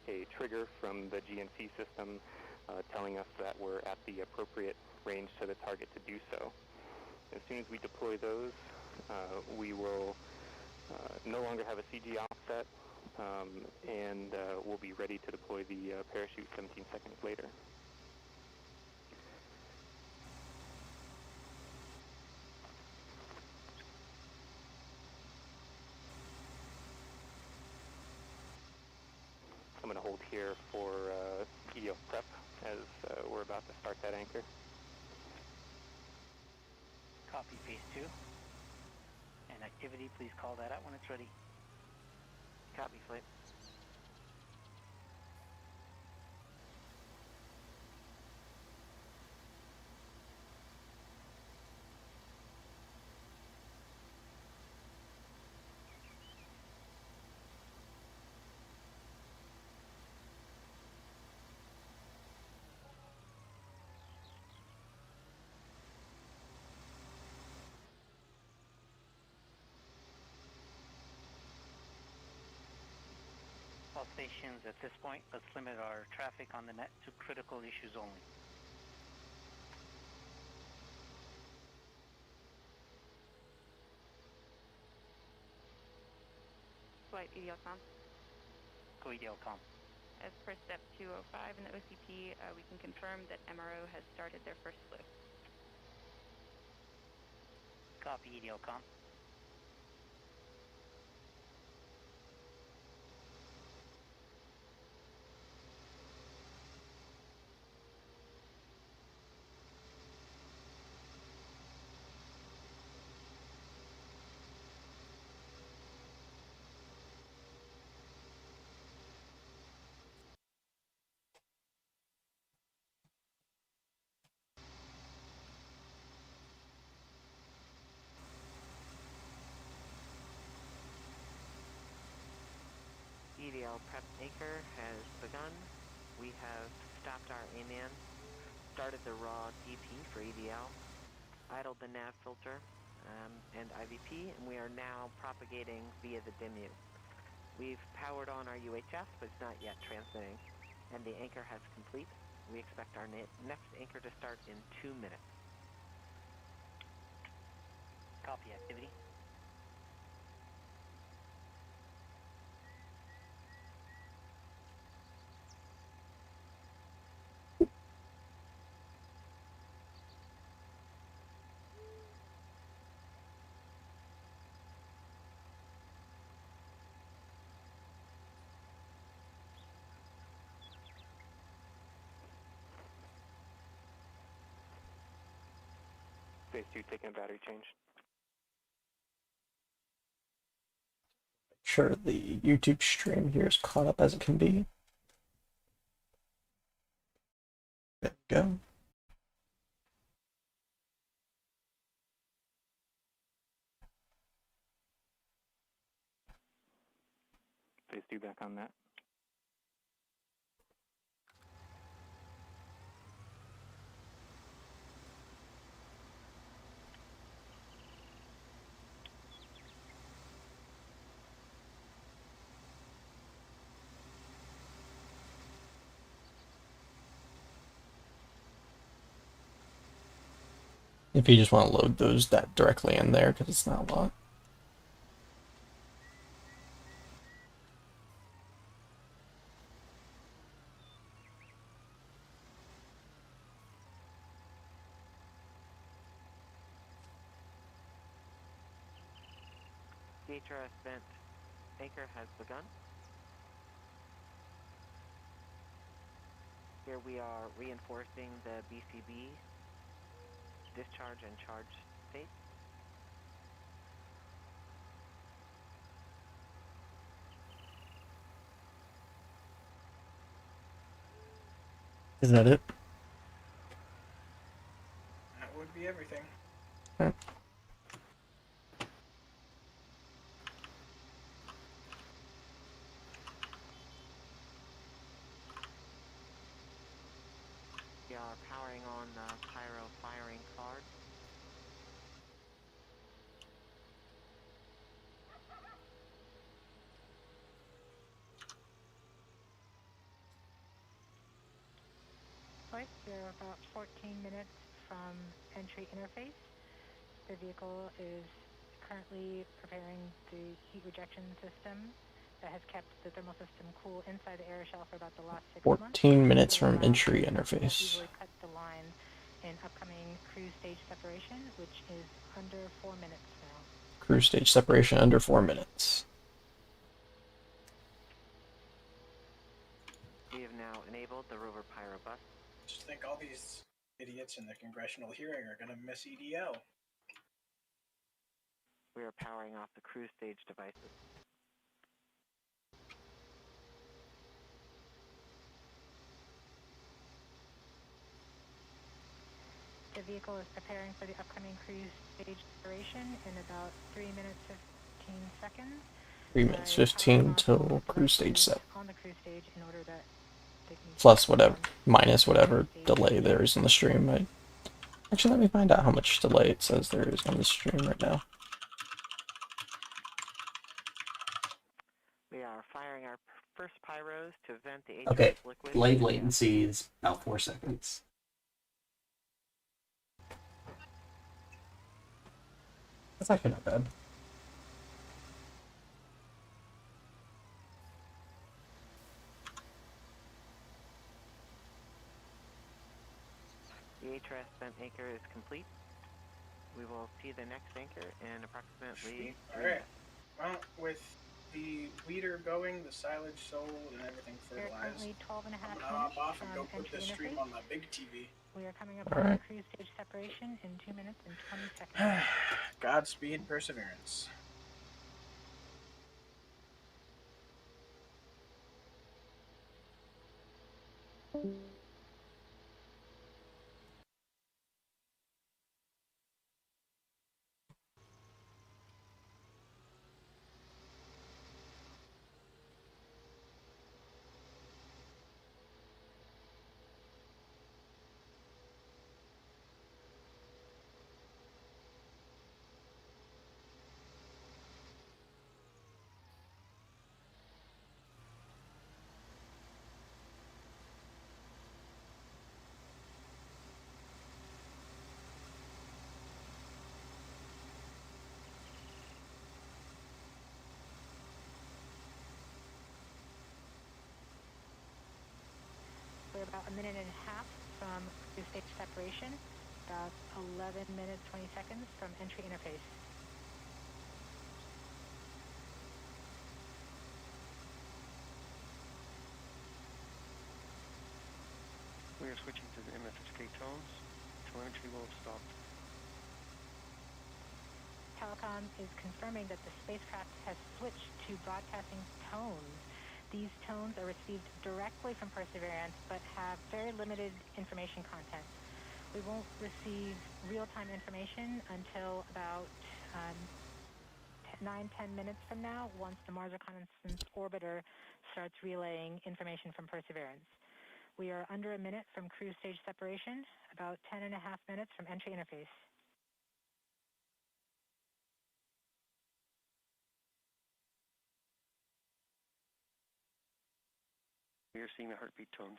a trigger from the GNC system telling us that we're at the appropriate range to the target to do so. As soon as we deploy those, we will no longer have a CG offset, and we'll be ready to deploy the parachute 17 seconds later. I'm going to hold here for EDL prep as we're about to start that anchor. Copy phase 2. And activity, please call that out when it's ready. Copy, flight. All stations at this point, let's limit our traffic on the net to critical issues only. Flight EDL com. Go EDL com. As per step 205 in the OCP, we can confirm that MRO has started their first lift. Copy EDL com. EDL prep anchor has begun. We have stopped our AMAN, started the raw DP for EDL, idled the nav filter and IVP, and we are now propagating via the DIMU. We've powered on our UHF, but it's not yet transmitting, and the anchor has complete. We expect our next anchor to start in 2 minutes. Copy activity. Phase 2 taking a battery change. Sure, the YouTube stream here is caught up as it can be. There we go. Phase 2 back on that. If you just want to load those that directly in there, because it's not a lot. The HRS vent anchor has begun. Here we are reinforcing the BCB discharge and charge state. Is that it? That would be everything. Okay. We are powering on the pyro firing card. Right, we're about 14 minutes from entry interface. The vehicle is currently preparing the heat rejection system that has kept the thermal system cool inside the air shell for about the last 6 months. 14 minutes from entry interface. Easily cut the line in upcoming cruise stage separation, which is under 4 minutes now. Cruise stage separation under 4 minutes. We have now enabled the Rover Pyro bus. Just think all these idiots in the congressional hearing are going to miss EDL. We are powering off the cruise stage devices. The vehicle is preparing for the upcoming cruise stage separation in about 3 minutes 15 seconds. 3 minutes 15 till cruise stage set. On the cruise stage in order that Plus whatever, minus whatever delay there is in the stream. Actually, let me find out how much delay it says there is on the stream right now. We are firing our first pyros to vent the HRS Okay, liquid. blade latency is about 4 seconds. That's actually not bad. The HRS vent anchor is complete. We will see the next anchor in approximately 3 minutes. Well, with the leader going, the silage sold, and everything fertilized, I'm gonna hop off and go put this stream on my big TV. We are coming up on cruise stage separation in 2 minutes and 20 seconds. Godspeed, Perseverance. We're about 1.5 minutes from cruise stage separation, about 11 minutes 20 seconds from entry interface. We are switching to the MFSK tones. Telemetry will have stopped. Telecom is confirming that the spacecraft has switched to broadcasting tones. These tones are received directly from Perseverance, but have very limited information content. We won't receive real-time information until about 9-10 minutes from now, once the Mars Reconnaissance Orbiter starts relaying information from Perseverance. We are under a minute from cruise stage separation, about 10.5 minutes from entry interface. We are seeing the heartbeat tones.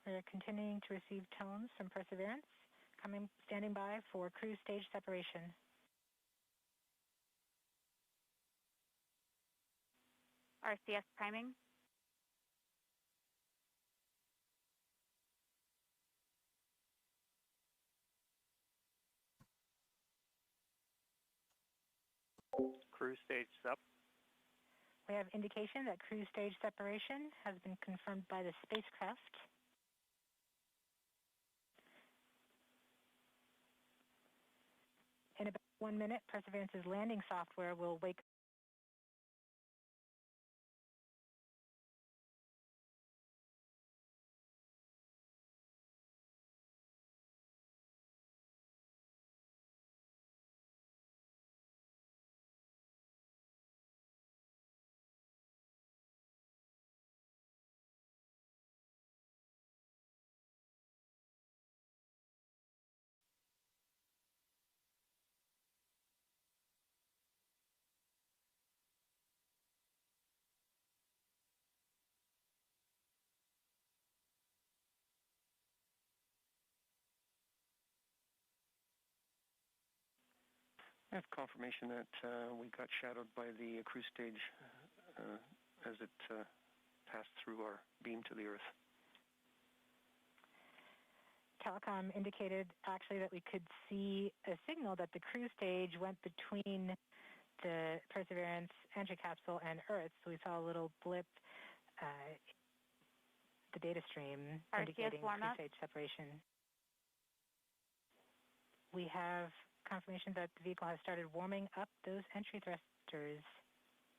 We're continuing to receive tones from Perseverance, standing by for cruise stage separation. RCS priming. Cruise stage sep. We have indication that cruise stage separation has been confirmed by the spacecraft. In about 1 minute, Perseverance's landing software will wake up. I have confirmation that we got shadowed by the cruise stage as it passed through our beam to the Earth. Telecom indicated actually that we could see a signal that the cruise stage went between the Perseverance entry capsule and Earth. So we saw a little blip, the data stream indicating cruise stage separation. We have confirmation that the vehicle has started warming up those entry thrusters.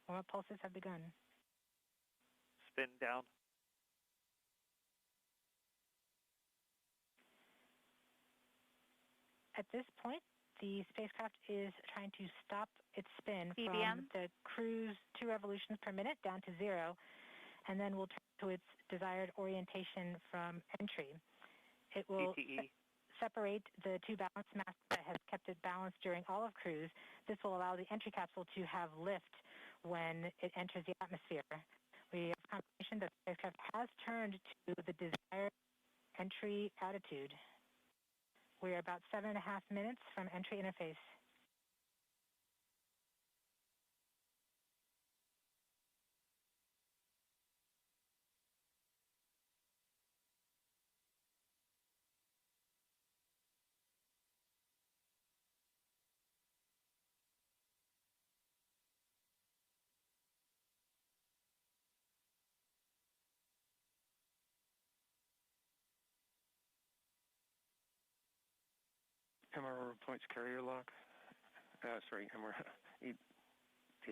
Warm-up pulses have begun. Spin down. At this point, the spacecraft is trying to stop its spin CBM. from the cruise 2 revolutions per minute down to 0, and then will turn to its desired orientation from entry. It will separate the 2 balance masses that has kept it balanced during all of cruise. This will allow the entry capsule to have lift when it enters the atmosphere. We have confirmation that the spacecraft has turned to the desired entry attitude. We are about 7.5 minutes from entry interface. MRO reports carrier lock. The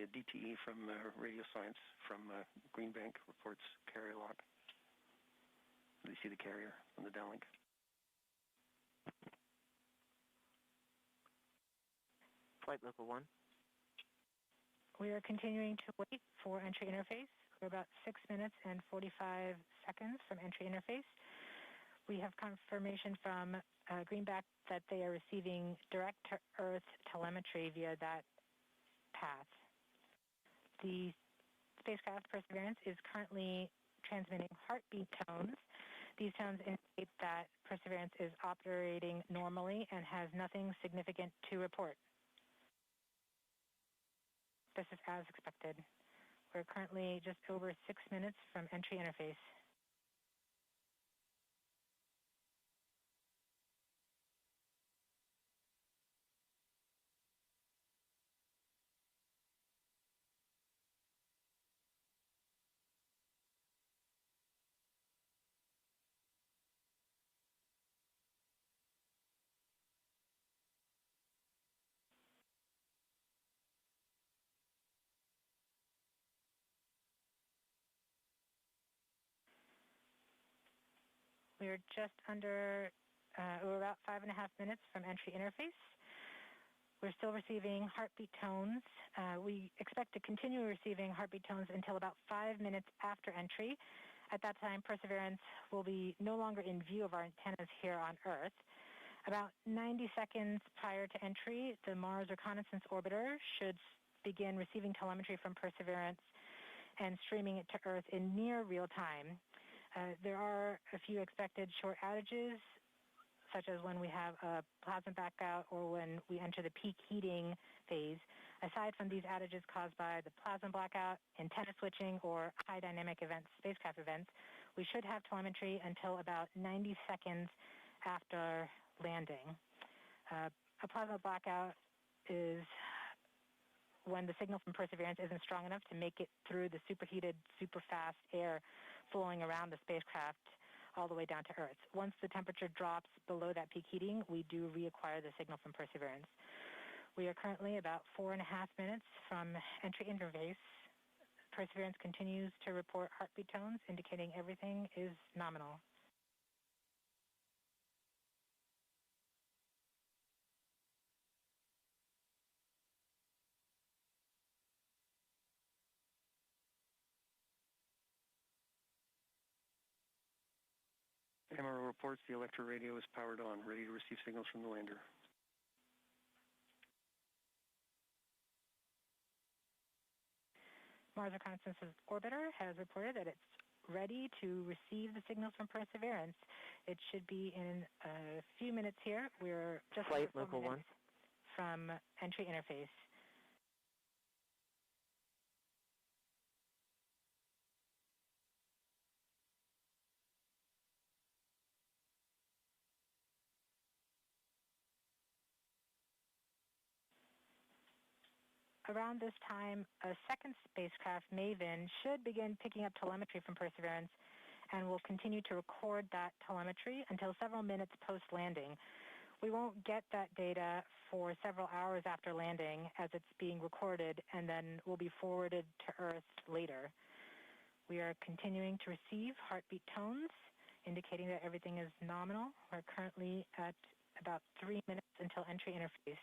DTE from Radio Science from Green Bank reports carrier lock. You see the carrier on the downlink. Flight Local 1. We are continuing to wait for entry interface. We're about 6 minutes and 45 seconds from entry interface. We have confirmation from Greenback that they are receiving direct-to-Earth telemetry via that path. The spacecraft Perseverance is currently transmitting heartbeat tones. These tones indicate that Perseverance is operating normally and has nothing significant to report. This is as expected. We're currently just over 6 minutes from entry interface. We're just under, we're about 5.5 minutes from entry interface. We're still receiving heartbeat tones. We expect to continue receiving heartbeat tones until about 5 minutes after entry. At that time, Perseverance will be no longer in view of our antennas here on Earth. About 90 seconds prior to entry, the Mars Reconnaissance Orbiter should begin receiving telemetry from Perseverance and streaming it to Earth in near real time. There are a few expected short outages, such as when we have a plasma blackout or when we enter the peak heating phase. Aside from these outages caused by the plasma blackout, antenna switching, or high dynamic events, spacecraft events, we should have telemetry until about 90 seconds after landing. A plasma blackout is when the signal from Perseverance isn't strong enough to make it through the superheated, super fast air flowing around the spacecraft all the way down to Earth. Once the temperature drops below that peak heating, we do reacquire the signal from Perseverance. We are currently about 4.5 minutes from entry interface. Perseverance continues to report heartbeat tones, indicating everything is nominal. MRO reports the electro radio is powered on, ready to receive signals from the lander. Mars Reconnaissance Orbiter has reported that it's ready to receive the signals from Perseverance. It should be in a few minutes here. We're just Flight Local 1 from entry interface. Around this time, a second spacecraft, MAVEN, should begin picking up telemetry from Perseverance and will continue to record that telemetry until several minutes post-landing. We won't get that data for several hours after landing as it's being recorded and then will be forwarded to Earth later. We are continuing to receive heartbeat tones, indicating that everything is nominal. We're currently at about 3 minutes until entry interface.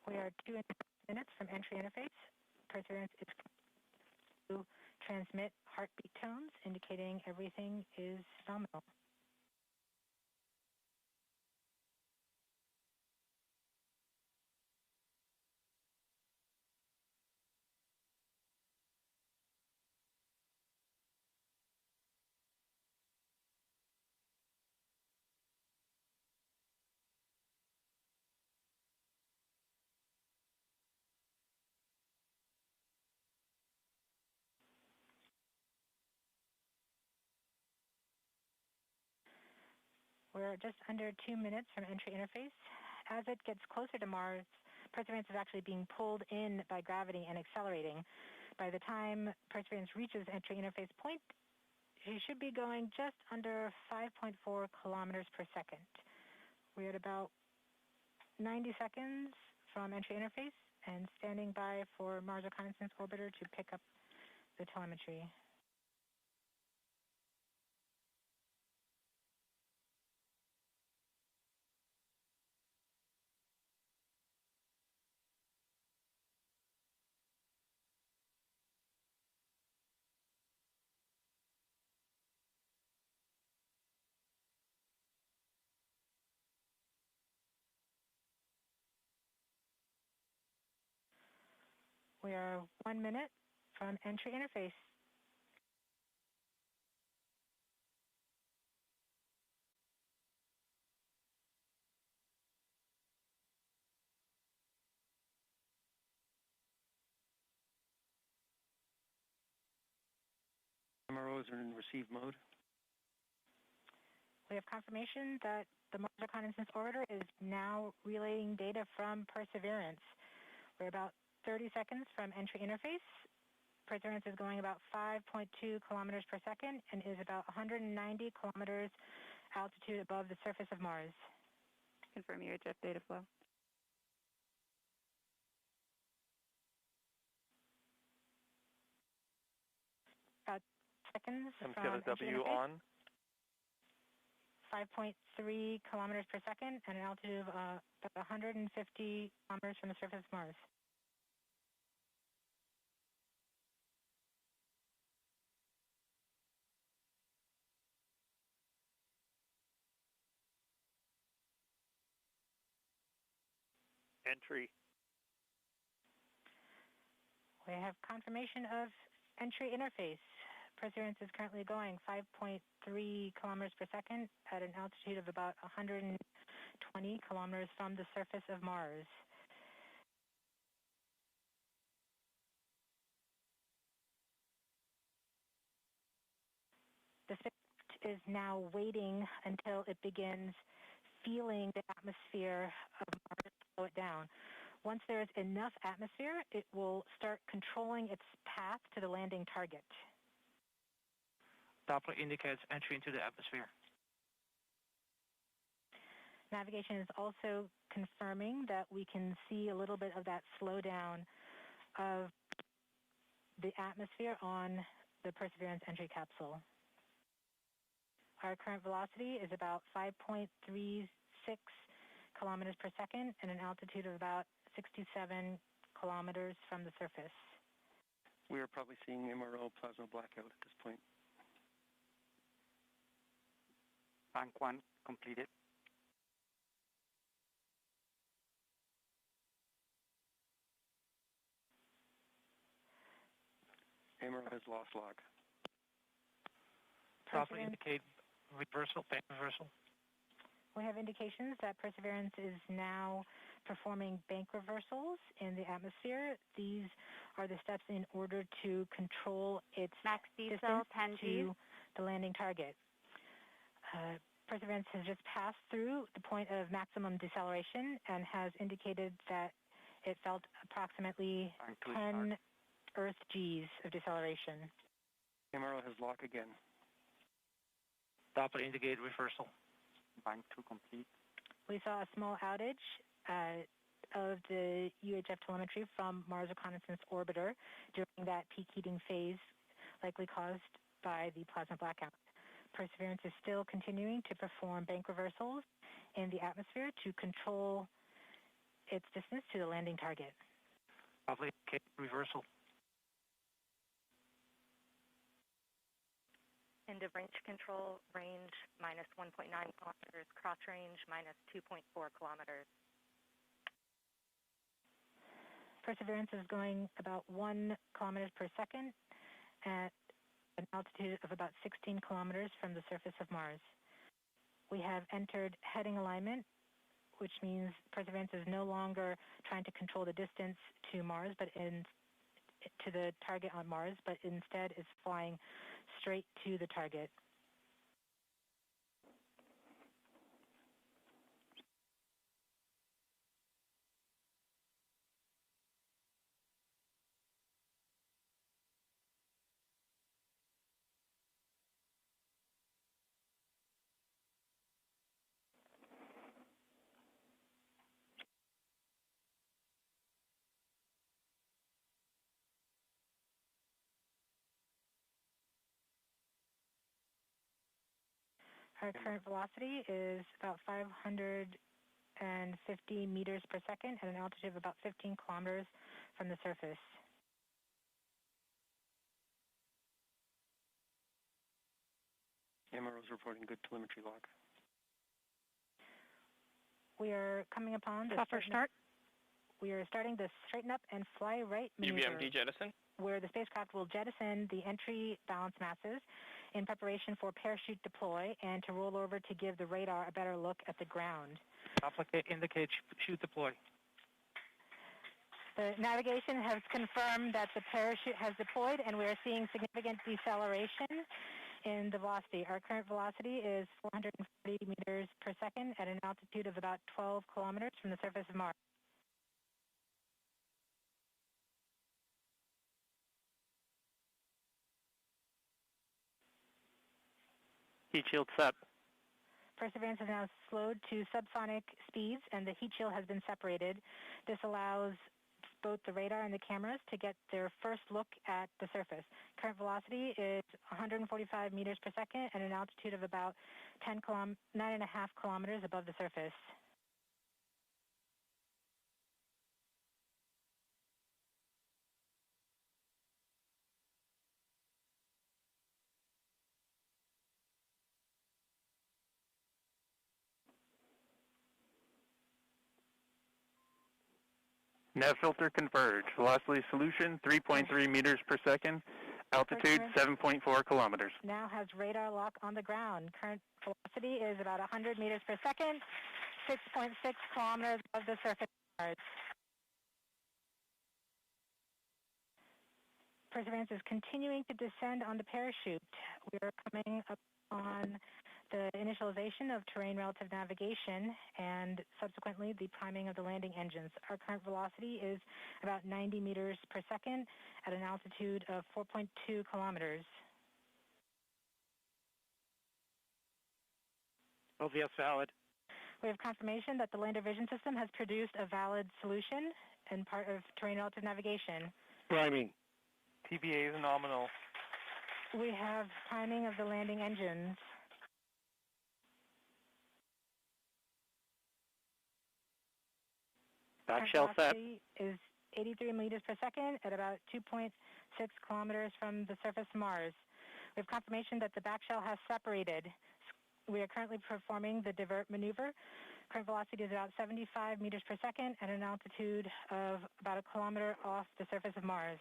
We are 2 minutes from entry interface. Perseverance is to transmit heartbeat tones, indicating everything is nominal. We're just under 2 minutes from entry interface. As it gets closer to Mars, Perseverance is actually being pulled in by gravity and accelerating. By the time Perseverance reaches entry interface point, she should be going just under 5.4 kilometers per second. We're at about 90 seconds from entry interface and standing by for Mars Reconnaissance Orbiter to pick up the telemetry. We are 1 minute from entry interface. MRO MRO is in receive mode. We have confirmation that the Mars Reconnaissance Orbiter is now relaying data from Perseverance. We're about 30 seconds from entry interface. Perseverance is going about 5.2 kilometers per second and is about 190 kilometers altitude above the surface of Mars. Confirm UHF data flow. About seconds from MTLSW entry interface. on. 5.3 kilometers per second and an altitude of about 150 kilometers from the surface of Mars. Entry. We have confirmation of entry interface. Perseverance is currently going 5.3 kilometers per second at an altitude of about 120 kilometers from the surface of Mars. The spacecraft is now waiting until it begins feeling the atmosphere of Mars slow it down. Once there is enough atmosphere, it will start controlling its path to the landing target. Doppler indicates entry into the atmosphere. Navigation is also confirming that we can see a little bit of that slowdown of the atmosphere on the Perseverance entry capsule. Our current velocity is about 5.36 kilometers per second and an altitude of about 67 kilometers from the surface. We are probably seeing MRO plasma blackout at this point. Bank 1 completed. MRO has lost log. Doppler indicate reversal, bank reversal. We have indications that Perseverance is now performing bank reversals in the atmosphere. These are the steps in order to control its max distance 10 Gs to the landing target. Perseverance has just passed through the point of maximum deceleration and has indicated that it felt approximately 10 Earth Gs of deceleration. MRO has lock again. Doppler indicate reversal. Bank 2 complete. We saw a small outage of the UHF telemetry from Mars Reconnaissance Orbiter during that peak heating phase, likely caused by the plasma blackout. Perseverance is still continuing to perform bank reversals in the atmosphere to control its distance to the landing target. Doppler indicate reversal. End of range control, range minus 1.9 kilometers, cross range minus 2.4 kilometers. Perseverance is going about 1 kilometers per second at an altitude of about 16 kilometers from the surface of Mars. We have entered heading alignment, which means Perseverance is no longer trying to control the distance to Mars, but to the target on Mars, but instead is flying straight to the target. Our current velocity is about 550 meters per second at an altitude of about 15 kilometers from the surface. MRO is reporting good telemetry log. We are coming upon the start. We are starting the straighten up and fly right maneuver, UBMD jettison. where the spacecraft will jettison the entry balance masses in preparation for parachute deploy and to roll over to give the radar a better look at the ground. Doppler indicate chute deploy. The navigation has confirmed that the parachute has deployed, and we are seeing significant deceleration in the velocity. Our current velocity is 440 meters per second at an altitude of about 12 kilometers from the surface of Mars. Heat shield set. Perseverance has now slowed to subsonic speeds, and the heat shield has been separated. This allows both the radar and the cameras to get their first look at the surface. Current velocity is 145 meters per second at an altitude of about 9.5 kilometers above the surface. Nav filter converge. Velocity solution 3.3 meters per second. Altitude 7.4 kilometers. Now has radar lock on the ground. Current velocity is about 100 meters per second, 6.6 kilometers above the surface of Mars. Perseverance is continuing to descend on the parachute. We are coming up on the initialization of terrain relative navigation and subsequently the priming of the landing engines. Our current velocity is about 90 meters per second at an altitude of 4.2 kilometers. OVS valid. We have confirmation that the lander vision system has produced a valid solution and part of terrain relative navigation. Priming. TBA is nominal. We have priming of the landing engines. Back shell set. Is 83 meters per second at about 2.6 kilometers from the surface of Mars. We have confirmation that the back shell has separated. We are currently performing the divert maneuver. Current velocity is about 75 meters per second at an altitude of about 1 kilometer off the surface of Mars.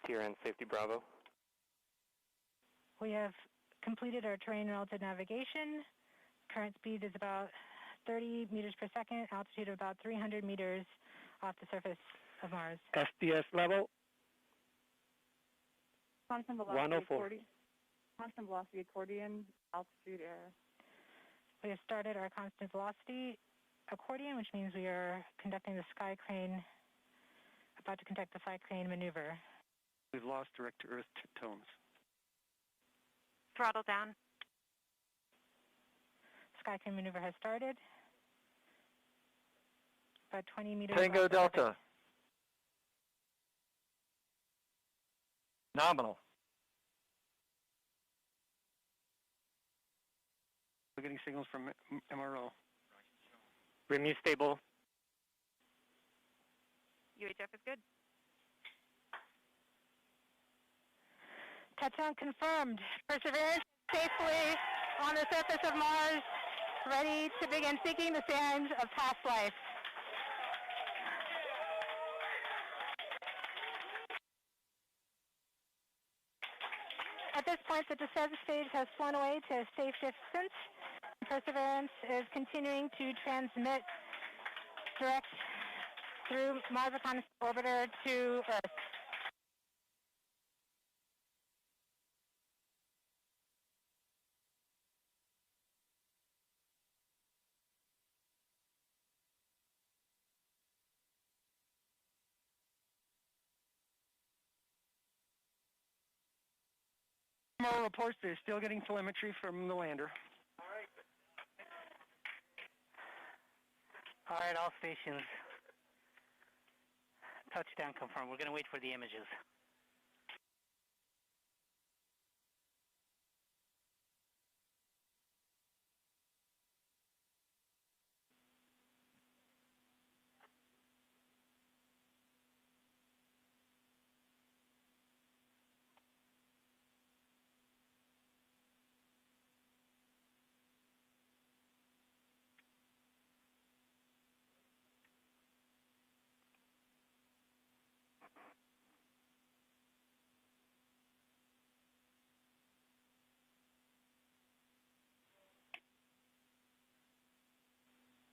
TRN Safety Bravo. We have completed our terrain relative navigation. Current speed is about 30 meters per second, altitude of about 300 meters off the surface of Mars. SDS level. Constant velocity 104. Constant velocity accordion, altitude air. We have started our constant velocity accordion, which means we are conducting the sky crane, about to conduct the sky crane maneuver. We've lost direct to Earth tones. Throttle down. Sky crane maneuver has started. About 20 meters. Tango Delta. Nominal. We're getting signals from MRO. Remuse stable. UHF is good. Touchdown confirmed. Perseverance safely on the surface of Mars, ready to begin seeking the signs of past life. At this point, the descent stage has flown away to a safe distance. Perseverance is continuing to transmit direct through Mars Reconnaissance Orbiter to Earth. MRO reports they're still getting telemetry from the lander. All right, all stations. Touchdown confirmed. We're going to wait for the images.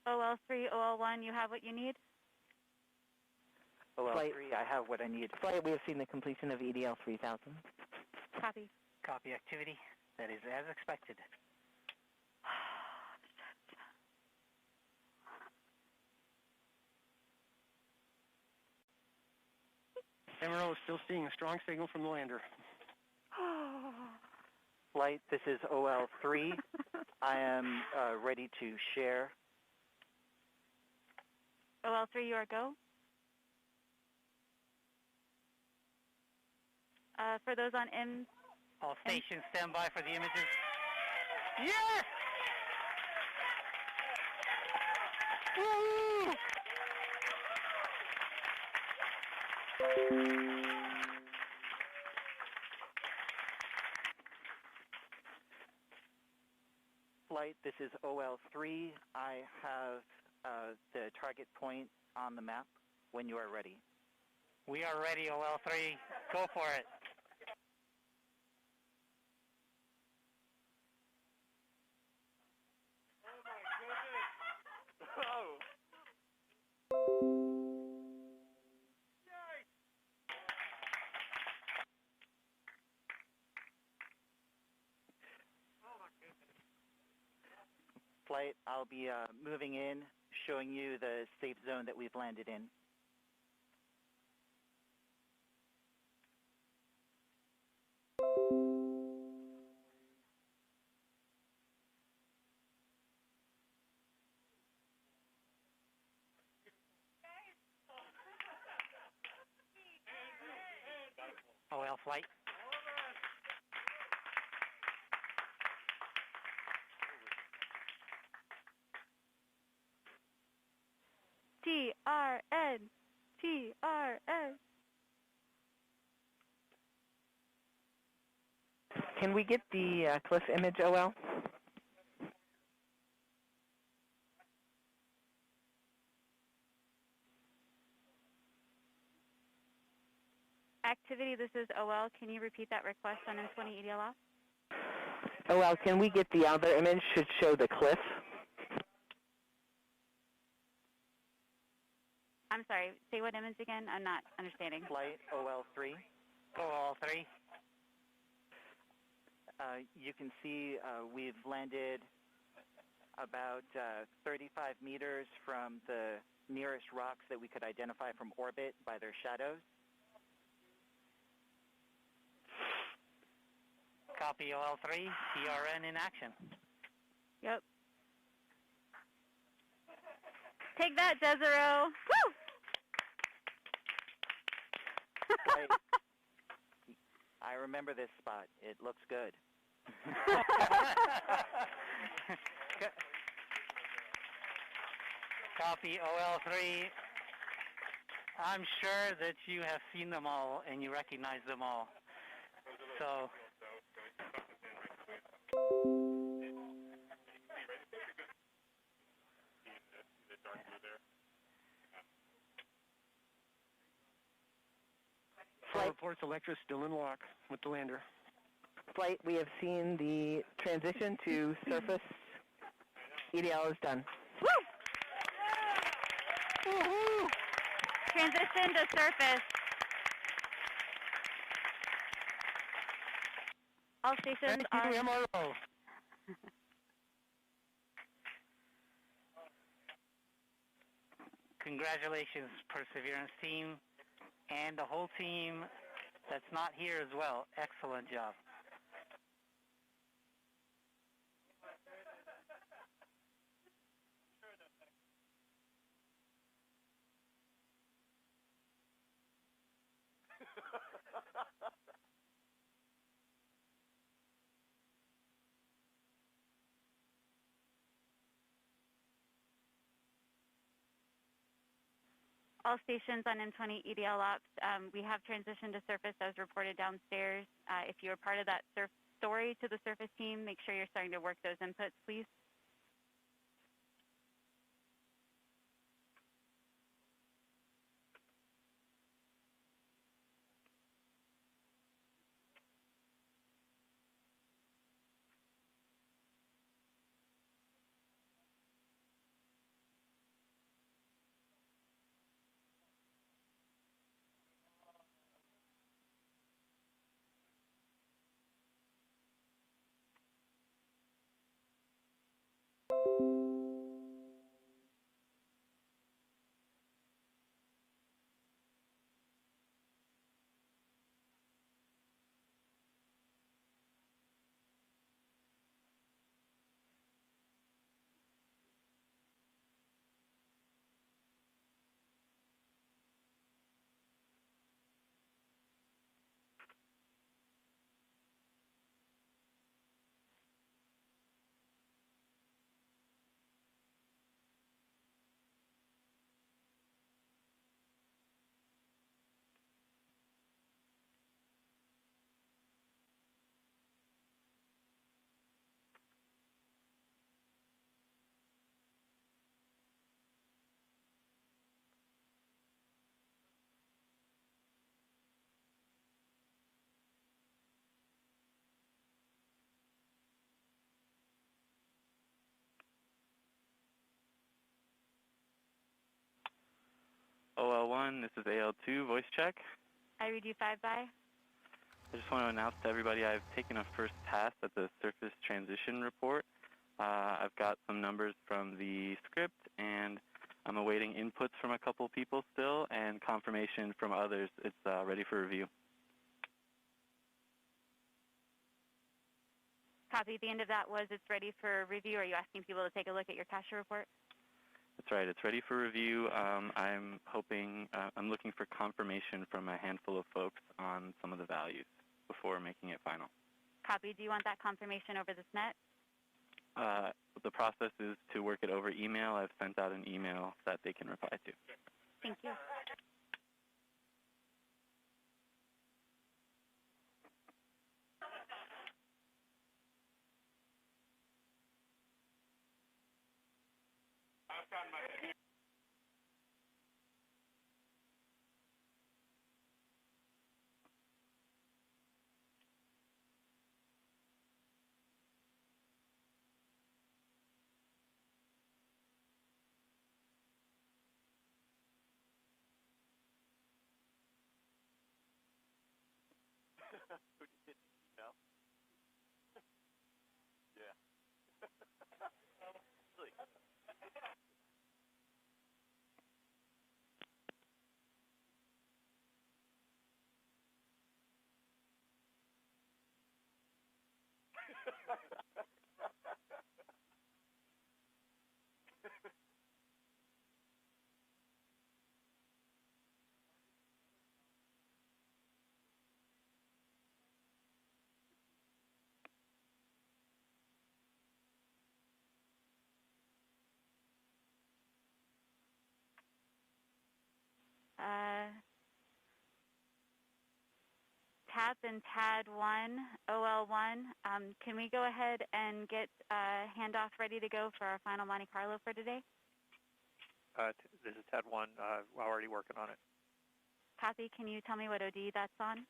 OL3, OL1, you have what you need? OL3, I have what I need. Flight, we have seen the completion of EDL 3000. Copy. Copy activity. That is as expected. MRO is still seeing a strong signal from the lander. Flight, this is OL3. I am ready to share. OL3, you are go. For those on M. All stations stand by for the images. Yes! Woo! Flight, this is OL3. I have the target point on the map when you are ready. We are ready, OL3. Go for it. Flight, I'll be moving in, showing you the safe zone that we've landed in. OL flight. TRN. TRN. Can we get the cliff image, OL? Activity, this is OL. Can you repeat that request on M20 EDL off? OL, can we get the other image? Should show the cliff. I'm sorry, say what image again? I'm not understanding. Flight OL3. OL3. You can see we've landed about 35 meters from the nearest rocks that we could identify from orbit by their shadows. Copy OL3. TRN in action. Yep. Take that, Desero. Woo! Flight. I remember this spot. It looks good. Copy OL3. I'm sure that you have seen them all and you recognize them all. So. Flight reports Electra still in lock with the lander. Flight, we have seen the transition to surface. EDL is done. Woo! Woo-hoo! Transition to surface. All stations are... MRO. Congratulations, Perseverance team, and the whole team that's not here as well. Excellent job. All stations on M20 EDL ops, we have transitioned to surface as reported downstairs. If you are part of that story to the surface team, make sure you're starting to work those inputs, please. OL1, this is AL2, voice check. I read you 5 by. I just want to announce to everybody I've taken a first pass at the surface transition report. I've got some numbers from the script, and I'm awaiting inputs from a couple people still, and confirmation from others. It's ready for review. Copy. The end of that was it's ready for review. Are you asking people to take a look at your cache report? That's right. It's ready for review. I'm looking for confirmation from a handful of folks on some of the values before making it final. Copy. Do you want that confirmation over this net? The process is to work it over email. I've sent out an email that they can reply to. Thank you. Who did you email? Yeah. TAP and TAD1, OL1, can we go ahead and get handoff ready to go for our final Monte Carlo for today? This is Ted 1. We're already working on it. Copy. Can you tell me what OD that's on?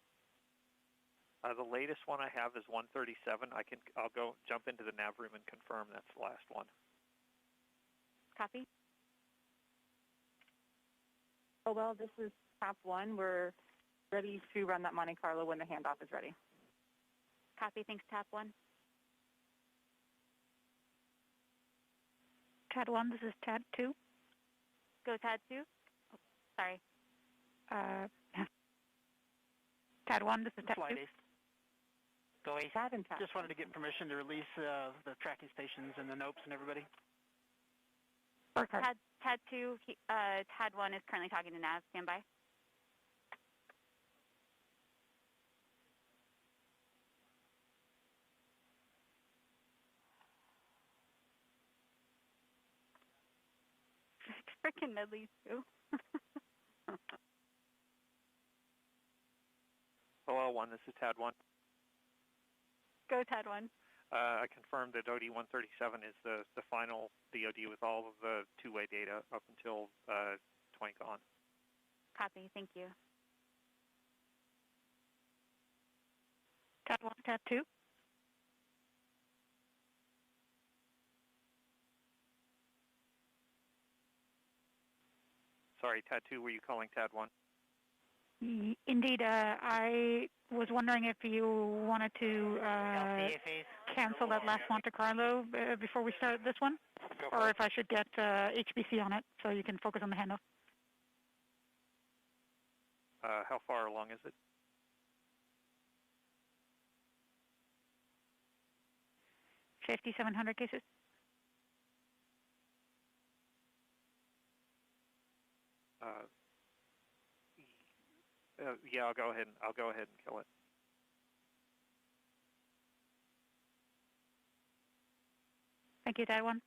The latest one I have is 137. I'll go jump into the nav room and confirm that's the last one. Copy. Oh, well, this is TAP 1. We're ready to run that Monte Carlo when the handoff is ready. Copy. Thanks, TAP 1. TAD 1, this is TAD 2. Go TAD 2. Oh, sorry. TAD 1, this is TAD 2. Bois, TAD and TAD. just wanted to get permission to release the tracking stations and the NOPEs and everybody. TAD 2, TAD 1 is currently talking to nav. Stand by. Frickin' Medley too. OL1, this is TAD 1. Go TAD 1. I confirmed that OD 137 is the final DOD with all of the two-way data up until 20 gone. Copy. Thank you. TAD 1, TAD 2. Sorry, TAD 2, were you calling TAD 1? Indeed, I was wondering if you wanted to cancel that last Monte Carlo before we start this one, or if I should get HBC on it so you can focus on the handoff. How far along is it? $5,700 cases. Yeah, I'll go ahead and kill it. Thank you, TAD 1.